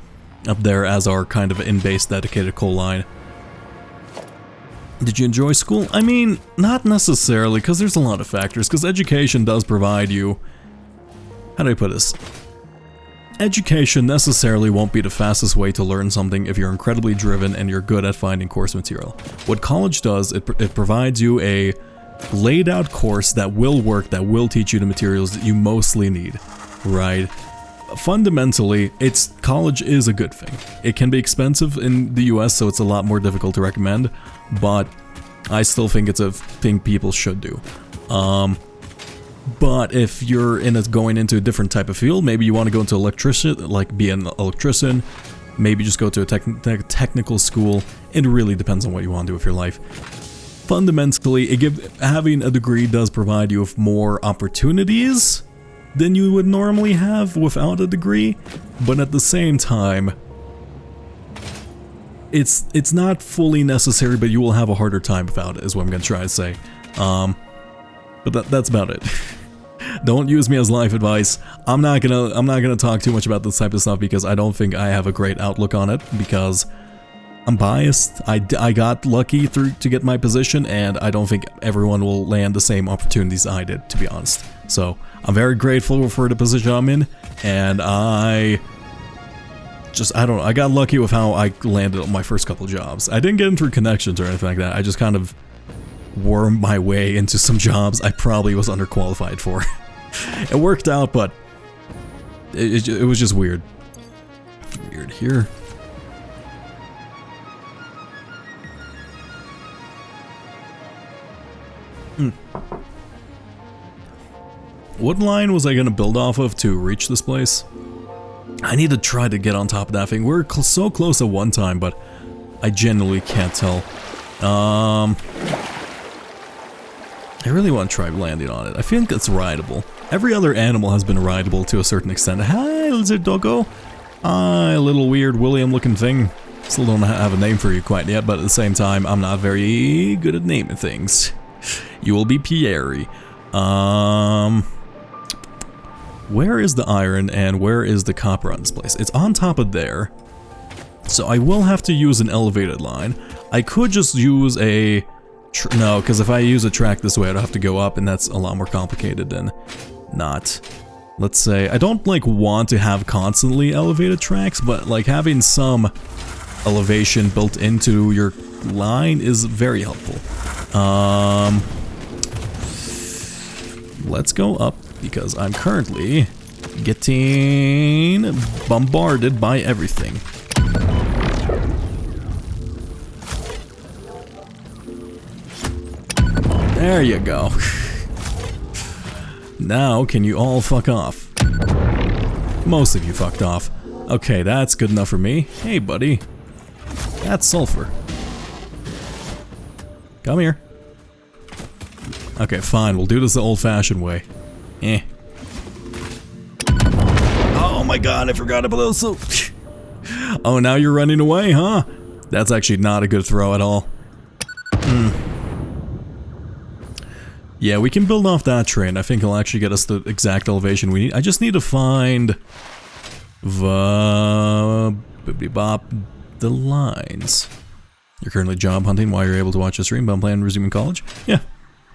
up there as our kind of in-base dedicated coal line. Did you enjoy school? I mean, not necessarily, because there's a lot of factors, because education does provide you... How do I put this? Education necessarily won't be the fastest way to learn something if you're incredibly driven and you're good at finding course material. What college does, it provides you a laid out course that will work, that will teach you the materials that you mostly need, right? Fundamentally, college is a good thing. It can be expensive in the US, so it's a lot more difficult to recommend, but I still think it's a thing people should do. But if you're going into a different type of field, maybe you want to go into electrician, like be an electrician, maybe just go to a technical school. It really depends on what you want to do with your life. Fundamentally, having a degree does provide you with more opportunities than you would normally have without a degree, but at the same time, it's not fully necessary, but you will have a harder time without it, is what I'm going to try to say. But that's about it. Don't use me as life advice. I'm not gonna talk too much about this type of stuff because I don't think I have a great outlook on it, because I'm biased. I got lucky to get my position, and I don't think everyone will land the same opportunities I did, to be honest. So I'm very grateful for the position I'm in, and I don't know, I got lucky with how I landed on my first couple jobs. I didn't get in through connections or anything like that. I just kind of wormed my way into some jobs I probably was underqualified for. It worked out, but it was just weird. Weird here. What line was I gonna build off of to reach this place? I need to try to get on top of that thing. We're so close at one time, but I genuinely can't tell. I really want to try landing on it. I think it's rideable. Every other animal has been rideable to a certain extent. Hi, lizard doggo. Hi, little weird William looking thing. Still don't have a name for you quite yet, but at the same time, I'm not very good at naming things. You will be Pierre. Where is the iron and where is the copper on this place? It's on top of there. So I will have to use an elevated line. I could just use a... no, because if I use a track this way, I'd have to go up, and that's a lot more complicated than not. Let's say, I don't like want to have constantly elevated tracks, but like having some elevation built into your line is very helpful. Let's go up, because I'm currently getting bombarded by everything. There you go. Now, can you all fuck off? Most of you fucked off. Okay, that's good enough for me. Hey, buddy. That's sulfur. Come here. Okay, fine. We'll do this the old-fashioned way. Eh. Oh my god, I forgot about those. Oh, now you're running away, huh? That's actually not a good throw at all. Yeah, we can build off that train. I think it'll actually get us the exact elevation we need. I just need to find the lines. You're currently job hunting while you're able to watch the stream, but I'm planning on resuming college. Yeah.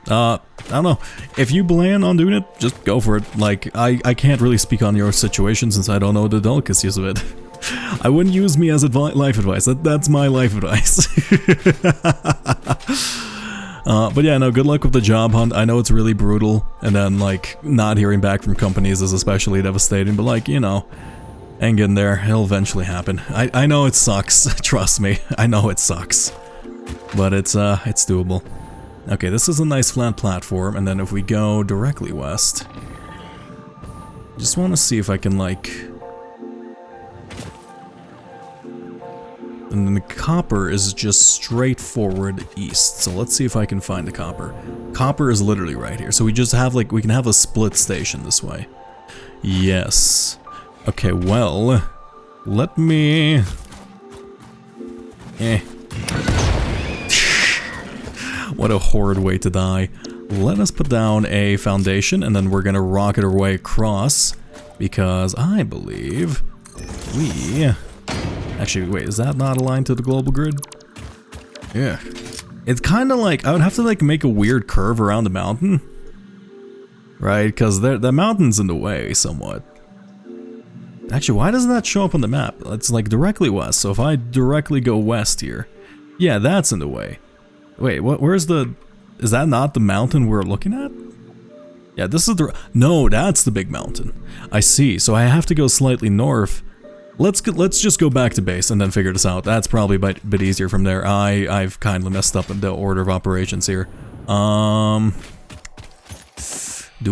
I don't know. If you plan on doing it, just go for it. Like, I can't really speak on your situation since I don't know the delicacies of it. I wouldn't use me as life advice. That's my life advice. But yeah, no, good luck with the job hunt. I know it's really brutal, and then, like, not hearing back from companies is especially devastating, but, like, you know, hang in there. It'll eventually happen. I know it sucks. Trust me. I know it sucks. But it's doable. Okay, this is a nice flat platform, and then if we go directly west... just want to see if I can, like... and then the copper is just straightforward east, so let's see if I can find the copper. Copper is literally right here, so we just have, like, we can have a split station this way. Yes. Okay, well... let me... What a horrid way to die. Let us put down a foundation, and then we're gonna rocket our way across, because I believe we... actually, wait, is that not aligned to the global grid? Yeah. It's kind of like, I would have to like make a weird curve around the mountain. Right, because the mountain's in the way somewhat. Actually, why doesn't that show up on the map? It's like directly west, so if I directly go west here... yeah, that's in the way. Wait, where's the... is that not the mountain we're looking at? Yeah, this is the... no, that's the big mountain. I see, so I have to go slightly north. Let's just go back to base and then figure this out. That's probably a bit easier from there. I've kindly messed up in the order of operations here. Do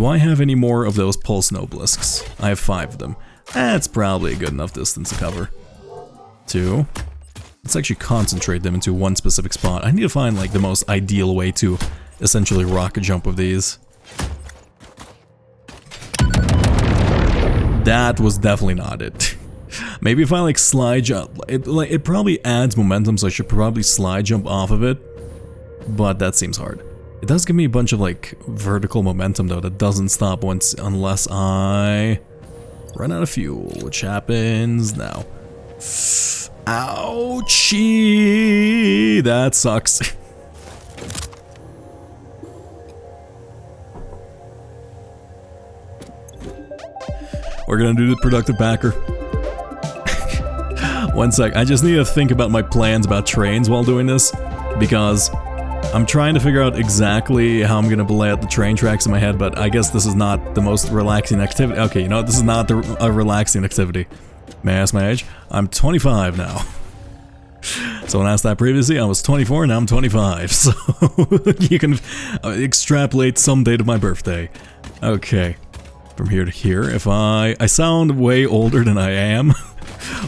I have any more of those pulse nobelisks? I have 5 of them. That's probably a good enough distance to cover. 2. Let's actually concentrate them into one specific spot. I need to find like the most ideal way to essentially rocket jump with these. That was definitely not it. Maybe if I like slide jump, it probably adds momentum, so I should probably slide jump off of it. But that seems hard. It does give me a bunch of like vertical momentum though that doesn't stop unless I run out of fuel, which happens now. Ouchie! That sucks. We're gonna do the productive backer. One sec, I just need to think about my plans about trains while doing this, because I'm trying to figure out exactly how I'm gonna lay out the train tracks in my head, but I guess this is not the most relaxing activity. Okay, you know what? This is not a relaxing activity. May I ask my age? I'm 25 now. So when I asked that previously, I was 24, now I'm 25. So you can extrapolate some date of my birthday. Okay, from here to here, if I sound way older than I am,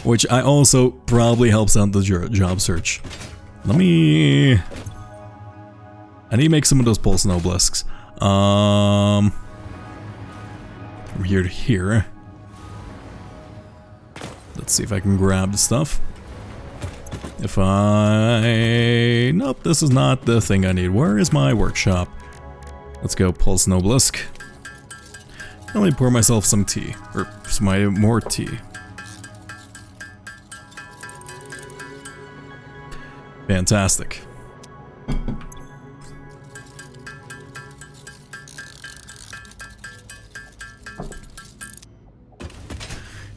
which I also probably helps out the job search. I need to make some of those pulse and obelisks. From here to here. Let's see if I can grab the stuff. If I... Nope, this is not the thing I need. Where is my workshop? Let's go pulse and obelisk. Let me pour myself some tea. Or some more tea. Fantastic.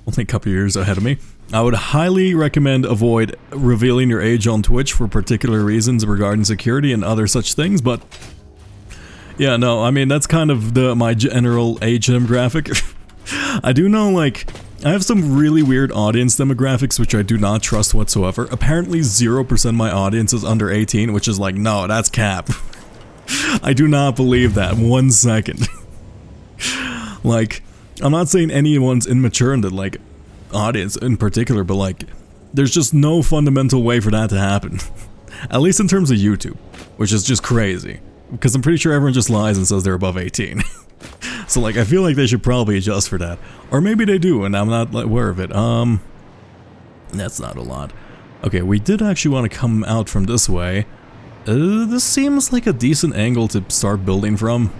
Only a couple years ahead of me. I would highly recommend avoid revealing your age on Twitch for particular reasons regarding security and other such things, but yeah, no, I mean, that's kind of my general age demographic. I do know, like, I have some really weird audience demographics which I do not trust whatsoever. Apparently 0% of my audience is under 18, which is like, no, that's cap. I do not believe that 1 second. Like, I'm not saying anyone's immature in the, like, audience in particular, but, like, there's just no fundamental way for that to happen. At least in terms of YouTube, which is just crazy. Because I'm pretty sure everyone just lies and says they're above 18. So, like, I feel like they should probably adjust for that. Or maybe they do, and I'm not aware of it. That's not a lot. Okay, we did actually want to come out from this way. This seems like a decent angle to start building from.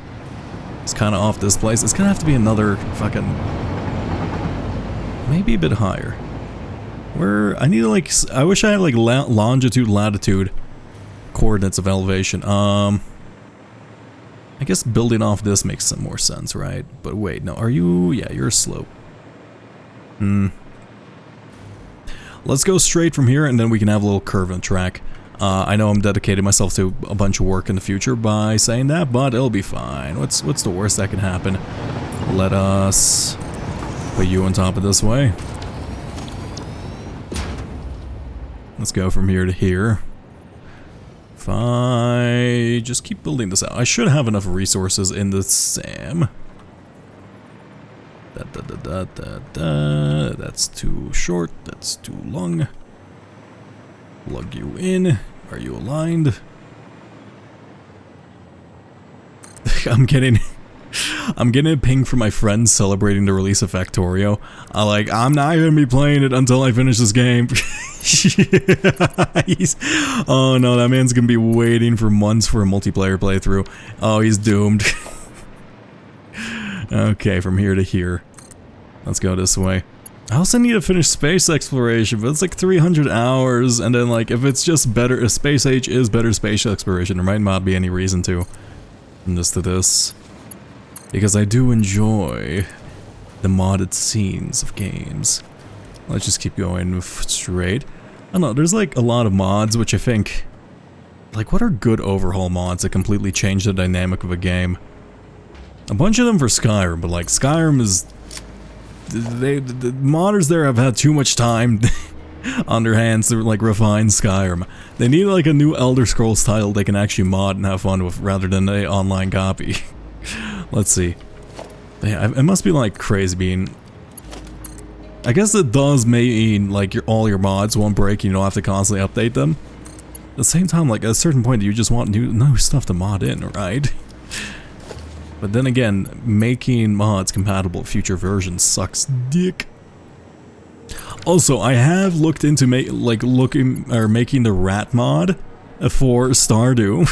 It's kind of off this place. It's gonna have to be another fucking... Maybe a bit higher. Where I need to, like... I wish I had, like, longitude, latitude coordinates of elevation. I guess building off this makes some more sense, right? But wait, no, are you... Yeah, you're a slope. Let's go straight from here, and then we can have a little curve in the track. I know I'm dedicating myself to a bunch of work in the future by saying that, but it'll be fine. What's the worst that can happen? Let us put you on top of this way. Let's go from here to here. If I just keep building this out, I should have enough resources in the SAM. That's too short, that's too long. Plug you in. Are you aligned? I'm getting a ping from my friends celebrating the release of Factorio. I'm not gonna be playing it until I finish this game. Oh no, that man's gonna be waiting for months for a multiplayer playthrough. Oh, he's doomed. Okay, from here to here. Let's go this way. I also need to finish space exploration, but it's like 300 hours, and then, like, if it's just better, if Space Age is better space exploration, there might not be any reason to. From this to this. Because I do enjoy the modded scenes of games. Let's just keep going straight. I don't know, there's like a lot of mods which I think... Like, what are good overhaul mods that completely change the dynamic of a game? A bunch of them for Skyrim, but like, Skyrim is... the modders there have had too much time on their hands to, like, refine Skyrim. They need, like, a new Elder Scrolls title they can actually mod and have fun with, rather than an online copy. Let's see. Yeah, it must be, like, crazy being... I guess it does mean, like, all your mods won't break, you don't have to constantly update them. At the same time, like, at a certain point, you just want new stuff to mod in, right? But then again, making mods compatible with future versions sucks dick. Also, I have looked into making the rat mod for Stardew.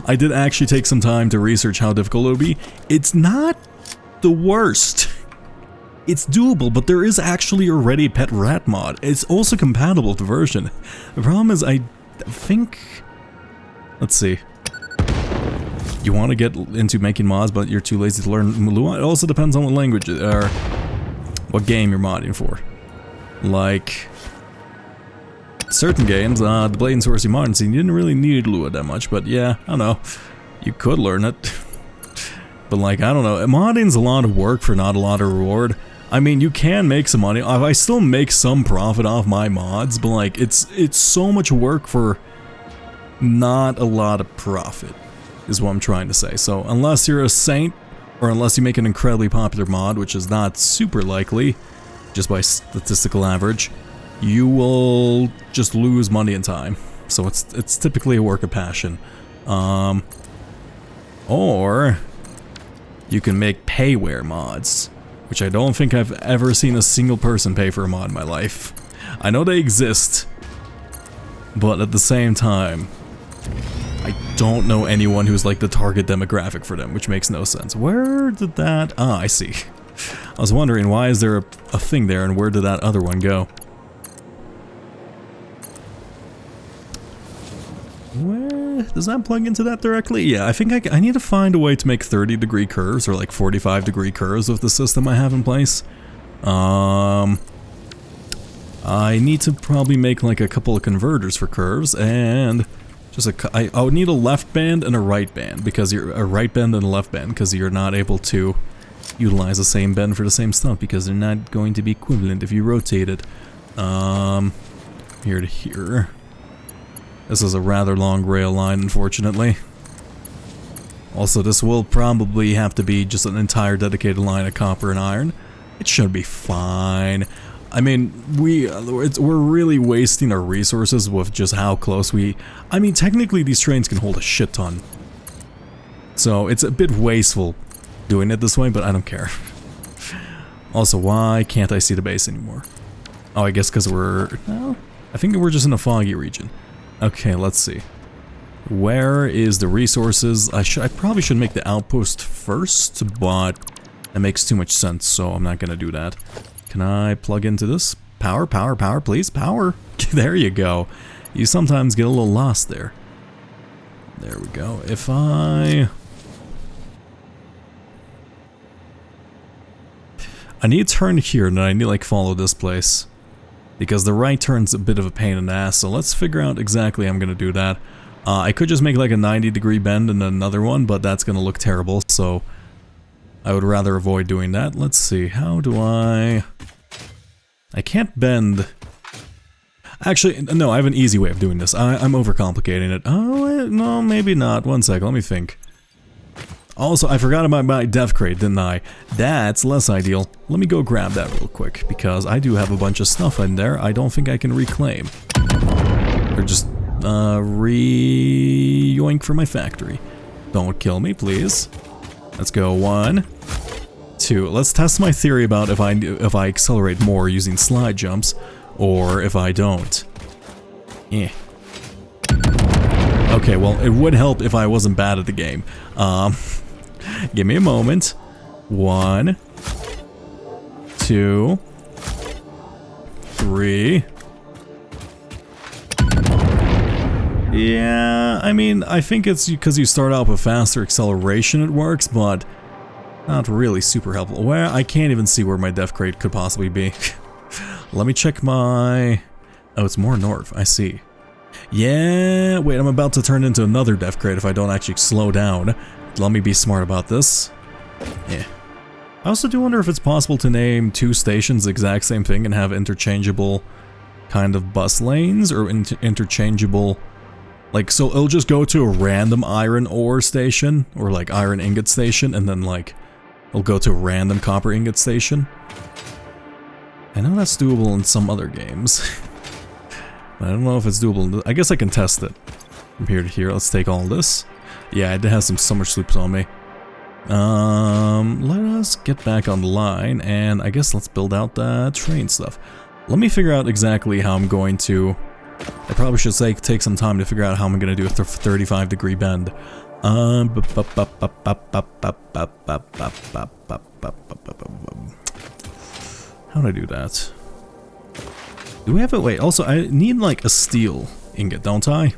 I did actually take some time to research how difficult it would be. It's not the worst. It's doable, but there is actually already a pet rat mod. It's also compatible with the version. The problem is, I think... Let's see. You want to get into making mods, but you're too lazy to learn Lua? It also depends on what language or what game you're modding for. Like, certain games, the Blade and Sorcery modern scene, you didn't really need Lua that much, but yeah, I don't know. You could learn it. But like, I don't know, modding's a lot of work for not a lot of reward. I mean, you can make some money. I still make some profit off my mods, but like, it's so much work for not a lot of profit, is what I'm trying to say. So unless you're a saint, or unless you make an incredibly popular mod, which is not super likely, just by statistical average, you will just lose money and time. So it's typically a work of passion. Or you can make payware mods, which I don't think I've ever seen a single person pay for a mod in my life. I know they exist, but at the same time, I don't know anyone who's like the target demographic for them, which makes no sense. Where did that... Ah, I see. I was wondering, why is there a thing there, and where did that other one go? Where... Does that plug into that directly? Yeah, I think I need to find a way to make 30-degree curves, or like 45-degree curves with the system I have in place. I need to probably make like a couple of converters for curves, and... I would need a left band and a right band, because you're a right band and a left band, because you're not able to utilize the same bend for the same stuff, because they're not going to be equivalent if you rotate it. Here to here. This is a rather long rail line, unfortunately. Also, this will probably have to be just an entire dedicated line of copper and iron. It should be fine. I mean, we're really wasting our resources with just how close we... I mean, technically these trains can hold a shit ton. So it's a bit wasteful doing it this way, but I don't care. Also, why can't I see the base anymore? Oh, I guess because we're... No, I think we're just in a foggy region. Okay, let's see. Where is the resources? I probably should make the outpost first, but that makes too much sense, so I'm not gonna do that. Can I plug into this? Power, power, power, please, power. There you go. You sometimes get a little lost there. There we go. If I need to turn here, and I need to like follow this place. Because the right turn's a bit of a pain in the ass, so let's figure out exactly how I'm gonna do that. I could just make like a 90-degree bend and another one, but that's gonna look terrible, so I would rather avoid doing that. Let's see, how do I can't bend. Actually, no, I have an easy way of doing this. I'm overcomplicating it. Oh, no, maybe not. One second, let me think. Also, I forgot about my dev crate, didn't I? That's less ideal. Let me go grab that real quick, because I do have a bunch of stuff in there I don't think I can reclaim. Or just, yoink for my factory. Don't kill me, please. Let's go, 1, 2. Let's test my theory about if I accelerate more using slide jumps, or if I don't. Okay, well, it would help if I wasn't bad at the game. Give me a moment. 1, 2, 3. Yeah, I mean, I think it's because you start out with faster acceleration it works, but not really super helpful. Well, I can't even see where my dev crate could possibly be. Let me check my... Oh, it's more north, I see. Yeah, wait, I'm about to turn into another dev crate if I don't actually slow down. Let me be smart about this. Yeah. I also do wonder if it's possible to name 2 stations the exact same thing and have interchangeable kind of bus lanes, or interchangeable... Like, so it'll just go to a random iron ore station, or like iron ingot station, and then like, it'll go to a random copper ingot station. I know that's doable in some other games. I don't know if it's doable. I guess I can test it. From here to here, let's take all this. Yeah, it has some summer sloops on me. Let us get back on the line, and I guess let's build out the train stuff. Let me figure out exactly how I'm going to... I probably should say take some time to figure out how I'm going to do a 35-degree bend. How do I do that? Do we have it? Wait, also I need like a steel ingot, don't I?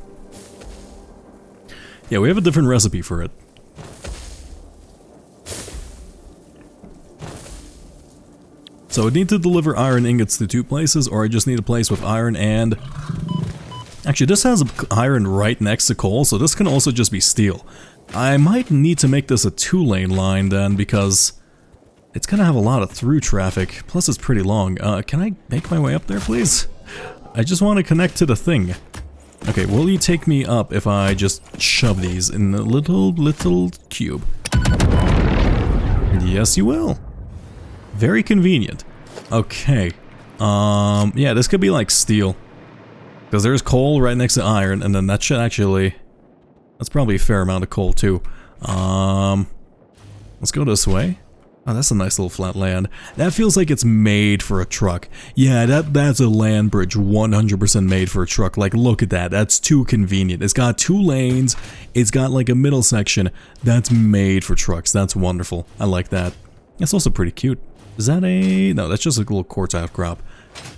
Yeah, we have a different recipe for it. So I need to deliver iron ingots to 2 places, or I just need a place with iron and... Actually, this has iron right next to coal, so this can also just be steel. I might need to make this a 2-lane line then, because It's gonna have a lot of through traffic, plus it's pretty long. Can I make my way up there, please? I just want to connect to the thing. Okay, will you take me up if I just shove these in the little cube? Yes, you will. Very convenient. Okay. Yeah, this could be like steel. Because there's coal right next to iron, and then that should actually... That's probably a fair amount of coal, too. Let's go this way. Oh, that's a nice little flat land. That feels like it's made for a truck. Yeah, that's a land bridge 100% made for a truck. Like, look at that. That's too convenient. It's got 2 lanes. It's got like a middle section. That's made for trucks. That's wonderful. I like that. That's also pretty cute. Is that a... No, that's just a little quartz outcrop.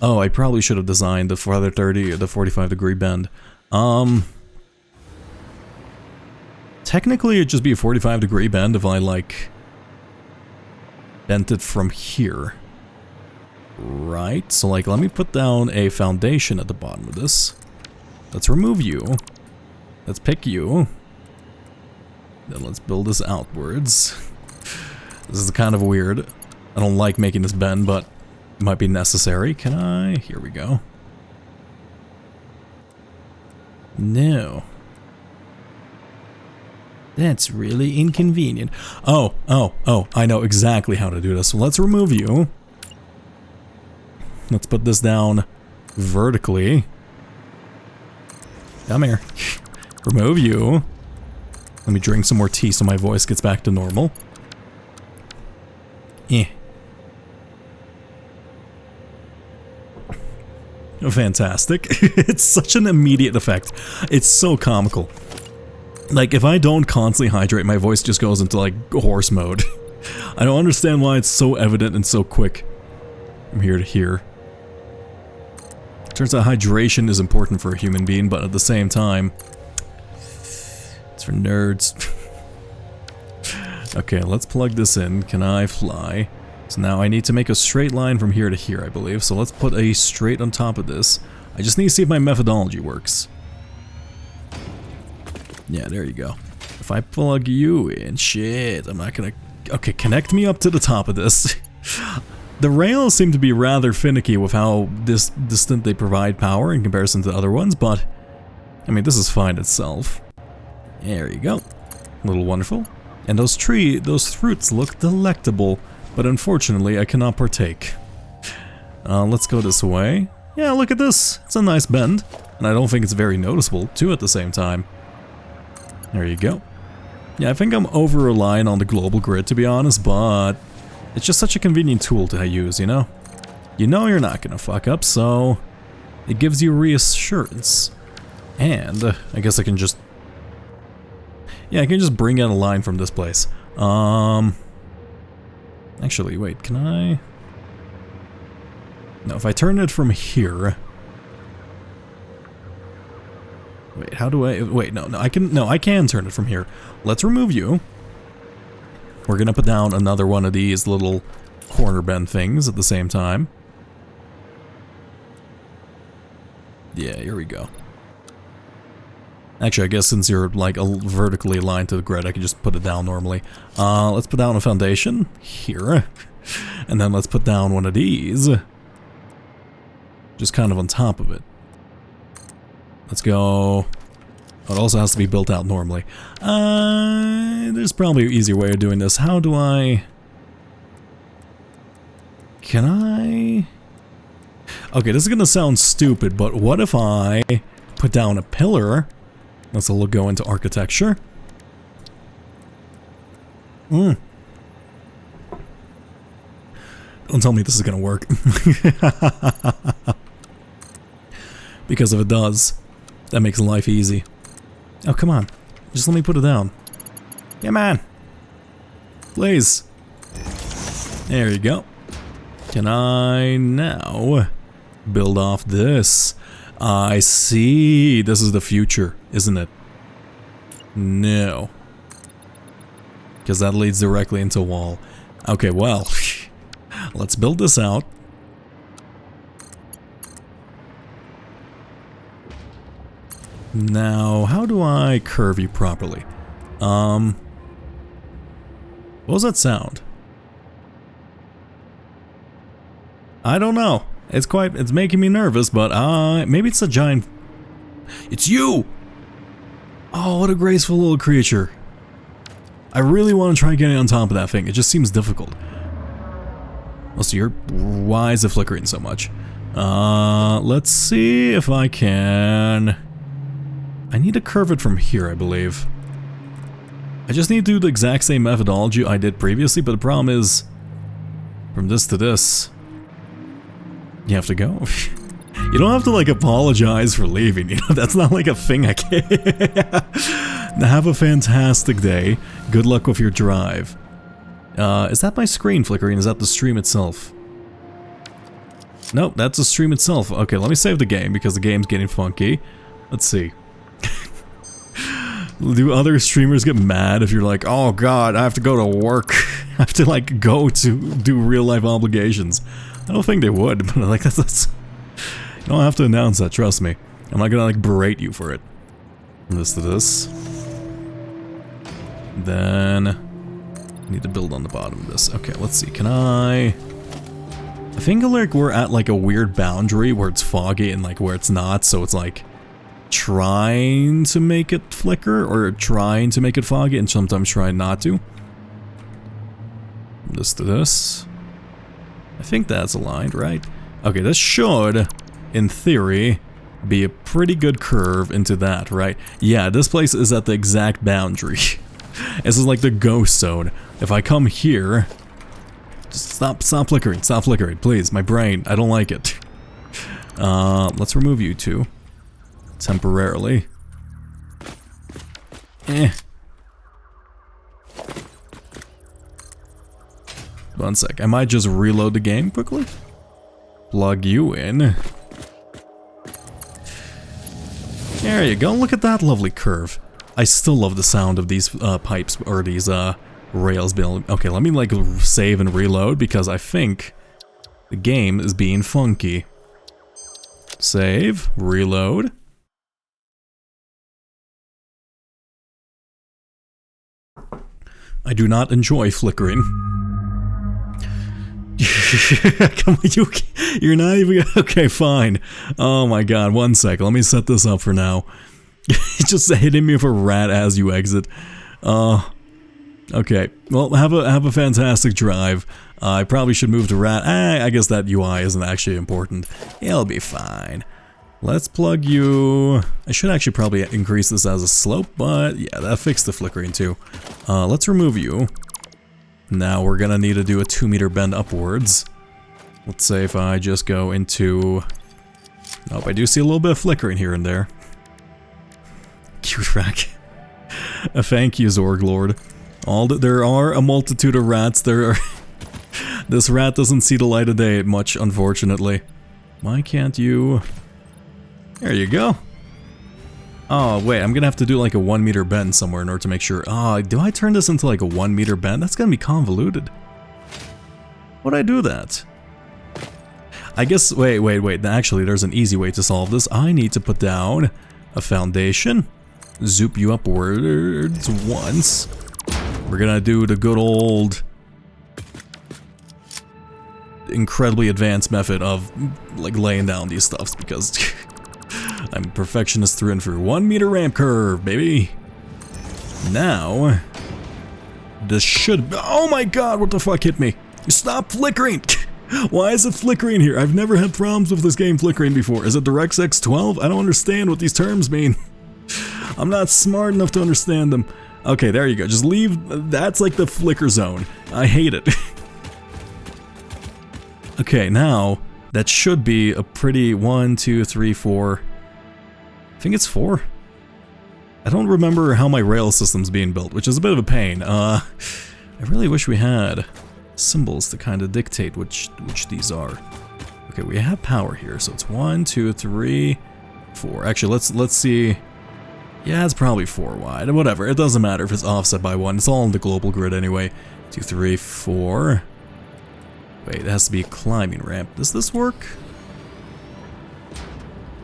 Oh, I probably should have designed the 45-degree bend. Technically, it'd just be a 45-degree bend if I, like... bent it from here. Right, so like let me put down a foundation at the bottom of this. Let's remove you. Let's pick you. Then let's build this outwards. This is kind of weird. I don't like making this bend, but it might be necessary. Can I? Here we go. No. That's really inconvenient. Oh, I know exactly how to do this. So let's remove you. Let's put this down vertically. Come here. Remove you. Let me drink some more tea so my voice gets back to normal. Fantastic. It's such an immediate effect. It's so comical. Like, if I don't constantly hydrate, my voice just goes into, like, horse mode. I don't understand why it's so evident and so quick. From here to here. Turns out hydration is important for a human being, but at the same time... It's for nerds. Okay, let's plug this in. Can I fly? So now I need to make a straight line from here to here, I believe. So let's put a straight on top of this. I just need to see if my methodology works. Yeah, there you go. If I plug you in, shit, I'm not gonna... Okay, connect me up to the top of this. The rails seem to be rather finicky with how distant they provide power in comparison to other ones, but... I mean, this is fine itself. There you go. A little wonderful. And those fruits look delectable, but unfortunately I cannot partake. Let's go this way. Yeah, look at this. It's a nice bend. And I don't think it's very noticeable, too, at the same time. There you go. Yeah, I think I'm over-relying on the global grid, to be honest, but it's just such a convenient tool to use, you know? You know you're not gonna fuck up, so it gives you reassurance. And I guess I can just... Yeah, I can just bring in a line from this place. Actually, wait, can I... No, if I turn it from here... Wait, how do I... Wait, no, I can turn it from here. Let's remove you. We're gonna put down another one of these little corner bend things at the same time. Yeah, here we go. Actually, I guess since you're like vertically aligned to the grid, I can just put it down normally. Let's put down a foundation here. And then let's put down one of these. Just kind of on top of it. Let's go. Oh, it also has to be built out normally. There's probably an easier way of doing this. How do I... Can I... Okay, this is gonna sound stupid, but what if I put down a pillar? Let's go into architecture. Don't tell me this is gonna work. Because if it does, that makes life easy. Oh, come on. Just let me put it down. Come on. Please. There you go. Can I now build off this? I see. This is the future, isn't it? No. Because that leads directly into a wall. Okay, well. Let's build this out. Now, how do I curve you properly? What was that sound? I don't know. It's making me nervous, but maybe it's a giant... It's you! Oh, what a graceful little creature. I really want to try getting on top of that thing. It just seems difficult. Also, why is it flickering so much? Let's see if I can... I need to curve it from here, I believe. I just need to do the exact same methodology I did previously, but the problem is... From this to this... You have to go. You don't have to, like, apologize for leaving, you know? That's not, like, a thing I can... Have a fantastic day. Good luck with your drive. Is that my screen flickering? Is that the stream itself? Nope, that's the stream itself. Okay, let me save the game because the game's getting funky. Let's see. Do other streamers get mad if you're like, oh god, I have to go to work. I have to like go to do real life obligations. I don't think they would, but like that's you don't have to announce that, trust me. I'm not gonna like berate you for it. From this to this. Then I need to build on the bottom of this. Okay, let's see. Can I think like we're at like a weird boundary where it's foggy and like where it's not, so it's like trying to make it flicker or trying to make it foggy and sometimes trying not to. This to this. I think that's aligned, right? Okay, this should, in theory, be a pretty good curve into that, right? Yeah, this place is at the exact boundary. This is like the ghost zone. If I come here... Just stop flickering, please. My brain, I don't like it. Let's remove you two. Temporarily. One sec, I might just reload the game quickly. Plug you in. There you go, look at that lovely curve. I still love the sound of these pipes, or these rails being... Okay, let me like save and reload because I think the game is being funky. Save, reload. I do not enjoy flickering. Come on, you're not even... Okay, fine. Oh my god, one sec. Let me set this up for now. Just hitting me with a rat as you exit. Okay. Well, have a fantastic drive. I probably should move to rat. I guess that UI isn't actually important. It'll be fine. Let's plug you... I should actually probably increase this as a slope, but yeah, that fixed the flickering too. Let's remove you. Now we're gonna need to do a 2-meter bend upwards. Let's say if I just go into... Nope, I do see a little bit of flickering here and there. Cute rack. Thank you, Zorg Lord. There are a multitude of rats. There are... This rat doesn't see the light of day much, unfortunately. Why can't you... There you go. Oh, wait, I'm gonna have to do like a 1-meter bend somewhere in order to make sure... do I turn this into like a 1-meter bend? That's gonna be convoluted. Would I do that? I guess... Wait. Actually, there's an easy way to solve this. I need to put down a foundation. Zoop you upwards once. We're gonna do the good old... incredibly advanced method of like laying down these stuffs because... I'm a perfectionist through and through. 1-meter ramp curve, baby. Now, this should... Oh my god, what the fuck hit me? Stop flickering! Why is it flickering here? I've never had problems with this game flickering before. Is it DirectX 12? I don't understand what these terms mean. I'm not smart enough to understand them. Okay, there you go. Just leave... That's like the flicker zone. I hate it. Okay, now, that should be a pretty 1, 2, 3, 4... I think it's 4. I don't remember how my rail system's being built, which is a bit of a pain. I really wish we had symbols to kind of dictate which these are. Okay, we have power here, so it's 1, 2, 3, 4. Actually, let's see. Yeah, it's probably 4 wide. Whatever, it doesn't matter if it's offset by 1. It's all in the global grid anyway. 2, 3, 4. Wait, it has to be a climbing ramp. Does this work?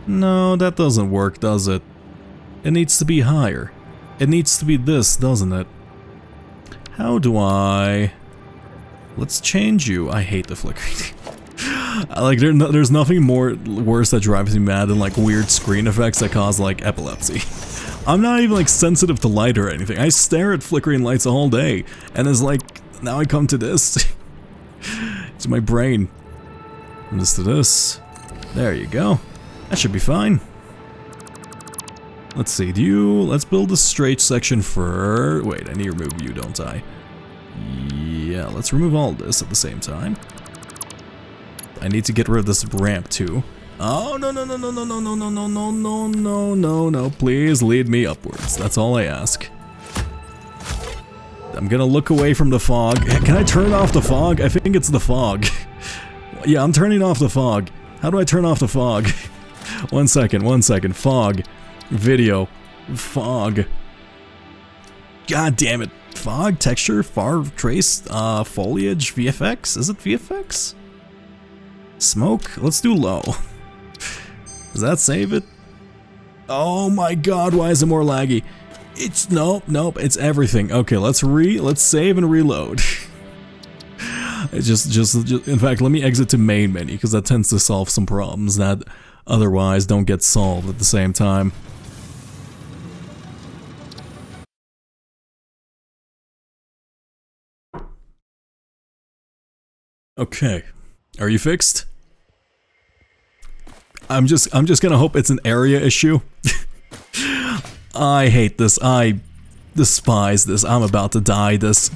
No, that doesn't work, does it? It needs to be higher. It needs to be this, doesn't it? How do I... Let's change you. I hate the flickering. Like, there's nothing worse that drives me mad than like weird screen effects that cause like epilepsy. I'm not even like sensitive to light or anything. I stare at flickering lights all day, and it's like, now I come to this. It's my brain. And this to this. There you go. That should be fine. Let's see, let's build a straight section for... Wait, I need to remove you, don't I? Yeah, let's remove all this at the same time. I need to get rid of this ramp too. Oh, no, no, no, no, no, no, no, no, no, no, no, no, no, no, please lead me upwards. That's all I ask. I'm gonna look away from the fog. Can I turn off the fog? I think it's the fog. Yeah, I'm turning off the fog. How do I turn off the fog? 1 second, fog. Video. Fog. God damn it. Fog, texture, far trace, foliage, VFX? Is it VFX? Smoke? Let's do low. Does that save it? Oh my god, why is it more laggy? It's, nope, it's everything. Okay, let's save and reload. It's just, in fact, let me exit to main menu, because that tends to solve some problems that otherwise don't get solved at the same time. Okay, are you fixed? I'm just gonna hope it's an area issue. I hate this. I despise this. I'm about to die this.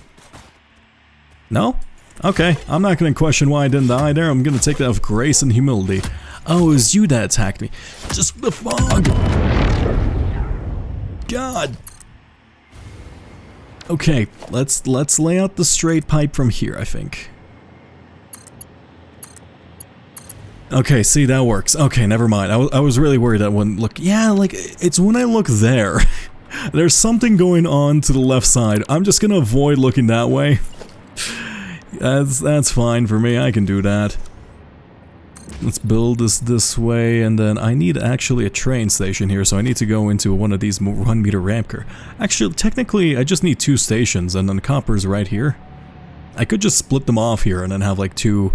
No? Okay, I'm not gonna question why I didn't die there. I'm gonna take that with grace and humility. Oh, it was you that attacked me. Just the fog. God. Okay, let's lay out the straight pipe from here, I think. Okay, see, that works. Okay, never mind. I was really worried that wouldn't look... Yeah, like, it's when I look there. There's something going on to the left side. I'm just gonna avoid looking that way. That's fine for me. I can do that. Let's build this way, and then I need actually a train station here, so I need to go into one of these 1 meter ramp curve. Actually, technically, I just need 2 stations, and then copper's right here. I could just split them off here and then have like 2...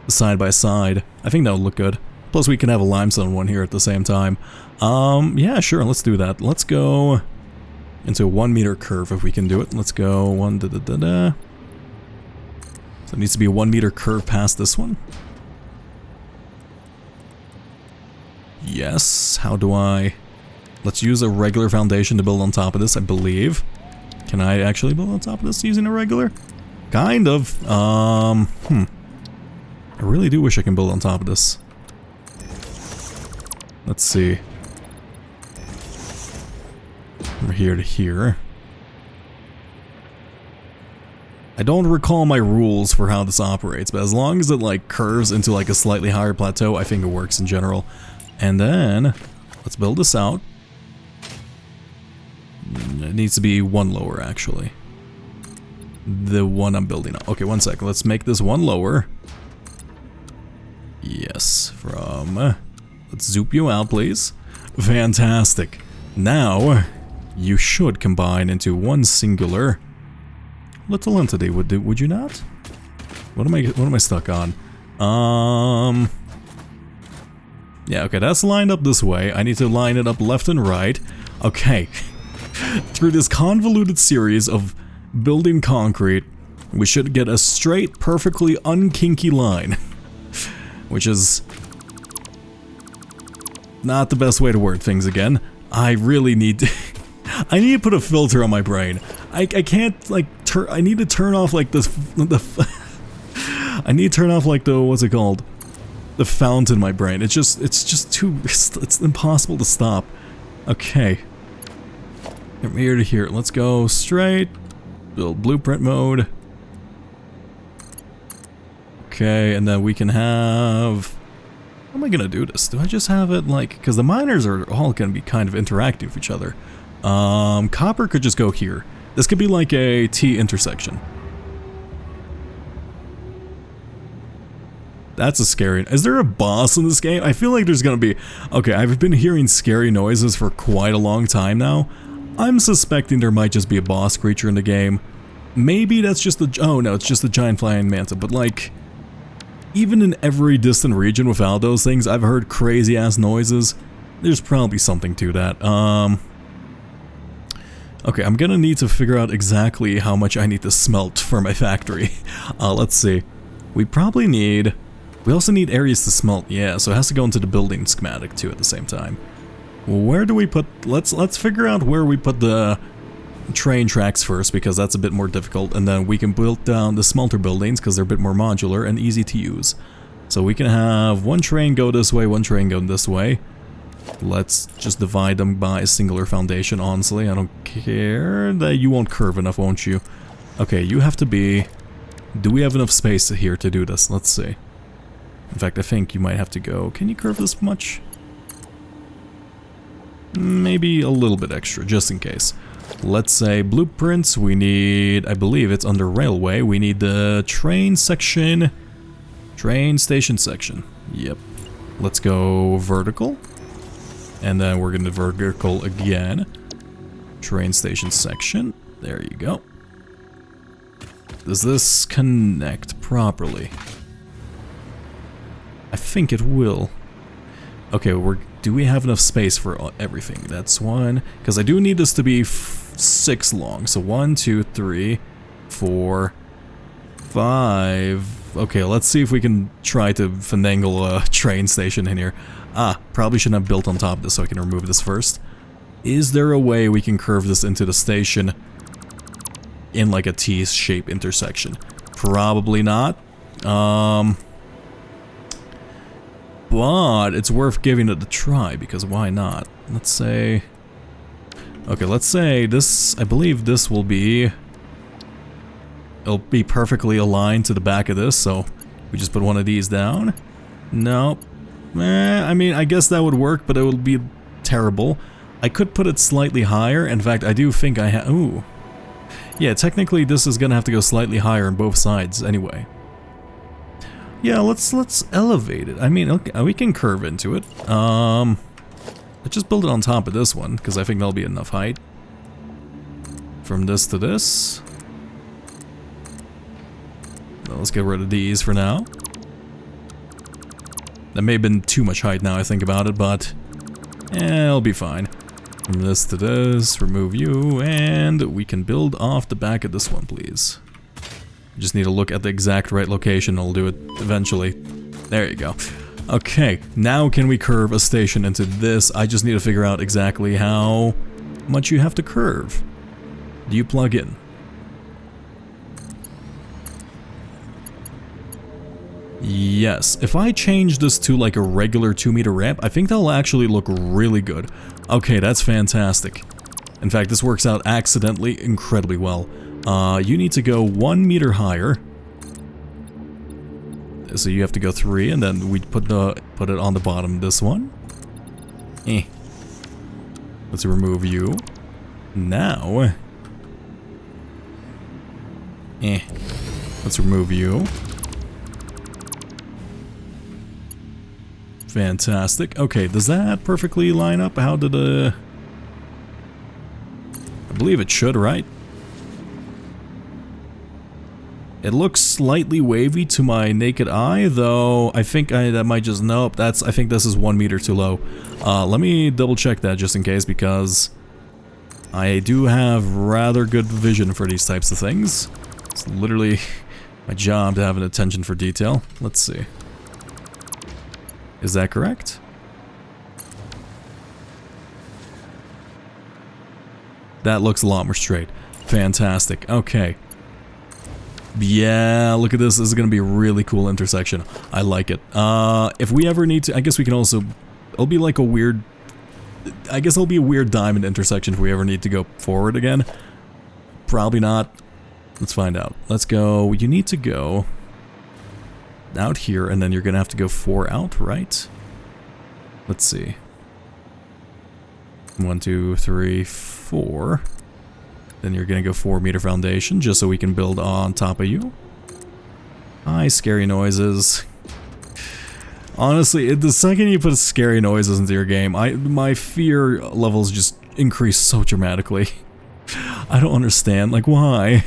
side by side. I think that would look good. Plus we can have a limestone one here at the same time. Yeah, sure, let's do that. Let's go into a 1 meter curve if we can do it. Let's go So it needs to be a 1 meter curve past this one. Yes, how do I... Let's use a regular foundation to build on top of this, I believe. Can I actually build on top of this using a regular? Kind of. I really do wish I can build on top of this. Let's see. From here to here. I don't recall my rules for how this operates, but as long as it like curves into like a slightly higher plateau, I think it works in general. And then, let's build this out. It needs to be 1 lower actually. The one I'm building up. Okay, 1 second. Let's make this 1 lower. Yes, let's zoop you out, please. Fantastic. Now, you should combine into 1 singular little entity, would you not? What am I stuck on? Yeah, okay, that's lined up this way. I need to line it up left and right. Okay. Through this convoluted series of building concrete, we should get a straight, perfectly unkinky line. Which is not the best way to word things again. I really need to... I need to put a filter on my brain. I can't, like, I need to turn off, like, I need to turn off, like, what's it called? The fountain in my brain. It's just too... It's impossible to stop. Okay. From here to here. Let's go straight. Build blueprint mode. Okay, and then we can have... How am I gonna do this? Do I just have it like... Because the miners are all gonna be kind of interacting with each other. Copper could just go here. This could be like a T intersection. That's a scary... Is there a boss in this game? I feel like there's gonna be... Okay, I've been hearing scary noises for quite a long time now. I'm suspecting there might just be a boss creature in the game. Maybe that's just the... Oh no, it's just the giant flying manta, but like... even in every distant region without those things, I've heard crazy ass noises. There's probably something to that. Okay, I'm gonna need to figure out exactly how much I need to smelt for my factory. Let's see. We probably need... We also need areas to smelt, yeah, so it has to go into the building schematic too at the same time. Where do we put... Let's figure out where we put the train tracks first, because that's a bit more difficult, and then we can build down the smelter buildings, because they're a bit more modular and easy to use. So we can have one train go this way, one train go this way. Let's just divide them by a singular foundation, honestly. I don't care. That you won't curve enough, won't you? Okay, you have to be... Do we have enough space here to do this? Let's see. In fact, I think you might have to go... Can you curve this much? Maybe a little bit extra, just in case. Let's say blueprints, we need... I believe it's under railway. We need the train section... Train station section. Yep. Let's go vertical. And then we're going to vertical again. Train station section. There you go. Does this connect properly? I think it will. Okay, do we have enough space for everything? That's one. Because I do need this to be 6 long. So 1, 2, 3, 4, 5. Okay, let's see if we can try to finagle a train station in here. Probably shouldn't have built on top of this, so I can remove this first. Is there a way we can curve this into the station in like a T-shape intersection? Probably not. But it's worth giving it a try, because why not? Let's say... Okay, let's say this... I believe this will be... It'll be perfectly aligned to the back of this, so we just put one of these down. Nope. I mean, I guess that would work, but it would be terrible. I could put it slightly higher. In fact, I do think I have... Ooh. Yeah, technically this is gonna have to go slightly higher on both sides anyway. Yeah, let's elevate it. I mean, okay, we can curve into it. Let's just build it on top of this one, because I think that'll be enough height. From this to this. Well, let's get rid of these for now. That may have been too much height now I think about it, but it'll be fine. From this to this, remove you, and we can build off the back of this one, please. Just need to look at the exact right location, I'll do it eventually. There you go. Okay, now can we curve a station into this? I just need to figure out exactly how much you have to curve. Do you plug in? Yes, if I change this to like a regular 2-meter ramp, I think that'll actually look really good. Okay, that's fantastic. In fact, this works out accidentally incredibly well. You need to go 1 meter higher. So you have to go 3, and then we put it on the bottom of this one. Let's remove you. Now. Let's remove you. Fantastic. Okay, does that perfectly line up? How did I believe it should, right? It looks slightly wavy to my naked eye, though I think that might just... Nope, I think this is 1 meter too low. Let me double check that just in case, because I do have rather good vision for these types of things. It's literally my job to have an attention for detail. Let's see. Is that correct? That looks a lot more straight. Fantastic. Okay. Yeah, look at this. This is going to be a really cool intersection. I like it. If we ever need to... I guess we can also... It'll be like a weird... I guess it'll be a weird diamond intersection if we ever need to go forward again. Probably not. Let's find out. Let's go... You need to go... out here, and then you're gonna have to go 4 out, right? Let's see. 1, 2, 3, 4. Then you're gonna go 4 meter foundation, just so we can build on top of you. Hi, scary noises. Honestly, the second you put scary noises into your game, my fear levels just increase so dramatically. I don't understand, like, why?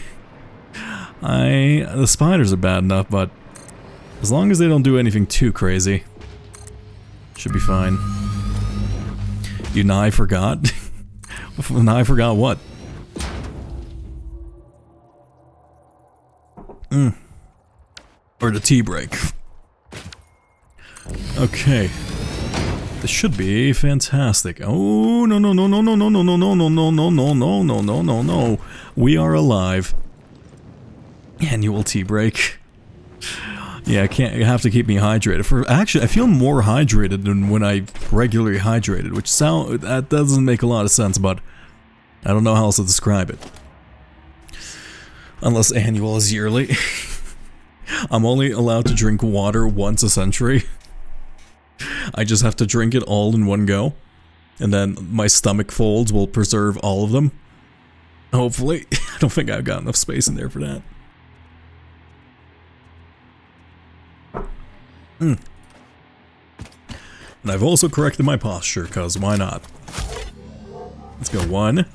The spiders are bad enough, but As long as they don't do anything too crazy. Should be fine. You nigh forgot? Nigh forgot what? Or the tea break. Okay. This should be fantastic. Oh, no, no, no, no, no, no, no, no, no, no, no, no, no, no, no, no, no, no. We are alive. Annual tea break. Yeah, I have to keep me hydrated. Actually, I feel more hydrated than when I regularly hydrated, which that doesn't make a lot of sense, but I don't know how else to describe it. Unless annual is yearly. I'm only allowed to drink water once a century. I just have to drink it all in one go. And then my stomach folds will preserve all of them. Hopefully. I don't think I've got enough space in there for that. And I've also corrected my posture, cause why not? Let's go 1,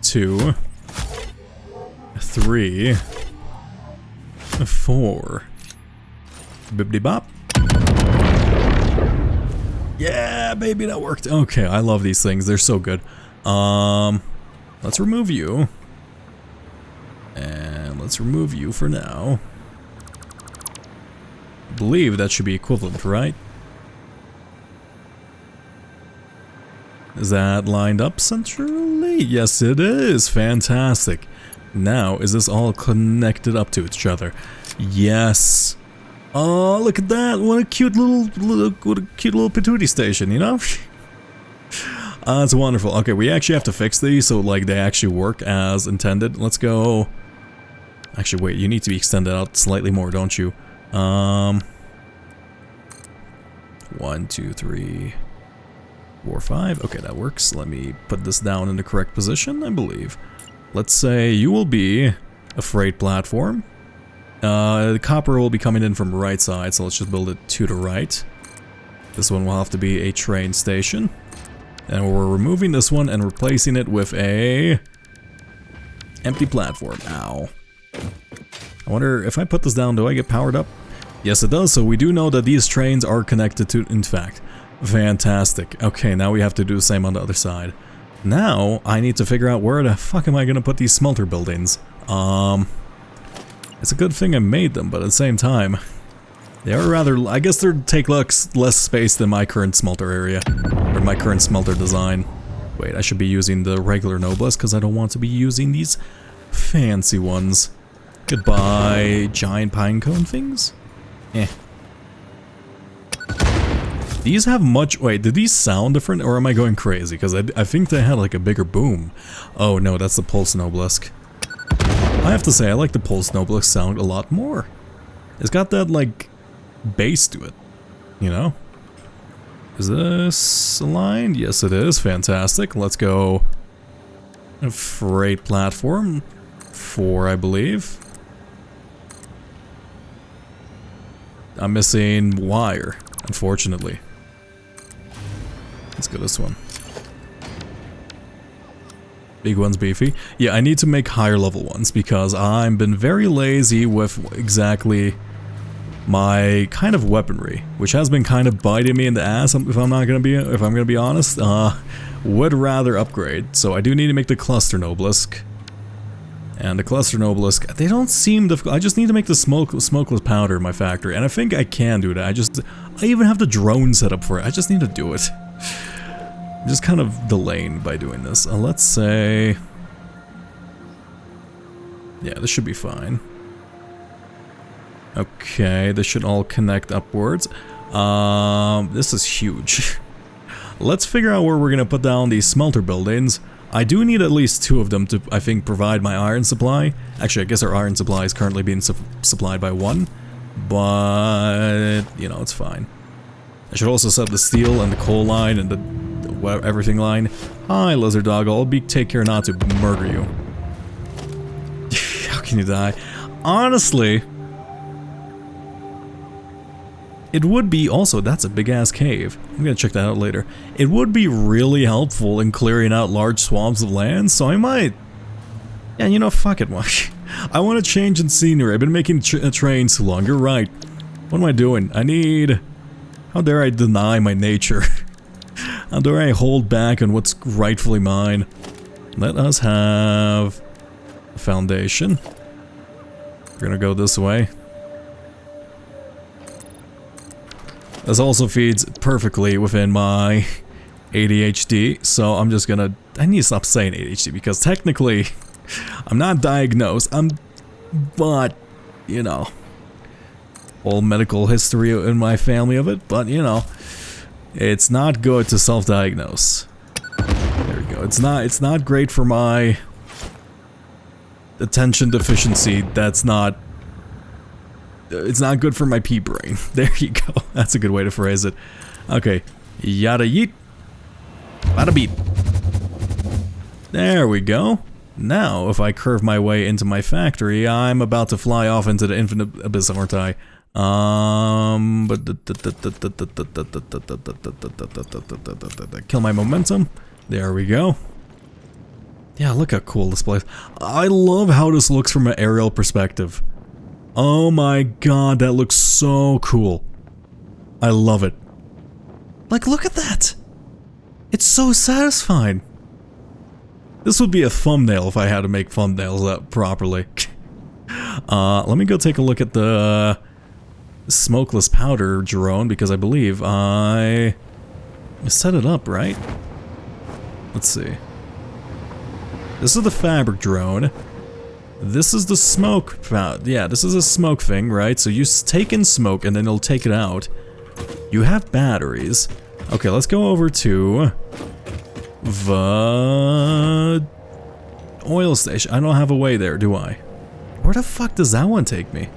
2, 3, 4. Bibbidi bop. Yeah, baby, that worked. Okay, I love these things. They're so good. Let's remove you. And let's remove you for now. I believe that should be equivalent, right? Is that lined up centrally? Yes, it is. Fantastic. Now, is this all connected up to each other? Yes. Oh, look at that! What a cute little patootie station, you know? That's wonderful. Okay, we actually have to fix these so like they actually work as intended. Let's go. Actually, wait. You need to be extended out slightly more, don't you? 1, 2, 3, 4, 5. Okay, that works. Let me put this down in the correct position, I believe. Let's say you will be a freight platform. The copper will be coming in from the right side, so let's just build it to the right. This one will have to be a train station. And we're removing this one and replacing it with a empty platform. Ow. I wonder if I put this down, do I get powered up? Yes, it does, so we do know that these trains are connected to, in fact. Fantastic. Okay, now we have to do the same on the other side. Now, I need to figure out where the fuck am I gonna put these smelter buildings. It's a good thing I made them, but at the same time, they are rather, I guess they take less space than my current smelter area, or my current smelter design. Wait, I should be using the regular Noblesse, because I don't want to be using these fancy ones. Goodbye, giant pine cone things? Eh. These have much, wait, did these sound different, or am I going crazy? Because I think they had like a bigger boom. Oh no, that's the Pulse Noblesse. I have to say, I like the Pulse Noblesse sound a lot more. It's got that, like, bass to it, you know? Is this aligned? Yes, it is. Fantastic. Let's go. Freight platform. 4, I believe. I'm missing wire, unfortunately. Let's go this one. Big one's beefy. Yeah, I need to make higher level ones because I've been very lazy with exactly my kind of weaponry, which has been kind of biting me in the ass. If I'm gonna be honest, would rather upgrade. So I do need to make the Cluster Noblesse, and the Cluster Noblesse. They don't seem to. I just need to make the smokeless powder in my factory, and I think I can do that. I even have the drone set up for it. I just need to do it. I'm just kind of delaying by doing this. Let's say... yeah, this should be fine. Okay, this should all connect upwards. This is huge. Let's figure out where we're gonna put down these smelter buildings. I do need at least 2 of them to, I think, provide my iron supply. Actually, I guess our iron supply is currently being supplied by 1. But, you know, it's fine. I should also set the steel and the coal line and the everything line. Hi, lizard dog. I'll take care not to murder you. How can you die? Honestly, it would be also, that's a big ass cave. I'm gonna check that out later. It would be really helpful in clearing out large swamps of land, so I might... yeah, you know, fuck it, I want to change in scenery. I've been making trains too long. You're right. What am I doing? I need... How dare I deny my nature? How dare I hold back on what's rightfully mine? Let us have a foundation. We're gonna go this way. This also feeds perfectly within my ADHD, so I'm just gonna... I need to stop saying ADHD because technically I'm not diagnosed. But, you know, all medical history in my family of it, but you know, it's not good to self-diagnose. There we go. It's not great for my attention deficiency. It's not good for my pea brain. There you go. That's a good way to phrase it. Okay. Yada yeet. Bada beep. There we go. Now, if I curve my way into my factory, I'm about to fly off into the infinite abyss, aren't I? Kill my momentum. There we go. Yeah, look how cool this place. I love how this looks from an aerial perspective. Oh my god, that looks so cool. I love it. Like, look at that. It's so satisfying. This would be a thumbnail if I had to make thumbnails up properly. Let me go take a look at the smokeless powder drone because I believe I set it up, right? Let's see. This is the fabric drone. This is the smoke. Yeah, this is a smoke thing, right? So you take in smoke and then it'll take it out. You have batteries. Okay, let's go over to the oil station. I don't have a way there, do I? Where the fuck does that one take me?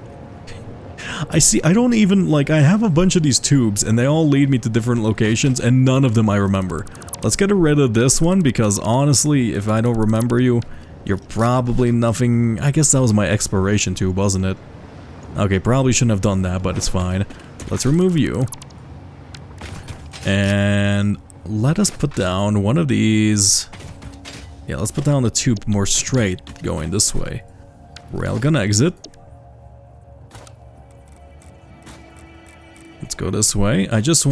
I don't even, like, I have a bunch of these tubes and they all lead me to different locations and none of them I remember. Let's get rid of this one because honestly, if I don't remember you, you're probably nothing. I guess that was my exploration tube, wasn't it? Okay, probably shouldn't have done that, but it's fine. Let's remove you. And let us put down one of these. Yeah, let's put down the tube more straight, going this way. Railgun exit. Let's go this way. I just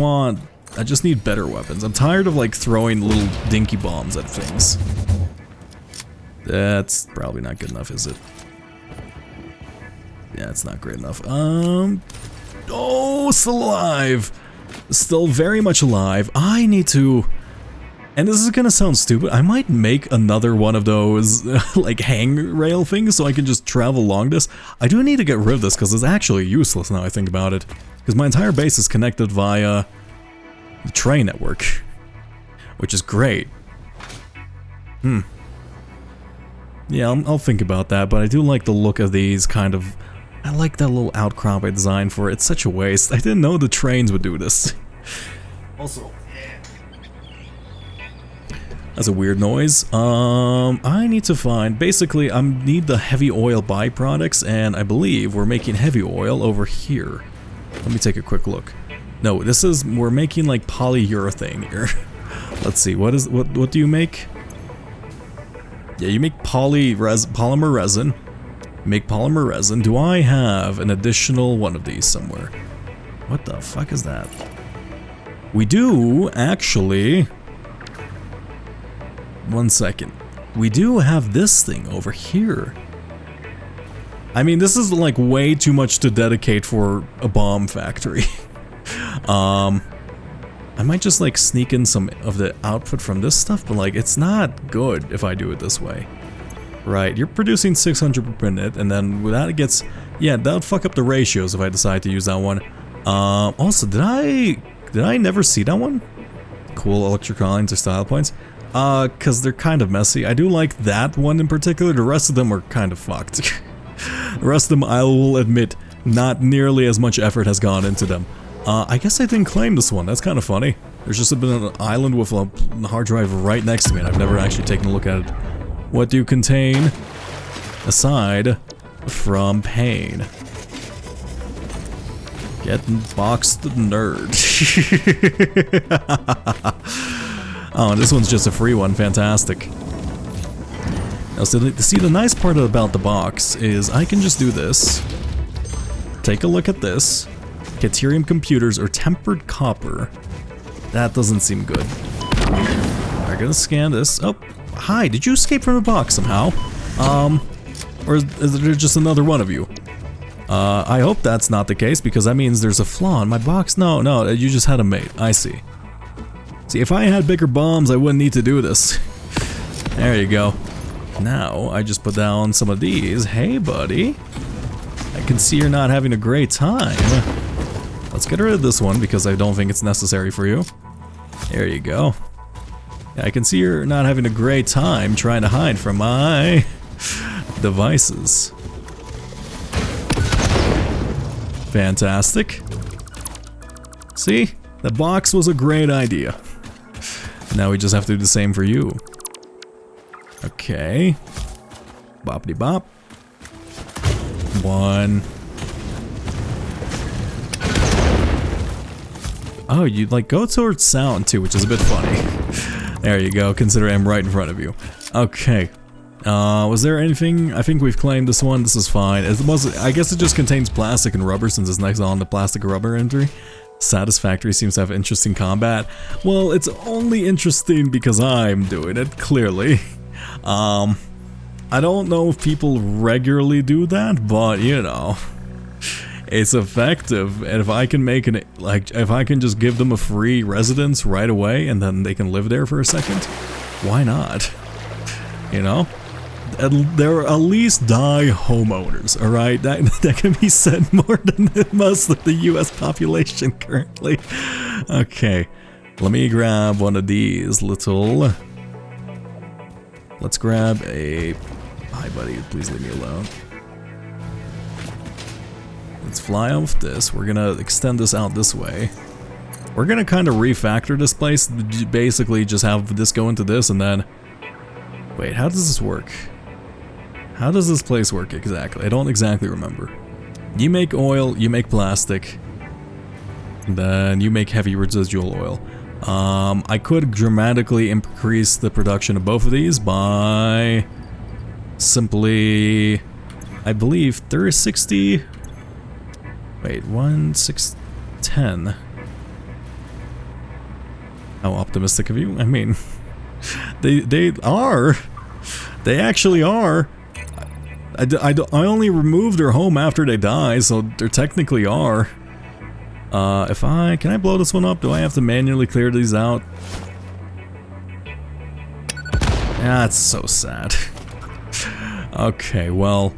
need better weapons. I'm tired of like throwing little dinky bombs at things. That's probably not good enough, is it? Yeah, it's not great enough. Oh, still alive! Still very much alive. I need to... And this is gonna sound stupid. I might make another one of those, like, handrail things so I can just travel along this. I do need to get rid of this because it's actually useless now I think about it. Because my entire base is connected via the train network. Which is great. Yeah, I'll think about that, but I do like the look of these kind of... I like that little outcrop I designed for it. It's such a waste. I didn't know the trains would do this. Also... That's a weird noise. I need to find... Basically, I need the heavy oil byproducts, and I believe we're making heavy oil over here. Let me take a quick look. No, this is... We're making, like, polyurethane here. Let's see, what do you make? Yeah, you make polymer resin. Make polymer resin. Do I have an additional one of these somewhere? What the fuck is that? We do, actually... One second. We do have this thing over here. I mean, this is like way too much to dedicate for a bomb factory. I might just like sneak in some of the output from this stuff, but like it's not good if I do it this way. Right, you're producing 600 per minute, and then that it gets... Yeah, that would fuck up the ratios if I decide to use that one. Also, did I never see that one? Cool electrical lines or style points. Cause they're kind of messy. I do like that one in particular. The rest of them are kind of fucked. The rest of them, I will admit, not nearly as much effort has gone into them. I guess I didn't claim this one. That's kind of funny. There's just been an island with a hard drive right next to me, and I've never actually taken a look at it. What do you contain aside from pain? Get boxed nerd. Oh, and this one's just a free one. Fantastic. Now, see, the nice part about the box is I can just do this. Take a look at this. Deuterium computers or tempered copper. That doesn't seem good. I'm gonna scan this. Oh, hi, did you escape from the box somehow? Or is there just another one of you? I hope that's not the case, because that means there's a flaw in my box. No, you just had a mate. I see. See, if I had bigger bombs, I wouldn't need to do this. There you go. Now, I just put down some of these. Hey, buddy. I can see you're not having a great time. Let's get rid of this one, because I don't think it's necessary for you. There you go. Yeah, I can see you're not having a great time trying to hide from my devices. Fantastic. See? The box was a great idea. Now we just have to do the same for you. Okay. Boppity bop. 1. Oh, you like go towards sound too, which is a bit funny. There you go, considering I'm right in front of you. Okay. Was there anything? I think we've claimed this one. This is fine. I guess it just contains plastic and rubber, since it's next on the plastic rubber entry. Satisfactory seems to have interesting combat. Well, it's only interesting because I'm doing it, clearly. I don't know if people regularly do that, but you know, it's effective. And if I can make an, if I can just give them a free residence right away and then they can live there for a second, why not? You know? There are at least die homeowners, alright? That can be said more than most of the US population currently. Okay, let me grab one of these little... Let's grab a... Hi buddy, please leave me alone. Let's fly off this. We're gonna extend this out this way. We're gonna kind of refactor this place, basically just have this go into this and then... Wait, how does this work? How does this place work exactly? I don't exactly remember. You make oil, you make plastic, and then you make heavy residual oil. I could dramatically increase the production of both of these by simply, I believe, 60. Wait, 1, 6, 10. How optimistic of you? I mean, they are. They actually are. I only removed their home after they die, so they technically are. Can I blow this one up? Do I have to manually clear these out? That's so sad. Okay, well,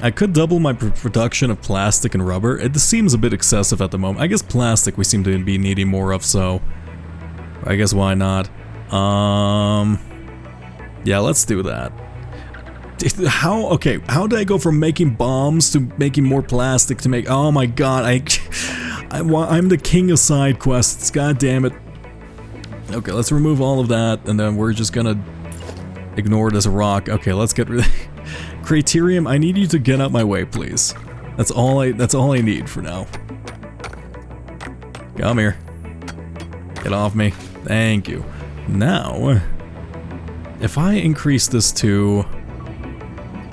I could double my production of plastic and rubber. It seems a bit excessive at the moment. I guess plastic we seem to be needing more of, so I guess why not? Yeah, let's do that. How did I go from making bombs to making more plastic to make, oh my god, I'm the king of side quests, god damn it. Okay, let's remove all of that, and then we're just gonna ignore it as a rock. Okay, let's get rid of Criterium. I need you to get out my way, please. That's all I need for now. Come here. Get off me. Thank you. Now, if I increase this to...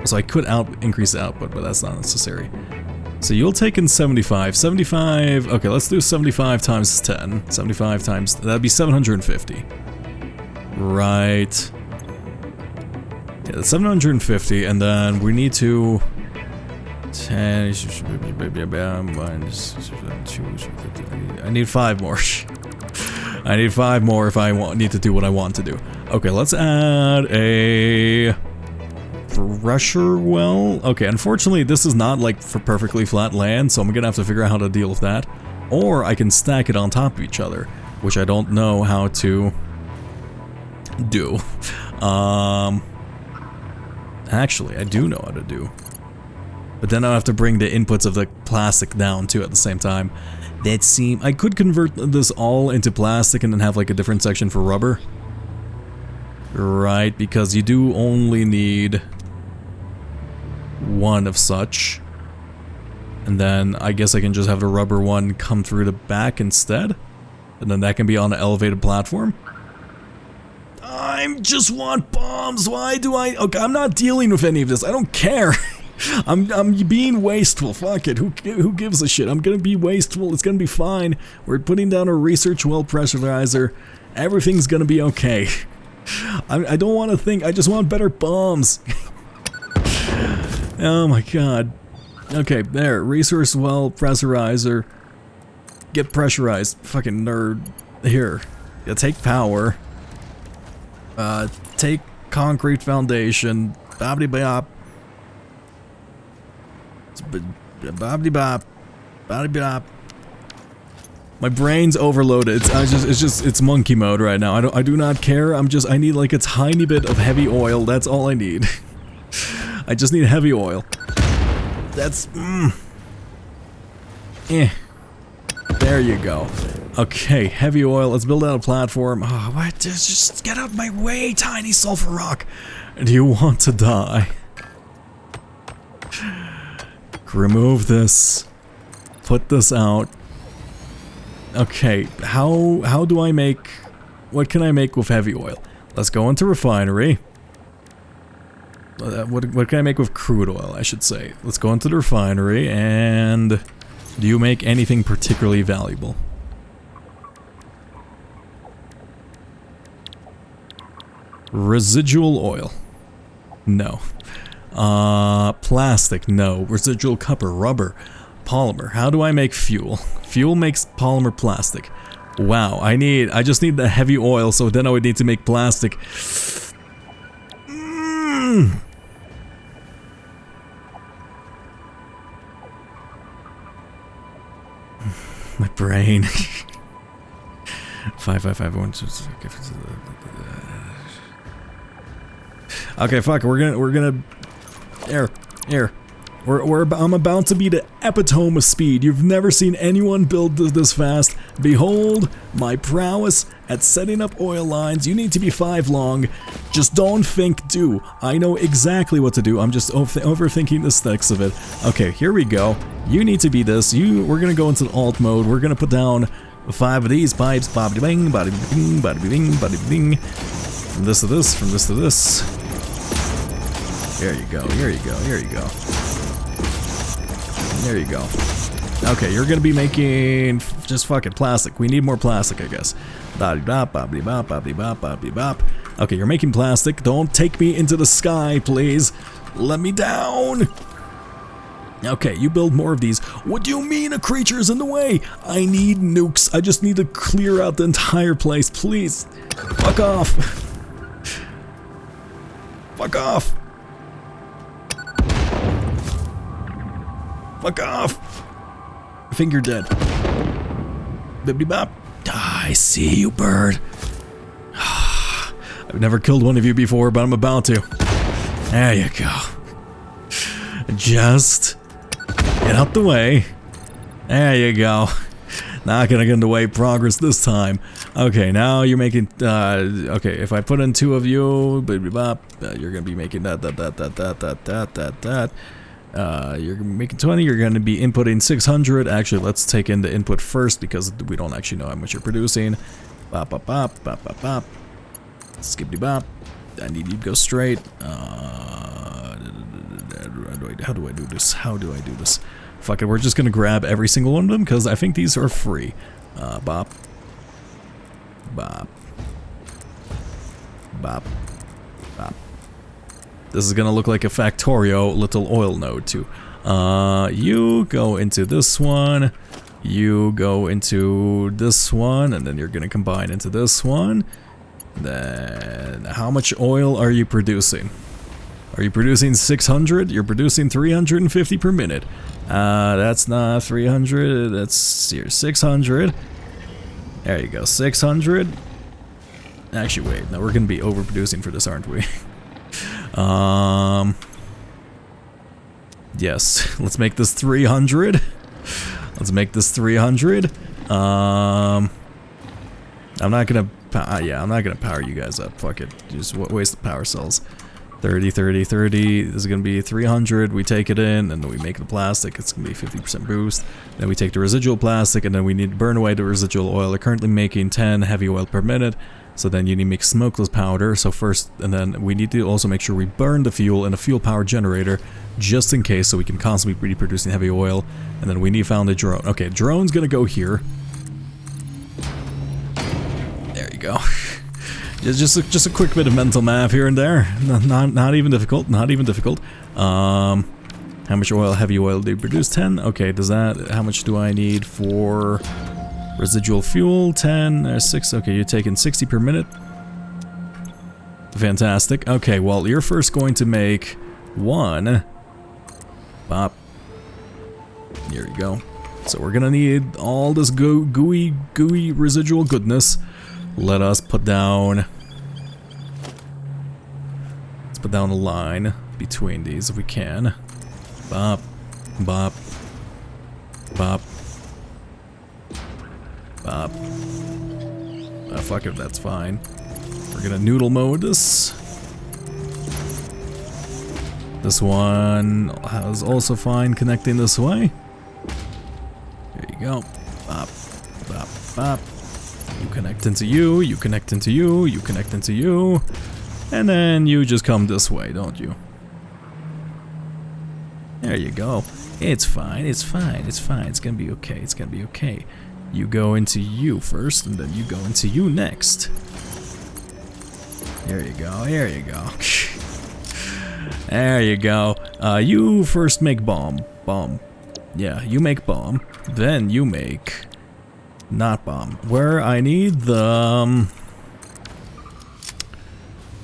So I could increase the output, but that's not necessary. So you'll take in 75. 75, okay, let's do 75 times 10. 75 times, that'd be 750. Right. Yeah, that's 750, and then we need to... 10... I need 5 more. I need 5 more if I need to do what I want to do. Okay, let's add a... pressure well. Okay, unfortunately this is not like for perfectly flat land, so I'm gonna have to figure out how to deal with that. Or I can stack it on top of each other, which I don't know how to do. Actually, I do know how to do. But then I'll have to bring the inputs of the plastic down too at the same time. I could convert this all into plastic and then have like a different section for rubber. Right, because you do only need one of such. And then I guess I can just have the rubber one come through the back instead. And then that can be on an elevated platform. I just want bombs. Why do I... Okay, I'm not dealing with any of this. I don't care. I'm being wasteful. Fuck it. Who gives a shit? I'm gonna be wasteful. It's gonna be fine. We're putting down a research well pressurizer. Everything's gonna be okay. I don't want to think. I just want better bombs. Oh my god. Okay, there. Resource well pressurizer. Get pressurized. Fucking nerd. Here. Yeah, take power. Take concrete foundation. Bobbity bop. Bobbity bop. Bobbity bop. My brain's overloaded. It's monkey mode right now. I do not care. I need like a tiny bit of heavy oil. That's all I need. I just need heavy oil. That's There you go. Okay, heavy oil. Let's build out a platform. Oh, what? Just get out of my way, tiny sulfur rock. Do you want to die? Remove this. Put this out. Okay, how do I make... What can I make with heavy oil? Let's go into refinery. What can I make with crude oil, I should say? Let's go into the refinery, and... Do you make anything particularly valuable? Residual oil. No. Plastic. No. Residual copper. Rubber. Polymer. How do I make fuel? Fuel makes polymer plastic. Wow. I just need the heavy oil, so then I would need to make plastic. My brain. 555 Okay, fuck. We're gonna. Here. I'm about to be the epitome of speed. You've never seen anyone build this fast. Behold my prowess at setting up oil lines. You need to be 5 long. Just don't think, do. I know exactly what to do. I'm just overthinking the aesthetics of it. Okay, here we go. You need to be this. We're gonna go into alt mode. We're gonna put down 5 of these pipes. Bobby bing, bobby bing, bobby bing, bobby bing. From this to this, from this to this. There you go, here you go, here you go. There you go. Okay, you're gonna be making just fucking plastic. We need more plastic, I guess. Bop, bobbity bop, bobbity bop, bobbity bop. Okay, you're making plastic. Don't take me into the sky, please. Let me down. Okay, you build more of these. What do you mean a creature is in the way? I need nukes. I just need to clear out the entire place, please. Fuck off. Fuck off. Fuck off! I think you're dead. Bibbidi bop. I see you, bird. I've never killed one of you before, but I'm about to. There you go. Just get out the way. There you go. Not gonna get in the way. Progress this time. Okay, now you're making. Okay, if I put in 2 of you, bibbidi bop, you're gonna be making that. You're making 20, you're going to be inputting 600. Actually, let's take in the input first because we don't actually know how much you're producing. Bop, bop, bop, bop, bop, bop. Skippity bop. I need you to go straight. How do I do this? How do I do this? Fuck it, we're just going to grab every single one of them because I think these are free. Bop. Bop. Bop. Bop. This is gonna look like a Factorio little oil node too. You go into this one, you go into this one, and then you're gonna combine into this one. Then, how much oil are you producing? Are you producing 600? You're producing 350 per minute. That's not 300, that's here, 600. There you go, 600. Actually, wait, no, we're gonna be overproducing for this, aren't we? Yes, let's make this 300. Let's make this 300. I'm not gonna, I'm not gonna power you guys up. Fuck it, just waste the power cells. 30, 30, 30. This is gonna be 300. We take it in, and then we make the plastic. It's gonna be 50% boost. Then we take the residual plastic, and then we need to burn away the residual oil. They're currently making 10 heavy oil per minute. So then you need to make smokeless powder. So first, and then we need to also make sure we burn the fuel in a fuel power generator, just in case, so we can constantly be producing heavy oil. And then we need to found a drone. Okay, drone's gonna go here. There you go. Just a quick bit of mental math here and there. Not even difficult. Not even difficult. How much oil? Heavy oil do you produce? 10. Okay, does that? How much do I need for residual fuel? 10. 6. Okay, you're taking 60 per minute. Fantastic. Okay, well, you're first going to make 1. Bop. Here you go. So we're gonna need all this gooey residual goodness. Let us put down. Let's put down a line between these if we can. Bop, bop, bop, bop. Fuck it, that's fine. We're gonna noodle mode this. This one is also fine connecting this way. There you go. Bop, bop, bop. You connect into you, you connect into you, you connect into you. And then you just come this way, don't you? There you go. It's fine, it's fine, it's fine. It's gonna be okay, it's gonna be okay. You go into you first, and then you go into you next. There you go, there you go. There you go. You first make bomb. Bomb. Yeah, you make bomb. Then you make... not bomb. Where I need the...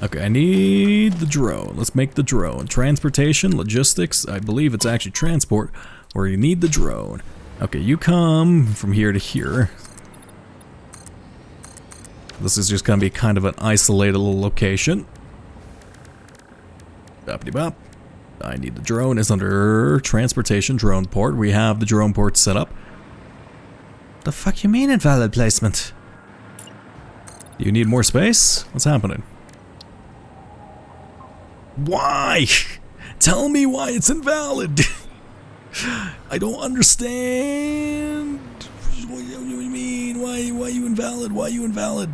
okay, I need the drone. Let's make the drone. Transportation, logistics, I believe it's actually transport, where you need the drone. Okay, you come from here to here. This is just gonna be kind of an isolated little location. Bop-de-bop. I need the drone. It's under transportation drone port. We have the drone port set up. The fuck you mean invalid placement? You need more space? What's happening? Why? Tell me why it's invalid. I don't understand. What do you mean? Why you invalid? Why you invalid?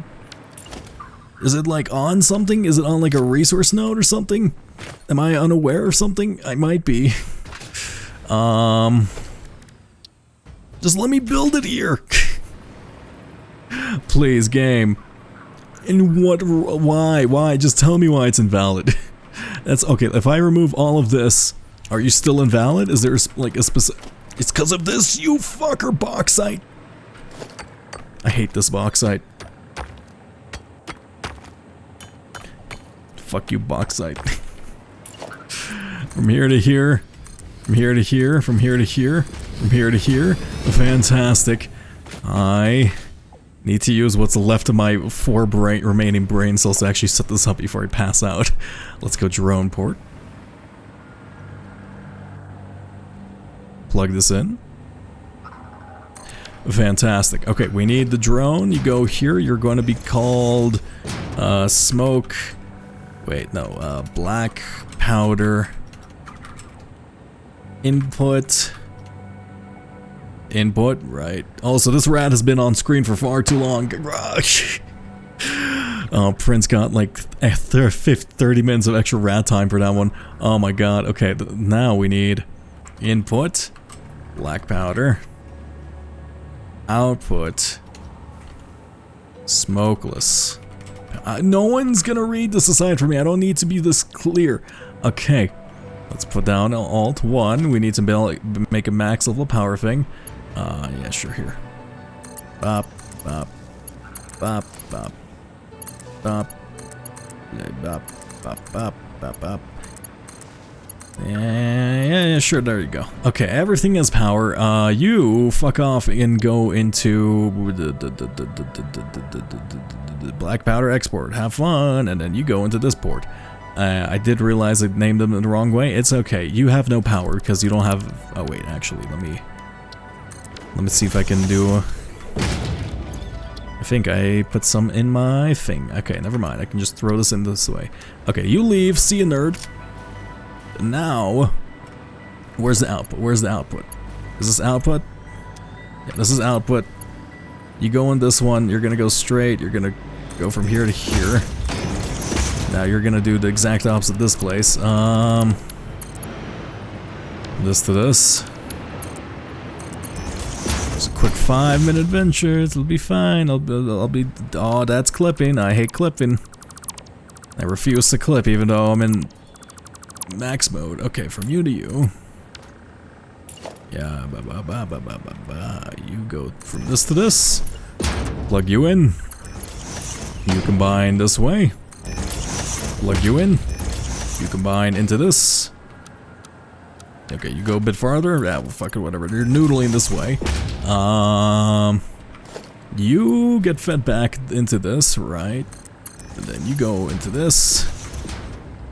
Is it like on something? Is it on like a resource node or something? Am I unaware of something? I might be. Just let me build it here. Please, game. And what? Why? Just tell me why it's invalid. That's okay. If I remove all of this, are you still invalid? Is there like a specific... it's because of this, you fucker, bauxite. I hate this bauxite. Fuck you, bauxite. From here to here. From here to here. From here to here. From here to here. Fantastic. I need to use what's left of my 4 remaining brain cells to actually set this up before I pass out. Let's go drone port. Plug this in. Fantastic. Okay, we need the drone. You go here. You're going to be called smoke. Wait, no. Black powder. Input. Input, right. Also, this rat has been on screen for far too long. Oh, Prince got like 30 minutes of extra rat time for that one. Oh my god. Okay, now we need input, black powder, output, smokeless. No one's gonna read this aside for me. I don't need to be this clear. Okay, let's put down Alt 1. We need to make a max level power thing. Yeah, sure, here. Bop, bop, bop, bop, bop, bop, bop, bop, bop, bop. Yeah, sure, there you go. Okay, everything has power. You fuck off and go into the black powder export. Have fun, and then you go into this port. I did realize I named them the wrong way. It's okay. You have no power because you don't have... oh, wait, actually, let me see if I can do... I think I put some in my thing. Okay, never mind. I can just throw this in this way. Okay, you leave. See you, nerd. Now, where's the output? Where's the output? Is this output? Yeah, this is output. You go in this one. You're gonna go straight. You're gonna Go from here to here. Now you're gonna do the exact opposite this place. This to this. It's a quick 5-minute adventure. It'll be fine. I'll be. Oh, that's clipping. I hate clipping. I refuse to clip, even though I'm in max mode. Okay, from you to you. Yeah, you go from this to this. Plug you in. You combine this way. Plug you in. You combine into this. Okay, you go a bit farther. Yeah, well, fuck it, whatever. You're noodling this way. You get fed back into this, right? And then you go into this.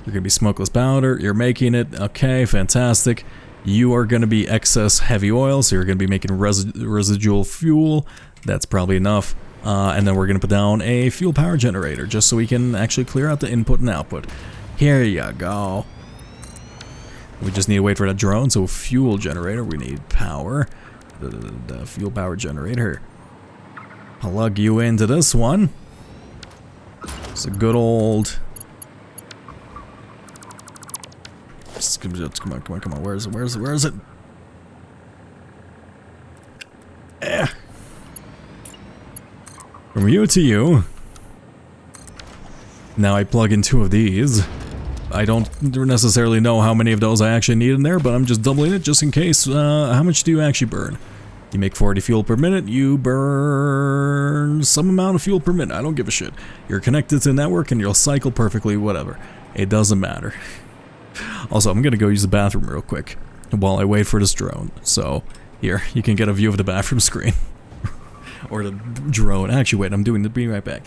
You're gonna be smokeless powder. You're making it. Okay, fantastic. You are gonna be excess heavy oil, so you're gonna be making residual fuel. That's probably enough. And then we're gonna put down a fuel power generator, just so we can actually clear out the input and output. Here you go. We just need to wait for that drone, so fuel generator, we need power. The fuel power generator. Plug you into this one. It's a good old... Come on, where is it? Eh. From you to you. Now I plug in 2 of these. I don't necessarily know how many of those I actually need in there, but I'm just doubling it just in case. How much do you actually burn? You make 40 fuel per minute, you burn some amount of fuel per minute. I don't give a shit. You're connected to the network and you'll cycle perfectly, whatever. It doesn't matter. Also, I'm gonna go use the bathroom real quick while I wait for this drone. So, here, you can get a view of the bathroom screen. Or the drone. Actually, wait, be right back.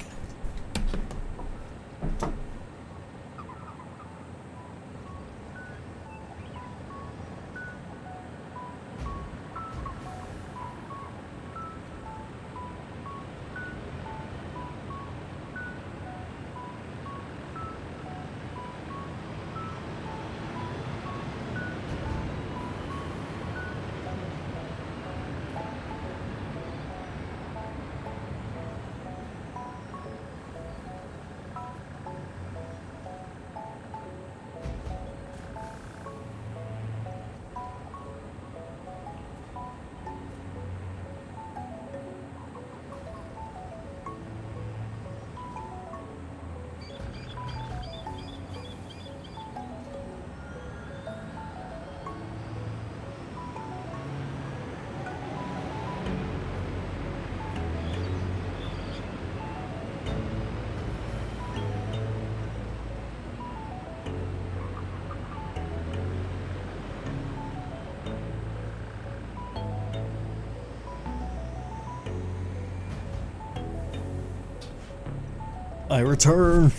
I return.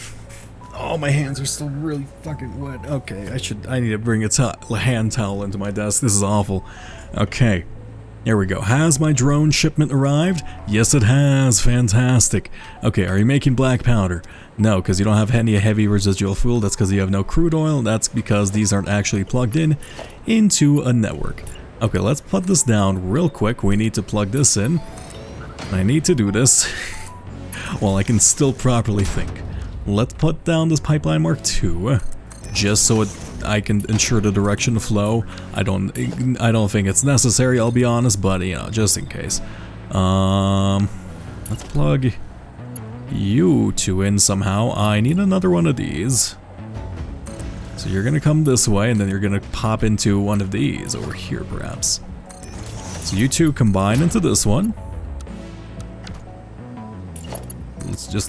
Oh, my hands are still really fucking wet. Okay, I need to bring a hand towel into my desk. This is awful. Okay, here we go. Has my drone shipment arrived? Yes, it has. Fantastic. Okay, are you making black powder? No, because you don't have any heavy residual fuel. That's because you have no crude oil. That's because these aren't actually plugged in into a network. Okay, let's put this down real quick. We need to plug this in. I need to do this. Well, I can still properly think. Let's put down this pipeline Mark II, just so I can ensure the direction of flow. I don't think it's necessary, I'll be honest, but you know, just in case. Let's plug you 2 in somehow. I need another one of these. So you're gonna come this way, and then you're gonna pop into one of these over here, perhaps. So you 2 combine into this one.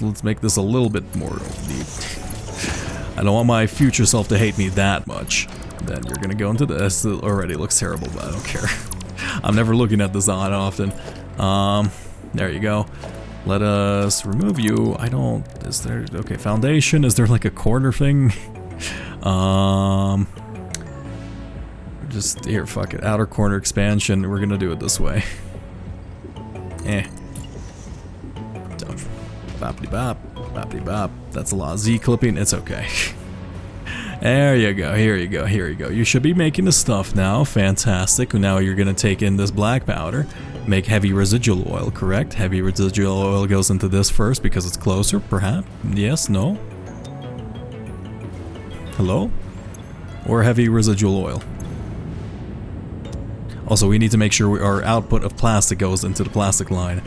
Let's make this a little bit more deep. I don't want my future self to hate me that much. Then you're gonna go into this. It already looks terrible, but I don't care. I'm never looking at this that often. There you go. Let us remove you. Is there, okay, foundation, is there like a corner thing? Just, here, fuck it, outer corner expansion, we're gonna do it this way. Boppity bop, boppity bop. That's a lot of Z clipping, it's okay. There you go, here you go. You should be making the stuff now, fantastic. Now you're gonna take in this black powder, make heavy residual oil, correct? Heavy residual oil goes into this first because it's closer, perhaps? Yes, no? Hello? Or heavy residual oil? Also, we need to make sure our output of plastic goes into the plastic line.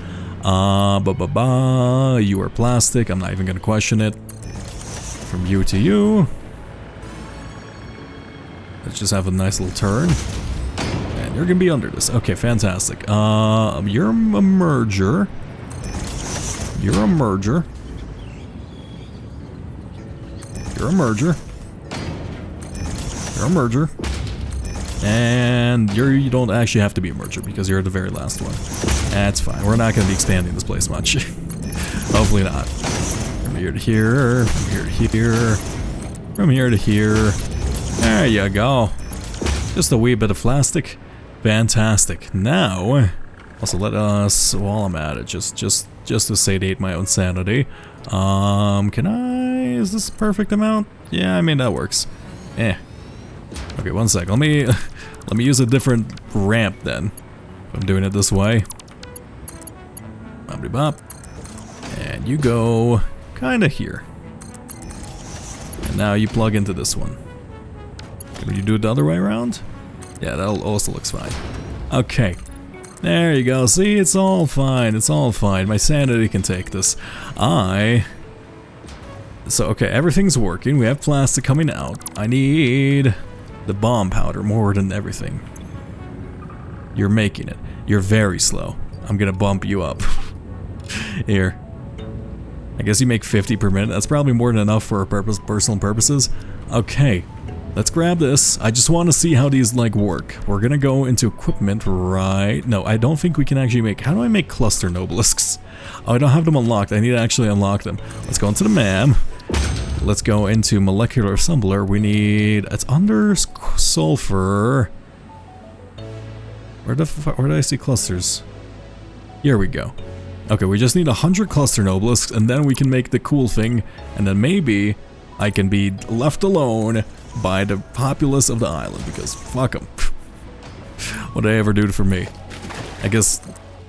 You are plastic. I'm not even gonna question it. From you to you. Let's just have a nice little turn. And you're gonna be under this. Okay, fantastic. You're a merger. You're a merger. You're a merger. You're a merger. And you don't actually have to be a merger because you're the very last one. That's fine. We're not going to be expanding this place much. Hopefully not. From here to here. From here to here. From here to here. There you go. Just a wee bit of plastic. Fantastic. Now, also let us, while I'm at it, just to sedate my own sanity. Is this a perfect amount? Yeah, I mean, that works. Okay, one sec. Let me use a different ramp then. I'm doing it this way. Bop. And you go kinda here. And now you plug into this one. Can you do it the other way around? Yeah, that also looks fine. Okay. There you go. See, it's all fine. It's all fine. My sanity can take this. So, okay, everything's working. We have plastic coming out. I need the bomb powder more than everything. You're making it. You're very slow. I'm gonna bump you up. Here. I guess you make 50 per minute. That's probably more than enough for personal purposes. Okay. Let's grab this. I just want to see how these like work. We're gonna go into equipment, right? No, I don't think we can actually make... How do I make cluster nobelisks? Oh, I don't have them unlocked. I need to actually unlock them. Let's go into the MAM. Let's go into molecular assembler. We need... It's under sulfur. Where did I see clusters? Here we go. Okay, we just need 100 cluster nobelisks, and then we can make the cool thing, and then maybe I can be left alone by the populace of the island, because fuck them. What did they ever do for me? I guess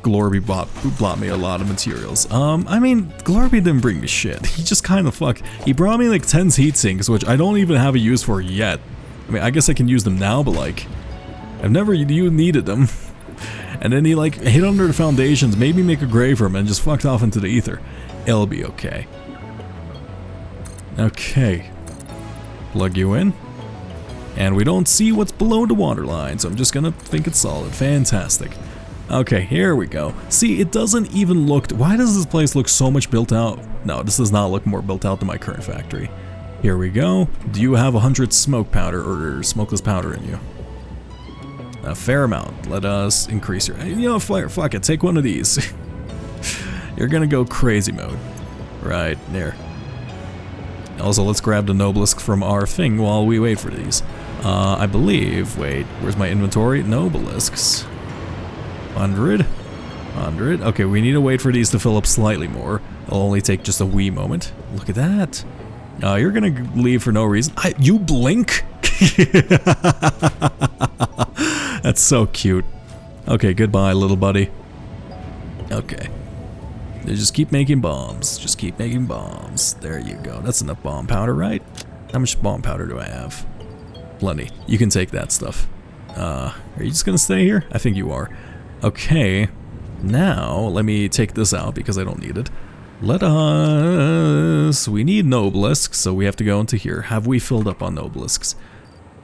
Glorby bought me a lot of materials. I mean, Glorby didn't bring me shit. He just kind of he brought me like 10 heat sinks, which I don't even have a use for yet. I mean, I guess I can use them now, but like, I've never needed them. And then he like hit under the foundations, made me make a grave room, and just fucked off into the ether. It'll be okay. Okay. Plug you in. And we don't see what's below the water line, so I'm just gonna think it's solid. Fantastic. Okay, here we go. See, it doesn't even look... Why does this place look so much built out? No, this does not look more built out than my current factory. Here we go. Do you have 100 smoke powder or smokeless powder in you? A fair amount. Let us increase your... You know, fuck it. Take one of these. You're gonna go crazy mode. Right, there. Also, let's grab the Nobelisk from our thing while we wait for these. I believe... Wait, where's my inventory? Nobelisks. 100. 100. Okay, we need to wait for these to fill up slightly more. It'll only take just a wee moment. Look at that. You're gonna leave for no reason. You blink? That's so cute. Okay, goodbye, little buddy. Okay. They just keep making bombs. Just keep making bombs. There you go. That's enough bomb powder, right? How much bomb powder do I have? Plenty. You can take that stuff. Are you just gonna stay here? I think you are. Okay. Now, let me take this out because I don't need it. Let us... We need Nobelisks, so we have to go into here. Have we filled up on Nobelisks?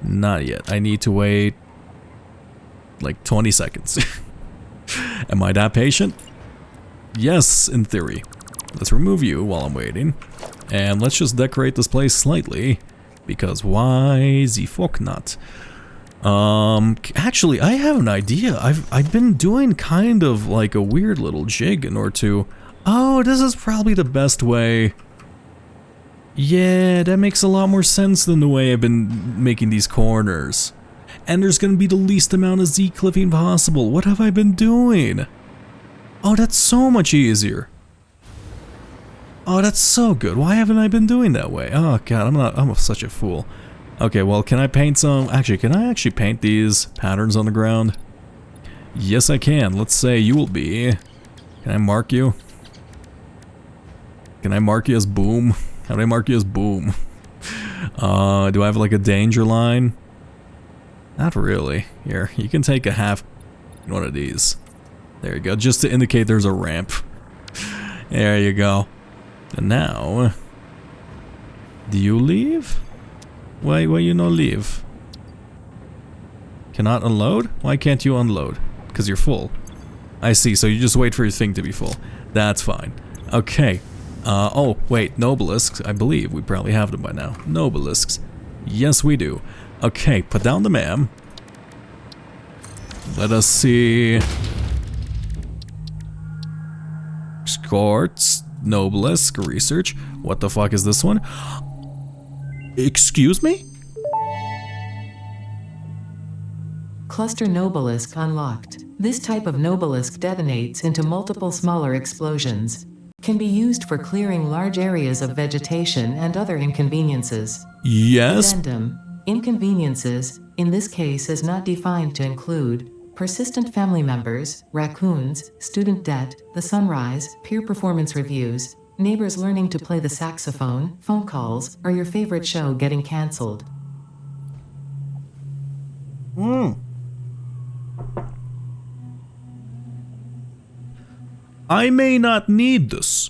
Not yet. I need to wait... like 20 seconds. Am I that patient? Yes, in theory. Let's remove you while I'm waiting. And let's just decorate this place slightly. Because why the fuck not? Actually, I have an idea. I've been doing kind of like a weird little jig in order to... Oh, this is probably the best way. Yeah, that makes a lot more sense than the way I've been making these corners. And there's gonna be the least amount of Z-clipping possible. What have I been doing? Oh, that's so much easier. Oh, that's so good. Why haven't I been doing that way? Oh god, I'm such a fool. Okay, well, can I paint some... Actually, can I actually paint these patterns on the ground? Yes, I can. Let's say you will be... Can I mark you? Can I mark you as boom? How do I mark you as boom? Do I have like a danger line? Not really. Here, you can take a half one of these. There you go, just to indicate there's a ramp. There you go. And now... Do you leave? Why you no leave? Cannot unload? Why can't you unload? Because you're full. I see, so you just wait for your thing to be full. That's fine. Okay. Oh, wait, Nobelisks. I believe we probably have them by now. Nobelisks. Yes, we do. Okay, put down the ma'am. Let us see... Escorts. Nobelisk. Research. What the fuck is this one? Excuse me? Cluster Nobelisk unlocked. This type of Nobelisk detonates into multiple smaller explosions. Can be used for clearing large areas of vegetation and other inconveniences. Yes. Addendum. Inconveniences, in this case, is not defined to include persistent family members, raccoons, student debt, the sunrise, peer performance reviews, neighbors learning to play the saxophone, phone calls, or your favorite show getting cancelled. I may not need this.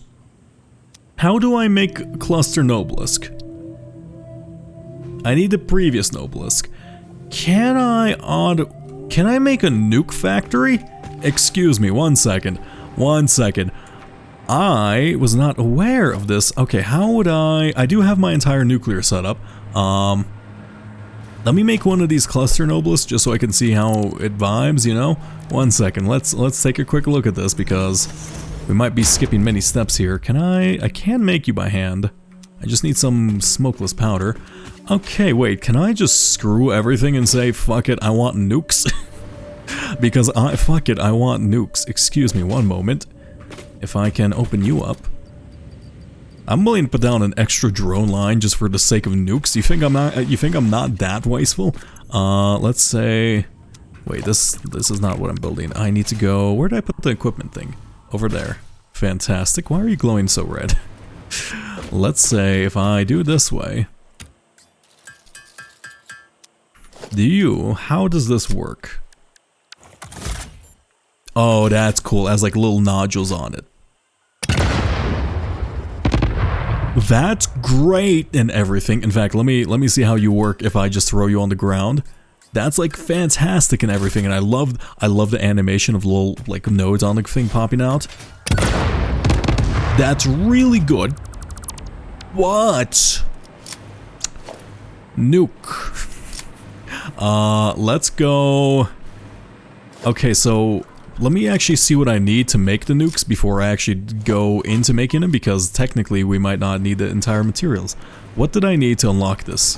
How do I make Cluster Nobelisk? I need the previous Nobelisk. Can I make a nuke factory? Excuse me, 1 second. 1 second. I was not aware of this. Okay, how would I do have my entire nuclear setup. Let me make one of these cluster nobelisks just so I can see how it vibes, you know? 1 second, let's take a quick look at this because we might be skipping many steps here. I can make you by hand. I just need some smokeless powder. Okay, wait, can I just screw everything and say, fuck it, I want nukes? Because fuck it, I want nukes. Excuse me, 1 moment. If I can open you up. I'm willing to put down an extra drone line just for the sake of nukes. You think I'm not that wasteful? Let's say... Wait, this is not what I'm building. I need to go... Where did I put the equipment thing? Over there. Fantastic. Why are you glowing so red? Let's say if I do it this way... How does this work? Oh, that's cool. It has like little nodules on it. That's great and everything. In fact, let me see how you work if I just throw you on the ground. That's like fantastic and everything, and I love the animation of little like nodes on the thing popping out. That's really good. What? Nuke. Let's go. Okay, so let me actually see what I need to make the nukes before I actually go into making them, because technically we might not need the entire materials. What did I need to unlock this?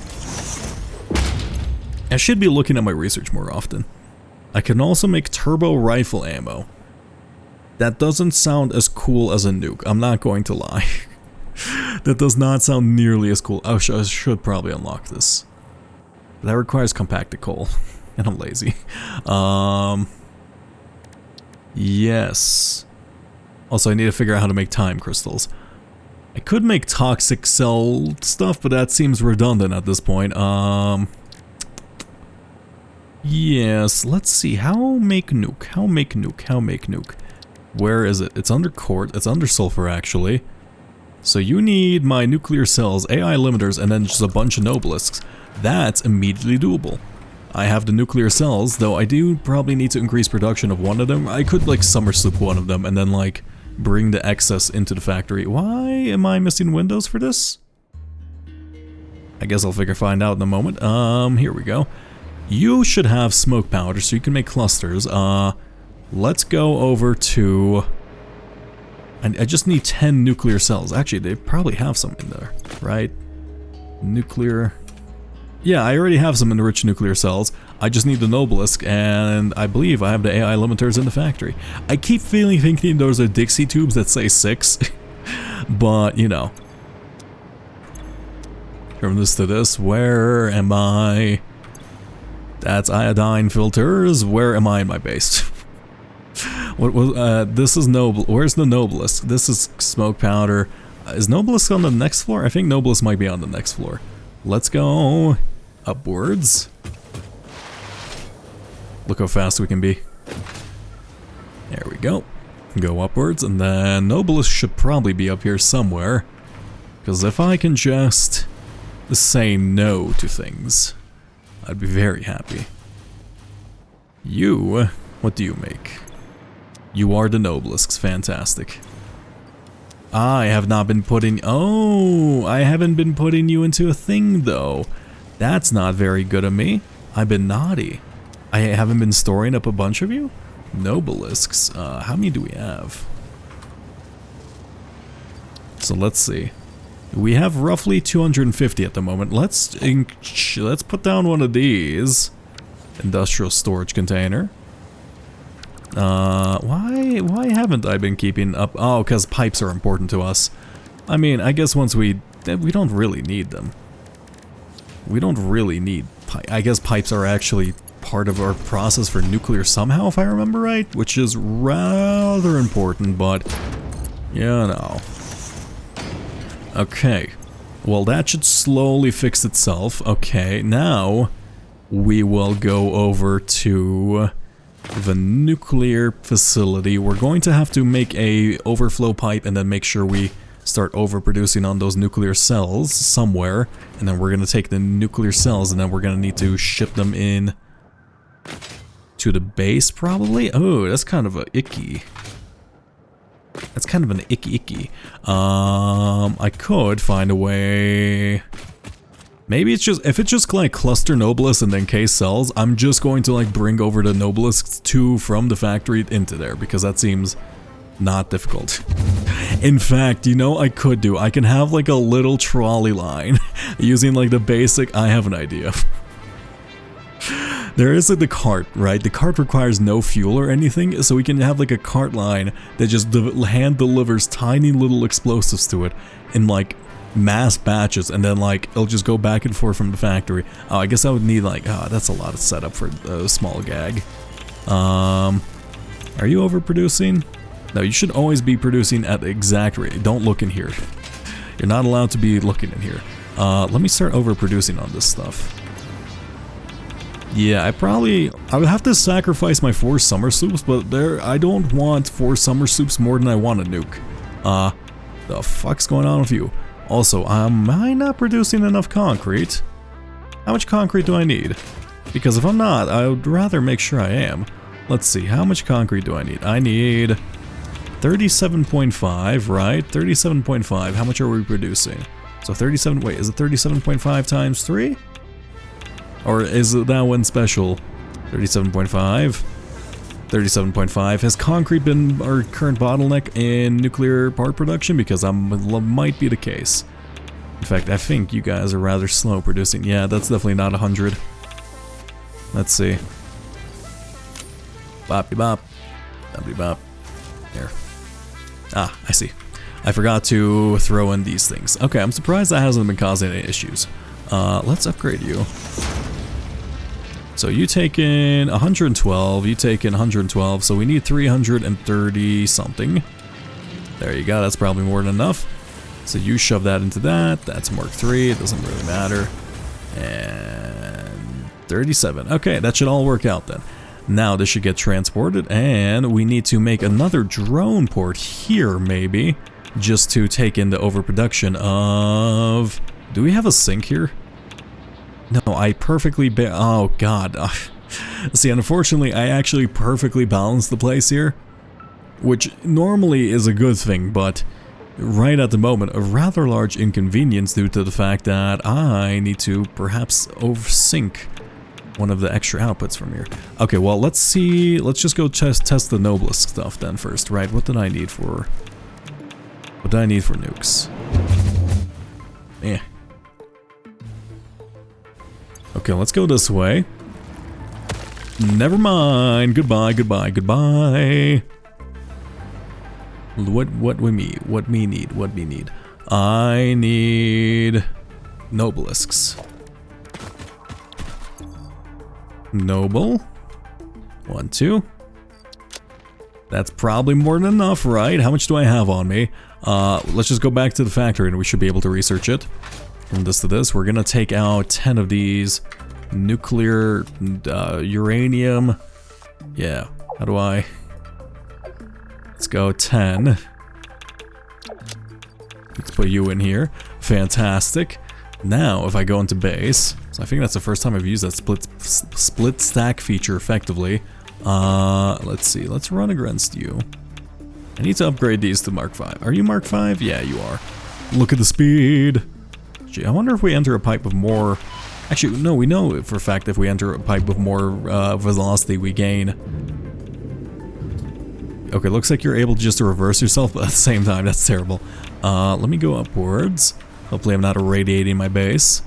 I should be looking at my research more often. I can also make turbo rifle ammo. That doesn't sound as cool as a nuke, I'm not going to lie. That does not sound nearly as cool. I should probably unlock this. That requires compacted coal, and I'm lazy. Yes. Also, I need to figure out how to make time crystals. I could make toxic cell stuff, but that seems redundant at this point. Yes, let's see. How make nuke? How make nuke? How make nuke? Where is it? It's under quartz. It's under sulfur, actually. So you need my nuclear cells, AI limiters, and then just a bunch of nobelisks. That's immediately doable. I have the nuclear cells, though I do probably need to increase production of one of them. I could like summer sloop one of them and then like bring the excess into the factory. Why am I missing windows for this? I guess I'll find out in a moment. Here we go. You should have smoke powder so you can make clusters. Let's go over to... I just need 10 nuclear cells. Actually, they probably have some in there, right? Nuclear... Yeah, I already have some enriched nuclear cells. I just need the Nobelisk, and I believe I have the AI limiters in the factory. I keep thinking those are Dixie tubes that say 6, but, you know. From this to this, where am I? That's iodine filters. Where am I in my base? What was, this is noble. Where's the noblest? This is smoke powder. Is noblest on the next floor? I think noblest might be on the next floor. Let's go upwards. Look how fast we can be. There we go. Go upwards, and then noblest should probably be up here somewhere. Because if I can just say no to things, I'd be very happy. You, what do you make? You are the noblest. Fantastic. I have not been putting... Oh, I haven't been putting you into a thing, though. That's not very good of me. I've been naughty. I haven't been storing up a bunch of you? Nobelisks. How many do we have? So let's see. We have roughly 250 at the moment. Let's put down one of these. Industrial storage container. Why haven't I been keeping up? Oh, because pipes are important to us. I mean, I guess once we don't really need them. We don't really need I guess pipes are actually part of our process for nuclear somehow, if I remember right, which is rather important, but you know. Okay. Well, that should slowly fix itself. Okay, now we will go over to the nuclear facility. We're going to have to make a overflow pipe and then make sure we start overproducing on those nuclear cells somewhere, and then we're going to take the nuclear cells and then we're going to need to ship them in to the base probably. Oh, that's kind of a icky. That's kind of an icky. I could find a way. Maybe it's just, if it's just like cluster noblest and then case cells, I'm just going to like bring over the noblest 2 from the factory into there, because that seems not difficult. In fact, you know, I can have like a little trolley line using like the basic, I have an idea. There is like the cart, right? The cart requires no fuel or anything, so we can have like a cart line that just hand delivers tiny little explosives to it in like mass batches, and then like it'll just go back and forth from the factory. Oh, I guess I would need like, that's a lot of setup for a small gag. Are you overproducing? No, you should always be producing at the exact rate. Don't look in here. You're not allowed to be looking in here. Let me start overproducing on this stuff. Yeah, I would have to sacrifice my 4 summer soups, but I don't want 4 summer soups more than I want a nuke. The fuck's going on with you? Also, am I not producing enough concrete? How much concrete do I need? Because if I'm not, I would rather make sure I am. Let's see, how much concrete do I need? I need 37.5, right? 37.5, how much are we producing? So 37, wait, is it 37.5 times 3? Or is it that one special? 37.5. 37.5. Has concrete been our current bottleneck in nuclear part production? Because that might be the case. In fact, I think you guys are rather slow producing. Yeah, that's definitely not 100. Let's see. Boppy bop. Boppy bop. There. Ah, I see. I forgot to throw in these things. Okay, I'm surprised that hasn't been causing any issues. Let's upgrade you. So you take in 112, you take in 112, so we need 330 something. There you go, that's probably more than enough. So you shove that into that, that's Mark 3, it doesn't really matter. And 37, okay, that should all work out then. Now this should get transported, and we need to make another drone port here maybe, just to take in the overproduction of... Do we have a sink here? No, I perfectly oh god. See, unfortunately, I actually perfectly balanced the place here, which normally is a good thing, but right at the moment, a rather large inconvenience due to the fact that I need to perhaps oversync one of the extra outputs from here. Okay, well, let's see. Let's just go test the noblest stuff then first, right? What did I need for... What do I need for nukes? Yeah. Okay, let's go this way. Never mind. Goodbye, goodbye, goodbye. What we need? I need nobelisks. Noble. 1, 2. That's probably more than enough, right? How much do I have on me? Let's just go back to the factory and we should be able to research it. From this to this, we're gonna take out 10 of these. Nuclear, uranium. Yeah, how do I... Let's go 10. Let's put you in here. Fantastic. Now, if I go into base, so I think that's the first time I've used that split stack feature effectively. Let's see, let's run against you. I need to upgrade these to Mark 5. Are you Mark 5? Yeah, you are. Look at the speed. Gee, I wonder if we enter a pipe with more... Actually, no, we know for a fact if we enter a pipe with more velocity, we gain. Okay, looks like you're able just to reverse yourself, but at the same time, that's terrible. Let me go upwards. Hopefully I'm not irradiating my base.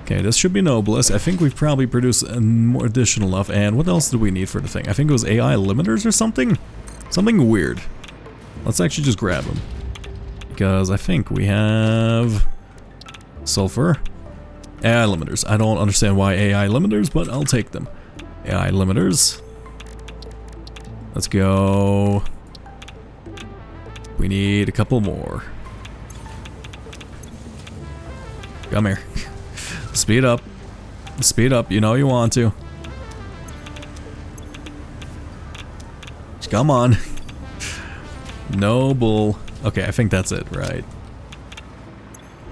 Okay, this should be an obelisk. I think we've probably produced more additional enough. And what else do we need for the thing? I think it was AI limiters or something? Something weird. Let's actually just grab them. Because I think we have... sulfur. AI limiters. I don't understand why AI limiters, but I'll take them. AI limiters. Let's go. We need a couple more. Come here. Speed up. Speed up. You know you want to. Come on. No bull. Okay, I think that's it, right?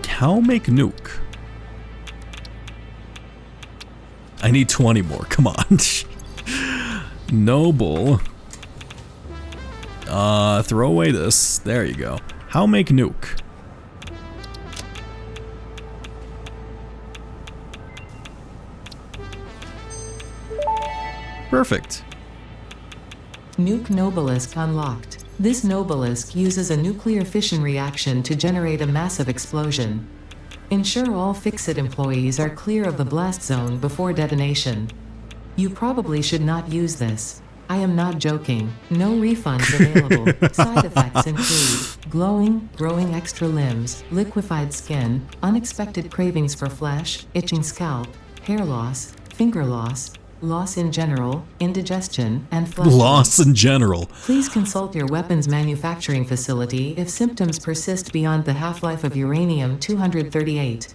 Cow make nuke. I need 20 more. Come on. Noble. Throw away this. There you go. How make nuke? Perfect. Nuke Nobelisk unlocked. This Nobelisk uses a nuclear fission reaction to generate a massive explosion. Ensure all Fixit employees are clear of the blast zone before detonation. You probably should not use this. I am not joking. No refunds available. Side effects include glowing, growing extra limbs, liquefied skin, unexpected cravings for flesh, itching scalp, hair loss, finger loss, loss in general, indigestion, and flesh loss in general. Please consult your weapons manufacturing facility if symptoms persist beyond the half-life of uranium-238.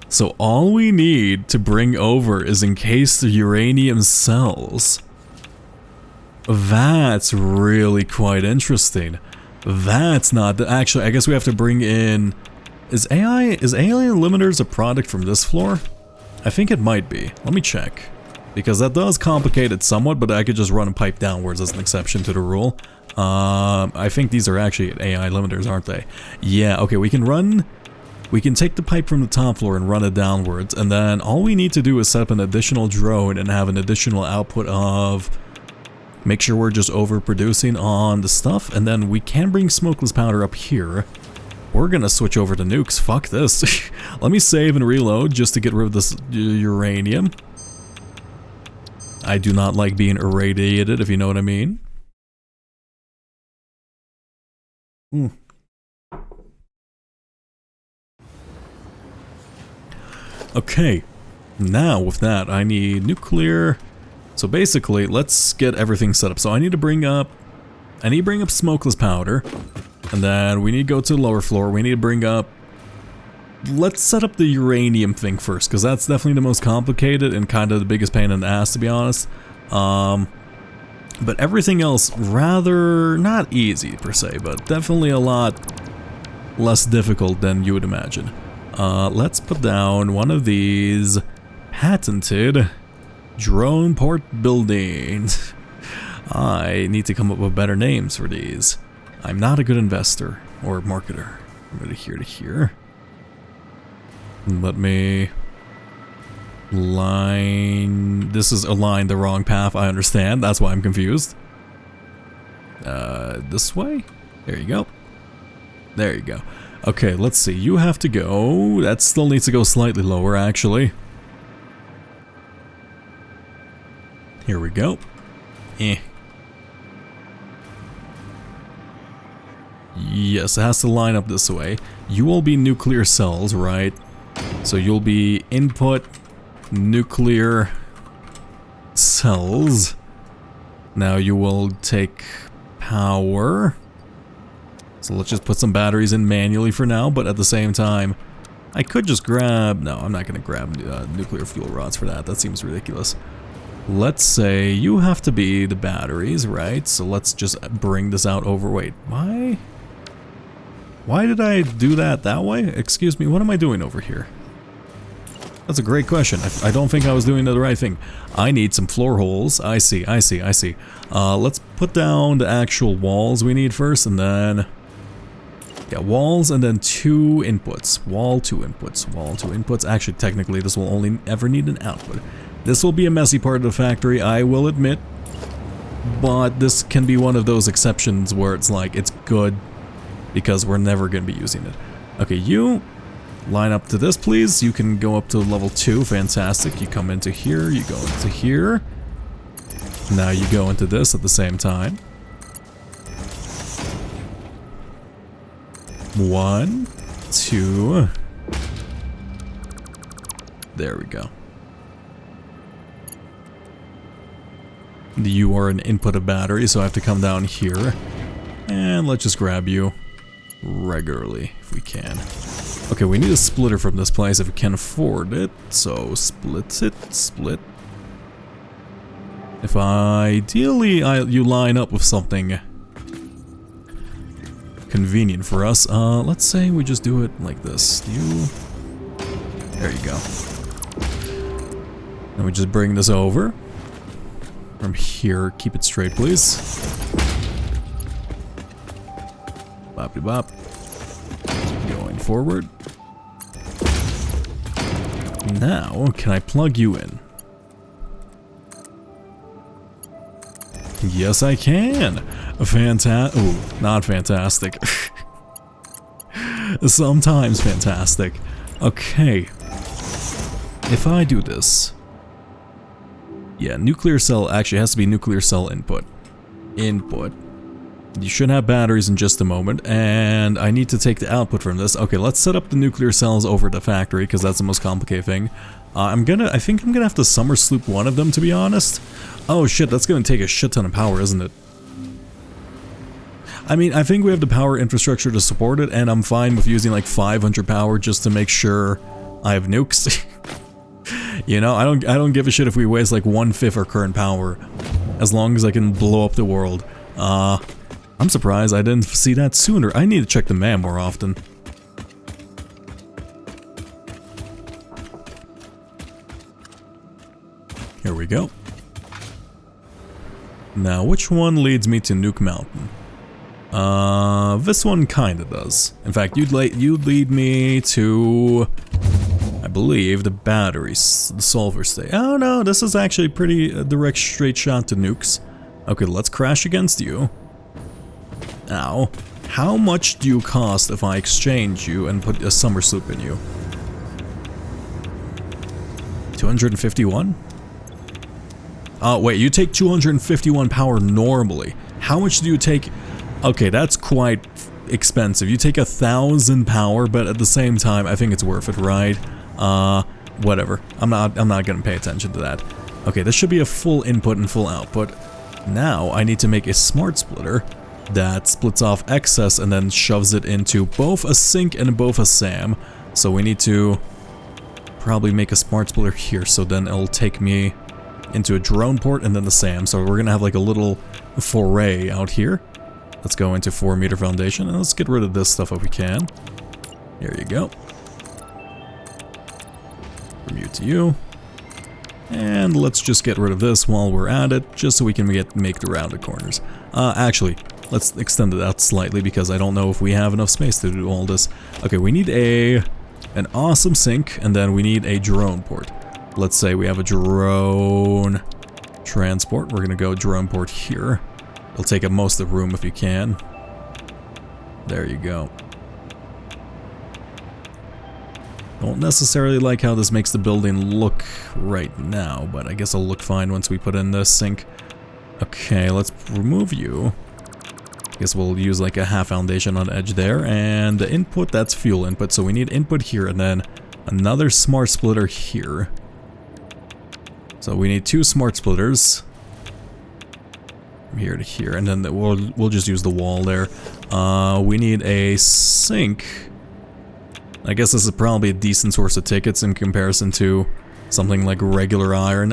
So all we need to bring over is encase the uranium cells. That's really quite interesting. That's not the, actually, I guess we have to bring in... Is alien limiters a product from this floor? I think it might be. Let me check. Because that does complicate it somewhat, but I could just run a pipe downwards as an exception to the rule. I think these are actually AI limiters, aren't they? Yeah, okay, we can take the pipe from the top floor and run it downwards, and then all we need to do is set up an additional drone and have an additional output of... Make sure we're just overproducing on the stuff, and then we can bring smokeless powder up here. We're gonna switch over to nukes. Fuck this. Let me save and reload just to get rid of this uranium. I do not like being irradiated, if you know what I mean. Okay, now with that, I need nuclear. So basically, let's get everything set up. So I need to bring up smokeless powder, and then we need to go to the lower floor. We need to bring up. Let's set up the uranium thing first, because that's definitely the most complicated and kind of the biggest pain in the ass, to be honest. But everything else, rather not easy per se, but definitely a lot less difficult than you would imagine. Let's put down one of these patented drone port buildings. I need to come up with better names for these. I'm not a good investor or marketer. From here to here. Let me line. This is aligned the wrong path. I understand. That's why I'm confused. This way? There you go. There you go. Okay, let's see. You have to go. That still needs to go slightly lower, actually. Here we go. Yes, it has to line up this way. You will be nuclear cells, right? So you'll be input nuclear cells. Now you will take power. So let's just put some batteries in manually for now, but at the same time, I could just grab... No, I'm not going to grab nuclear fuel rods for that. That seems ridiculous. Let's say you have to be the batteries, right? So let's just bring this out over... Wait, why? Why did I do that way? Excuse me, what am I doing over here? That's a great question. I don't think I was doing the right thing. I need some floor holes. I see. Let's put down the actual walls we need first, and then... Yeah, walls and then 2 inputs. Wall, 2 inputs. Wall, 2 inputs. Actually, technically, this will only ever need an output. This will be a messy part of the factory, I will admit. But this can be one of those exceptions where it's like, it's good because we're never going to be using it. Okay, you line up to this, please. You can go up to level 2. Fantastic. You come into here. You go into here. Now you go into this at the same time. 1, 2. There we go. You are an input of battery, so I have to come down here. And let's just grab you regularly, if we can. Okay, we need a splitter from this place if we can afford it. So, split. If ideally you line up with something convenient for us, let's say we just do it like this. There you go. And we just bring this over. From here, keep it straight, please. Boppy bop. Going forward. Now, can I plug you in? Yes, I can. Ooh, not fantastic. Sometimes fantastic. Okay. If I do this... Yeah, nuclear cell actually has to be nuclear cell input. You should have batteries in just a moment, and I need to take the output from this. Okay, let's set up the nuclear cells over the factory, because that's the most complicated thing. I think I'm gonna have to summer sloop one of them, to be honest. Oh shit, that's gonna take a shit ton of power, isn't it? I mean, I think we have the power infrastructure to support it, and I'm fine with using like 500 power just to make sure I have nukes. You know, I don't give a shit if we waste like 1/5 our current power, as long as I can blow up the world. I'm surprised I didn't see that sooner. I need to check the map more often. Here we go. Now, which one leads me to Nuke Mountain? This one kinda does. In fact, you'd lead me to... I believe the batteries, the solver state. Oh no, this is actually pretty direct straight shot to nukes. Okay, let's crash against you. Now, how much do you cost if I exchange you and put a summer sloop in you? 251? Oh wait, you take 251 power normally. How much do you take? Okay, that's quite expensive. You take 1,000 power, but at the same time, I think it's worth it, right? Whatever. I'm not gonna pay attention to that. Okay, this should be a full input and full output. Now, I need to make a smart splitter that splits off excess and then shoves it into both a sink and both a SAM. So we need to probably make a smart splitter here, so then it'll take me into a drone port and then the SAM. So we're gonna have like a little foray out here. Let's go into 4-meter foundation and let's get rid of this stuff if we can. Here you go. From you to you. And let's just get rid of this while we're at it, just so we can make the rounded corners. Actually, let's extend it out slightly because I don't know if we have enough space to do all this. Okay, we need an awesome sink, and then we need a drone port. Let's say we have a drone transport. We're gonna go drone port here. It'll take up most of the room if you can. There you go. Don't necessarily like how this makes the building look right now, but I guess it'll look fine once we put in the sink. Okay, let's remove you. I guess we'll use like a half foundation on the edge there, and the input, that's fuel input, so we need input here, and then another smart splitter here. So we need 2 smart splitters. from here to here, and then we'll just use the wall there. We need a sink. I guess this is probably a decent source of tickets in comparison to something like regular iron.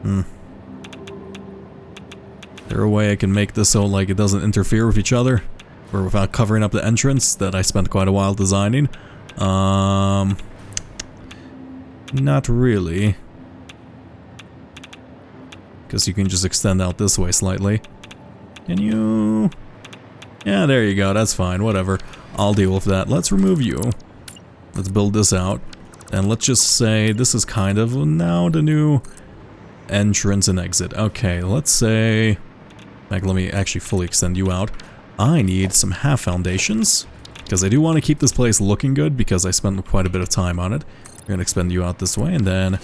Is there a way I can make this so like it doesn't interfere with each other, or without covering up the entrance that I spent quite a while designing? Not really. Because you can just extend out this way slightly. Can you? Yeah, there you go. That's fine. Whatever. I'll deal with that. Let's remove you. Let's build this out. And let's just say this is kind of now the new entrance and exit. Okay, let's say... Like, let me actually fully extend you out. I need some half foundations. Because I do want to keep this place looking good because I spent quite a bit of time on it. We're going to extend you out this way, and then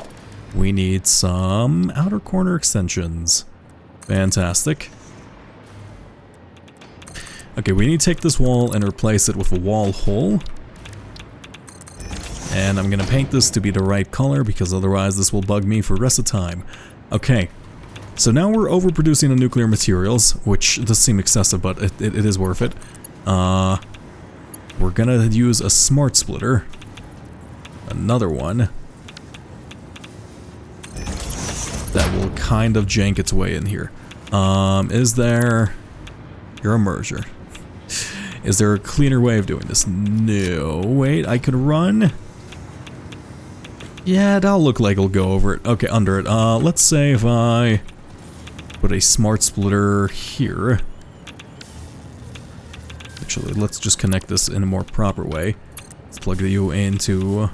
we need some outer corner extensions. Fantastic. Okay, we need to take this wall and replace it with a wall hole. And I'm going to paint this to be the right color because otherwise this will bug me for the rest of the time. Okay, so now we're overproducing the nuclear materials, which does seem excessive, but it is worth it. We're going to use a smart splitter. Another one. That will kind of jank its way in here. Is there... You're a merger. Is there a cleaner way of doing this? No. Wait, I could run? Yeah, that'll look like it'll go over it. Okay, under it. Let's say if I put a smart splitter here. Actually, let's just connect this in a more proper way. Let's plug you into...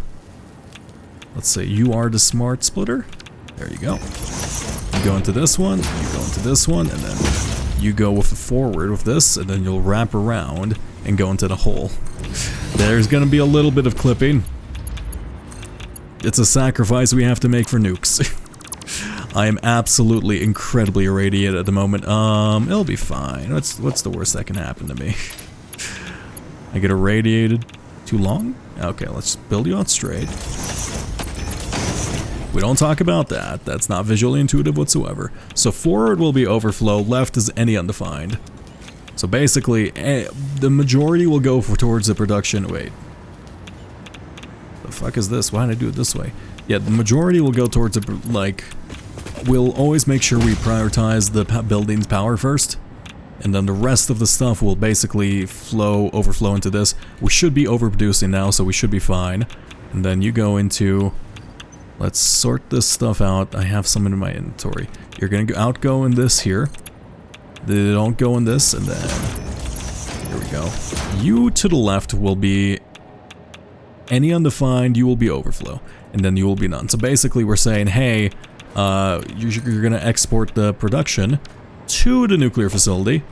Let's say you are the smart splitter. There you go. You go into this one, you go into this one, and then you go with the forward with this, and then you'll wrap around and go into the hole. There's gonna be a little bit of clipping. It's a sacrifice we have to make for nukes. I am absolutely incredibly irradiated at the moment. It'll be fine. What's the worst that can happen to me? I get irradiated too long? Okay, let's build you out straight. We don't talk about that. That's not visually intuitive whatsoever. So forward will be overflow, left is any undefined. So basically, the majority will go towards the production. Wait. The fuck is this? Why did I do it this way? Yeah, the majority will go towards the, like... We'll always make sure we prioritize the building's power first. And then the rest of the stuff will basically overflow into this. We should be overproducing now, so we should be fine. And then you go into... Let's sort this stuff out. I have some in my inventory. You're gonna outgo in this here. They don't go in this, and then... Here we go. You to the left will be... Any undefined, you will be overflow. And then you will be none. So basically we're saying, hey, you're gonna export the production to the nuclear facility.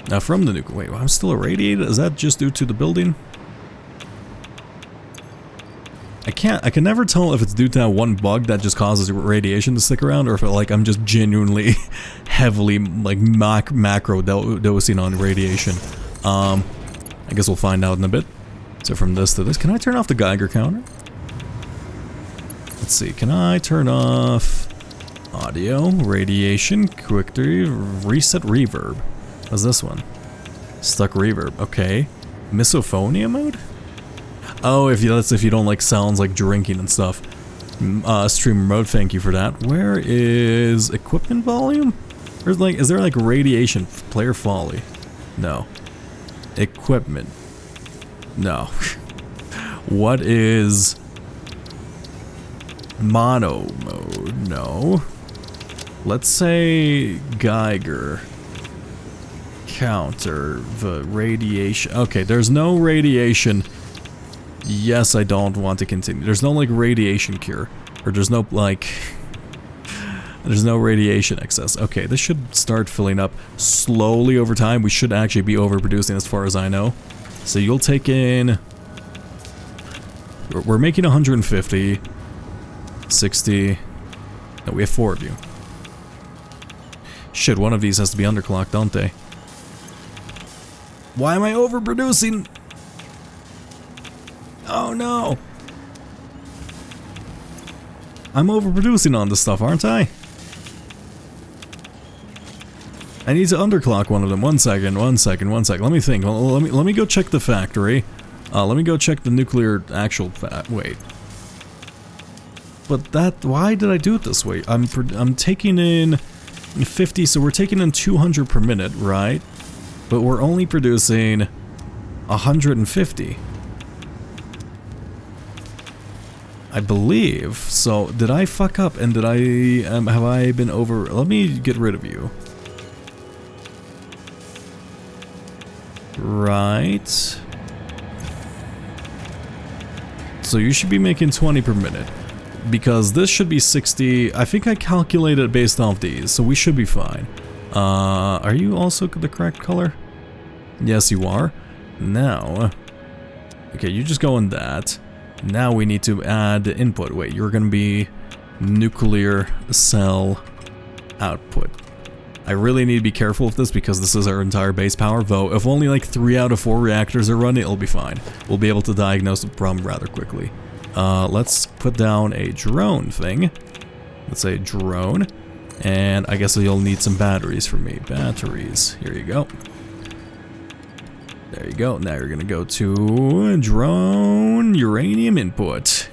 Now from the nuclear... Wait, I'm still irradiated? Is that just due to the building? I can never tell if it's due to that one bug that just causes radiation to stick around, or if I'm just genuinely heavily like macro dosing on radiation. I guess we'll find out in a bit. So from this to this, can I turn off the Geiger counter? Let's see, can I turn off audio, radiation, quick reset reverb? What's this one? Stuck reverb, okay. Misophonia mode? Oh, that's if you don't like sounds like drinking and stuff. Stream mode, thank you for that. Where is equipment volume? Is there like radiation player folly? No. Equipment. No. What is mono mode? No. Let's say Geiger counter the radiation. Okay, there's no radiation. Yes, I don't want to continue. There's no like radiation cure, or there's no like there's no radiation excess. Okay, this should start filling up slowly over time. We should actually be overproducing as far as I know. So you'll take in... We're making 150, 60... No, we have 4 of you. Shit, one of these has to be underclocked, don't they? Why am I overproducing? Oh no! I'm overproducing on this stuff, aren't I? I need to underclock one of them. One second. Let me think. Let me go check the factory. Let me go check the nuclear actual wait. But why did I do it this way? I'm taking in 50, so we're taking in 200 per minute, right? But we're only producing 150. I believe. So, did I fuck up and did I, have I been over? Let me get rid of you. Right. So you should be making 20 per minute. Because this should be 60. I think I calculated it based off these, so we should be fine. Are you also the correct color? Yes, you are. Now, okay, you just go in that. Now we need to add input. Wait, you're gonna be nuclear cell output. I really need to be careful with this because this is our entire base power, though if only like 3 out of 4 reactors are running, it'll be fine. We'll be able to diagnose the problem rather quickly. Let's put down a drone thing. Let's say drone. And I guess you'll need some batteries for me. Batteries. Here you go. There you go. Now you're gonna go to drone uranium input.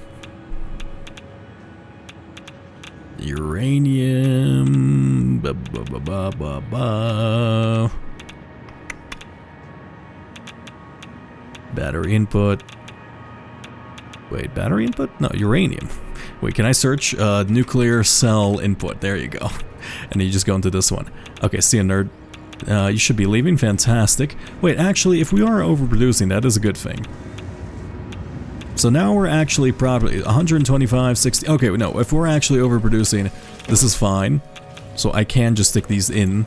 Uranium. Battery input. Wait, battery input? No, uranium. Wait, can I search nuclear cell input? There you go. And you just go into this one. Okay, see ya, nerd. You should be leaving. Fantastic. Wait, actually, if we are overproducing, that is a good thing. So now we're actually probably 125, 60. Okay, no, if we're actually overproducing, this is fine. So I can just stick these in.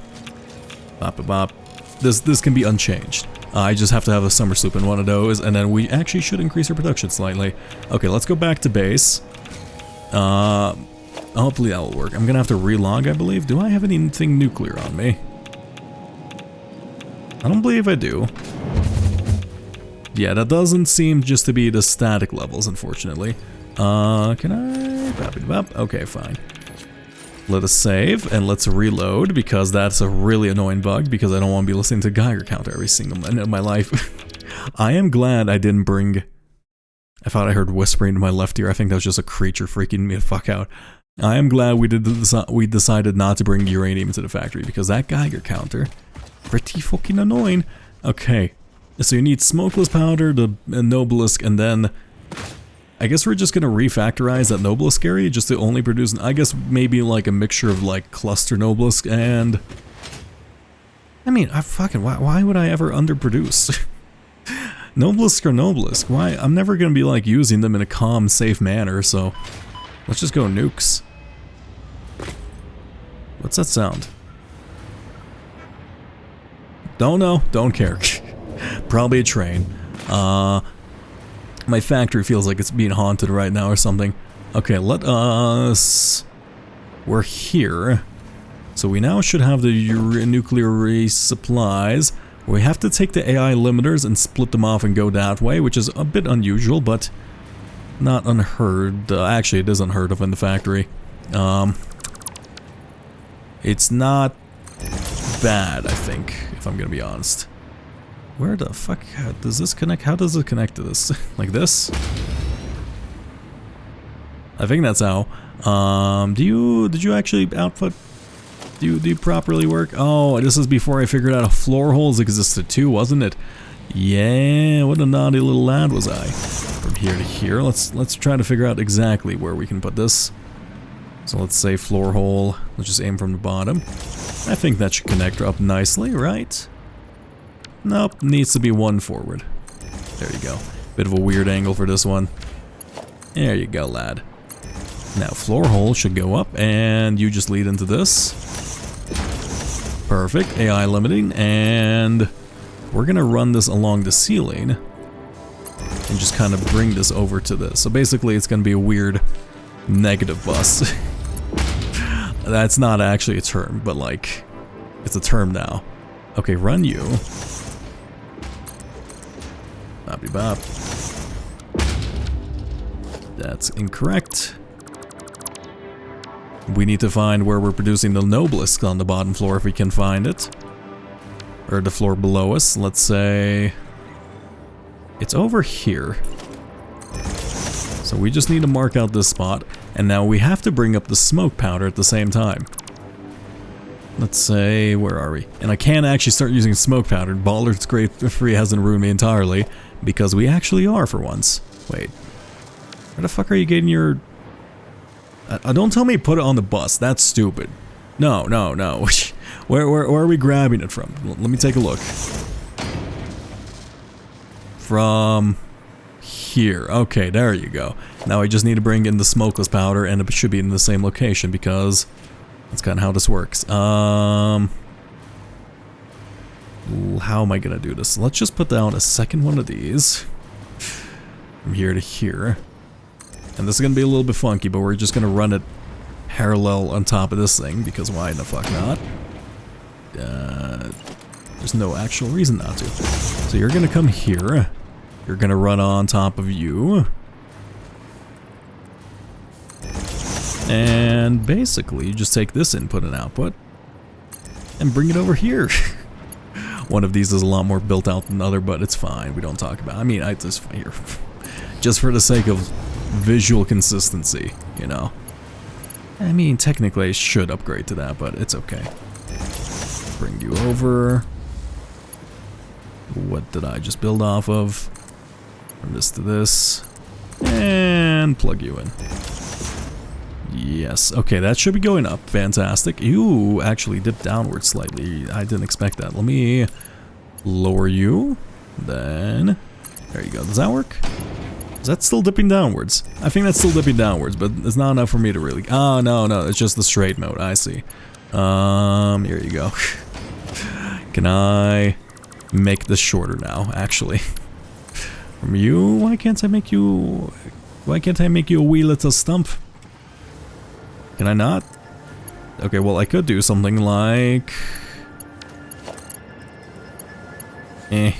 Bop, bop, bop. This can be unchanged. I just have to have a summer sloop in one of those, and then we actually should increase our production slightly. Okay, let's go back to base. Hopefully that will work. I'm gonna have to relog, I believe. Do I have anything nuclear on me? I don't believe I do. Yeah, that doesn't seem just to be the static levels, unfortunately. Can I? Okay, fine. Let us save, and let's reload, because that's a really annoying bug, because I don't want to be listening to Geiger counter every single minute of my life. I am glad I didn't bring... I thought I heard whispering to my left ear. I think that was just a creature freaking me the fuck out. I am glad we decided not to bring uranium into the factory, because that Geiger counter... pretty fucking annoying. Okay, so you need smokeless powder, the Nobelisk, and then... I guess we're just gonna refactorize that Nobelisk area just to only produce, I guess maybe like a mixture of like cluster Nobelisk and... I mean, why would I ever underproduce? Nobelisk or Nobelisk, why? I'm never gonna be like using them in a calm, safe manner, so... Let's just go nukes. What's that sound? Don't know, don't care. Probably a train. My factory feels like it's being haunted right now or something. Okay, let us... We're here. So we now should have the nuclear resupplies. We have to take the AI limiters and split them off and go that way, which is a bit unusual, but not unheard. Actually, it is unheard of in the factory. It's not bad, I think, if I'm gonna be honest. Where the fuck does this connect? How does it connect to this? Like this? I think that's how. Did you actually output? Do you properly work? Oh, this is before I figured out floor holes existed too, wasn't it? Yeah, what a naughty little lad was I. From here to here, let's try to figure out exactly where we can put this. So let's say floor hole. Let's just aim from the bottom. I think that should connect up nicely, right? Nope, needs to be one forward. There you go. Bit of a weird angle for this one. There you go, lad. Now, floor hole should go up, and you just lead into this. Perfect, AI limiting, and we're gonna run this along the ceiling and just kind of bring this over to this. So basically, it's gonna be a weird negative bus. That's not actually a term, but like, it's a term now. Okay, run you. Boppy bop. That's incorrect. We need to find where we're producing the Noblisk on the bottom floor if we can find it. Or the floor below us. Let's say it's over here. So we just need to mark out this spot. And now we have to bring up the smoke powder at the same time. Let's say, where are we? And I can actually start using smoke powder. Ballard's Great Free hasn't ruined me entirely. Because we actually are for once. Wait. Where the fuck are you getting your... don't tell me put it on the bus. That's stupid. No. Where are we grabbing it from? Let me take a look. From here. Okay, there you go. Now I just need to bring in the smokeless powder and it should be in the same location because that's kind of how this works. How am I gonna do this? Let's just put down a second one of these from here to here. And this is gonna be a little bit funky, but we're just gonna run it parallel on top of this thing because why the fuck not? There's no actual reason not to. So you're gonna come here. You're gonna run on top of you. And basically, you just take this input and output and bring it over here. One of these is a lot more built out than the other, but it's fine. We don't talk about it. I mean, I just here. Just for the sake of visual consistency, you know. I mean, technically I should upgrade to that, but it's okay. Bring you over. What did I just build off of? From this to this. And plug you in. Yes, okay, that should be going up. Fantastic. You actually dipped downward slightly. I didn't expect that. Let me lower you. Then, there you go. Does that work? Is that still dipping downwards? I think that's still dipping downwards, but it's not enough for me to really... Oh, no, it's just the straight mode. I see. Here you go. Can I make this shorter now, actually? From you, why can't I make you a wee little stump? Can I not? Okay, well, I could do something like... Okay,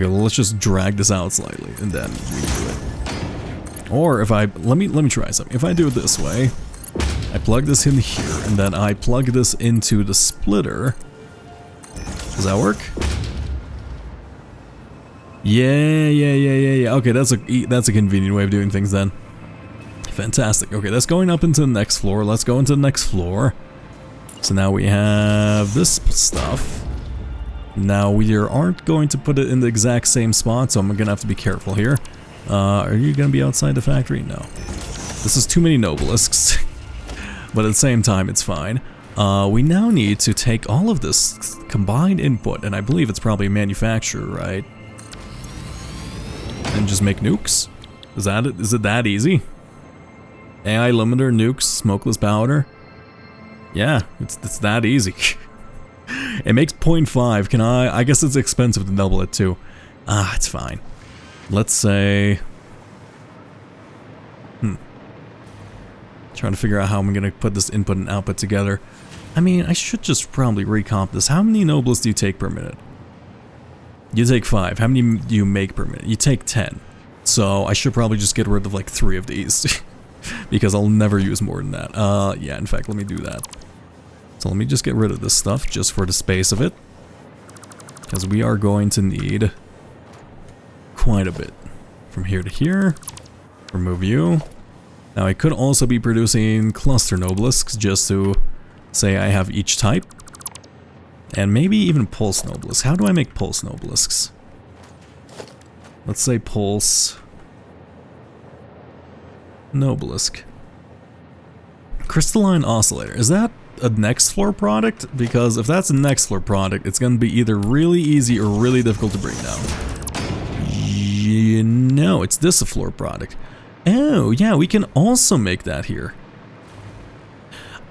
well, let's just drag this out slightly, and then we can do it. Or if I... Let me try something. If I do it this way, I plug this in here, and then I plug this into the splitter. Does that work? Yeah. Okay, that's a convenient way of doing things then. Fantastic. Okay, that's going up into the next floor. Let's go into the next floor. So now we have this stuff. Now we aren't going to put it in the exact same spot, so I'm gonna have to be careful here. Are you gonna be outside the factory? No. This is too many Nobelisks. But at the same time, it's fine. We now need to take all of this combined input, and I believe it's probably a manufacturer, right? And just make nukes? Is that it? Is it that easy? AI limiter, nukes, smokeless powder. Yeah, it's that easy. It makes 0.5. Can I guess it's expensive to double it too. It's fine. Let's say... Trying to figure out how I'm gonna put this input and output together. I mean, I should just probably recomp this. How many Nobles do you take per minute? You take 5. How many do you make per minute? You take 10. So I should probably just get rid of like 3 of these. Because I'll never use more than that. Yeah, in fact, let me do that. So let me just get rid of this stuff just for the space of it. Because we are going to need quite a bit. From here to here. Remove you. Now I could also be producing cluster Nobelisks just to say I have each type. And maybe even pulse Nobelisks. How do I make pulse Nobelisks? Let's say pulse Nobelisk. Crystalline oscillator. Is that a next floor product? Because if that's a next floor product, it's going to be either really easy or really difficult to bring down. No, it's this a floor product. Oh, yeah, we can also make that here.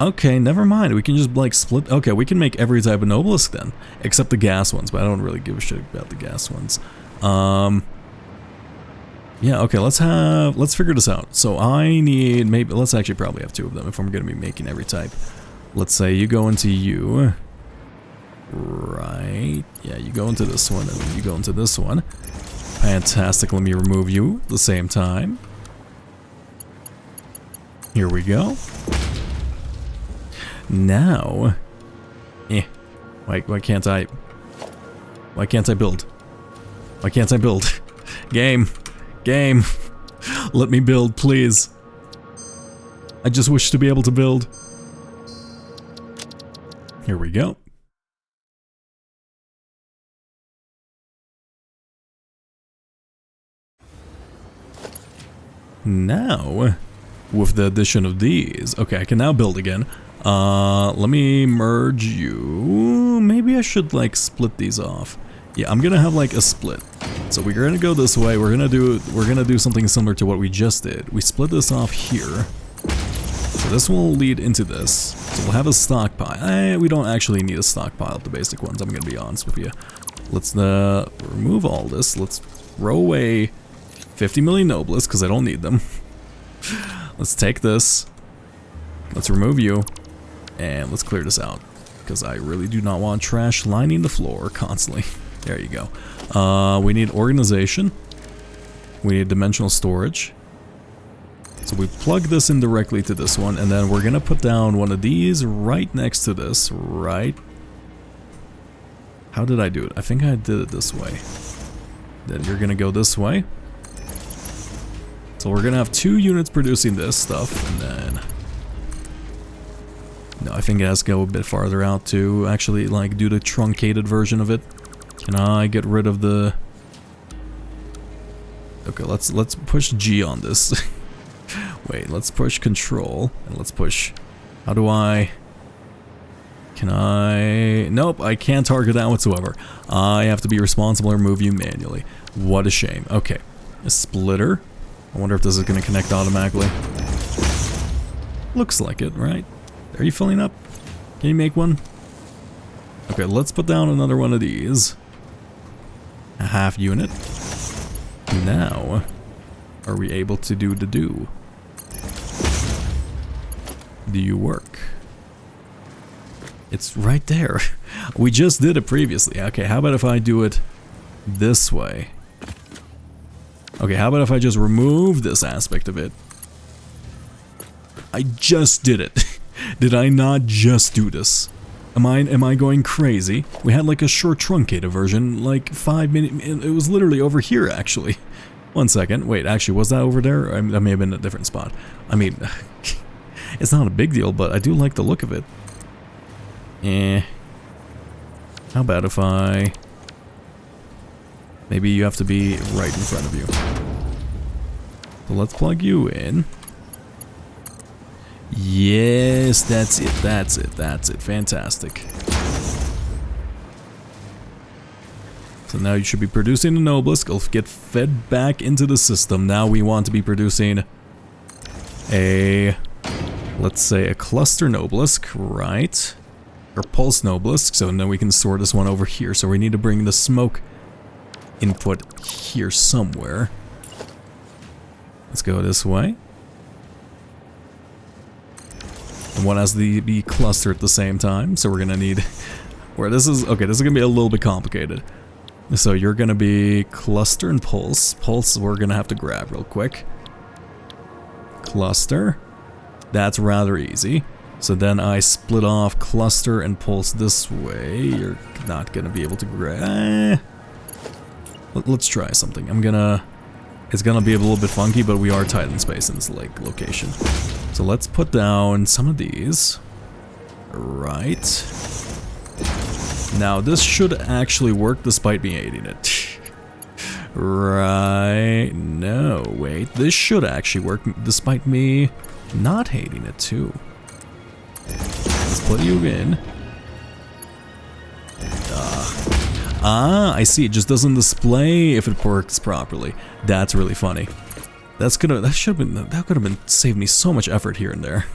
Okay, never mind. We can just like split. Okay, we can make every type of Nobelisk then, except the gas ones, but I don't really give a shit about the gas ones. Yeah, okay, let's figure this out. So I need, maybe, let's actually probably have 2 of them if I'm going to be making every type. Let's say you go into you. Right. Yeah, you go into this one, and then you go into this one. Fantastic, let me remove you at the same time. Here we go. Now, why can't I? Why can't I build? Why can't I build? Game, let me build, please. I just wish to be able to build. Here we go. Now, with the addition of these, okay, I can now build again. Let me merge you. Maybe I should like split these off. Yeah, I'm gonna have like a split. So we're gonna go this way. We're gonna do something similar to what we just did. We split this off here. So this will lead into this. So we'll have a stockpile. We don't actually need a stockpile of the basic ones. I'm gonna be honest with you. Let's remove all this. Let's throw away 50 million nobles because I don't need them. Let's take this. Let's remove you. And let's clear this out. Because I really do not want trash lining the floor constantly. There you go. We need organization. We need dimensional storage. So we plug this in directly to this one. And then we're going to put down one of these right next to this. Right. How did I do it? I think I did it this way. Then you're going to go this way. So we're going to have 2 units producing this stuff. And then... No, I think it has to go a bit farther out to actually like do the truncated version of it. Can I get rid of the... Okay, let's push G on this. Wait, let's push control and let's push... How do I... Can I... Nope, I can't target that whatsoever. I have to be responsible or move you manually. What a shame. Okay, a splitter. I wonder if this is going to connect automatically. Looks like it, right? Are you filling up? Can you make one? Okay, let's put down another one of these. A half unit. Now, are we able to do the do? Do you work? It's right there. We just did it previously. Okay, how about if I do it this way? Okay, how about if I just remove this aspect of it? I just did it. Did I not just do this? Am I going crazy? We had like a short truncated version, like 5 minutes. It was literally over here, actually. 1 second. Wait, actually, was that over there? That may have been a different spot. I mean, it's not a big deal, but I do like the look of it. How about if I... Maybe you have to be right in front of you. So let's plug you in. Yes, that's it, that's it, that's it. Fantastic. So now you should be producing an obelisk. It'll get fed back into the system. Now we want to be producing a, let's say, a cluster obelisk, right? Or pulse obelisk. So now we can store this one over here. So we need to bring the smoke input here somewhere. Let's go this way. And one has to be clustered at the same time, so we're gonna need... Where this is... Okay, this is gonna be a little bit complicated. So you're gonna be cluster and pulse. Pulse we're gonna have to grab real quick. Cluster. That's rather easy. So then I split off cluster and pulse this way. You're not gonna be able to grab... Let's try something. I'm gonna... It's gonna be a little bit funky, but we are tight in space in this like location. So let's put down some of these. Right. Now this should actually work despite me hating it. Right. No, wait. This should actually work despite me not hating it too. Let's put you in. I see. It just doesn't display if it works properly. That's really funny. That could have been saved me so much effort here and there.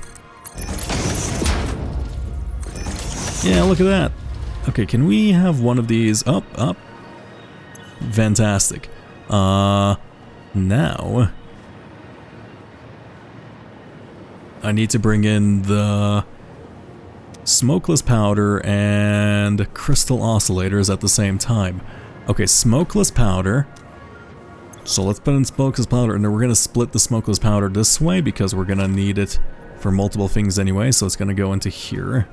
Yeah, look at that. Okay, can we have one of these up? Fantastic. Now I need to bring in the smokeless powder and crystal oscillators at the same time. Okay, smokeless powder. So let's put in smokeless powder, and then we're going to split the smokeless powder this way because we're going to need it for multiple things anyway, so it's going to go into here.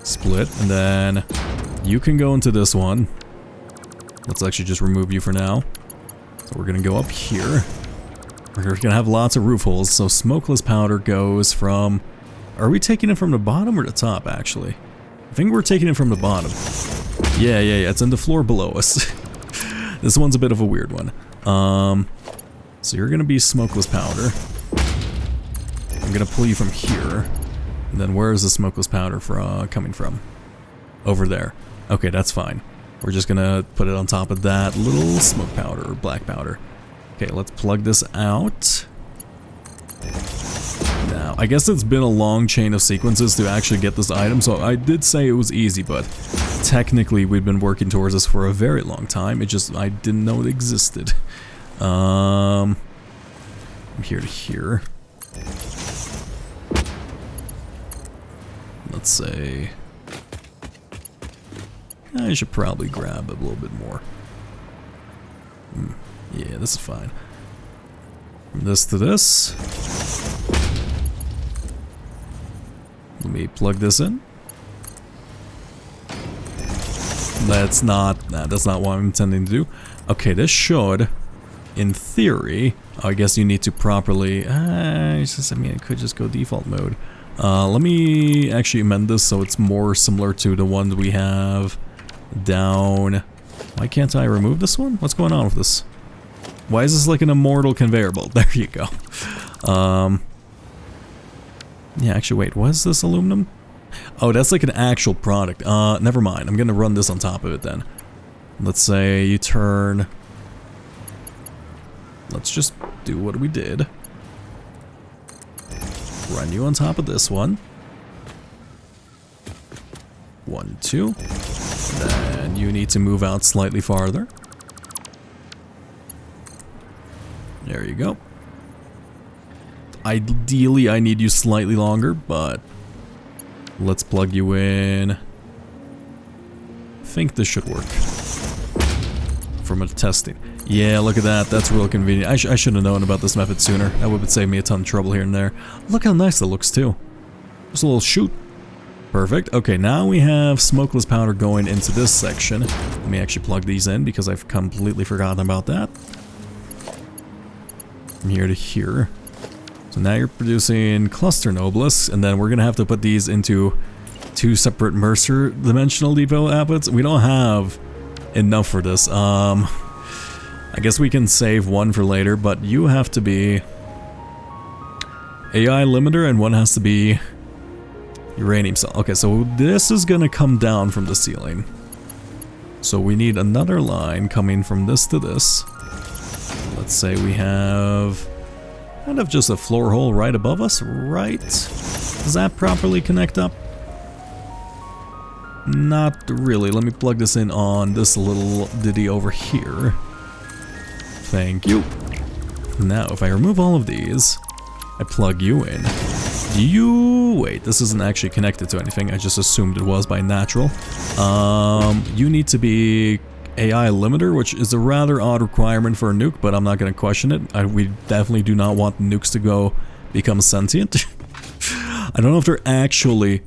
Split, and then you can go into this one. Let's actually just remove you for now. So we're going to go up here. We're going to have lots of roof holes, so smokeless powder goes from... Are we taking it from the bottom or the top, actually? I think we're taking it from the bottom. Yeah, it's in the floor below us. This one's a bit of a weird one. So you're gonna be smokeless powder. I'm gonna pull you from here. And then where is the smokeless powder coming from? Over there. Okay, that's fine. We're just gonna put it on top of that little smoke powder or black powder. Okay, let's plug this out. Now, I guess it's been a long chain of sequences to actually get this item, so I did say it was easy, but technically we've been working towards this for a very long time. It just, I didn't know it existed. From here to here. Let's say... I should probably grab a little bit more. Yeah, this is fine. From this to this. Let me plug this in. That's not what I'm intending to do. Okay, this should, in theory, I guess you need to properly, I mean, it could just go default mode. Let me actually amend this so it's more similar to the one we have down. Why can't I remove this one? What's going on with this? Why is this like an immortal conveyor belt? There you go. Yeah, actually, wait, what is this aluminum? Oh, that's like an actual product. Never mind. I'm gonna run this on top of it then. Let's say you turn... Let's just do what we did. Run you on top of this one. 1, 2. Then you need to move out slightly farther. There you go. Ideally, I need you slightly longer, but let's plug you in. I think this should work. From a testing. Yeah, look at that. That's real convenient. I should have known about this method sooner. That would save me a ton of trouble here and there. Look how nice that looks, too. Just a little shoot. Perfect. Okay, now we have smokeless powder going into this section. Let me actually plug these in because I've completely forgotten about that. From here to here. So now you're producing cluster nobelisks, and then we're gonna have to put these into 2 separate Mercer dimensional depot outputs. We don't have enough for this. I guess we can save one for later, but you have to be AI limiter and one has to be uranium cell. Okay, so this is gonna come down from the ceiling. So we need another line coming from this to this. Let's say we have kind of just a floor hole right above us, right? Does that properly connect up? Not really. Let me plug this in on this little ditty over here. Thank you. Now, if I remove all of these, I plug you in. Wait, this isn't actually connected to anything. I just assumed it was by natural. You need to be AI limiter, which is a rather odd requirement for a nuke, but I'm not going to question it. We definitely do not want nukes to become sentient. I don't know if they're actually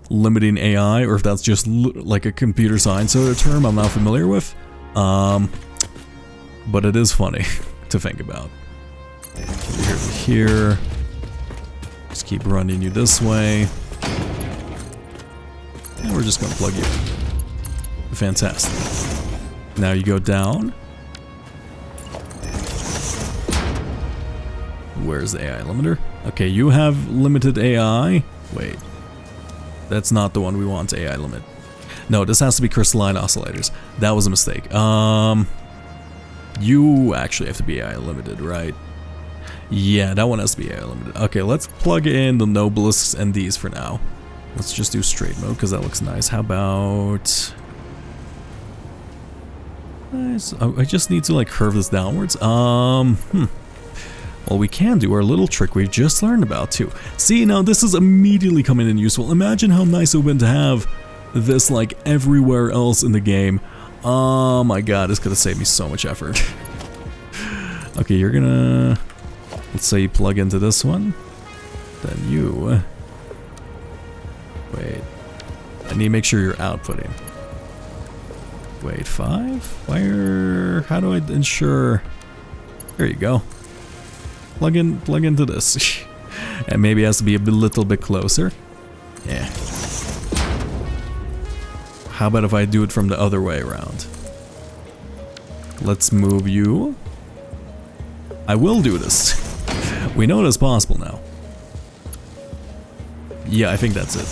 limiting AI or if that's just like a computer science sort of term I'm not familiar with. But it is funny to think about. Here to here. Just keep running you this way. And we're just going to plug you in. Fantastic. Now you go down. Where's the AI limiter? Okay, you have limited AI. Wait. That's not the one we want to AI limit. No, this has to be crystalline oscillators. That was a mistake. You actually have to be AI limited, right? Yeah, that one has to be AI limited. Okay, let's plug in the nobelisks and these for now. Let's just do straight mode because that looks nice. How about... Nice. Oh, I just need to like curve this downwards. Well, we can do our little trick we just learned about too. See, now this is immediately coming in useful. Imagine how nice it would have been to have this like everywhere else in the game. Oh my god, this could have saved me so much effort. Okay, you're gonna... Let's say you plug into this one. Then you... Wait. I need to make sure you're outputting. Wait, 5? Where... How do I ensure... There you go. Plug into this. And maybe it has to be a little bit closer. Yeah. How about if I do it from the other way around? Let's move you. I will do this. We know it's possible now. Yeah, I think that's it.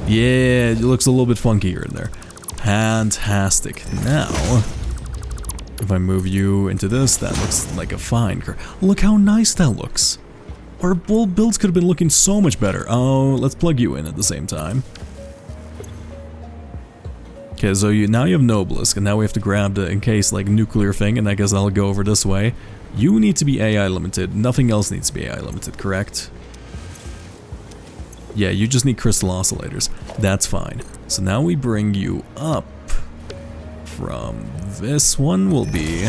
Yeah, it looks a little bit funkier in there. Fantastic. Now, if I move you into this, that looks like a fine curve. Look how nice that looks. Our builds could have been looking so much better. Oh, let's plug you in at the same time. Okay, so now you have Noblisk, and now we have to grab the, in case, like, nuclear thing, and I guess I'll go over this way. You need to be AI limited. Nothing else needs to be AI limited, correct? Yeah, you just need crystal oscillators. That's fine. So now we bring you up from this one will be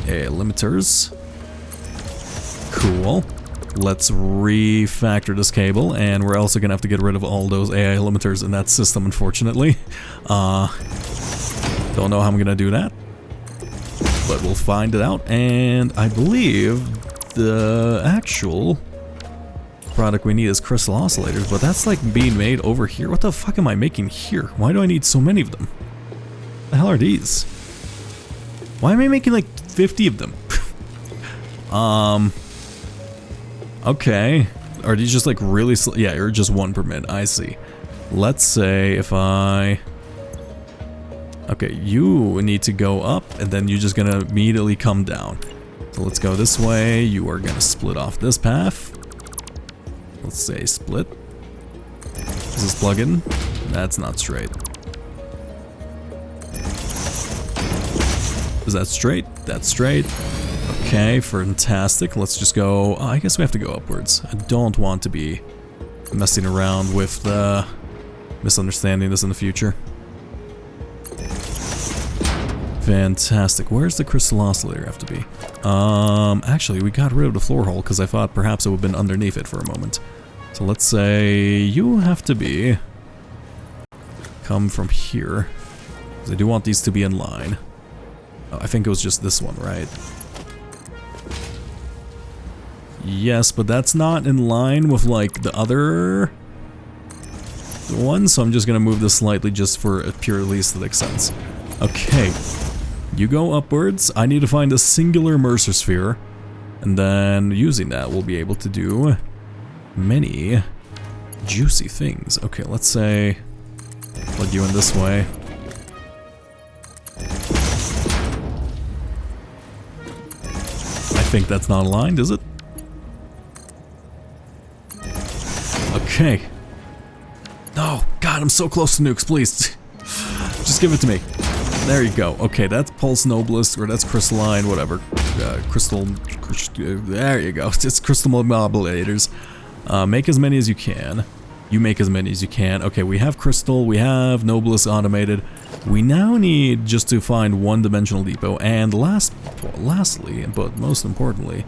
AI limiters. Cool. Let's refactor this cable, and we're also gonna have to get rid of all those AI limiters in that system, unfortunately. Don't know how I'm gonna do that, but we'll find it out. And I believe the actual product we need is crystal oscillators, but that's like being made over here. What the fuck am I making here? Why do I need so many of them? The hell are these? Why am I making like 50 of them? Okay. Are these just like really yeah, you're just 1 per minute. I see. Let's say if I... Okay, you need to go up, and then you're just gonna immediately come down. So let's go this way. You are gonna split off this path. Let's say split. Is this plug-in? That's not straight. Is that straight? That's straight. Okay, fantastic. Let's just go... Oh, I guess we have to go upwards. I don't want to be messing around with misunderstanding this in the future. Fantastic. Where's the crystal oscillator have to be? Actually, we got rid of the floor hole because I thought perhaps it would have been underneath it for a moment. So let's say you have to be... Come from here. Because I do want these to be in line. Oh, I think it was just this one, right? Yes, but that's not in line with, like, the other one, so I'm just gonna move this slightly just for a purely aesthetic sense. Okay. You go upwards. I need to find a singular Mercer sphere, and then using that we'll be able to do many juicy things. Okay, let's say plug you in this way. I think that's not aligned, is it? Okay. No, God, I'm so close to nukes, please. Just give it to me. There you go. Okay, that's Pulse Noblest, or that's Crystalline, whatever. There you go. It's crystal modulators. Make as many as you can. You make as many as you can. Okay, we have Crystal, we have Noblest automated. We now need just to find one-dimensional depot, and lastly, but most importantly,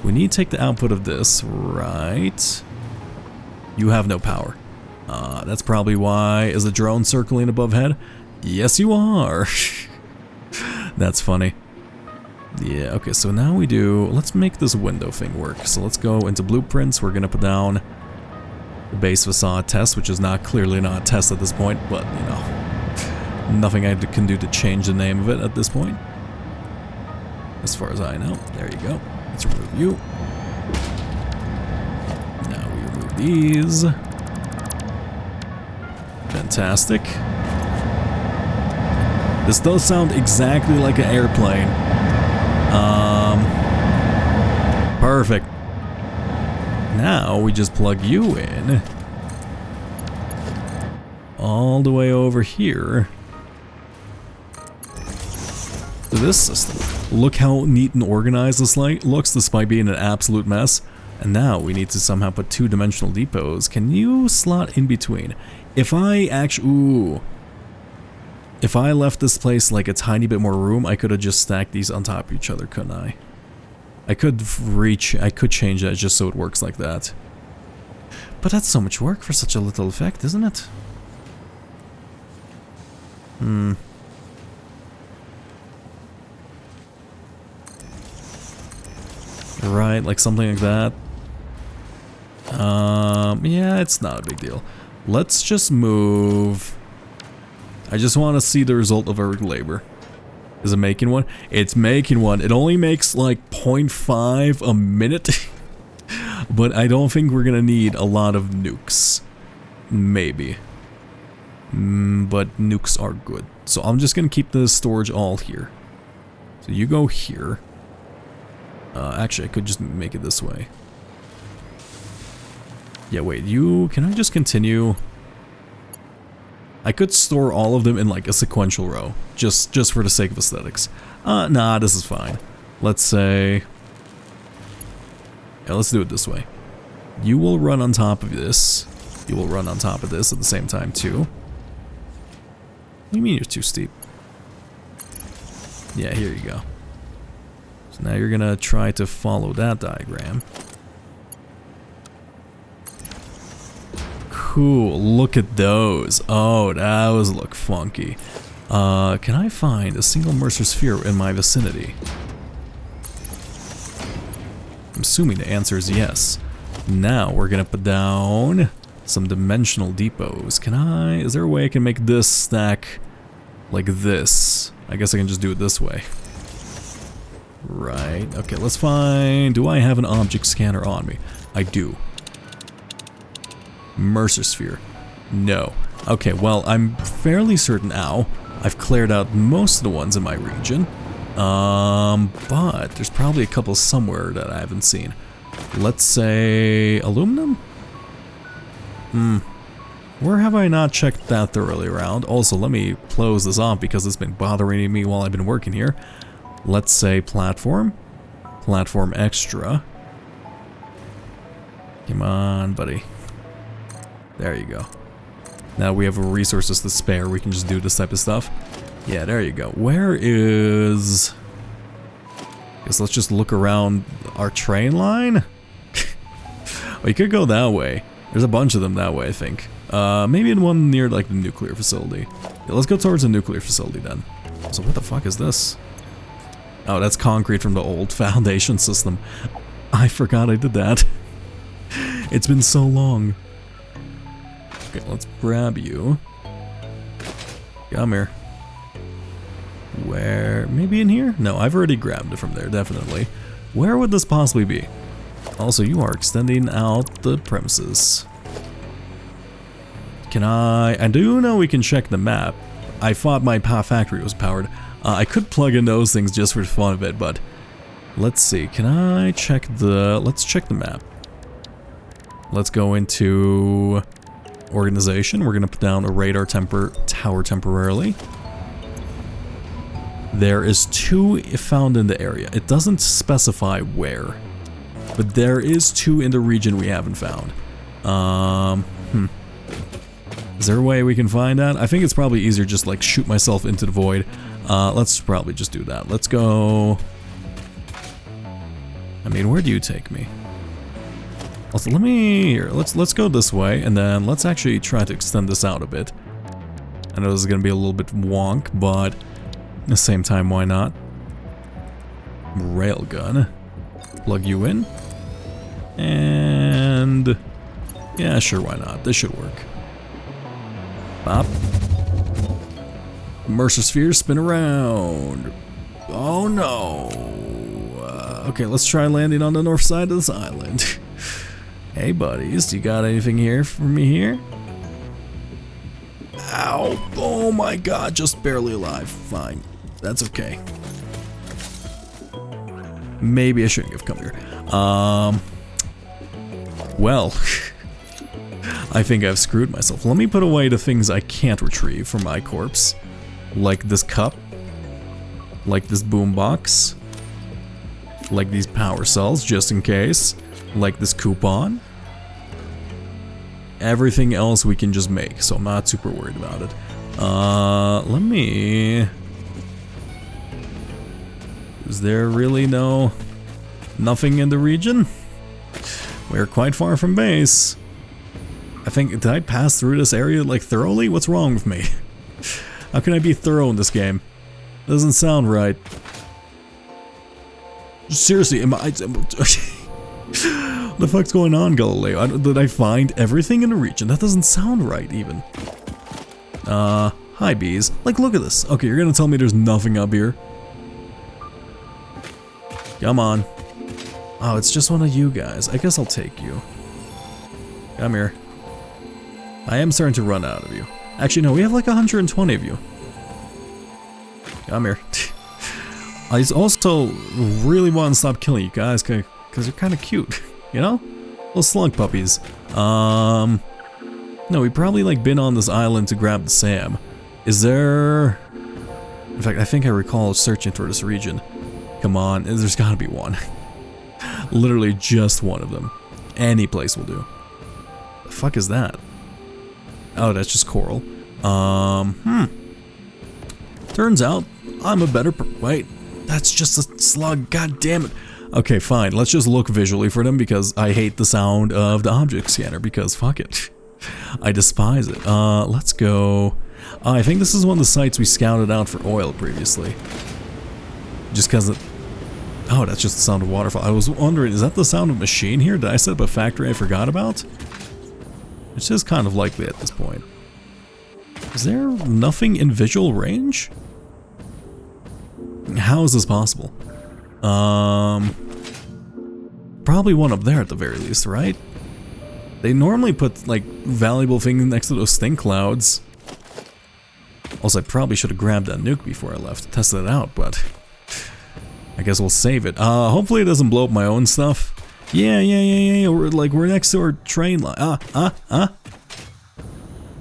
we need to take the output of this, right? You have no power. That's probably why. Is the drone circling above head? Yes, you are. That's funny. Yeah, okay, so now we do... Let's make this window thing work. So let's go into blueprints. We're gonna put down the base facade test, which is clearly not a test at this point, but, you know, nothing I can do to change the name of it at this point. As far as I know. There you go. Let's remove you. Now we remove these. Fantastic. This does sound exactly like an airplane. Perfect. Now we just plug you in all the way over here to this system. Look how neat and organized this looks, despite being an absolute mess. And now we need to somehow put two-dimensional depots. Can you slot in between? If I actually... Ooh. If I left this place like a tiny bit more room, I could have just stacked these on top of each other, couldn't I? I could change that just so it works like that. But that's so much work for such a little effect, isn't it? Right, like something like that. Yeah, it's not a big deal. Let's just move. I just want to see the result of our labor. Is it making one? It's making one. It only makes like 0.5 a minute. But I don't think we're gonna need a lot of nukes. Maybe. But nukes are good. So I'm just gonna keep the storage all here. So you go here. Actually, I could just make it this way. Yeah, wait, can I just continue? I could store all of them in like a sequential row, just for the sake of aesthetics. Nah, this is fine. Let's say, yeah, let's do it this way. You will run on top of this. You will run on top of this at the same time too. What do you mean you're too steep? Yeah, here you go. So now you're gonna try to follow that diagram. Cool, look at those. Oh, those look funky. Can I find a single Mercer sphere in my vicinity? I'm assuming the answer is yes. Now we're gonna put down some dimensional depots. Is there a way I can make this stack like this? I guess I can just do it this way. Right, okay, let's find... Do I have an object scanner on me? I do. Mercer sphere. No. Okay, well, I'm fairly certain now I've cleared out most of the ones in my region. But there's probably a couple somewhere that I haven't seen. Let's say aluminum? Where have I not checked that thoroughly around? Also, let me close this off because it's been bothering me while I've been working here. Let's say platform. Platform extra. Come on, buddy. There you go. Now we have resources to spare. We can just do this type of stuff. Yeah, there you go. Where is... Guess let's just look around our train line. We could go that way. There's a bunch of them that way, I think. Maybe in one near like the nuclear facility. Yeah, let's go towards the nuclear facility then. So what the fuck is this? Oh, that's concrete from the old foundation system. I forgot I did that. It's been so long. Okay, let's grab you. Come here. Where? Maybe in here? No, I've already grabbed it from there, definitely. Where would this possibly be? Also, you are extending out the premises. I do know we can check the map. I thought my factory was powered. I could plug in those things just for the fun of it, but let's see. Can I check let's check the map. Let's go into organization. We're gonna put down a radar tower temporarily. There is 2 found in the area. It doesn't specify where, but there is 2 in the region we haven't found. Is there a way we can find that? I think it's probably easier just like shoot myself into the void. Let's probably just do that. Let's go. I mean, where do you take me? Also, let's go this way, and then let's actually try to extend this out a bit. I know this is gonna be a little bit wonk, but at the same time, why not? Railgun. Plug you in. And yeah, sure, why not? This should work. Pop. Mercer sphere, spin around. Oh no. Okay, let's try landing on the north side of this island. Hey buddies, you got anything here for me here? Ow. Oh my god, just barely alive. Fine. That's okay. Maybe I shouldn't have come here. Well, I think I've screwed myself. Let me put away the things I can't retrieve from my corpse. Like this cup. Like this boombox. Like these power cells, just in case. Like this coupon. Everything else we can just make, so I'm not super worried about it. Let me... Is there really nothing in the region? We're quite far from base. I think, did I pass through this area like thoroughly? What's wrong with me? How can I be thorough in this game? Doesn't sound right. Seriously, am I... What the fuck's going on, Galileo? Did I find everything in the region? That doesn't sound right, even. Hi, bees. Like, look at this. Okay, you're gonna tell me there's nothing up here? Come on. Oh, it's just one of you guys. I guess I'll take you. Come here. I am starting to run out of you. Actually, no, we have like 120 of you. Come here. I also really want to stop killing you guys because you're kind of cute, you know? Little slug puppies. No, we probably like been on this island to grab the Sam. Is there... In fact, I think I recall searching for this region. Come on, there's gotta be one. Literally just one of them. Any place will do. The fuck is that? Oh, that's just coral. Turns out, I'm a better wait, that's just a slug, god damn it. Okay, fine, let's just look visually for them because I hate the sound of the object scanner because fuck it. I despise it. Let's go... I think this is one of the sites we scouted out for oil previously. Just because it... Oh, that's just the sound of waterfall. I was wondering, is that the sound of a machine here? Did I set up a factory I forgot about? Which is kind of likely at this point. Is there nothing in visual range? How is this possible? Probably one up there at the very least, right? They normally put, like, valuable things next to those stink clouds. Also, I probably should have grabbed that nuke before I left, tested it out, but... I guess we'll save it. Hopefully it doesn't blow up my own stuff. Yeah, we're next to our train line. How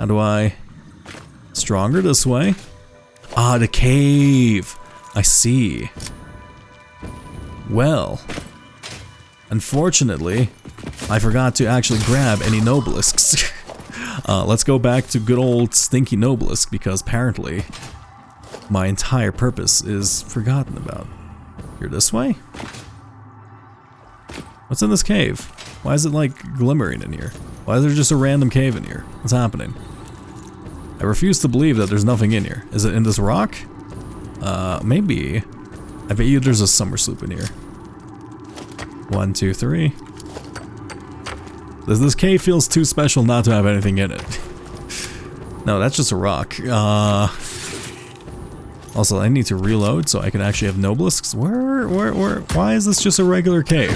do I... Stronger this way? The cave. I see. Well... Unfortunately, I forgot to actually grab any Nobelisks. Let's go back to good old stinky Nobelisk, because apparently my entire purpose is forgotten about. You're this way? What's in this cave? Why is it like glimmering in here? Why is there just a random cave in here? What's happening? I refuse to believe that there's nothing in here. Is it in this rock? Maybe. I bet you there's a summer sloop in here. 1, 2, 3. This cave feels too special not to have anything in it. No, that's just a rock. Also, I need to reload so I can actually have Nobelisks. Why is this just a regular cave?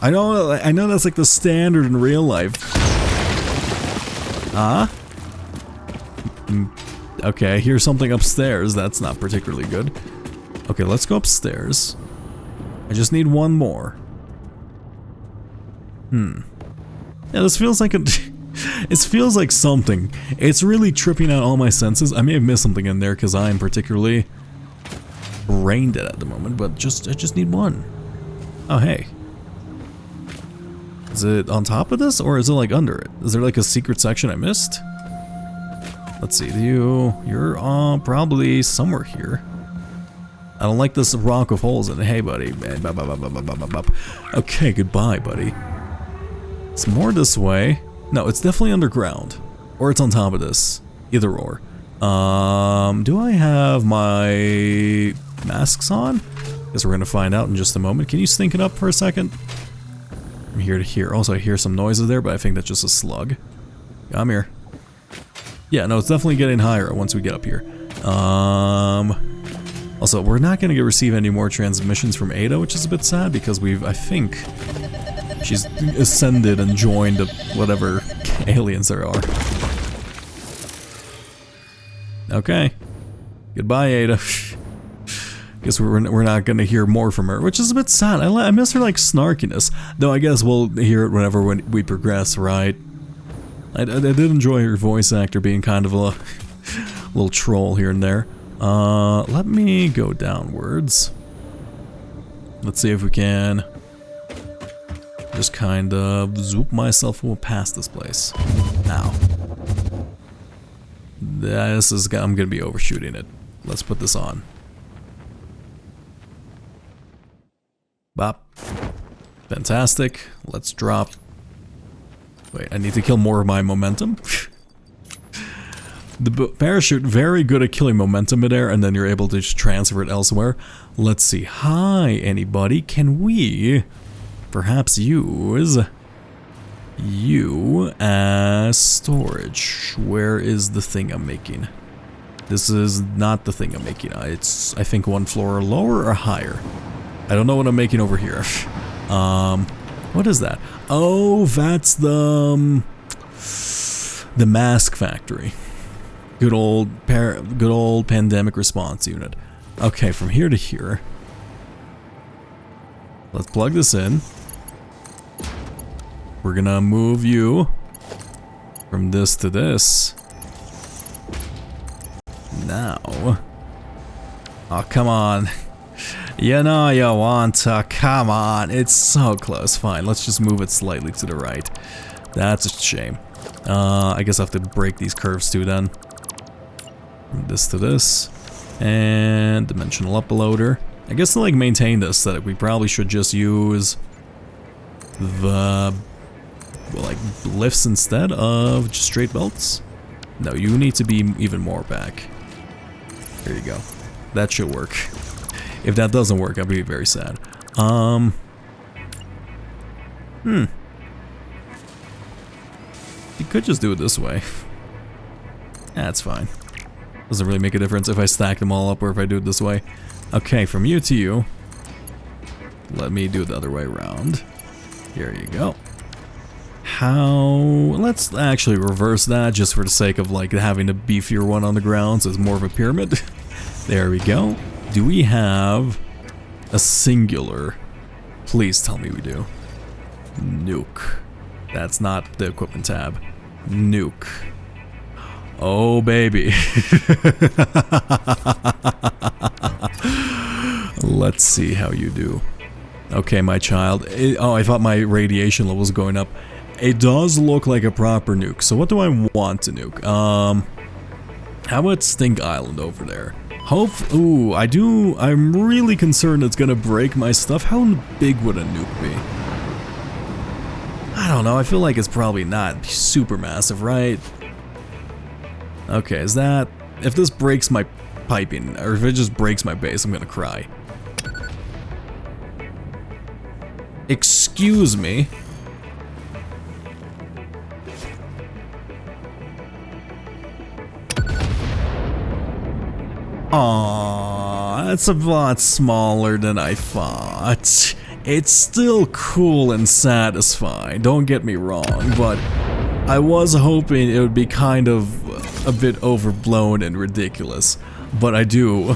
I know that's like the standard in real life. Okay, I hear something upstairs. That's not particularly good. Okay, let's go upstairs. I just need one more. Yeah, this feels like a... It feels like something. It's really tripping out all my senses. I may have missed something in there because I am particularly brain dead at the moment, but I just need one. Oh, hey. Is it on top of this, or is it like under it? Is there like a secret section I missed? Let's see, you're probably somewhere here. I don't like this rock with holes in it. Hey, buddy. Okay, goodbye, buddy. It's more this way. No, it's definitely underground. Or it's on top of this. Either or. Do I have my masks on? Guess we're gonna find out in just a moment. Can you stink it up for a second? I'm here to hear. Also, I hear some noises there, but I think that's just a slug. Come here. Yeah, no, it's definitely getting higher once we get up here. Also, we're not going to receive any more transmissions from Ada, which is a bit sad because I think, she's ascended and joined whatever aliens there are. Okay. Goodbye, Ada. Guess we're not going to hear more from her, which is a bit sad. I miss her, like, snarkiness. Though I guess we'll hear it whenever we progress, right? I did enjoy her voice actor being kind of a little troll here and there. Let me go downwards. Let's see if we can just kind of zoop myself past this place. Now. I'm gonna be overshooting it. Let's put this on. Bop. Fantastic. Let's drop. Wait, I need to kill more of my momentum. The parachute, very good at killing momentum midair, and then you're able to just transfer it elsewhere. Let's see. Hi, anybody. Can we perhaps use you as storage? Where is the thing I'm making? This is not the thing I'm making. It's, I think, one floor lower or higher. I don't know what I'm making over here. What is that? Oh, that's the mask factory. Good old pandemic response unit. Okay, from here to here. Let's plug this in. We're gonna move you from this to this. Now. Oh, come on. You know you want to. Come on. It's so close. Fine, let's just move it slightly to the right. That's a shame. I guess I have to break these curves too then. From this to this. And dimensional uploader. I guess to like maintain this, that we probably should just use the like lifts instead of just straight belts. No, you need to be even more back. There you go. That should work. If that doesn't work, I'll be very sad. You could just do it this way. That's fine. Doesn't really make a difference if I stack them all up or if I do it this way. Okay, from you to you. Let me do it the other way around. Here you go. Let's actually reverse that just for the sake of like having a beefier one on the ground so it's more of a pyramid. There we go. Do we have a singular? Please tell me we do. Nuke. That's not the equipment tab. Nuke. Oh, baby. Let's see how you do. Okay, my child. Oh, I thought my radiation level was going up. It does look like a proper nuke. So what do I want to nuke? How about Stink Island over there? Ooh, I'm really concerned it's gonna break my stuff. How big would a nuke be? I don't know, I feel like it's probably not super massive, right? Okay, if this breaks my piping, or if it just breaks my base, I'm gonna cry. Excuse me? Aww, that's a lot smaller than I thought. It's still cool and satisfying, don't get me wrong, but I was hoping it would be kind of a bit overblown and ridiculous. But I do.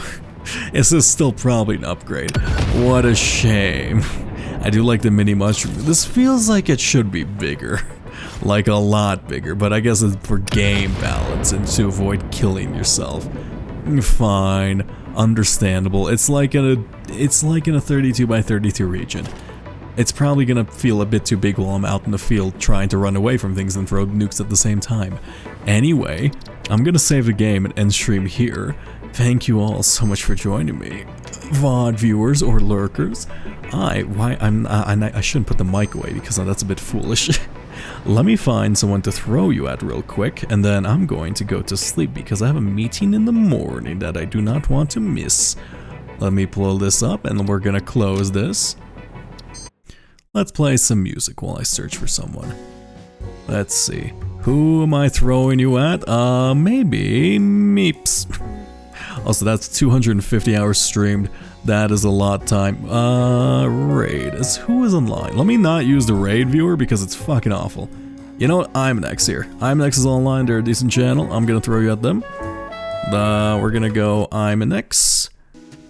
This is still probably an upgrade. What a shame. I do like the mini mushroom. This feels like it should be bigger. Like a lot bigger, but I guess it's for game balance and to avoid killing yourself. Fine, understandable. It's like in a 32 by 32 region. It's probably gonna feel a bit too big while I'm out in the field trying to run away from things and throw nukes at the same time. Anyway, I'm gonna save the game and end stream here. Thank you all so much for joining me, VOD viewers or lurkers. I shouldn't put the mic away because that's a bit foolish. Let me find someone to throw you at real quick, and then I'm going to go to sleep because I have a meeting in the morning that I do not want to miss. Let me pull this up and we're gonna close this. Let's play some music while I search for someone. Let's see. Who am I throwing you at? Maybe Meeps. Also, that's 250 hours streamed. That is a lot of time. Raid. Who is online? Let me not use the raid viewer because it's fucking awful. You know what? IMNX here. IMNX is online. They're a decent channel. I'm gonna throw you at them. We're gonna go IMNX.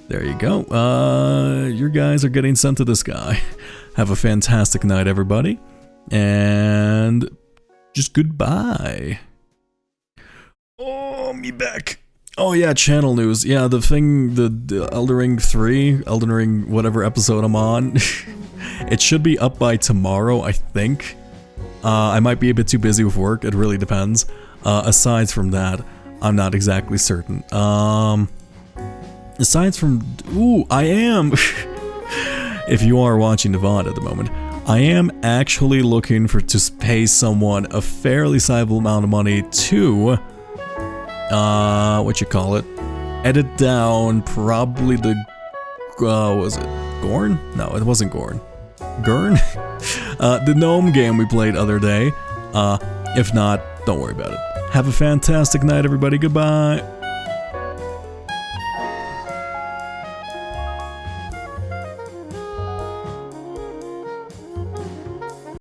There you go. Your guys are getting sent to this guy. Have a fantastic night, everybody. And just goodbye. Oh, me back. Oh yeah, channel news. Yeah, the thing, the Elden Ring 3, Elden Ring whatever episode I'm on, it should be up by tomorrow, I think. I might be a bit too busy with work, it really depends. Aside from that, I'm not exactly certain. Aside from... Ooh, I am... If you are watching the VOD at the moment, I am actually looking to pay someone a fairly sizable amount of money to... edit down probably the... was it Gorn? No, it wasn't Gorn. Gurn? The gnome game we played other day. If not, don't worry about it. Have a fantastic night, everybody. Goodbye.